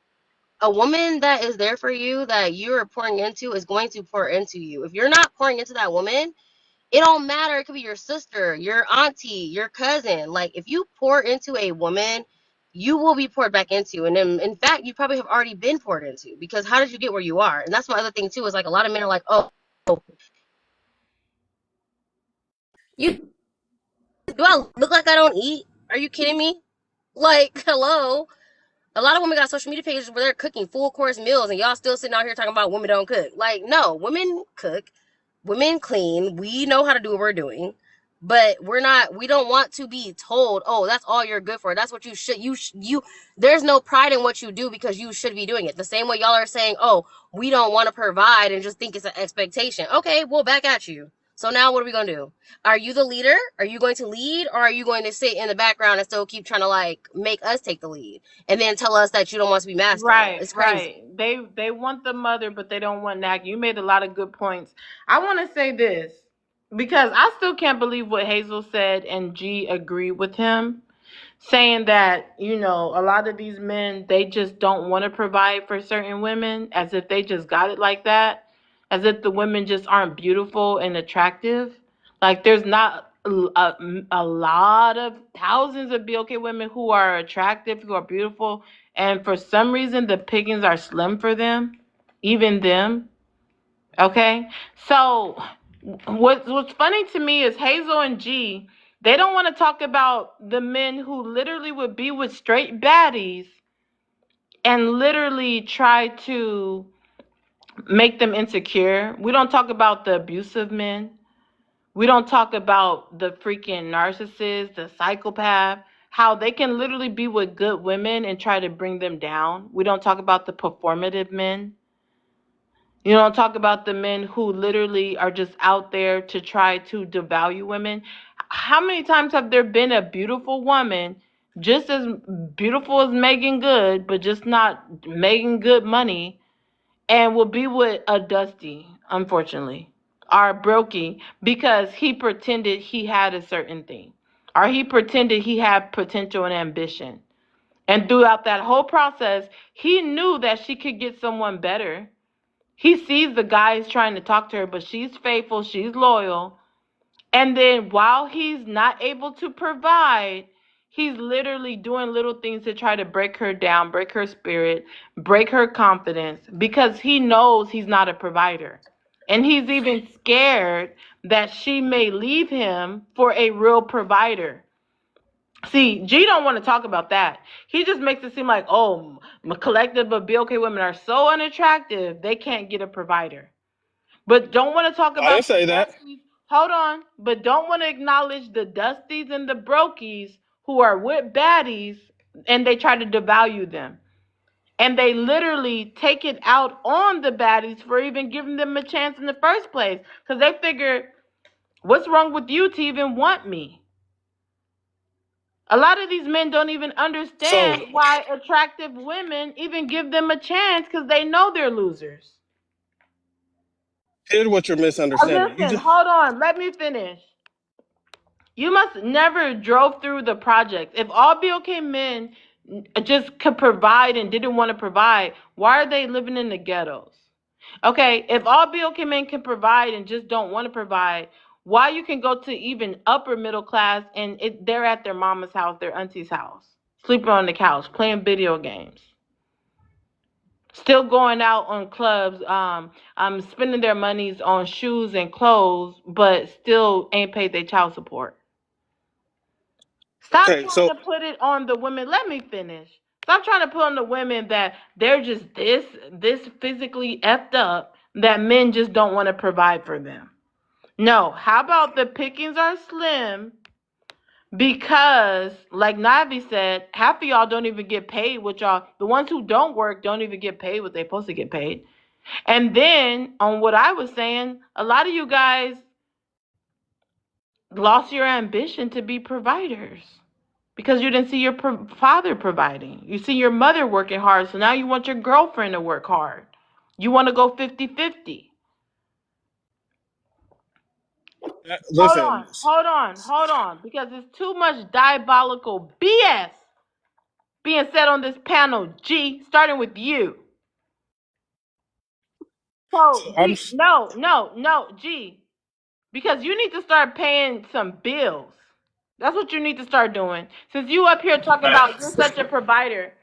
A woman that is there for you, that you're pouring into, is going to pour into you. If you're not pouring into that woman, it don't matter. It could be your sister, your auntie, your cousin. Like, if you pour into a woman, you will be poured back into. And then, in fact, you probably have already been poured into, because how did you get where you are? And that's my other thing, too, is like a lot of men are like, oh, you do I look like I don't eat? Are you kidding me? Like, hello. A lot of women got social media pages where they're cooking full course meals, and y'all still sitting out here talking about women don't cook. Like, no, women cook, women clean. We know how to do what we're doing, but we don't want to be told, oh, that's all you're good for. That's what you should, there's no pride in what you do because you should be doing it. The same way y'all are saying, oh, we don't want to provide and just think it's an expectation. Okay, well, back at you. So now what are we going to do? Are you the leader? Are you going to lead, or are you going to sit in the background and still keep trying to like make us take the lead and then tell us that you don't want to be masculine? Right, It's crazy. right. They want the mother, but they don't want nagging. You made a lot of good points. I want to say this because I still can't believe what Hazel said and G agreed with him, saying that, a lot of these men, they just don't want to provide for certain women, as if they just got it like that, as if the women just aren't beautiful and attractive. Like, there's not a lot of thousands of BOK women who are attractive, who are beautiful, and for some reason the pickings are slim for them, even them. Okay, so what's funny to me is Hazel and G, they don't want to talk about the men who literally would be with straight baddies and literally try to make them insecure. We don't talk about the abusive men. We don't talk about the freaking narcissist, the psychopath, how they can literally be with good women and try to bring them down. We don't talk about the performative men. You don't talk about the men who literally are just out there to try to devalue women. How many times have there been a beautiful woman, just as beautiful as Megan Good, but just not Megan Good money, and will be with a Dusty, unfortunately, or a Brokey, because he pretended he had a certain thing, or he pretended he had potential and ambition. And throughout that whole process, he knew that she could get someone better. He sees the guy is trying to talk to her, but she's faithful, she's loyal. And then while he's not able to provide, he's literally doing little things to try to break her down, break her spirit, break her confidence, because he knows he's not a provider. And he's even scared that she may leave him for a real provider. See, G don't want to talk about that. He just makes it seem like, oh, my collective of BOK women are so unattractive, they can't get a provider. But don't want to talk I about didn't the say that. Dusties. Hold on. But don't want to acknowledge the Dusties and the Brokies who are with baddies, and they try to devalue them. And they literally take it out on the baddies for even giving them a chance in the first place. Because they figure, what's wrong with you to even want me? A lot of these men don't even So understand why attractive women even give them a chance, because they know they're losers. here's what you're Oh, misunderstanding. You listen, just hold on. Let me finish. You must never drove through the projects. If all BLK men just could provide and didn't want to provide, why are they living in the ghettos? Okay, if all BLK men can provide and just don't want to provide, why you can go to even upper middle class and they're at their mama's house, their auntie's house, sleeping on the couch, playing video games, still going out on clubs, spending their monies on shoes and clothes, but still ain't paid their child support. Stop Okay, trying so to put it on the women. Let me finish. Stop trying to put on the women that they're just this physically effed up that men just don't want to provide for them. No, how about the pickings are slim because, like Navi said, half of y'all don't even get paid what y'all, the ones who don't work don't even get paid what they're supposed to get paid. And then on what I was saying, a lot of you guys lost your ambition to be providers because you didn't see your father providing. You see your mother working hard, so now you want your girlfriend to work hard. You want to go 50-50. Hold listen. on, hold on, hold on, because it's too much diabolical BS being said on this panel, G, starting with you. So, I'm G, no, G, because you need to start paying some bills. That's what you need to start doing. Since you up here talking about you're such a provider,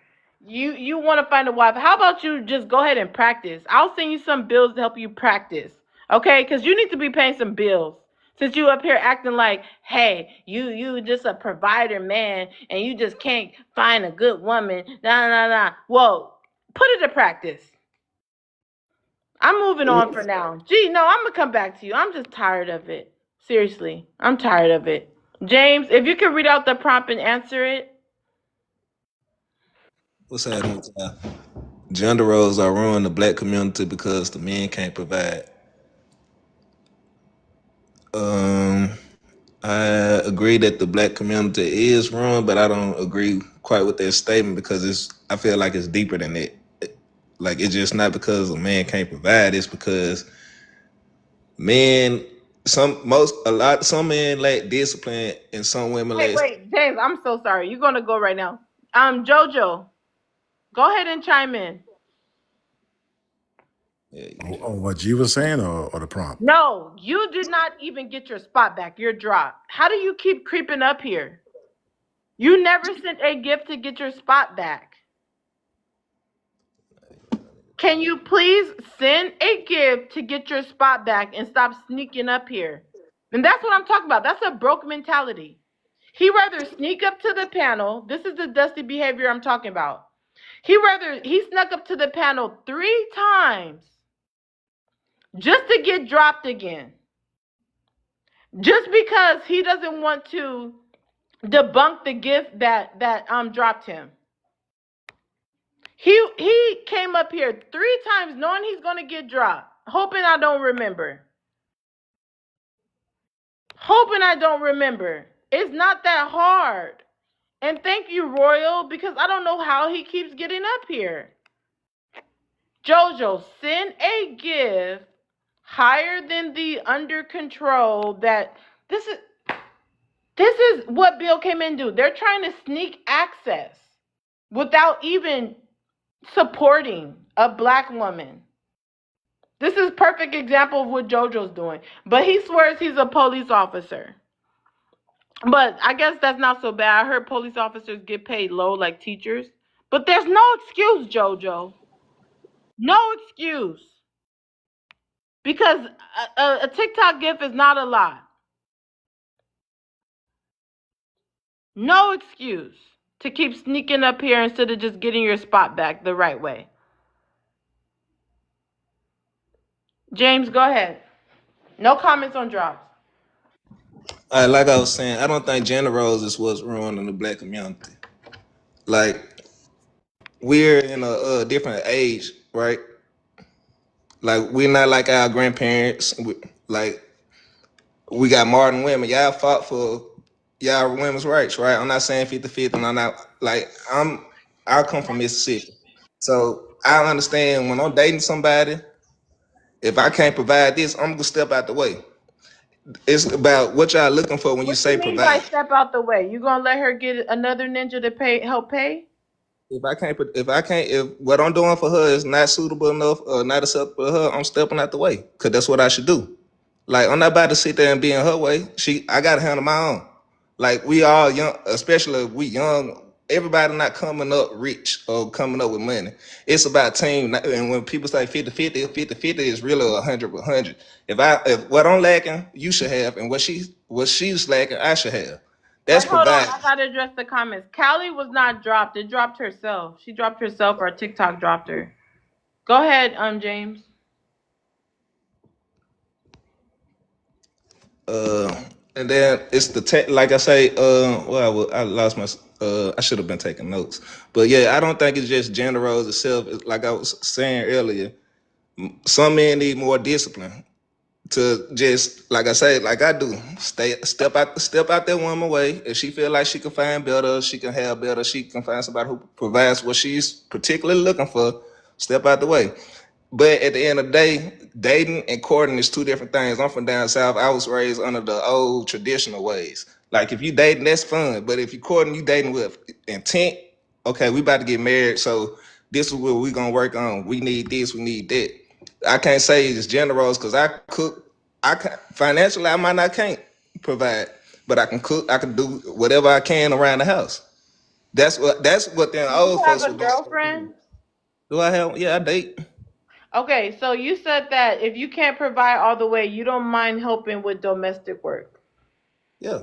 you want to find a wife. How about you just go ahead and practice? I'll send you some bills to help you practice. Okay? Because you need to be paying some bills. Since you up here acting like, hey, you just a provider man and you just can't find a good woman. Nah. Whoa, put it to practice. I'm moving on for now. Gee, no, I'm gonna come back to you. I'm just tired of it. Seriously, I'm tired of it. James, if you could read out the prompt and answer it. What's happening? Gender roles are ruining the black community because the men can't provide. Um, I agree that the black community is ruined, but I don't agree quite with that statement because I feel like it's deeper than that. Like it's just not because a man can't provide, it's because men some men lack discipline and some women lack. Wait, James, I'm so sorry. You're gonna go right now. Jojo, go ahead and chime in. On what you were saying or the prompt? No, you did not even get your spot back. You're dropped. How do you keep creeping up here? You never sent a gift to get your spot back. Can you please send a gift to get your spot back and stop sneaking up here? And that's what I'm talking about. That's a broke mentality. He rather sneak up to the panel. This is the dusty behavior I'm talking about. He snuck up to the panel 3 times just to get dropped again. Just because he doesn't want to debunk the gift that dropped him. He came up here 3 times knowing he's gonna get dropped. Hoping I don't remember. It's not that hard. And thank you, Royal, because I don't know how he keeps getting up here. Jojo, send a gift higher than the under control that this is what Bill came in do. They're trying to sneak access without even supporting a black woman. This is perfect example of what Jojo's doing. But he swears he's a police officer. But I guess that's not so bad. I heard police officers get paid low like teachers. But there's no excuse, Jojo. No excuse. Because a TikTok gift is not a lot. No excuse to keep sneaking up here instead of just getting your spot back the right way. James, go ahead. No comments on drops. Like I was saying, I don't think gender roles is what's ruining the black community. Like we're in a different age, right? Like we're not like our grandparents. Like we got modern women. Y'all fought for y'all women's rights, right? I'm not saying 50-50, and I'm not like I come from Mississippi. So I understand when I'm dating somebody, if I can't provide this, I'm gonna step out the way. It's about what y'all looking for when you What you say mean by provide. step out the way? You gonna let her get another ninja to help pay? If what I'm doing for her is not suitable enough or not acceptable to her, I'm stepping out the way because that's what I should do. Like I'm not about to sit there and be in her way. I got to handle my own. Like we all young, especially we young. Everybody not coming up rich or coming up with money. It's about team. And when people say 50-50, 50-50 is really 100-100. If what I'm lacking, you should have, and what she's lacking, I should have. Wait, That's hold on. providing. I gotta address the comments. Callie was not dropped. It dropped herself. She dropped herself, or TikTok dropped her. Go ahead, James. And then it's like I say, I lost my, I should have been taking notes. But yeah, I don't think it's just gender roles itself. Like I was saying earlier, some men need more discipline to just, like I say, like I do, step out that woman way. If she feel like she can find better, she can have better, she can find somebody who provides what she's particularly looking for, step out the way. But at the end of the day, dating and courting is two different things. I'm from down south. I was raised under the old traditional ways. Like if you dating, that's fun. But if you courting, you dating with intent. Okay, we about to get married, so this is what we gonna work on. We need this, we need that. I can't say it's generals because I cook. I can financially, I might not can't provide, but I can cook. I can do whatever I can around the house. That's what them Do old you have folks a were doing. girlfriend? Do I have? Yeah, I date. Okay, so you said that if you can't provide all the way, you don't mind helping with domestic work. Yeah.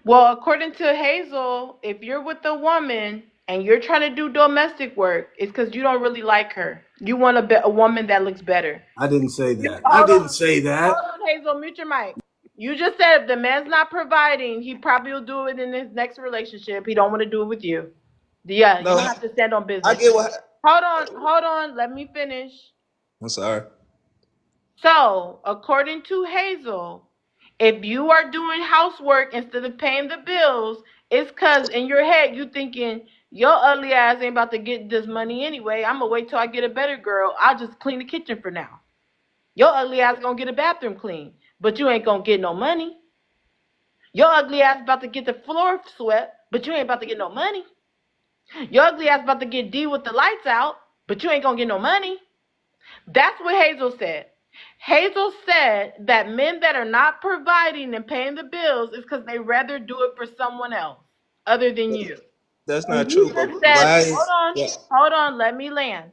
Well, according to Hazel, if you're with a woman and you're trying to do domestic work, it's because you don't really like her. You want a woman that looks better. I didn't say You, that. I hold didn't on, say that. hold on, Hazel, mute your mic. You just said if the man's not providing, he probably will do it in his next relationship. He don't want to do it with you. Yeah, you're No, gonna have to stand on I business. get what. Hold on, let me finish. I'm sorry. So, according to Hazel, if you are doing housework instead of paying the bills, it's because in your head you thinking your ugly ass ain't about to get this money anyway. I'm gonna wait till I get a better girl. I'll just clean the kitchen for now. Your ugly ass gonna get a bathroom clean, but you ain't gonna get no money. Your ugly ass about to get the floor swept, but you ain't about to get no money. Your ugly ass about to get D with the lights out, but you ain't gonna get no money. That's what Hazel said. Hazel said that men that are not providing and paying the bills is because they rather do it for someone else other than you. That's And not you true. But just said, why is yeah. hold on, let me land.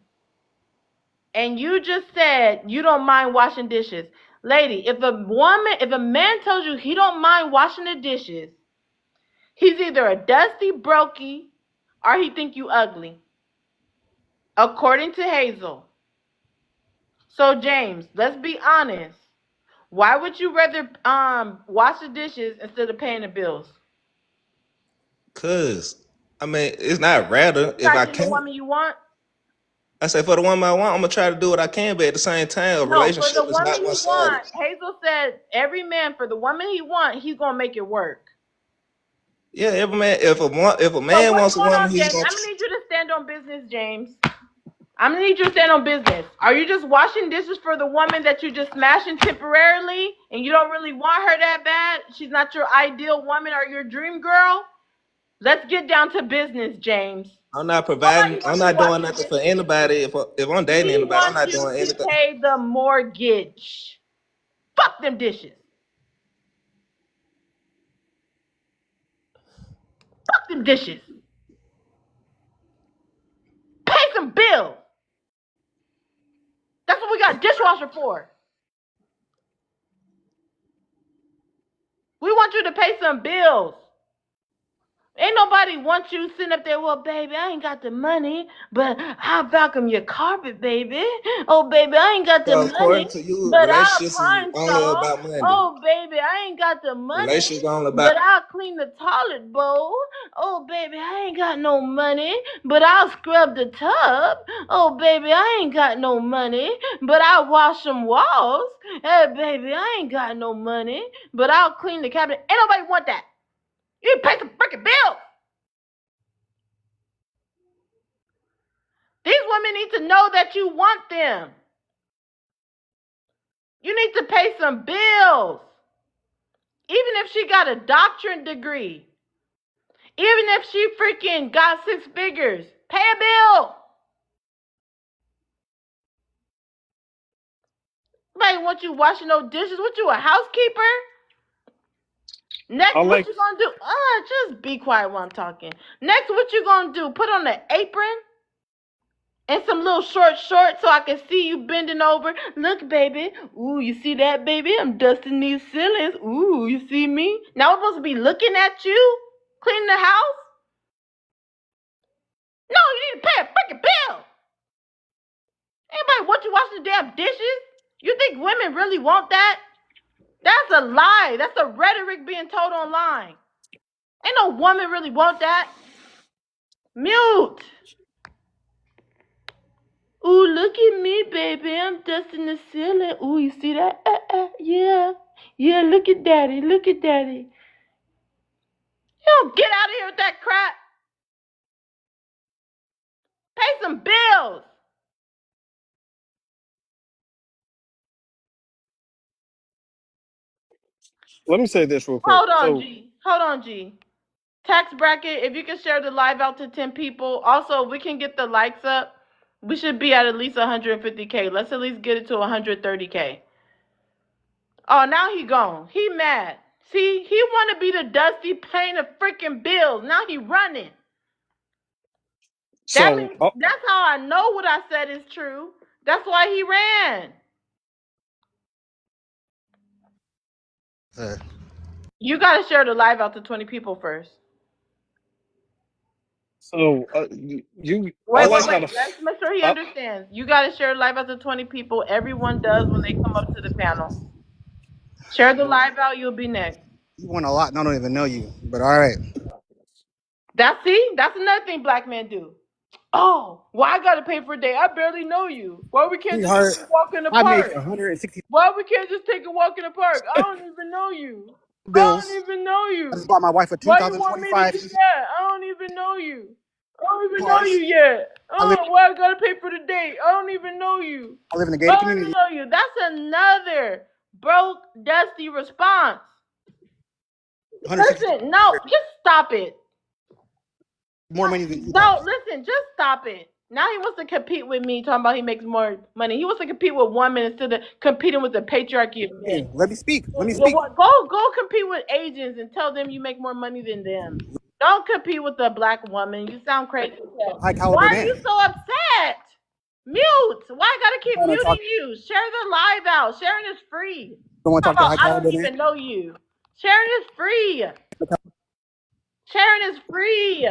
And you just said you don't mind washing dishes. Lady, if a man tells you he don't mind washing the dishes, he's either a dusty brokey or he think you ugly. According to Hazel. So James, let's be honest. Why would you rather wash the dishes instead of paying the bills? Cause I mean, it's not rather You're if not I getting the can't. woman you want? I say for the woman I want, I'm gonna try to do what I can, but at the same time, a No, for relationship the is woman not one he sided. want, Hazel said every man for the woman he want, he's gonna make it work. Yeah, every man. If a So man what's wants a going woman, on, he's James? gonna. I'm gonna need you to stand on business, James. I'm gonna need you to stand on business. Are you just washing dishes for the woman that you just smashing temporarily and you don't really want her that bad? She's not your ideal woman or your dream girl? Let's get down to business, James. I'm not Nobody providing. I'm wants you not doing washing nothing for dishes. anybody. If I'm dating We anybody, I'm want not you doing to anything. pay the mortgage. Fuck them dishes. Fuck them dishes. Pay some bills. That's what we got a dishwasher for. We want you to pay some bills. Ain't nobody want you sitting up there, well, baby, I ain't got the money, but I'll vacuum your carpet, baby. Oh, baby, I ain't got the So according money, to you, but I'll relationships is pawn only saw. about money. Oh, baby, I ain't got the money, Relationships only but about. I'll clean the toilet bowl. Oh, baby, I ain't got no money, but I'll scrub the tub. Oh, baby, I ain't got no money, but I'll wash some walls. Hey, baby, I ain't got no money, but I'll clean the cabinet. Ain't nobody want that. You pay some freaking bills. These women need to know that you want them. You need to pay some bills. Even if she got a doctorate degree, even if she freaking got 6 figures, pay a bill. Nobody want you washing no dishes. What, you a housekeeper? Next, I what like. you gonna do? Just be quiet while I'm talking. Next, what you gonna do? Put on an apron and some little shorts so I can see you bending over. Look, baby. Ooh, you see that, baby? I'm dusting these ceilings. Ooh, you see me? Now I'm supposed to be looking at you cleaning the house? No, you need to pay a freaking bill. Anybody want you washing the damn dishes? You think women really want that? That's a lie. That's a rhetoric being told online. Ain't no woman really want that. Mute. Ooh, look at me, baby. I'm dusting the ceiling. Ooh, you see that? Yeah. Yeah, look at daddy. Look at daddy. You don't get out of here with that crap. Pay some bills. Let me say this real quick. Hold on, So G. Hold on, G. Tax bracket, if you can share the live out to 10 people. Also, we can get the likes up. We should be at least 150K. Let's at least get it to 130K. Oh, now he gone. He mad. See, he want to be the Dusty paying the freaking bills. Now he running. That so means that's how I know what I said is true. That's why he ran. You gotta share the live out to 20 people first. I Wait, like how the let's make sure he uh, understands. You gotta share the live out to 20 people. Everyone does when they come up to the panel. Share the live out, you'll be next. You want a lot, and I don't even know you. But all right. That's another thing black men do. Oh, well, I gotta pay for a day. I barely know you. Why we can't just take a walk in the I make park? 160 Why we can't just take a walk in the park? I don't even know you. I bills. don't even know I just you. bought my wife a Why you want me to 2025. do that? I don't even know you. I don't even know Cars. you yet. I live. Oh, well, I gotta pay for the date. I don't even know you. I live in a I gated don't even community. know you. That's another broke, dusty response. 160 Listen, no, just stop it. more money than you No, guys. listen, just stop it. Now he wants to compete with me, talking about he makes more money. He wants to compete with women instead of competing with the patriarchy of Hey, men. let me speak. Let me Well, speak. go compete with Asians and tell them you make more money than them. Don't compete with a black woman. You sound crazy as hell. High Why caliber are you man. so upset? Mute. Why I gotta keep I want to talk. muting you? Share the live out. Sharing is free. Don't want to Talk talk to about high I don't caliber man. even know you. Sharing is free. Sharing is free.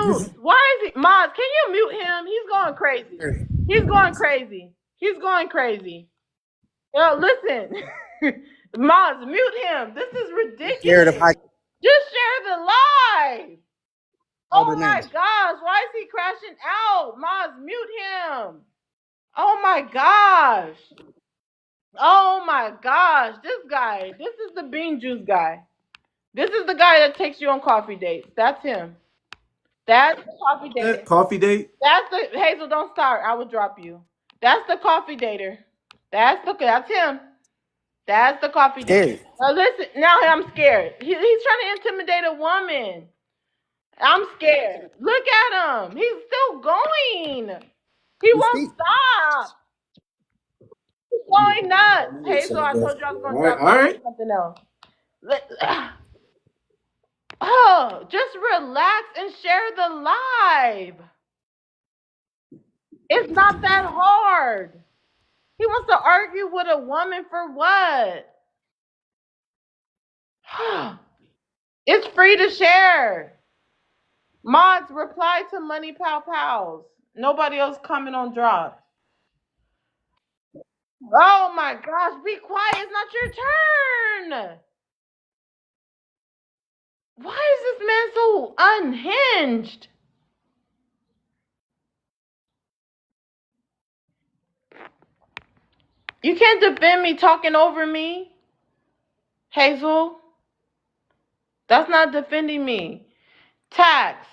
This Mute. is Why is he Maz, can you mute him? He's going crazy. He's going crazy. He's going crazy. Yo, listen. Maz, mute him. This is scared of high ridiculous. Just share the live. caliber Oh men. my gosh. Why is he crashing out? Maz, mute him. Oh my gosh. Oh my gosh. This guy. This is the bean juice guy. This is the guy that takes you on coffee dates. That's him. That's the coffee dater. Coffee date. That's the Hazel. Don't start. I will drop you. That's the coffee dater. That's him. That's the coffee dater. Scared. Listen, now I'm scared. He's trying to intimidate a woman. I'm scared. Look at him. He's still going. He We won't speak. stop. He's going nuts. Hazel, I told you I was All gonna right. drop All you right. for something else. Oh, just relax and share the live. It's not that hard. He wants to argue with a woman for what? It's free to share. Mods, reply to Money Pow Pals. Nobody else coming on drop. Oh my gosh, be quiet. It's not your turn. Why is this man so unhinged? You can't defend me talking over me, Hazel. That's not defending me. Tax.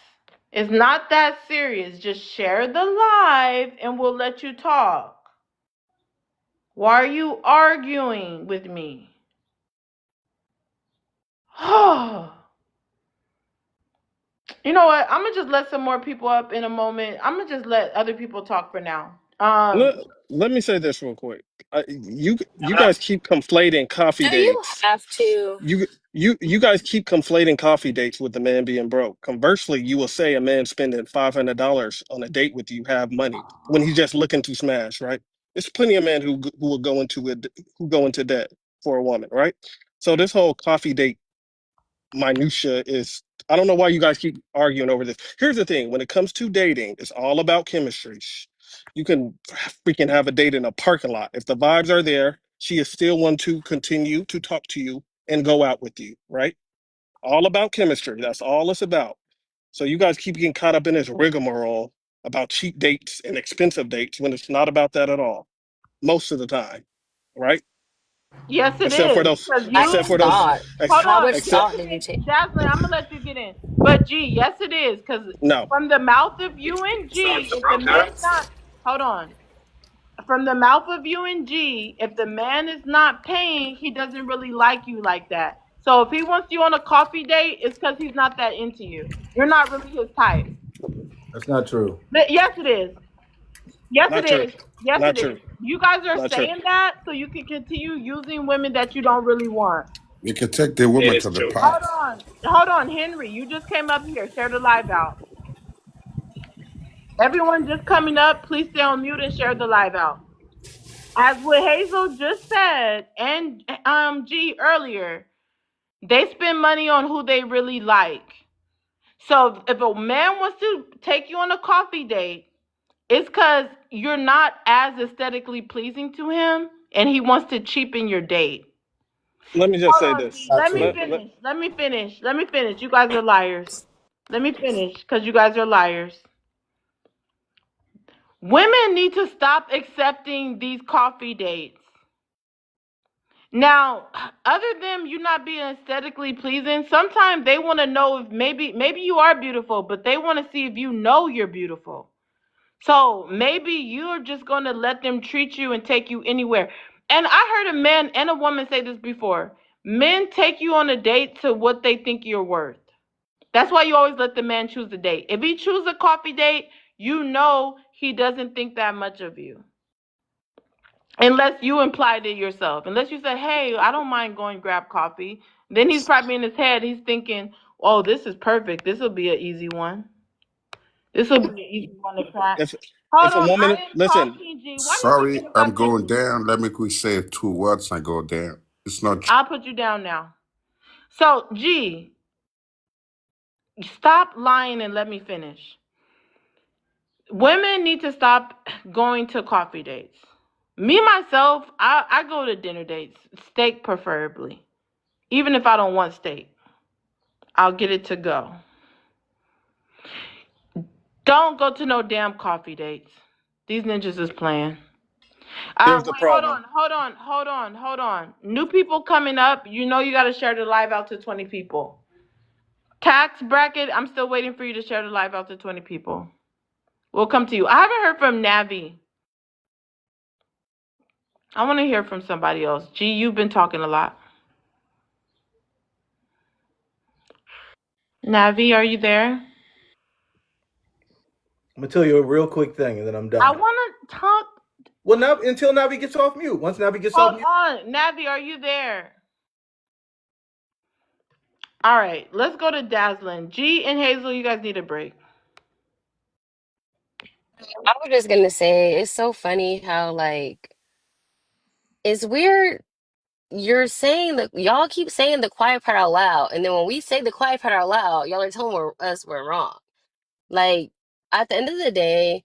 It's not that serious. Just share the live and we'll let you talk. Why are you arguing with me? You know what? I'm gonna just let some more people up in a moment. I'm gonna just let other people talk for now. Let, let me say this real quick. You Uh, guys keep conflating coffee Do you dates. have to? You guys keep conflating coffee dates with the man being broke. Conversely, you will say a man spending $500 on a date with you have money when he's just looking to smash, right? There's plenty of men who will go into it who go into debt for a woman, right? So this whole coffee date minutia is, I don't know why you guys keep arguing over this. Here's the thing: when it comes to dating, it's all about chemistry. You can freaking have a date in a parking lot. If the vibes are there, she is still want to continue to talk to you and go out with you, right? All about chemistry. That's all it's about. So you guys keep getting caught up in this rigmarole about cheap dates and expensive dates when it's not about that at all. Most of the time, right? Yes, it Except for is. those, Because I except you, for those, thought. hold ex, How on. much Yes, except thought it did you is. take? Jaslyn, I'm going to let you get in. But G, yes, it is. Because no. from the mouth of you and G, if the man is not, hold on. From the mouth of you and G, if the man is not paying, he doesn't really like you like that. So if he wants you on a coffee date, it's because he's not that into you. You're not really his type. That's not true. But yes, it is. Yes, it Not true. is. Yes, Not it true. is. You guys are Not true. saying that so you can continue using women that you don't really want. They can take their It woman is to the true. Hold pot. on. Hold on, Henry. You just came up here. Share the live out. Everyone just coming up, please stay on mute and share the live out. As what Hazel just said and G earlier, they spend money on who they really like. So if a man wants to take you on a coffee date, it's because you're not as aesthetically pleasing to him and he wants to cheapen your date. Let me just Hold say on, this. G. Not Let me true. Let finish. Let me finish. Let me finish. You guys are liars. Let me finish because you guys are liars. Women need to stop accepting these coffee dates. Now, other than you not being aesthetically pleasing, sometimes they want to know if maybe you are beautiful, but they want to see if you know you're beautiful. So maybe you're just going to let them treat you and take you anywhere. And I heard a man and a woman say this before. Men take you on a date to what they think you're worth. That's why you always let the man choose the date. If he chooses a coffee date, you know he doesn't think that much of you. Unless you implied it yourself. Unless you said, hey, I don't mind going grab coffee. Then he's probably in his head, he's thinking, oh, this is perfect. This will be an easy one. This will be an easy one to crack. if Hold if a on, I woman am listen, talking, G. Why you keep Sorry, I'm interrupting going me? down. Let me quickly say 2 words and go down. It's not true. I'll put you down now. So, G, stop lying and let me finish. Women need to stop going to coffee dates. Me, myself, I go to dinner dates, steak preferably. Even if I don't want steak, I'll get it to go. Don't go to no damn coffee dates. These ninjas is playing. here's the Wait, hold problem. on, hold on, hold on, hold on. New people coming up, you know you got to share the live out to 20 people. Tax bracket, I'm still waiting for you to share the live out to 20 people. We'll come to you. I haven't heard from Navi. I want to hear from somebody else. G, you've been talking a lot. Navi, are you there? I'm gonna tell you a real quick thing, and then I'm I done. want to talk. Well, now until Navi gets off mute. Once Navi gets off Hold mute, on. Navi, are you there? All right, let's go to Dazzlin. G and Hazel, you guys need a break. I was just gonna say it's so funny how like it's weird. You're saying that y'all keep saying the quiet part out loud, and then when we say the quiet part out loud, y'all are telling us we're wrong. Like at the end of the day,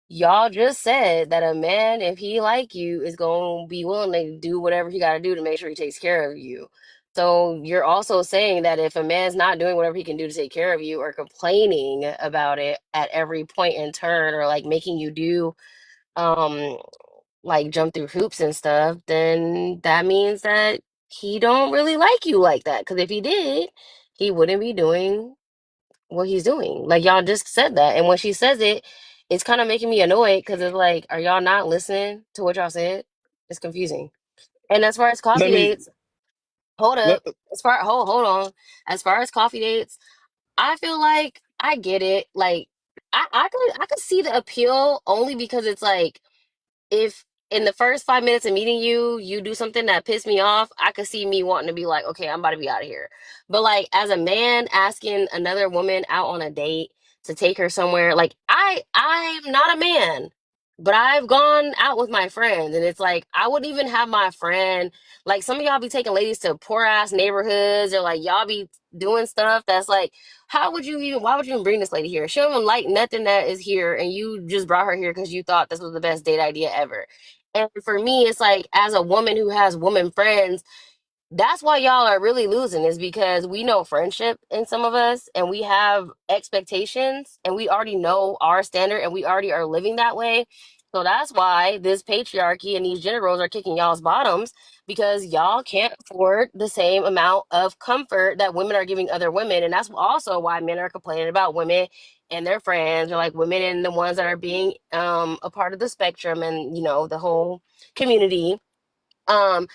y'all just said that a man, if he like you, is gonna be willing to do whatever he got to do to make sure he takes care of you. So you're also saying that if a man's not doing whatever he can do to take care of you, or complaining about it at every point in turn, or like making you do um like jump through hoops and stuff, then that means that he don't really like you like that. Because if he did, he wouldn't be doing what he's doing. Like y'all just said that. And when she says it, it's kind of making me annoyed because it's like, are y'all not listening to what y'all said? It's confusing. And as far as Let coffee me dates, Hold Let, up. Hold on. As far as coffee dates, I feel like I get it. Like I could see the appeal only because it's like if in the first 5 minutes of meeting you, you do something that pissed me off, I could see me wanting to be like, okay, I'm about to be out of here. But like as a man asking another woman out on a date to take her somewhere, like I'm not a man, but I've gone out with my friends and it's like I wouldn't even have my friend like some of y'all be taking ladies to poor ass neighborhoods or like y'all be doing stuff that's like how would you even why would you even bring this lady here? She don't even like nothing that is here and you just brought her here because you thought this was the best date idea ever. And for me, it's like as a woman who has woman friends, that's why y'all are really losing is because we know friendship in some of us and we have expectations and we already know our standard and we already are living that way. So that's why this patriarchy and these gender roles are kicking y'all's bottoms because y'all can't afford the same amount of comfort that women are giving other women. And that's also why men are complaining about women and their friends or like women and the ones that are being a part of the spectrum and you know the whole community. Um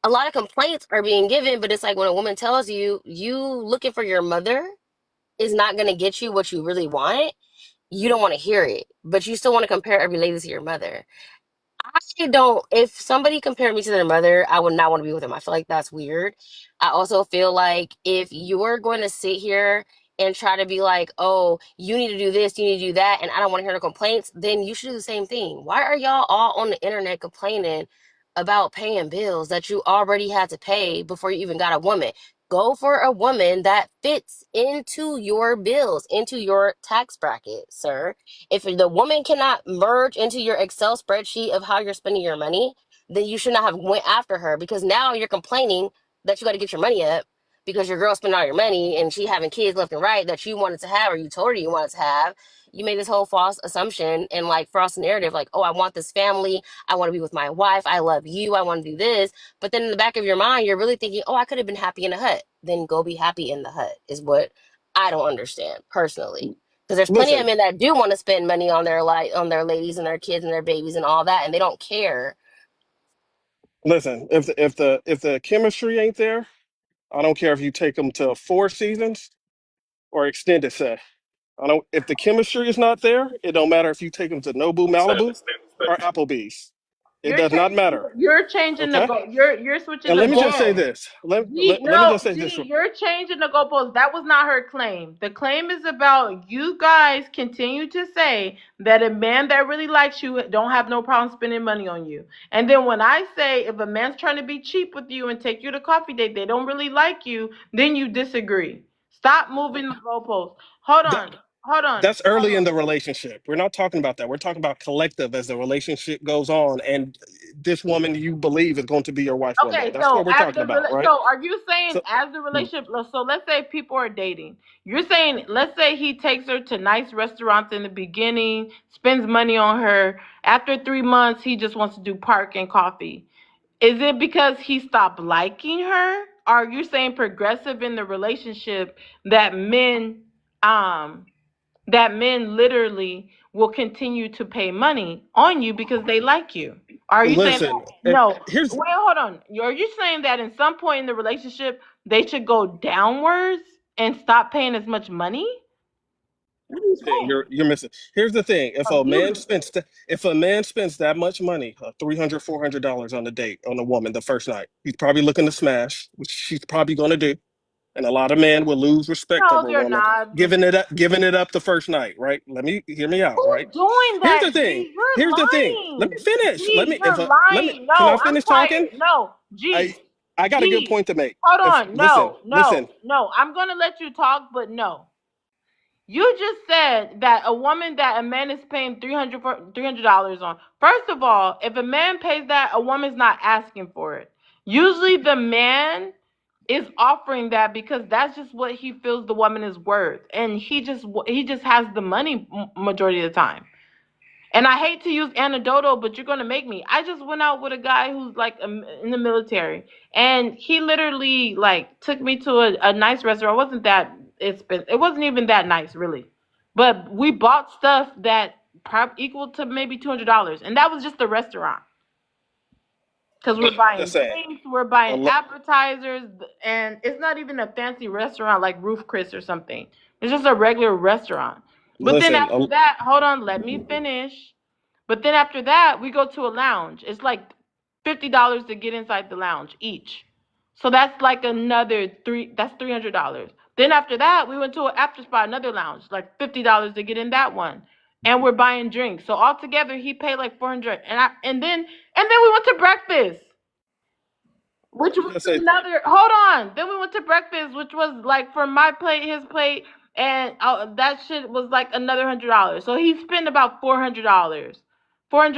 a lot of complaints are being given, but it's like when a woman tells you you looking for your mother is not going to get you what you really want, you don't want to hear it, but you still want to compare every lady to your mother. I don't, if somebody compared me to their mother, I would not want to be with them. I feel like that's weird. I also feel like if you're going to sit here and try to be like, oh, you need to do this, you need to do that, and I don't want to hear no complaints, then you should do the same thing. Why are y'all all on the internet complaining about paying bills that you already had to pay before you even got a woman? Go for a woman that fits into your bills, into your tax bracket, sir. If the woman cannot merge into your Excel spreadsheet of how you're spending your money, then you should not have went after her because now you're complaining that you got to get your money up because your girl spending all your money and she having kids left and right that you wanted to have or you told her you wanted to have. You made this whole false assumption and like false narrative, like, oh, I want this family. I want to be with my wife. I love you. I want to do this. But then in the back of your mind, you're really thinking, oh, I could have been happy in a hut. Then go be happy in the hut is what I don't understand personally. Because there's plenty of listen, men that do want to spend money on their like on their ladies and their kids and their babies and all that, and they don't care. listen. If the chemistry ain't there, I don't care if you take them to Four Seasons or extended set. I don't. If the chemistry is not there, it don't matter if you take them to Nobu Understand, Malibu understand, or understand. Applebee's. It does not matter. You're changing the Okay. goal. You're switching And the let me just say goalpost. this. Let me No, just say this. G, you're changing the goalpost. That was not her claim. The claim is about you guys continue to say that a man that really likes you don't have no problem spending money on you. And then when I say if a man's trying to be cheap with you and take you to coffee date, they don't really like you, then you disagree. Stop moving the goalpost. Hold That, on. Hold on. that's early in the relationship. We're not talking about that. We're talking about collective as the relationship goes on, and this woman you believe is going to be your wife one day. Okay, That's so what we're talking about, right? so are you saying So as the relationship? So let's say people are dating. You're saying let's say he takes her to nice restaurants in the beginning, spends money on her. After 3 months, he just wants to do park and coffee. Is it because he stopped liking her? Are you saying progressive in the relationship that um men literally will continue to pay money on you because they like you? Are you saying that? listen, No. here's Wait, hold on. Are you saying that in some point in the relationship they should go downwards and stop paying as much money? What are you thing saying? you're missing. Here's the thing: Confused. if a man spends that much money, $300 $400 on a date on a woman the first night, he's probably looking to smash, which she's probably going to do. And a lot of men will lose respect of No, a they're woman not. giving it up the first night, right? Let me hear me out, right? Who's doing Here's that, the thing. G? You're Here's the thing. Let me lying. finish. G, you're lying. Can I No, I'm finish talking? quiet. No, I G. I got a good G. point to make. Hold If on. listen, No, listen. no, no. I'm gonna let you talk, but no. You just said that a woman that a man is paying $300 on. First of all, if a man pays that, a woman's not asking for it. Usually, the man is offering that because that's just what he feels the woman is worth, and he just has the money majority of the time. And I hate to use anecdotal, but you're gonna make me. I just went out with a guy who's like in the military, and he literally like took me to a nice restaurant. It wasn't that expensive. It wasn't even that nice, really. But we bought stuff that equal to maybe $200, and that was just the restaurant. Because we're buying Just saying. drinks, we're buying Unle- appetizers, and it's not even a fancy restaurant like Roof Chris or something. It's just a regular restaurant. But then Listen, after that, hold on, let me finish. But then after that, we go to a lounge. It's like $50 to get inside the lounge each. So that's like another that's $300. Then after that, we went to an after spa, another lounge, like $50 to get in that one. And we're buying drinks. So altogether he paid like 400. And then we went to breakfast. Which was just say, another. Hold on. Then we went to breakfast, which was like for my plate, his plate, and that shit was like another $100. So he spent about $400,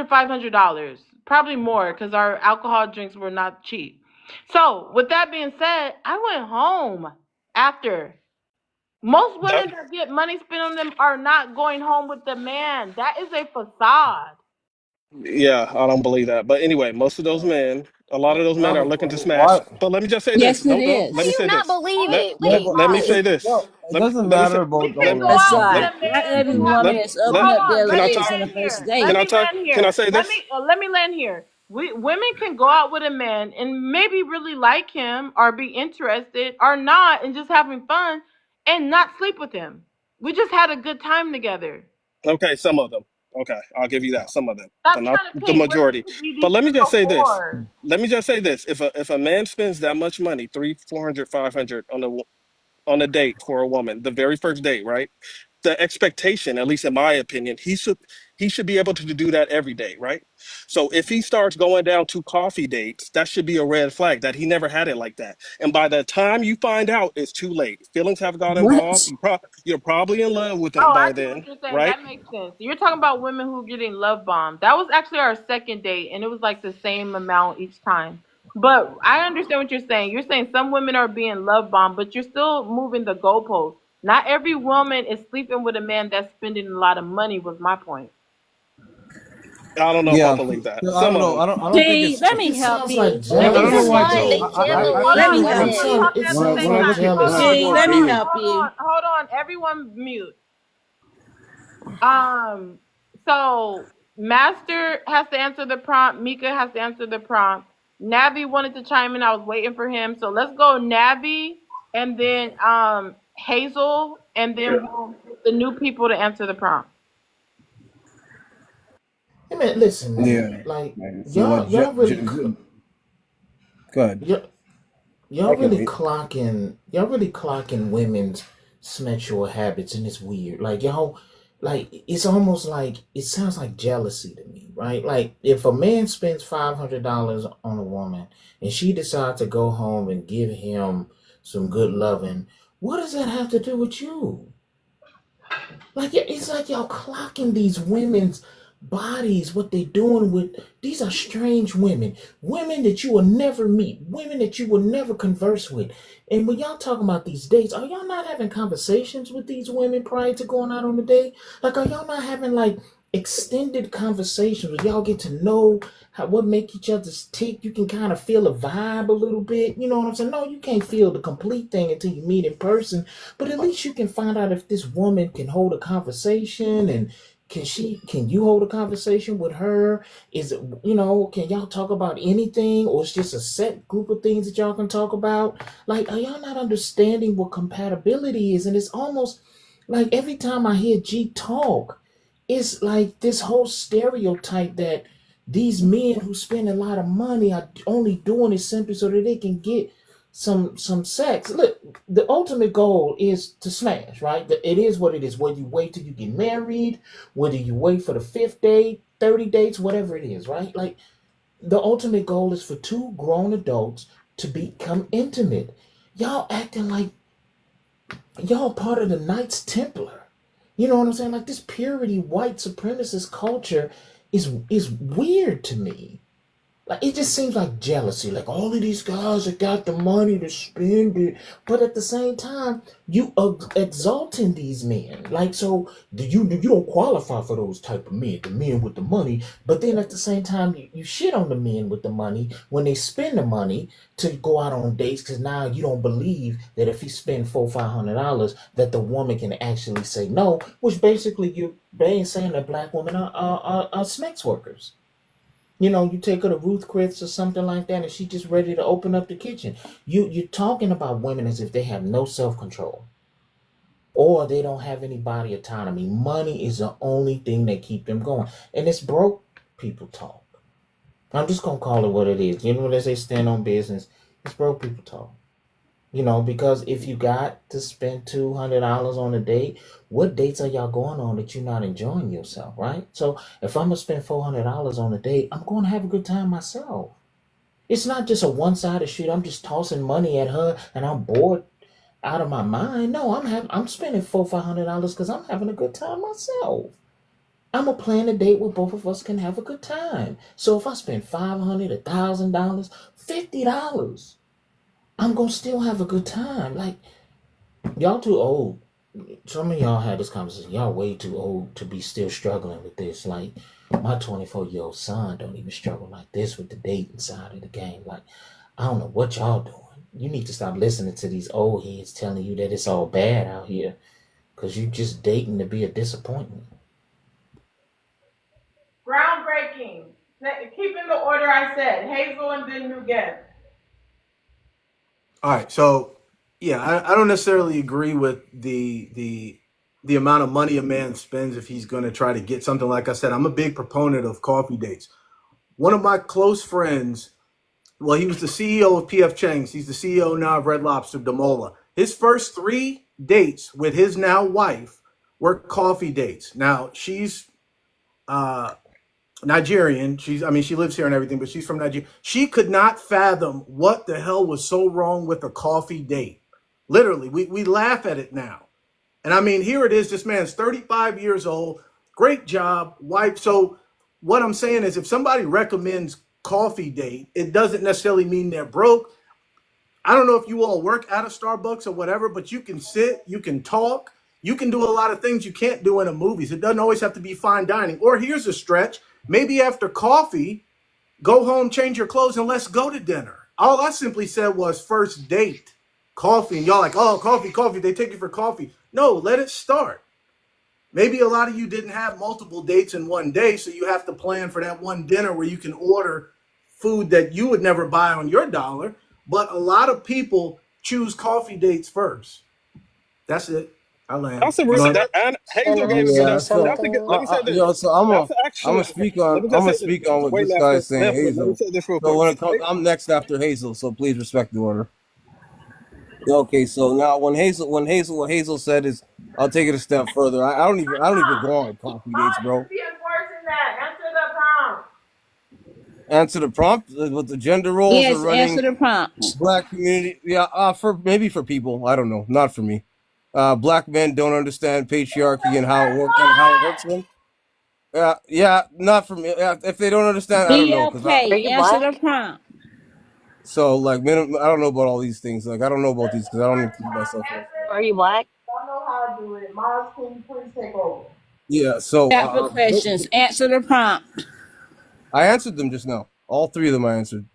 $500, probably more, because our alcohol drinks were not cheap. So with that being said, I went home after. Most that, women that get money spent on them are not going home with the man. That is a facade. yeah, I don't believe that. But anyway, most of those men, a lot of those men are looking to smash. What? But let me just say this. Yes, it No, no, let How me is. you say not this. believe Let it? let, Wait, Wait, let me why? say No, this. it doesn't Let me say matter about we the can go let woman. out with let a Facade. Not man every and have woman let, a. is let, open Hold up on. their can Let I me talk? legs on the land first here. date. Can Let I me talk? land Can I here. say Let this? me let me land here. Women can go out with a man and maybe really like him or be interested or not and just having fun and not sleep with him. We just had a good time together. Okay, some of them. Okay, I'll give you that. Some of them, but Stop not trying to the paint. We're majority. But these let me just single say this. fours. Let me just say this. If a man spends that much money, 300, 400, 500 on a date for a woman, the very first date, right? The expectation, at least in my opinion, he should be able to do that every day, right? So if he starts going down to coffee dates, that should be a red flag that he never had it like that. And by the time you find out, it's too late. Feelings have got involved. What? You're probably in love with him Oh, by I get what then, you're saying. right? That makes sense. You're talking about women who are getting love bombed. That was actually our second date, and it was like the same amount each time. But I understand what you're saying. You're saying some women are being love bombed, but you're still moving the goalposts. Not every woman is sleeping with a man that's spending a lot of money. Was my point. I don't know if I Yeah, believe that. 'cause I Some don't of know. them. I don't think See, it's. let It me help sounds like you. I Let Every me don't know help single why, you. one, Joe. they See, can't Hold let believe me on. help Let's women. not you. talk at the When same I time. Hold jealous, on. See, let me help Hold on. you. Hold on. Everyone mute. Um, so Master has to answer the prompt. Mika has to answer the prompt. Navi wanted to chime in. I was waiting for him. So let's go Navi and then Hazel and then we'll get the new people to answer the prompt. Hey man, listen, man. yeah. Like Man, you know what? y'all really, Good. y'all, I can wait. y'all really clocking women's sexual habits, and it's weird. Like y'all, like it's almost like it sounds like jealousy to me, right? Like if a man spends $500 on a woman and she decides to go home and give him some good loving, what does that have to do with you? Like it's like y'all clocking these women's bodies, what they doing with these are strange women, women that you will never meet, women that you will never converse with. And when y'all talking about these dates, are y'all not having conversations with these women prior to going out on the date? Like, are y'all not having like extended conversations where y'all get to know what make each other's tick? You can kind of feel a vibe a little bit. You know what I'm saying? No, you can't feel the complete thing until you meet in person, but at least you can find out if this woman can hold a conversation, and can you hold a conversation with her? Is it, can y'all talk about anything, or it's just a set group of things that y'all can talk about? Like, are y'all not understanding what compatibility is? And it's almost like every time I hear G talk, it's like this whole stereotype that these men who spend a lot of money are only doing it simply so that they can get some sex. Look, the ultimate goal is to smash, right? It is what it is. Whether you wait till you get married, whether you wait for the fifth date, 30 dates, whatever it is, right? Like the ultimate goal is for two grown adults to become intimate. Y'all acting like y'all part of the Knights Templar. You know what I'm saying? Like this purity white supremacist culture is weird to me. Like it just seems like jealousy. Like all of these guys that got the money to spend it, but at the same time, you are exalting these men. Like so, you don't qualify for those type of men, the men with the money. But then at the same time, you shit on the men with the money when they spend the money to go out on dates because now you don't believe that if he spend $400-500 that the woman can actually say no. Which basically they ain't saying that black women are sex workers. You take her to Ruth Chris or something like that, and she just ready to open up the kitchen. You're talking about women as if they have no self control or they don't have any body autonomy. Money is the only thing that keep them going, and it's broke people talk. I'm just gonna call it what it is. You know what they say, stand on business. It's broke people talk. Because if you got to spend $200 on a date, what dates are y'all going on that you're not enjoying yourself, right? So if I'm gonna spend $400 on a date, I'm going to have a good time myself. It's not just a one-sided street. I'm just tossing money at her and I'm bored out of my mind. No, I'm spending $400-500 because I'm having a good time myself. I'm gonna plan a date where both of us can have a good time. So if I spend $500, $1,000, $50, I'm gonna still have a good time. Like, y'all too old. Some of y'all had this conversation. Y'all way too old to be still struggling with this. Like, my 24-year-old son don't even struggle like this with the dating side of the game. Like, I don't know what y'all doing. You need to stop listening to these old heads telling you that it's all bad out here, because you just dating to be a disappointment. Groundbreaking. Keep in the order I said. Hazel and then new guest. All right, so yeah, I don't necessarily agree with the amount of money a man spends if he's going to try to get something. Like I said, I'm a big proponent of coffee dates. One of my close friends, well, he was the CEO of PF Chang's. He's the CEO now of Red Lobster, Damola. His first 3 dates with his now wife were coffee dates. Now, she's Nigerian. She lives here and everything, but she's from Nigeria. She could not fathom what the hell was so wrong with a coffee date. Literally, we laugh at it now. And I mean, here it is. This man's 35 years old. Great job, wife. So what I'm saying is, if somebody recommends coffee date, it doesn't necessarily mean they're broke. I don't know if you all work at a Starbucks or whatever, but you can sit, you can talk, you can do a lot of things you can't do in the movies. It doesn't always have to be fine dining. Or here's a stretch. Maybe after coffee, go home, change your clothes, and let's go to dinner. All I simply said was first date, coffee. And y'all like, oh, coffee, coffee. They take you for coffee. No, let it start. Maybe a lot of you didn't have multiple dates in one day, so you have to plan for that one dinner where you can order food that you would never buy on your dollar. But a lot of people choose coffee dates first. That's it. I land. That's a You real, know, that, and And Hazel I'm gave a good Yeah. answer. So, That's a good. Let me say this. yo, so I'm That's gonna actually. speak on Let me I'm just gonna say this. speak on what Wait, this guy Leffler, is saying, Leffler. Let me Hazel. say this real So quick. I'm next after Hazel. So please respect the order. Okay. So now what Hazel said is, I'll take it a step further. I don't even go on coffee dates, Mom, you bro. be enforcing that. Answer the prompt. Answer the prompt. What the gender roles are Yes, answer running the prompt. black community. Yeah. For maybe for people. I don't know. Not for me. Black men don't understand patriarchy and how it works them. Yeah, not for me. Yeah, if they don't understand, I don't know, cause BLK, you answer the black? prompt. so like I don't know about all these things. Like I don't know about these because I don't include myself in this. Are you black? Don't know how to do it. Mars, can you please take over? Yeah. So Capital questions. Answer the prompt. I answered them just now. All 3 of them I answered.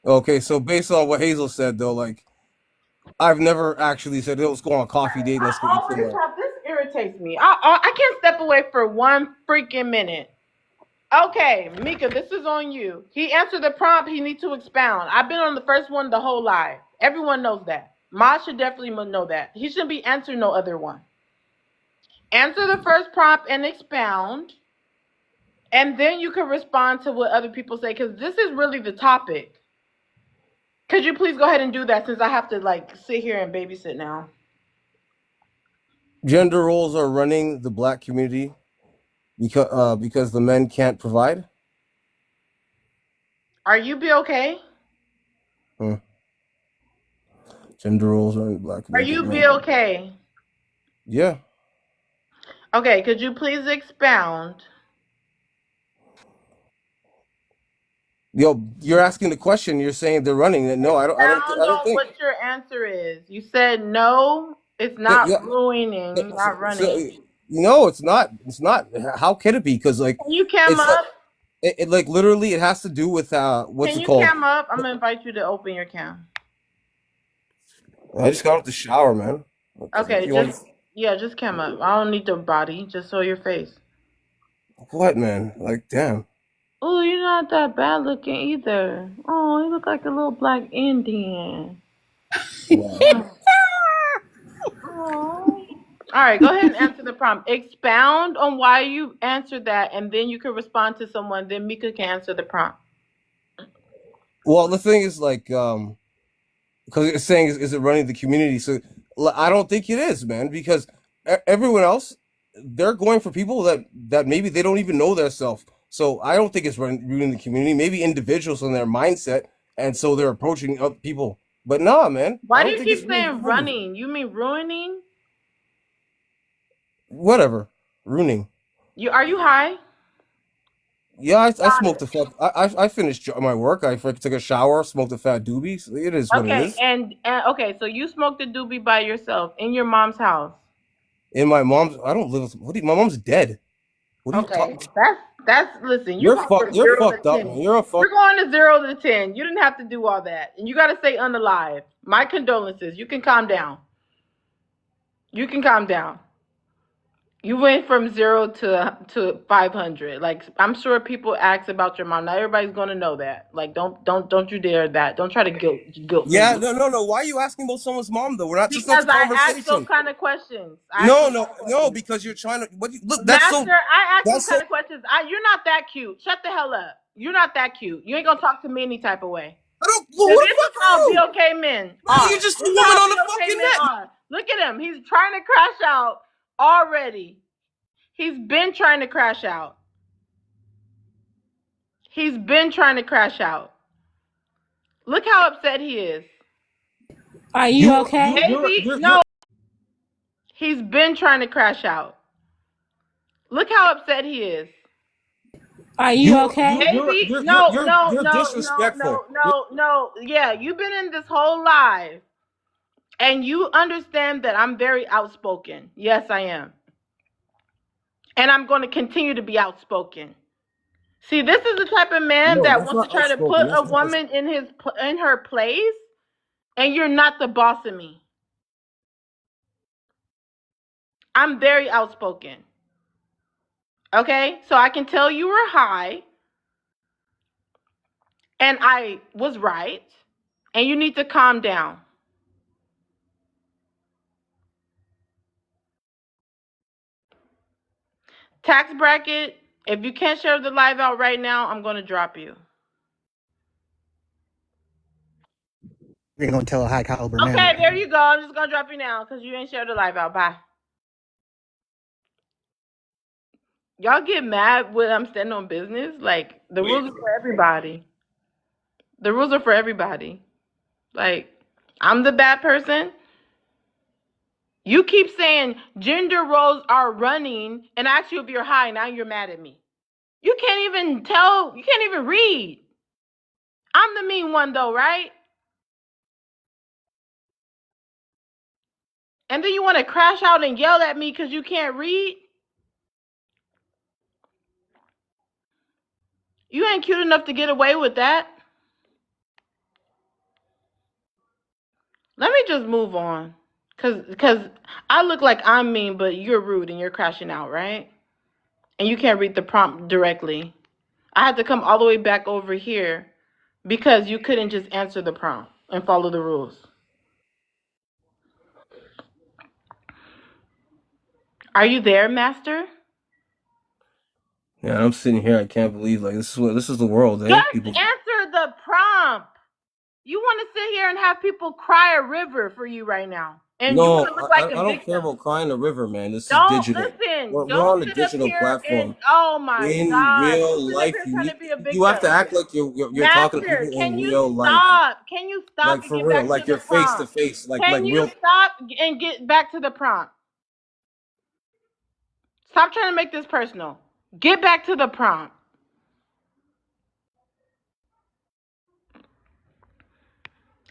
Okay. So based on what Hazel said, though, like I've never actually said, "Let's go on a coffee date. Let's go I eat always somewhere." have this irritates me. I can't step away for one freaking minute. Okay, Mika, this is on you. He answered the prompt. He needs to expound. I've been on the first one the whole live. Everyone knows that. Ma should definitely know that. He shouldn't be answering no other one. Answer the first prompt and expound, and then you can respond to what other people say, because this is really the topic. Could you please go ahead and do that, since I have to like sit here and babysit now? Gender roles are running the black community because the men can't provide. Are you be okay? Hmm. Gender roles are in the black Are community. you Man. be okay? Yeah. Okay, could you please expound? Yo, you're asking the question. You're saying they're running it. No, Expound I don't on think. what your answer is. You said no, it's Yeah, not yeah, ruining, not running. no, it's not. It's not. How can it be? Because like Can you cam it's up? like literally it has to do with what's Can it you called? cam up? I'm gonna invite you to open your cam. I just got out the shower, man. If Okay, you want just cam up. I don't need the body, just show your face. what, man? Like, damn. Oh, you're not that bad looking either. Oh, you look like a little black Indian. Wow. Oh. All right, go ahead and answer the prompt. Expound on why you answered that, and then you can respond to someone. Then Mika can answer the prompt. Well, the thing is, like, because it's saying is it running the community? So I don't think it is, man, because everyone else, they're going for people that maybe they don't even know their self. So I don't think it's ruining the community. Maybe individuals on their mindset, and so they're approaching other people. But nah, man, I Why do don't you think it's keep ruining. saying running? You mean ruining? Whatever, ruining. Are you high? Yeah, I Got smoked it. a fat. I finished my work. I took a shower, smoked a fat doobie. So it is what it Okay, is. and okay, so you smoked a doobie by yourself in your mom's house. In my mom's, I don't live. My mom's dead. What are you Okay, talking? that's listen. You're going from You're 0 to fucked up, man. 10. You're a fuck. You're going to 0 to 10. You didn't have to do all that, and you got to stay unalive. My condolences. You can calm down. You can calm down. You went from 0 to 500. Like I'm sure people ask about your mom. Not everybody's gonna know that. Like don't you dare that. Don't try to guilt me. Yeah, no. Why are you asking about someone's mom though? We're not. Just not Because the I asked those conversation. kind of questions. I asked No, those kind of no. questions. Because you're trying to. What? Look, that's so. Master, I asked those That's so. kind of questions. You're not that cute. Shut the hell up. You're not that cute. You ain't gonna talk to me any type of way. I don't. Well, So who this the is fuck are how you? BOK men Man, are. you're just a This is woman how on the BOK fucking men net. are. Look at him. He's trying to crash out already. He's been trying to crash out. He's been trying to crash out. Look how upset he is. Are you okay? Baby, no. He's been trying to crash out. Look how upset he is. Are you okay? Baby, no, no, You're no, no, disrespectful. no, no, no. Yeah, you've been in this whole live and you understand that I'm very outspoken. Yes, I am. And I'm going to continue to be outspoken. See, this is the type of man No, that that's wants to not try to put outspoken. a woman in her place, and you're not the boss of me. I'm very outspoken. Okay? So I can tell you were high, and I was right, and you need to calm down. Tax bracket, if you can't share the live out right now, I'm going to drop you. You're gonna tell a high caliber man Okay, that. there you go. I'm just going to drop you now because you ain't shared the live out. Bye. Y'all get mad when I'm standing on business. Like, the rules are for everybody. The rules are for everybody. Like, I'm the bad person. You keep saying gender roles are running and ask you if you're high. Now you're mad at me. You can't even tell. You can't even read. I'm the mean one, though, right? And then you want to crash out and yell at me because you can't read? You ain't cute enough to get away with that. Let me just move on. Cause I look like I'm mean, but you're rude and you're crashing out, right? And you can't read the prompt directly. I had to come all the way back over here because you couldn't just answer the prompt and follow the rules. Are you there, Master? Yeah, I'm sitting here. I can't believe this is the world, eh? Just People. answer the prompt. You want to sit here and have people cry a river for you right now. And you want No, to look like a I don't care victim. about crying the river, man. This is Don't digital. listen. We're Don't on a sit up digital here and platform. oh my In God. real Don't sit up life, here trying to be a you have to victim. act like you're talking to Master, people in can you real life, stop? Can you stop like and for get real, back to like the you're face to prompt? face, like Can you real. stop and get back to the prompt? Stop trying to make this personal. Get back to the prompt.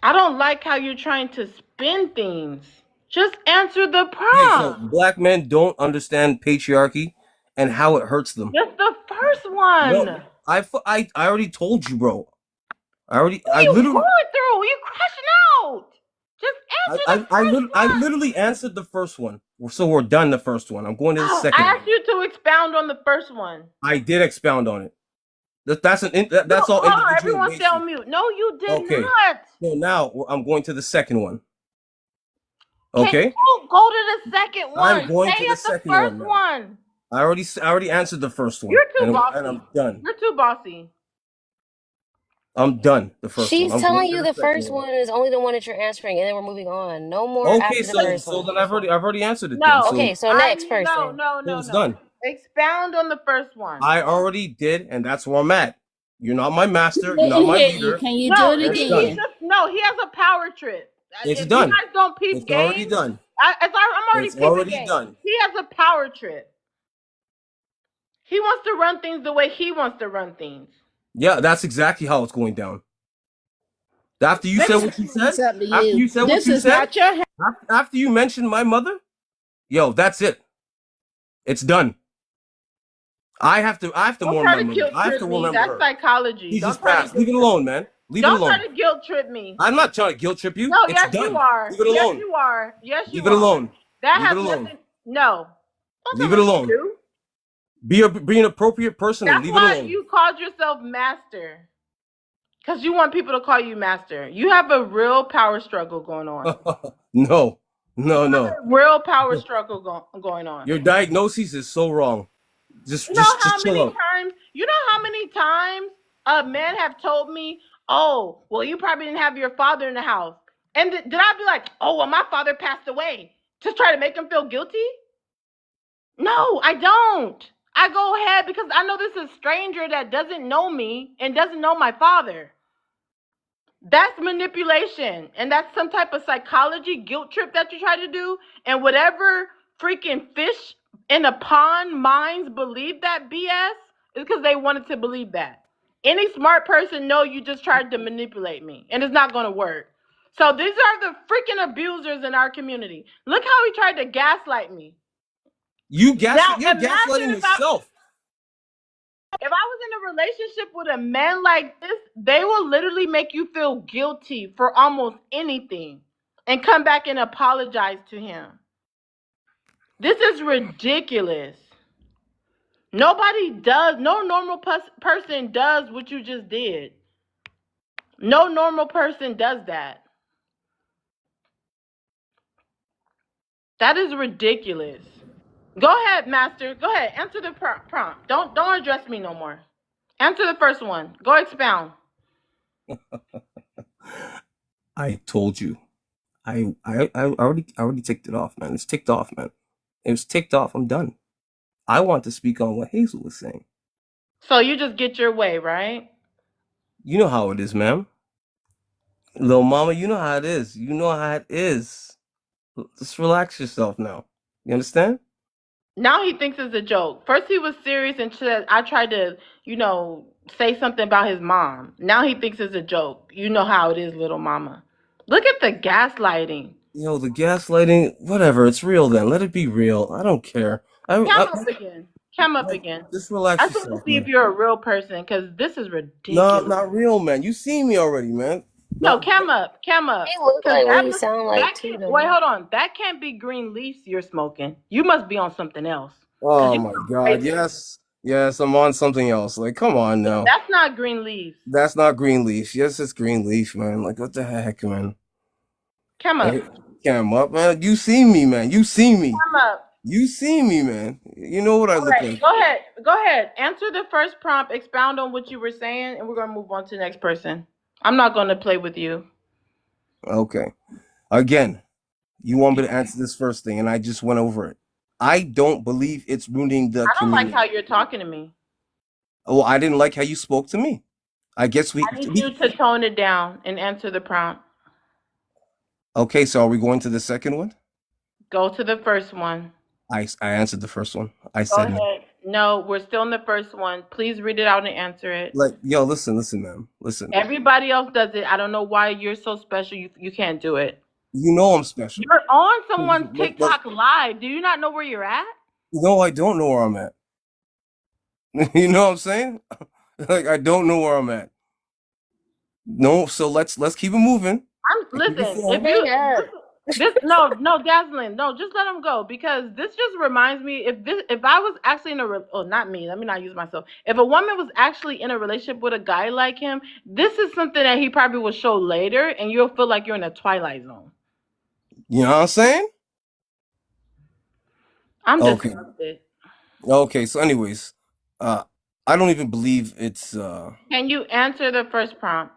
I don't like how you're trying to spin things. Just answer the Okay, so prompt. black men don't understand patriarchy and how it hurts them. Just the first No, one. I already told you, bro. What are I you literally, going through? You crashing out. Just answer the first I one. literally answered the first one. So we're done the first one. I'm going to the Oh, second I one. asked you to expound on the first one. I did expound on it. That's that's all Hold on, individual everyone stay on basis. mute. No, you did Okay. not. So now I'm going to the second one. Can Okay. go to the second I'm one. going Stay to the at the second first one now. one. I already answered the first one, You're too and bossy. I'm done. You're too bossy. I'm done. The first one. She's I'm going telling to you the the second first one. one is only the one that you're answering, and then we're moving on. No more Okay, after the so first so one. then I've already answered it then. No, So Okay, so I next need no, person. no, so no, it's no. done. Expound on the first one. I already did, and that's where I'm at. You're not my master. You're not Didn't my hear you. leader. Can you do No, it It's he done. again? just no. He has a power trip. It's If you done. guys don't peep It's already game, done. I'm already It's peeping already game. done. He has a power trip. He wants to run things the way he wants to run things. Yeah, that's exactly how it's going down. After you Let said me. what you It's said, up to after you. you said what This you is said, not your after you mentioned my mother, yo, that's it. It's done. I have to Don't mourn try my to mother. guilt I have trip to me. remember That's her. psychology. She Don't just try to passed. Leave guilt it trip. alone, man. Leave it Don't alone. try to guilt trip me. I'm not trying to guilt trip you. No, It's yes you done. are. Leave it Yes alone. you are. Yes Leave you it are. alone. That Leave it has alone. nothing. No. Don't Leave tell it me what to alone. do. Be an appropriate person and That's leave it why alone. you called yourself master. Because you want people to call you master. You have a real power struggle going on. No, no, no. Real power struggle going on. Your diagnosis is so wrong. You know Just how chill many out. times? You know how many times men have told me, "Oh, well, you probably didn't have your father in the house," and did I be like, "Oh, well, my father passed away," to try to make him feel guilty? No, I don't. I go ahead because I know this is a stranger that doesn't know me and doesn't know my father. That's manipulation. And that's some type of psychology guilt trip that you try to do. And whatever freaking fish in a pond minds believe that BS is because they wanted to believe that. Any smart person know you just tried to manipulate me. And it's not going to work. So these are the freaking abusers in our community. Look how he tried to gaslight me. You're Imagine gaslighting yourself. if I was in a relationship with a man like this, they will literally make you feel guilty for almost anything and come back and apologize to him. This is ridiculous. Nobody does, no normal person does what you just did. No normal person does that. That is ridiculous. Go ahead, master. Go ahead. Answer the prompt. Don't address me no more. Answer the first one. Go expound. I told you. I already ticked it off, man. It's ticked off, man. It was ticked off. I'm done. I want to speak on what Hazel was saying. So you just get your way, right? You know how it is, ma'am. Little mama, you know how it is. You know how it is. Just relax yourself now. You understand? Now he thinks it's a joke. First he was serious and said I tried to, say something about his mom. Now he thinks it's a joke. You know how it is, little mama. Look at the gaslighting. The gaslighting, whatever. It's real then. Let it be real. I don't care. Come up again. Come up Like, again. just relax I just want to yourself, see if man. you're a real person because this is No, ridiculous. not real, man. You seen me already, man. No, come up. He look Because like what he sound like too, wait, though. hold on. That can't be green leaf you're smoking. You must be on something else. Oh my God. Yes, I'm on something else. Like, come on now. That's not green leaf. That's not green leaf. Yes, it's green leaf, man. Like, what the heck, man? Come up. Hey, come up, man. You see me, man. You see me. Come up. You see me, man. You know what I look like. Go ahead. Answer the first prompt, expound on what you were saying, and we're going to move on to the next person. I'm not going to play with you. Okay. Again, you want me to answer this first thing, and I just went over it. I don't believe it's ruining the I don't community. like how you're talking to me. Well, I didn't like how you spoke to me. I guess I need you to tone it down and answer the prompt. Okay, so are we going to the second one? Go to the first one. I answered the first one. I Go said ahead. No, we're still in the first one. Please read it out and answer it. like, yo, listen, ma'am. Listen. Everybody else does it. I don't know why you're so special. You can't do it. You know I'm special. You're on someone's TikTok live. Do you not know where you're at? No, I don't know where I'm at. You know what I'm saying? Like, I don't know where I'm at. No, so let's keep it moving. Listen. This no, Dazzling, no, just let him go because this just reminds me if I was actually in a not me, let me not use myself. If a woman was actually in a relationship with a guy like him, this is something that he probably will show later, and you'll feel like you're in a twilight zone. You know what I'm saying? I'm Okay. disgusted. Okay. So, anyways, I don't even believe it's. Can you answer the first prompt?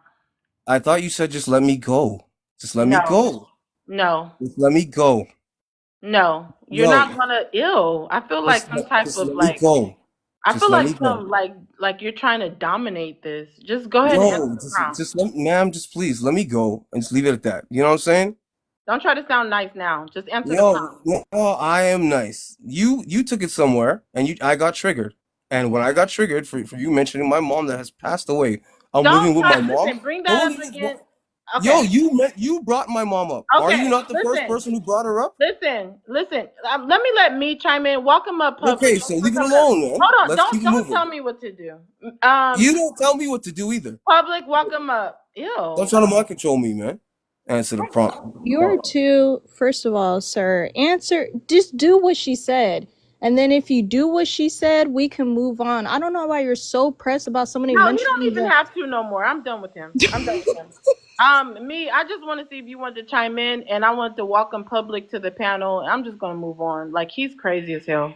I thought you said just let me go. Just let me No, go. no, Just let me go. no. You're No. not gonna. Ew. I feel like some type Just of let me like. go. I Just feel let like me go. some like you're trying to dominate this. Just go ahead and answer No, the prompt. just let, ma'am, just please let me go and just leave it at that. You know what I'm saying? Don't try to sound nice now. Just answer the No, prompt. no, I am nice. You took it somewhere, and I got triggered. And when I got triggered for you mentioning my mom that has passed away, I'm living Don't with try. my mom. Listen, bring that Don't up even. again. Yo, Okay. you brought my mom up. Are Okay. you not the first Listen. person who brought her up? Listen. Let me chime in. Welcome up, public. Okay, Thank so you for leave it coming up. alone, man. Hold on. Let's keep it Don't moving. tell me what to do. You don't tell me what to do either. Public, welcome up. Don't Ew. try to mind control me, man. Answer the prompt. You're too, first of all, sir, just do what she said. And then if you do what she said, we can move on. I don't know why you're so pressed about somebody No, you don't mentioning even the. have to no more. I'm done with him. I'm done with him. I just want to see if you want to chime in, and I want to welcome public to the panel. I'm just gonna move on. Like he's crazy as hell.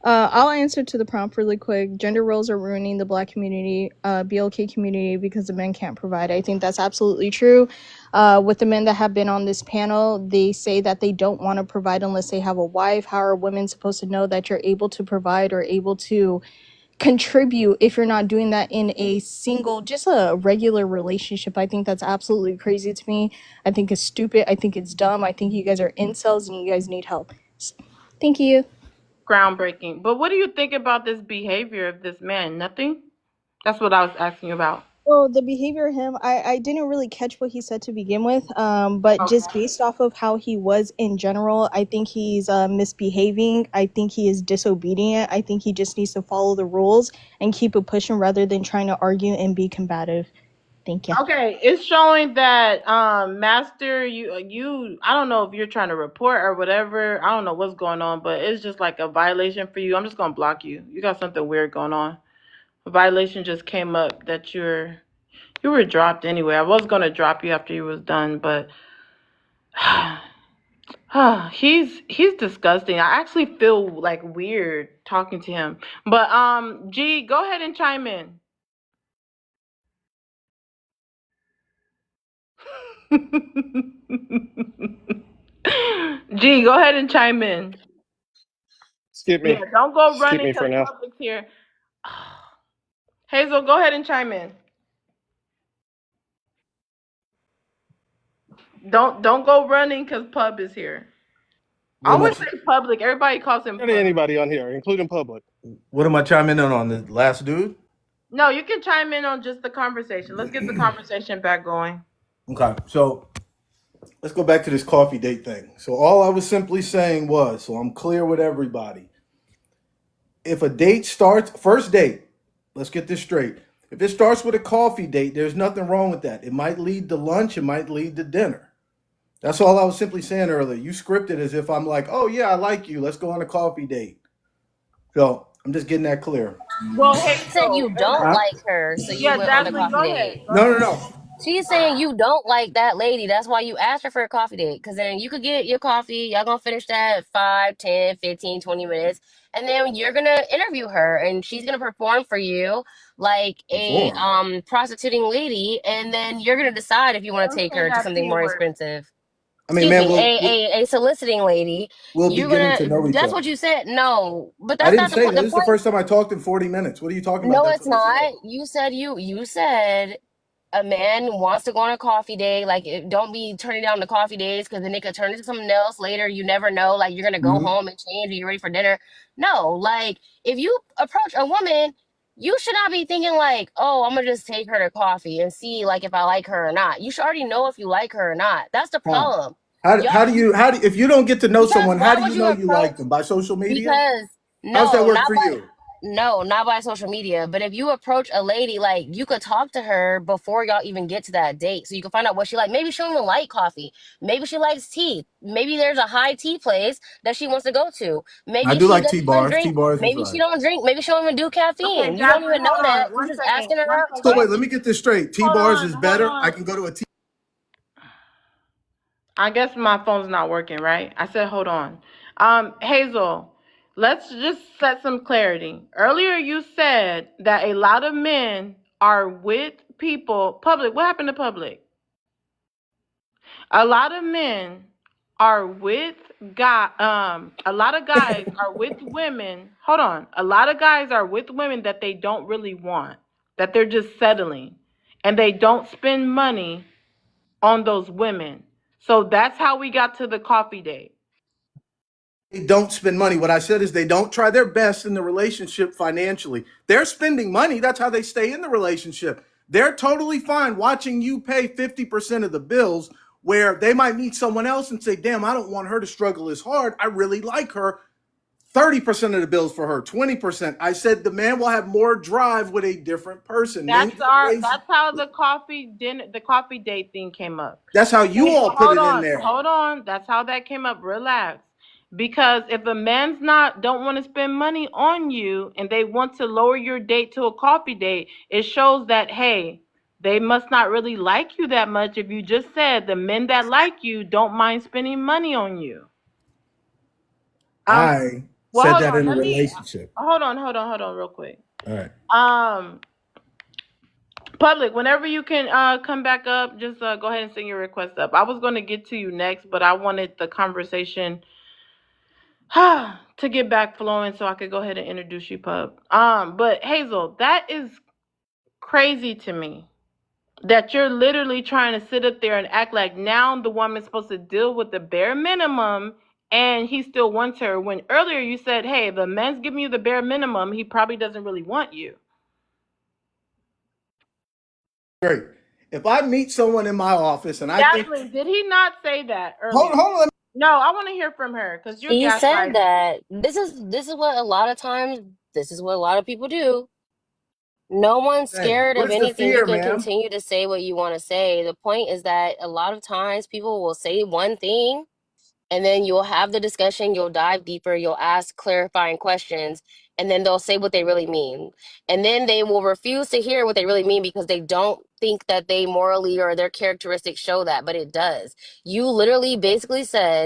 I'll answer to the prompt really quick. Gender roles are ruining the black community, BLK community, because the men can't provide. I think that's absolutely true. With the men that have been on this panel, they say that they don't want to provide unless they have a wife. How are women supposed to know that you're able to provide or able to contribute if you're not doing that in a single, just a regular relationship? I think that's absolutely crazy to me. I think it's stupid. I think it's dumb. I think you guys are incels and you guys need help. Thank you. Groundbreaking. But what do you think about this behavior of this man? Nothing? That's what I was asking you about. Well, the behavior of him, I didn't really catch what he said to begin with. But just Okay. based off of how he was in general, I think he's misbehaving. I think he is disobedient. I think he just needs to follow the rules and keep it pushing rather than trying to argue and be combative. Thank you. Okay, it's showing that Master, you I don't know if you're trying to report or whatever. I don't know what's going on, but it's just like a violation for you. I'm just gonna block you. You got something weird going on. A violation just came up that you were dropped anyway. I was gonna drop you after you was done, but he's disgusting. I actually feel like weird talking to him. But G, go ahead and chime in. G, go ahead and chime in. Skip Yeah, me. don't go Skip running me for because now. public's here. Hazel, go ahead and chime in. Don't go running because pub is here. I What am I? always say public. Everybody calls him Any pub. anybody on here, including public. What am I chiming in on? The last dude? No, you can chime in on just the conversation. Let's get the conversation back going. Okay, so let's go back to this coffee date thing. So all I was simply saying was, so I'm clear with everybody. If a date starts, first date, let's get this straight. If it starts with a coffee date, there's nothing wrong with that. It might lead to lunch, it might lead to dinner. That's all I was simply saying earlier. You scripted as if I'm like, oh yeah, I like you. Let's go on a coffee date. So I'm just getting that clear. Well, Said Hazel, you don't Huh? like her, so you yeah, went on a Dazzling, coffee go ahead. date. Go No, ahead. no, no. She's saying you don't like that lady. That's why you asked her for a coffee date. Because then you could get your coffee. Y'all gonna finish that at 5, 10, 15, 20 minutes. And then you're gonna interview her and she's gonna perform for you like a Perform. prostituting lady. And then you're gonna decide if you want to Don't take say her to that something P more word. expensive. I mean, Excuse man, me, a soliciting lady. we'll be You're getting gonna, to know each that's other. what you said. No, but I that's didn't not the say point. that. The This is the point, first time I talked in 40 minutes. What are you talking about? no, That's it's what I said. not. You said a man wants to go on a coffee date, like don't be turning down the coffee dates because then it could turn into something else later. You never know. Like you're gonna go Mhm. home and change and you're ready for dinner. No, like if you approach a woman, you should not be thinking like, oh, I'm gonna just take her to coffee and see like if I like her or not. You should already know if you like her or not. That's the How? problem. How, Y'all, how do if you don't get to know because someone, how why do would you you know you approach? like them? By social media? Because How's that no, work not for by you? No, not by social media. But if you approach a lady, like you could talk to her before y'all even get to that date. So you can find out what she like. Maybe she don't even like coffee. Maybe she likes tea. Maybe there's a high tea place that she wants to go to. I Maybe do she like doesn't even T drink. bars is Maybe she right. don't drink. Maybe she don't even do Okay, caffeine. You don't Jasmine, even know hold that. on. You're One just second. asking her One out. So second. wait, Talk. let me get this straight. T Hold bars on. is Hold better. I on. can go to a T. I guess my phone's not working, right? I said, hold on. Hazel, let's just set some clarity. Earlier, you said that a lot of men are with people. Public, what happened to public? A lot of men are with a lot of guys are with women. Hold on. A lot of guys are with women that they don't really want, that they're just settling, and they don't spend money on those women. So that's how we got to the coffee date. They don't spend money. What I said is they don't try their best in the relationship financially. They're spending money. That's how they stay in the relationship. They're totally fine watching you pay 50% of the bills, where they might meet someone else and say, damn, I don't want her to struggle as hard. I really like her. 30% of the bills for her, 20%. I said the man will have more drive with a different person. Men get lazy. That's how the coffee date thing came up. That's how you Hazel, all put it in there. hold on. That's how that came up. Relax. Because if a man's not don't want to spend money on you and they want to lower your date to a coffee date, it shows that hey, they must not really like you that much if you just said the men that like you don't mind spending money on you. Um I well said hold that on, in a let me relationship. hold on real quick. All right. Um Public, whenever you can come back up, just go ahead and send your request up. I was going to get to you next, but I wanted the conversation to get back flowing so I could go ahead and introduce you, Pub. But Hazel, that is crazy to me that you're literally trying to sit up there and act like now the woman's supposed to deal with the bare minimum and he still wants her. When earlier you said, hey, the man's giving you the bare minimum, he probably doesn't really want you. Great. If I meet someone in my office and I think, Jasmine, did he not say that hold, earlier? hold on, let me No, I want to hear from her because you're He said gaslighting. that this is what a lot of times this is what a lot of people do. No one's say, scared of where's the anything. You fear, can ma'am? continue to say what you want to say. The point is that a lot of times people will say one thing and then you'll have the discussion, you'll dive deeper, you'll ask clarifying questions, and then they'll say what they really mean. And then they will refuse to hear what they really mean because they don't think that they morally or their characteristics show that, but it does. You literally basically said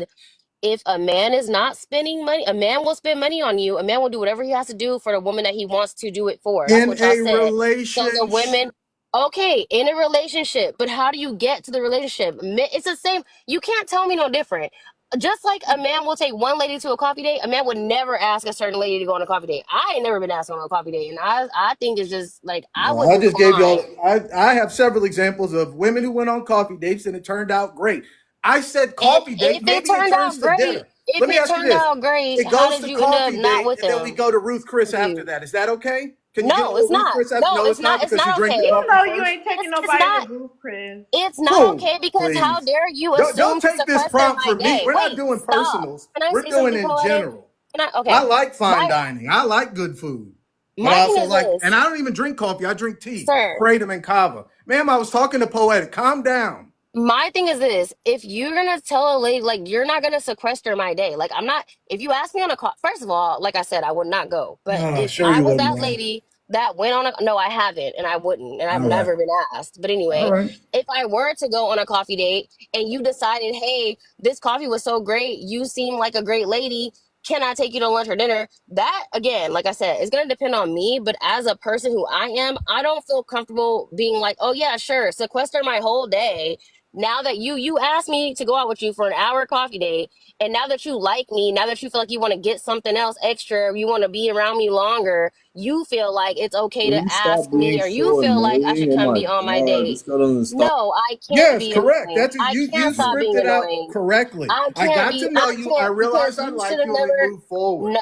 if a man is not spending money, a man will spend money on you. A man will do whatever he has to do for the woman that he wants to do it for. That's In what y'all a said. So the relationship. women, okay, in a relationship, but how do you get to the relationship? It's the same. You can't tell me no different. Just like a man will take one lady to a coffee date, a man would never ask a certain lady to go on a coffee date. I ain't never been asked on a coffee date, and I think it's just like I would I just gave decline. y'all. I have several examples of women who went on coffee dates and it turned out great. I said And coffee date. if it Maybe it turned turns out to great, dinner. if Let me it ask you turned this: out great, it how goes did to you end up coffee not date, with and then we him? go to Ruth Chris after Confused. that. Is that okay? Can you give me No, a it's Ruth not. Chris after? No, No, it's it's not not. It's because you not drank the okay. You coffee know you first. ain't taking It's nobody to not. Ruth Chris. It's not Who? okay because how Please. dare you Don't assume to take this sequester prompt my for me. day? We're not Wait, doing stop. personals. Can I We're say doing something, in poetic? general. Can I? I Okay. like fine My dining. I like good food. But I my thing also is like, this, and I don't even drink coffee. I drink tea, sir. kratom and kava. Ma'am, I was talking to Poetic. Calm down. My thing is this: if you're gonna tell a lady, like, you're not gonna sequester my day, like, I'm not. If you ask me on a call, first of all, like I said, I would not go. But Oh, if sure I you was wouldn't, that man. lady that went on a, no, I haven't, and I wouldn't, and I've All right. never been asked. But All anyway, right. if I were to go on a coffee date and you decided, hey, this coffee was so great, you seem like a great lady. Can I take you to lunch or dinner? That again, like I said, it's gonna depend on me. But as a person who I am, I don't feel comfortable being like, oh yeah, sure, sequester my whole day now that you asked me to go out with you for an hour coffee date, and now that you like me, now that you feel like you want to get something else extra, you want to be around me longer, you feel like it's okay to Please stop ask being me, or you short, feel like I Marie. should Oh come my be on my God, date. this girl doesn't stop. No, I can't Yes, be correct. annoying. That's I you can't stop being scripted out annoying. correctly. I I can't got be, to know I you. I can't, because realized I you should like have you, and we never, moved forward. no.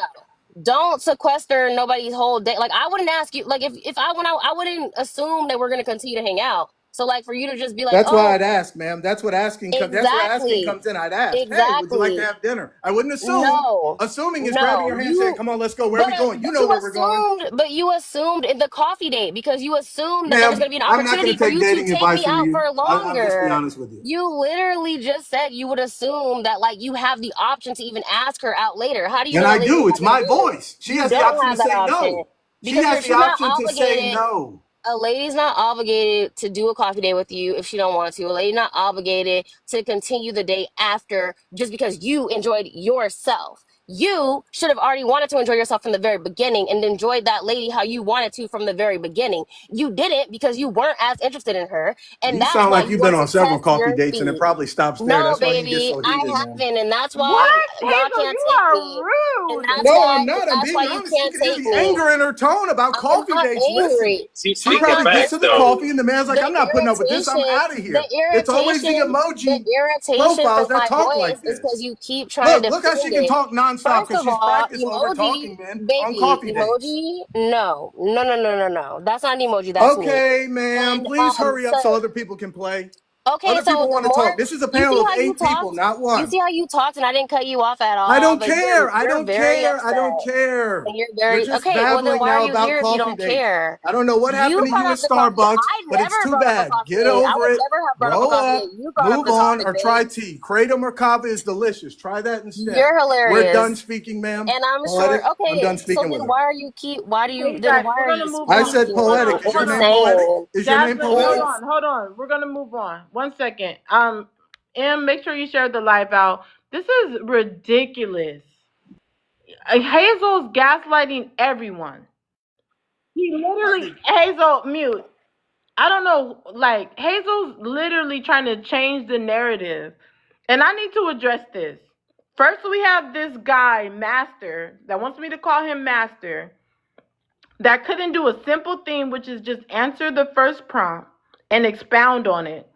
Don't sequester nobody's whole day. Like, I wouldn't ask you, like, if I went out, I wouldn't assume that we're going to continue to hang out. So like for you to just be like, That's why oh, I'd ask, ma'am. That's where asking exactly, comes in. I'd ask, hey, would you like to exactly. have dinner? I wouldn't assume. No, Assuming is grabbing no, your hand, saying, you. come on, let's go. Where are we going? You know where we're going. But you assumed in the coffee date because you assumed that there was Ma'am, going to be an I'm not going opportunity to for take you to dating take advice me from out you. for I'll just be longer. honest with you. You literally just said you would assume that like you have the option to even ask her out later. How do you And know that I lady do. It's hasn't my did it? voice. She You has the don't option to have that say option no. She because has the she's not option to say obligated. no. A lady's not obligated to do a coffee date with you if she don't want to. A lady's not obligated to continue the date after just because you enjoyed yourself. You should have already wanted to enjoy yourself from the very beginning and enjoyed that lady how you wanted to from the very beginning. You didn't because you weren't as interested in her, and You that's sound why like you you've been wanted on to several test coffee your dates and it feet. probably stops there. No, That's why you get baby, so I heated, man. haven't, and that's why What? y'all Hazel, can't you take are me. And rude. No, I'm not. I'm that's being why you honest. You can't can hear take the me. anger in her tone about I'm coffee not dates. Listen, angry. She's she I speaking probably am gets facts to the though. coffee and the man's like, the I'm not putting up with this. I'm irritation, out of here. It's always the the emoji irritation from profiles that my talk voice like is because this. you keep trying to Look how defend she can it. talk nonstop First because of she's all, practiced over emoji, talking men on baby, coffee dates. emoji, no, no, no, no, no, no. That's not an emoji. That's me. Okay, ma'am, And please hurry up so so other people can play. okay, Other so people the want to more talk. This is a you panel see of how you 8 people, talked, not you one. see how you talked, and I didn't cut you off at I all, don't but care. I you're don't very care. I don't upset. care. And you're You're very just okay. Well, then babbling why are now you about here if you coffee don't dates. care? I don't know what You happened to brought you up at the coffee date. Starbucks, I but it's never too brought up a bad. coffee Get date. I over would it. never have brought up a Grow coffee date. up. You brought up Move the on topic, or babe. try tea. Kratom or kava is delicious. Try that instead. You're We're done hilarious. speaking, ma'am. And I'm sure. Poetic. I'm Okay, done so speaking with then her. why are you keep? Why do Okay, you? you Then guys, why we're are gonna you move I on. said speaking? Hold Like on, poetic. it's Is hold your on. name poetic? insane. Is your name Jasmine, hold poetic? Yes. on, hold on. We're gonna move on. One second. Em, make sure you share the live out. This is ridiculous. Hazel's gaslighting everyone. He literally Hazel mute. I don't know, like Hazel's literally trying to change the narrative. And I need to address this. First we have this guy, Master, that wants me to call him Master, that couldn't do a simple thing, which is just answer the first prompt and expound on it.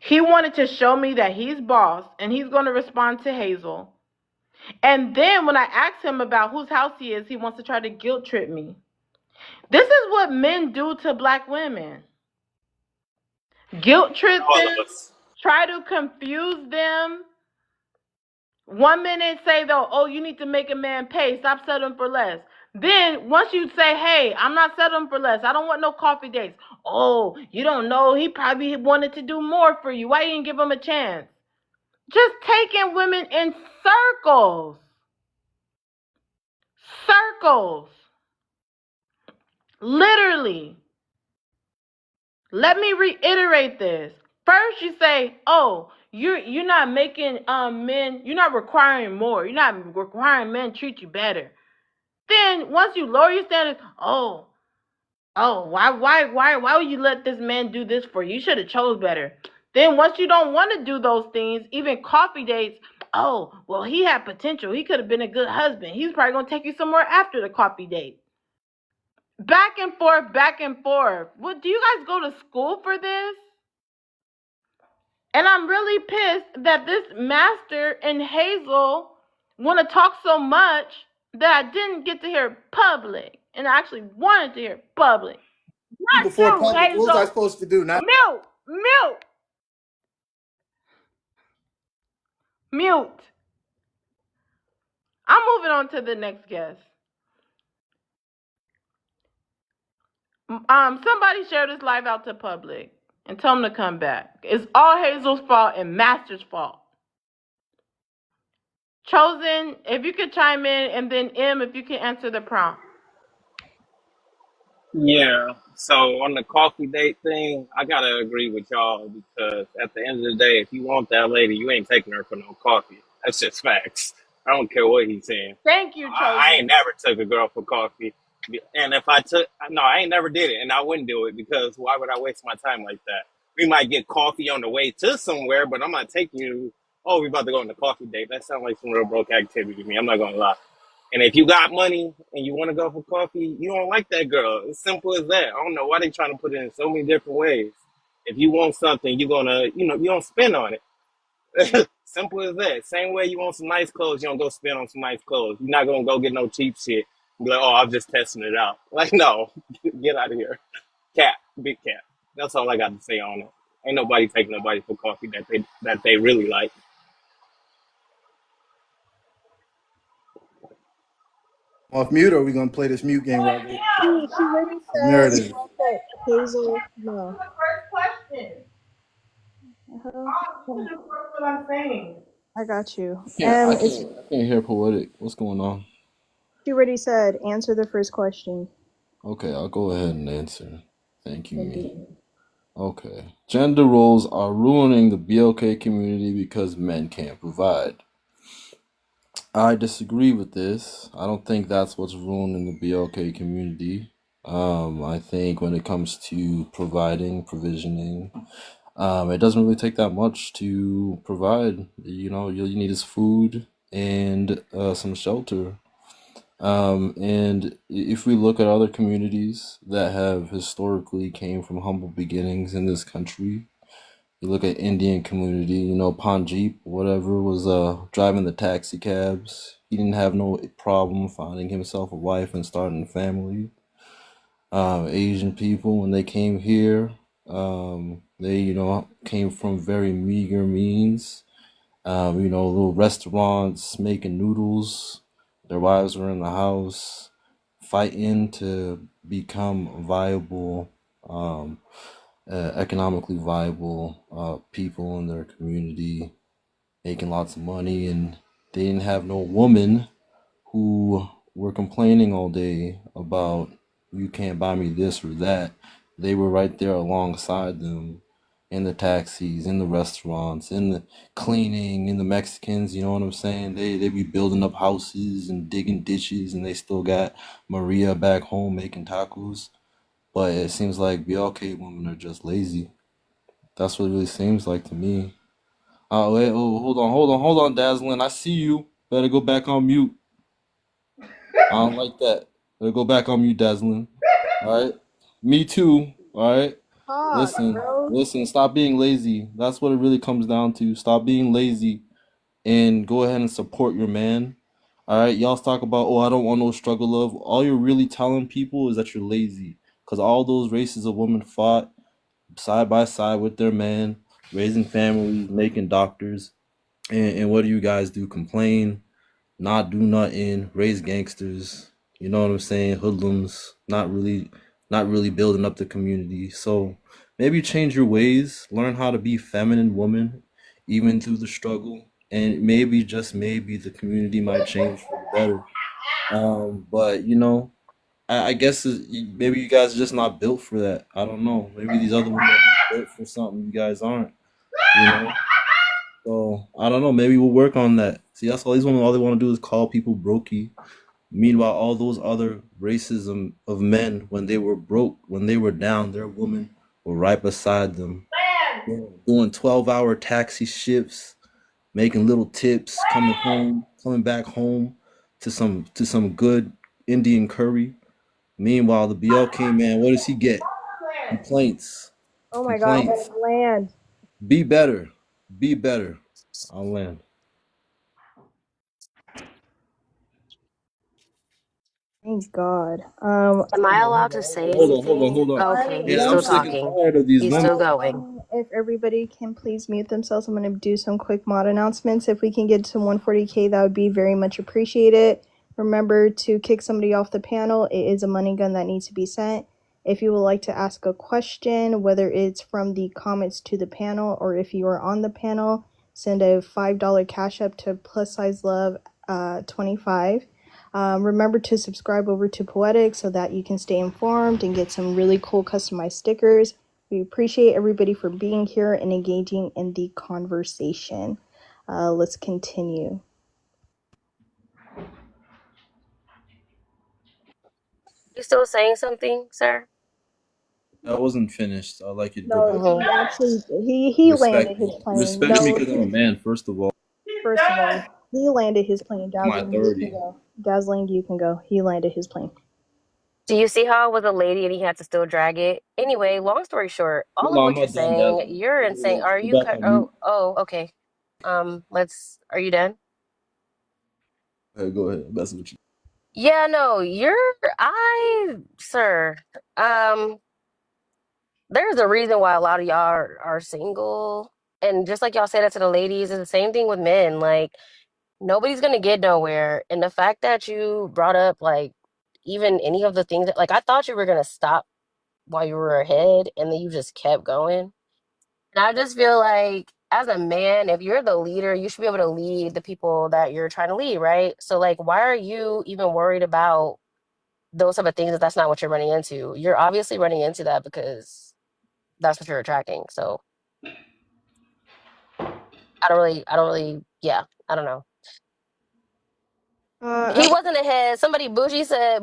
He wanted to show me that he's boss and he's going to respond to Hazel. And then when I asked him about whose house he is, he wants to try to guilt trip me. This is what men do to black women. Guilt trip All of them, us. try to confuse them. One minute say though, oh, you need to make a man pay, stop settling for less. Then once you say, hey, I'm not settling for less, I don't want no coffee dates. Oh, you don't know, he probably wanted to do more for you. Why you didn't give him a chance? Just taking women in circles. Circles. Literally. Let me reiterate this. First you say, oh, you're not making men, you're not requiring more. You're not requiring men to treat you better. Then once you lower your standards, why would you let this man do this for you? You should have chose better. Then once you don't want to do those things, even coffee dates, oh, well, he had potential. He could have been a good husband. He's probably gonna take you somewhere after the coffee date. Back and forth, back and forth. What, do you guys go to school for this? And I'm really pissed that this Master and Hazel want to talk so much that I didn't get to hear public. And I actually wanted to hear public. Not Before you, public, what was I Hazel. supposed to do? Not Mute. Mute. Mute. I'm moving on to the next guest. Somebody share this live out to public and tell them to come back. It's all Hazel's fault and Master's fault. Chosen, if you could chime in, and then M, if you can answer the prompt. Yeah. So on the coffee date thing, I gotta agree with y'all because at the end of the day, if you want that lady, you ain't taking her for no coffee. That's just facts. I don't care what he's saying. Thank you, I ain't Chosen. never took a girl for coffee. And if I took, no, I ain't never did it. And I wouldn't do it because why would I waste my time like that? We might get coffee on the way to somewhere, but I'm not taking you. Oh, we about to go on a coffee date. That sounds like some real broke activity to me. I'm not gonna lie. And if you got money and you want to go for coffee, you don't like that girl. It's simple as that. I don't know why they trying to put it in so many different ways. If you want something, you're gonna, you don't spend on it. Simple as that. Same way you want some nice clothes, you don't go spend on some nice clothes. You're not gonna go get no cheap shit. Be like, oh, I'm just testing it out. Like, no, get out of here. Cap, big cap. That's all I got to say on it. Ain't nobody taking nobody for coffee that they really like. Off mute, or are we gonna play this mute game right quick? She already There it said is. that Hazel. No. First question. Uh-huh. That's what I'm saying. I got you. Yeah, It's I can't hear Poetic. What's going on? she already said answer the first question. Okay, I'll go ahead and answer. Thank you, Thank me. you. Okay. Gender roles are ruining the BLK community because men can't provide. I disagree with this. I don't think that's what's ruining the BLK community. I think when it comes to provisioning, it doesn't really take that much to provide. You know, all you need is food and some shelter. And if we look at other communities that have historically came from humble beginnings in this country, you look at Indian community, you know, Panjip, whatever, was driving the taxi cabs. He didn't have no problem finding himself a wife and starting a family. Asian people, when they came here, they, you know, came from very meager means. You know, little restaurants making noodles. Their wives were in the house fighting to become viable, economically viable people in their community, making lots of money, and they didn't have no woman who were complaining all day about you can't buy me this or that. They were right there alongside them in the taxis, in the restaurants, in the cleaning, in the Mexicans, you know what I'm saying? They be building up houses and digging ditches, and they still got Maria back home making tacos. But it seems like BLK women are just lazy. That's what it really seems like to me. Oh wait, oh hold on, Dazzling. I see you. Better go back on mute. I don't like that. Better go back on mute, Dazzling. All right. Me too. All right. Talk, Listen, bro. listen. Stop being lazy. That's what it really comes down to. Stop being lazy and go ahead and support your man. All right. Y'all talk about, oh, I don't want no struggle love. All you're really telling people is that you're lazy, because all those races of women fought side by side with their man, raising families, making doctors. And what do you guys do? Complain, not do nothing, raise gangsters. You know what I'm saying? Hoodlums, not really building up the community. So maybe change your ways, learn how to be feminine woman, even through the struggle, and maybe just maybe the community might change for the better. But you know, I guess maybe you guys are just not built for that. I don't know. Maybe these other women are just built for something you guys aren't. You know. So I don't know. Maybe we'll work on that. See, that's all these women. All they want to do is call people brokey. Meanwhile, all those other racism of men, when they were broke, when they were down, their women were right beside them, doing 12-hour taxi shifts, making little tips, coming back home to some good Indian curry. Meanwhile, the BLK man, what does he get? Complaints, Oh my God, complaints. land. Be better, be better. I'll land. Thank God. Am I allowed to say anything? Hold on. Okay, he's Yeah, I'm still sick and talking. tired of these He's women. still going. If everybody can please mute themselves, I'm going to do some quick mod announcements. If we can get to 140K, that would be very much appreciated. Remember to kick somebody off the panel. It is a money gun that needs to be sent. If you would like to ask a question, whether it's from the comments to the panel or if you are on the panel, send a $5 cash up to plus size love 25. Remember to subscribe over to Poetic so that you can stay informed and get some really cool customized stickers. We appreciate everybody for being here and engaging in the conversation. Let's continue. You still saying something, sir? I wasn't finished. I like it, No, brother. he Mm-hmm. actually he landed Respect his me. plane. Respect me No, because I'm a man, first of all. first of all, he landed his plane. My Dazzling, you can authority. go. Dazzling, you can go. He landed his plane. Do you see how it was a lady and he had to still drag it? Anyway, long story short, all Hold of on, I'm what you're not done, saying, Dazzling. you're Hold insane. on. Are Go you back cut? on Oh, mute. okay. Are you done? Okay, go ahead. That's what you. Yeah, no, sir. Um, there's a reason why a lot of y'all are single. And just like y'all say that to the ladies, it's the same thing with men. Like, nobody's gonna get nowhere. And the fact that you brought up, like, even any of the things that, like, I thought you were gonna stop while you were ahead and then you just kept going. And I just feel like, as a man, if you're the leader, you should be able to lead the people that you're trying to lead, right? So, like, why are you even worried about those type of things if that's not what you're running into? You're obviously running into that because that's what you're attracting. So yeah, I don't know. He Uh, wasn't ahead. Somebody Bougie said,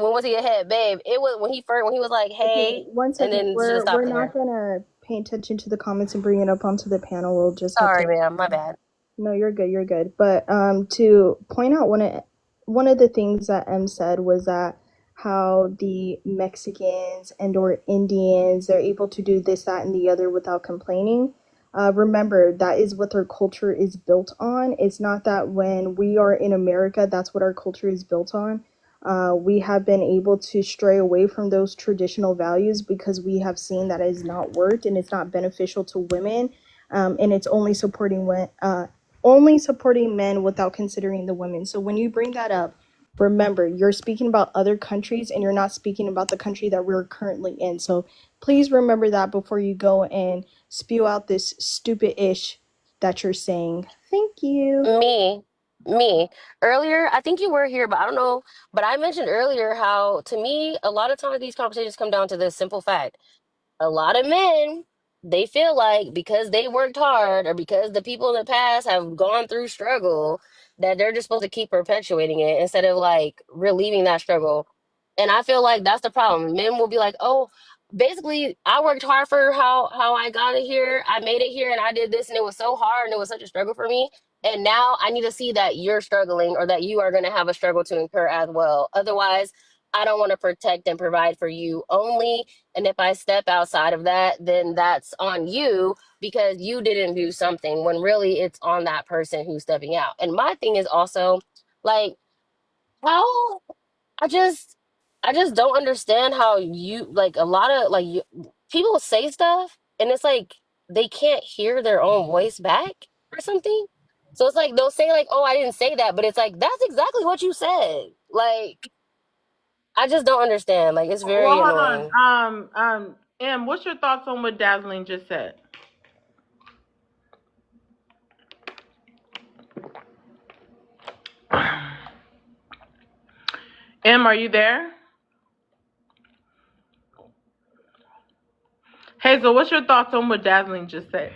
when was he ahead, babe? It was when he was like, okay, hey, one and second. then should have We're stopped not there. gonna pay attention to the comments and bring it up onto the panel. We'll just have Sorry, to. ma'am, my bad. No, you're good. You're good. But to point out one of the things that M said was that how the Mexicans and or Indians they're able to do this, that, and the other without complaining. Remember, that is what their culture is built on. It's not that when we are in America, that's what our culture is built on. We have been able to stray away from those traditional values because we have seen that it has not worked and it's not beneficial to women, and it's only supporting men without considering the women. So when you bring that up, remember you're speaking about other countries and you're not speaking about the country that we're currently in. So please remember that before you go and spew out this stupid ish that you're saying. Thank you. Me, me. Earlier, I think you were here, but I don't know. But I mentioned earlier how, to me, a lot of times these conversations come down to this simple fact. A lot of men, they feel like because they worked hard or because the people in the past have gone through struggle, that they're just supposed to keep perpetuating it instead of like relieving that struggle. And I feel like that's the problem. Men will be like, "Oh, basically, I worked hard for how I got it here. I made it here and I did this and it was so hard and it was such a struggle for me. And now I need to see that you're struggling or that you are going to have a struggle to incur as well. Otherwise, I don't want to protect and provide for you only, and if I step outside of that, then that's on you because you didn't do something when really it's on that person who's stepping out." And my thing is also like, how I just I just don't understand how you, like, a lot of like people say stuff and it's like they can't hear their own voice back or something. So it's like they'll say like, "Oh, I didn't say that," but it's like that's exactly what you said. Like, I just don't understand. Like, it's Well, very hold on. annoying. Em, what's your thoughts on what Dazzling just said? Em, are you there? Hazel, what's your thoughts on what Dazzling just said?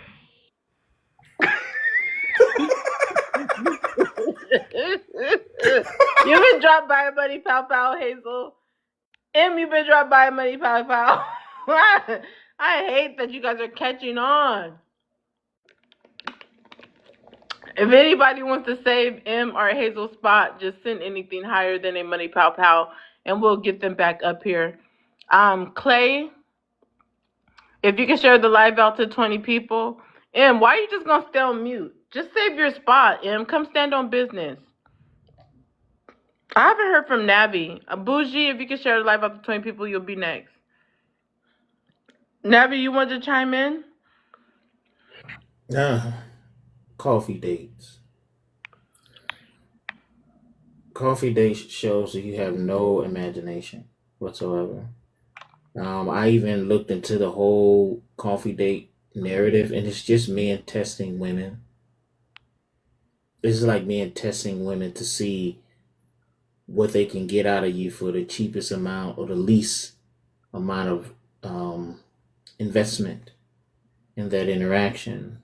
You been dropped by a money pow pow, Hazel. Em, you been dropped by a money pow pow. I hate that you guys are catching on. If anybody wants to save M or Hazel's spot, just send anything higher than a money pow pow, and we'll get them back up here. Clay, if you can share the live out to 20 people. M, why are you just gonna stay on mute? Just save your spot, M. Come stand on business. I haven't heard from Navi. Bougie, if you can share the live out to 20 people, you'll be next. Navi, you want to chime in? Coffee dates. Coffee dates shows that you have no imagination whatsoever. I even looked into the whole coffee date narrative, and it's just men testing women. This is like men testing women to see what they can get out of you for the cheapest amount or the least amount of investment in that interaction.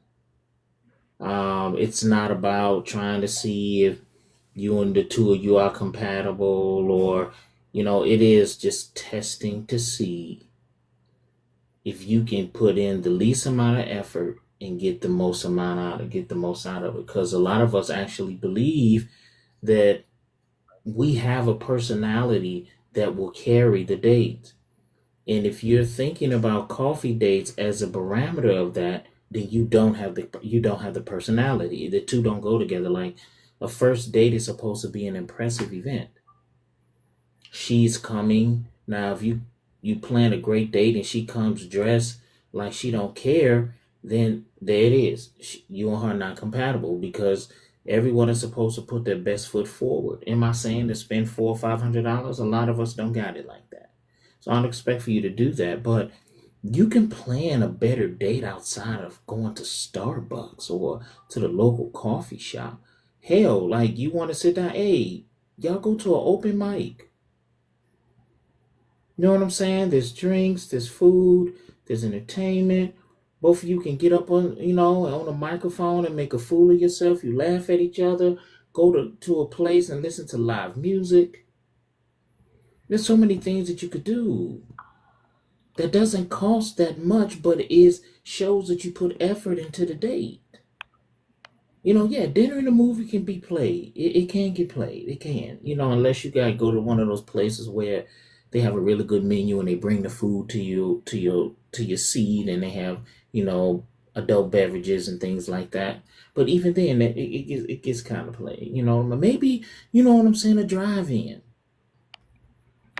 It's not about trying to see if you and the two of you are compatible, or it is just testing to see if you can put in the least amount of effort and get the most get the most out of it. Because a lot of us actually believe that we have a personality that will carry the date. And if you're thinking about coffee dates as a parameter of that, then you don't have the personality. The two don't go together. Like, a first date is supposed to be an impressive event. She's coming. Now, if you plan a great date and she comes dressed like she don't care, then there it is. You and her not compatible because everyone is supposed to put their best foot forward. Am I saying to spend $400 or $500? A lot of us don't got it like that. So I don't expect for you to do that, but you can plan a better date outside of going to Starbucks or to the local coffee shop. Hell, like you want to sit down, hey, y'all go to an open mic. You know what I'm saying? There's drinks, there's food, there's entertainment. Both of you can get up on a microphone and make a fool of yourself. You laugh at each other, go to a place and listen to live music. There's so many things that you could do that doesn't cost that much, but shows that you put effort into the date. Yeah, dinner and a movie can be played. It can get played. It can. Unless you gotta go to one of those places where they have a really good menu and they bring the food to your seat and they have, adult beverages and things like that. But even then, it gets kind of played. Maybe, what I'm saying, a drive-in,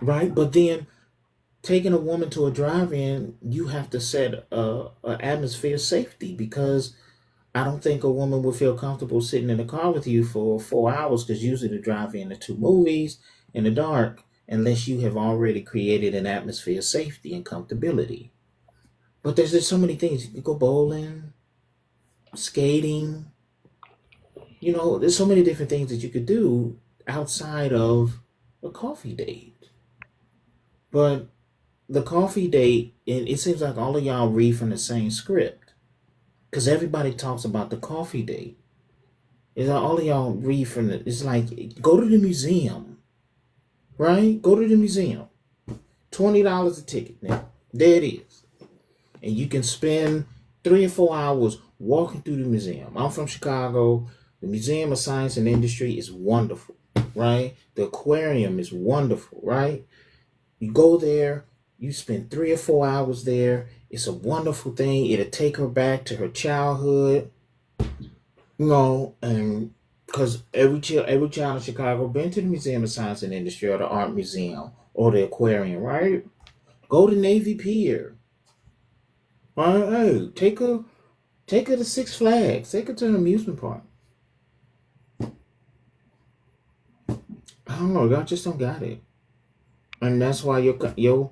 right? But then taking a woman to a drive-in, you have to set a atmosphere of safety because I don't think a woman would feel comfortable sitting in the car with you for 4 hours because usually the drive-in are two movies in the dark unless you have already created an atmosphere of safety and comfortability. But there's just so many things. You could go bowling, skating. There's so many different things that you could do outside of a coffee date. But the coffee date, it seems like all of y'all read from the same script because everybody talks about the coffee date. It's like all of y'all read from it. It's like go to the museum, right? Go to the museum. $20 a ticket now. There it is. And you can spend 3 or 4 hours walking through the museum. I'm from Chicago. The Museum of Science and Industry is wonderful, right? The aquarium is wonderful, right? You go there, you spend 3 or 4 hours there. It's a wonderful thing. It'll take her back to her childhood, and because every child in Chicago been to the Museum of Science and Industry or the Art Museum or the aquarium, right? Go to Navy Pier. All right, hey, take her to Six Flags. Take her to an amusement park. I don't know, y'all just don't got it, and that's why your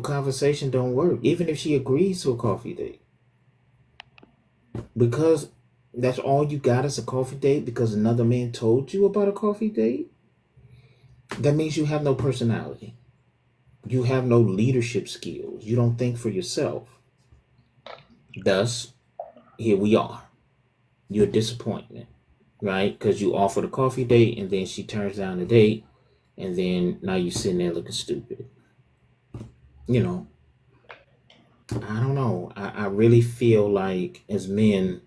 conversation don't work, even if she agrees to a coffee date, because that's all you got is a coffee date because another man told you about a coffee date. That means you have no personality. You have no leadership skills. You don't think for yourself. Thus, here we are. You're a disappointment, right? Because you offered a coffee date and then she turns down the date, and then now you're sitting there looking stupid. I don't know. I really feel like as men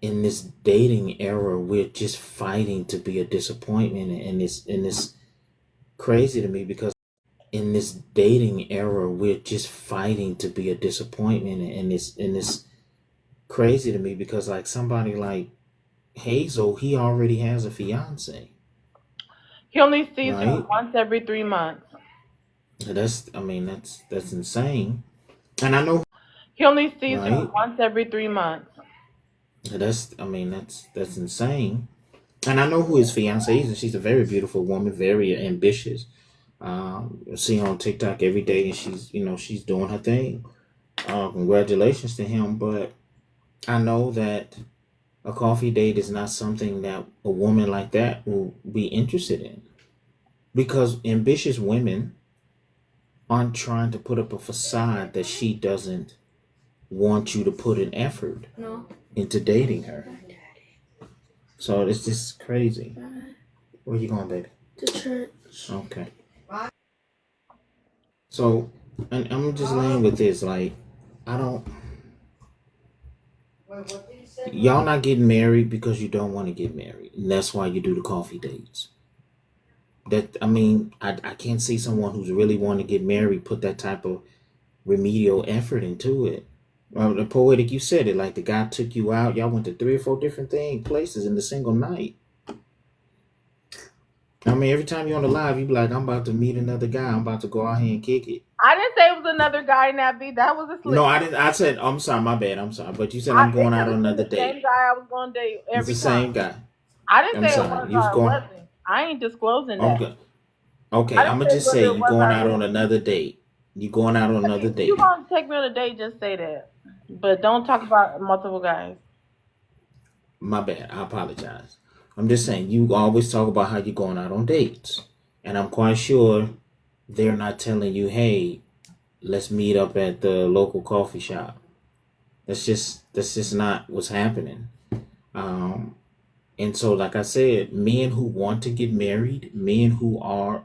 in this dating era, we're just fighting to be a disappointment, and it's crazy to me because in this dating era, we're just fighting to be a disappointment, and it's crazy to me because like somebody like Hazel, he already has a fiance, He only sees her right? once every 3 months. That's insane, and I know, He only sees her right? once every 3 months. That's insane, and I know who his fiance is, and she's a very beautiful woman, very ambitious. See her on TikTok every day, and she's doing her thing. Congratulations to him, but I know that a coffee date is not something that a woman like that will be interested in because ambitious women aren't trying to put up a facade that she doesn't want you to put an effort into dating her. So it's just crazy. Where you going, baby? To church. Okay. So, and I'm just laying with this. Like, I don't. Y'all not getting married because you don't want to get married, and that's why you do the coffee dates. I can't see someone who's really want to get married put that type of remedial effort into it. The Poetic, you said it, like the guy took you out, y'all went to 3 or 4 different places in a single night. I mean, every time you're on the live, you be like, I'm about to meet another guy. I'm about to go out here and kick it. I didn't say it was another guy, Nappy. That was a No, slip I up. didn't. I said, I'm sorry, my bad. I'm sorry. But you said I'm It going could out on have been another the same date. guy I was going to date It's the every time. same guy. I didn't I'm say it sorry. was You was or it going. wasn't. I ain't disclosing that. Okay. Okay. I I'm didn't gonna say just say whether it you was going or it out on wasn't. another date. You going out on another If you date. gonna take me on a date, just say that. But don't talk about multiple guys. My bad. I apologize. I'm just saying you always talk about how you're going out on dates, and I'm quite sure they're not telling you, hey, let's meet up at the local coffee shop. That's just not what's happening. Um, and so, like I said, men who want to get married, men who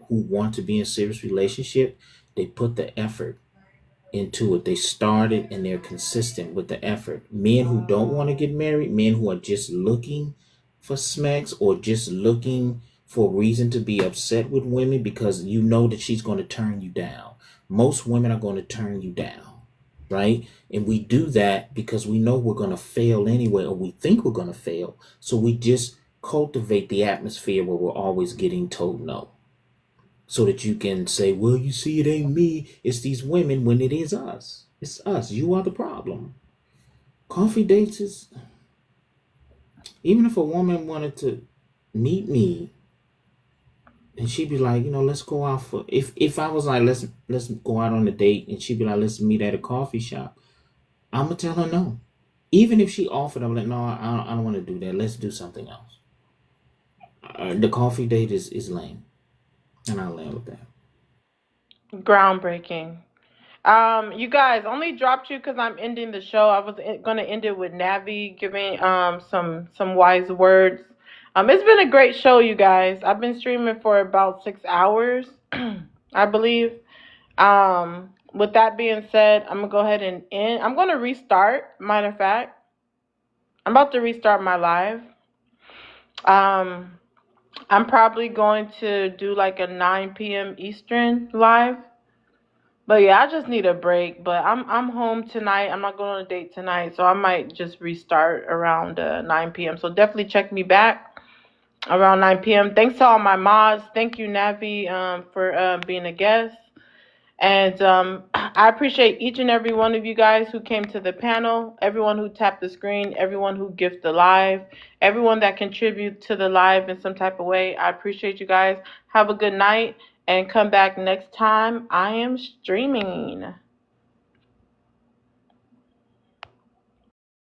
want to be in a serious relationship, they put the effort into it. They started and they're consistent with the effort. Men who don't want to get married, men who are just looking for smacks or just looking for a reason to be upset with women because you know that she's going to turn you down. Most women are going to turn you down, right? And we do that because we know we're going to fail anyway, or we think we're going to fail. So we just cultivate the atmosphere where we're always getting told no, so that you can say, well, you see, it ain't me, it's these women, when it is us. It's us. You are the problem. Coffee dates is, even if a woman wanted to meet me and she'd be like, let's go out for, if I was like, let's go out on a date, and she'd be like, let's meet at a coffee shop, I'm gonna tell her no. Even if she offered, I'm like, no, I don't want to do that. Let's do something else. The coffee date is lame, and I'll land with that. Groundbreaking. You guys, only dropped you because I'm ending the show. I was gonna end it with Navi giving some wise words. It's been a great show, you guys. I've been streaming for about 6 hours, I believe. With that being said, I'm gonna go ahead and end. I'm gonna restart. Matter of fact, I'm about to restart my live. Um, I'm probably going to do like a 9 p.m. Eastern live. But yeah, I just need a break. But I'm home tonight. I'm not going on a date tonight, so I might just restart around 9 p.m. So definitely check me back around 9 p.m. Thanks to all my mods. Thank you, Navi, for being a guest. And I appreciate each and every one of you guys who came to the panel, everyone who tapped the screen, everyone who gifted the live, everyone that contribute to the live in some type of way. I appreciate you guys. Have a good night and come back next time I am streaming.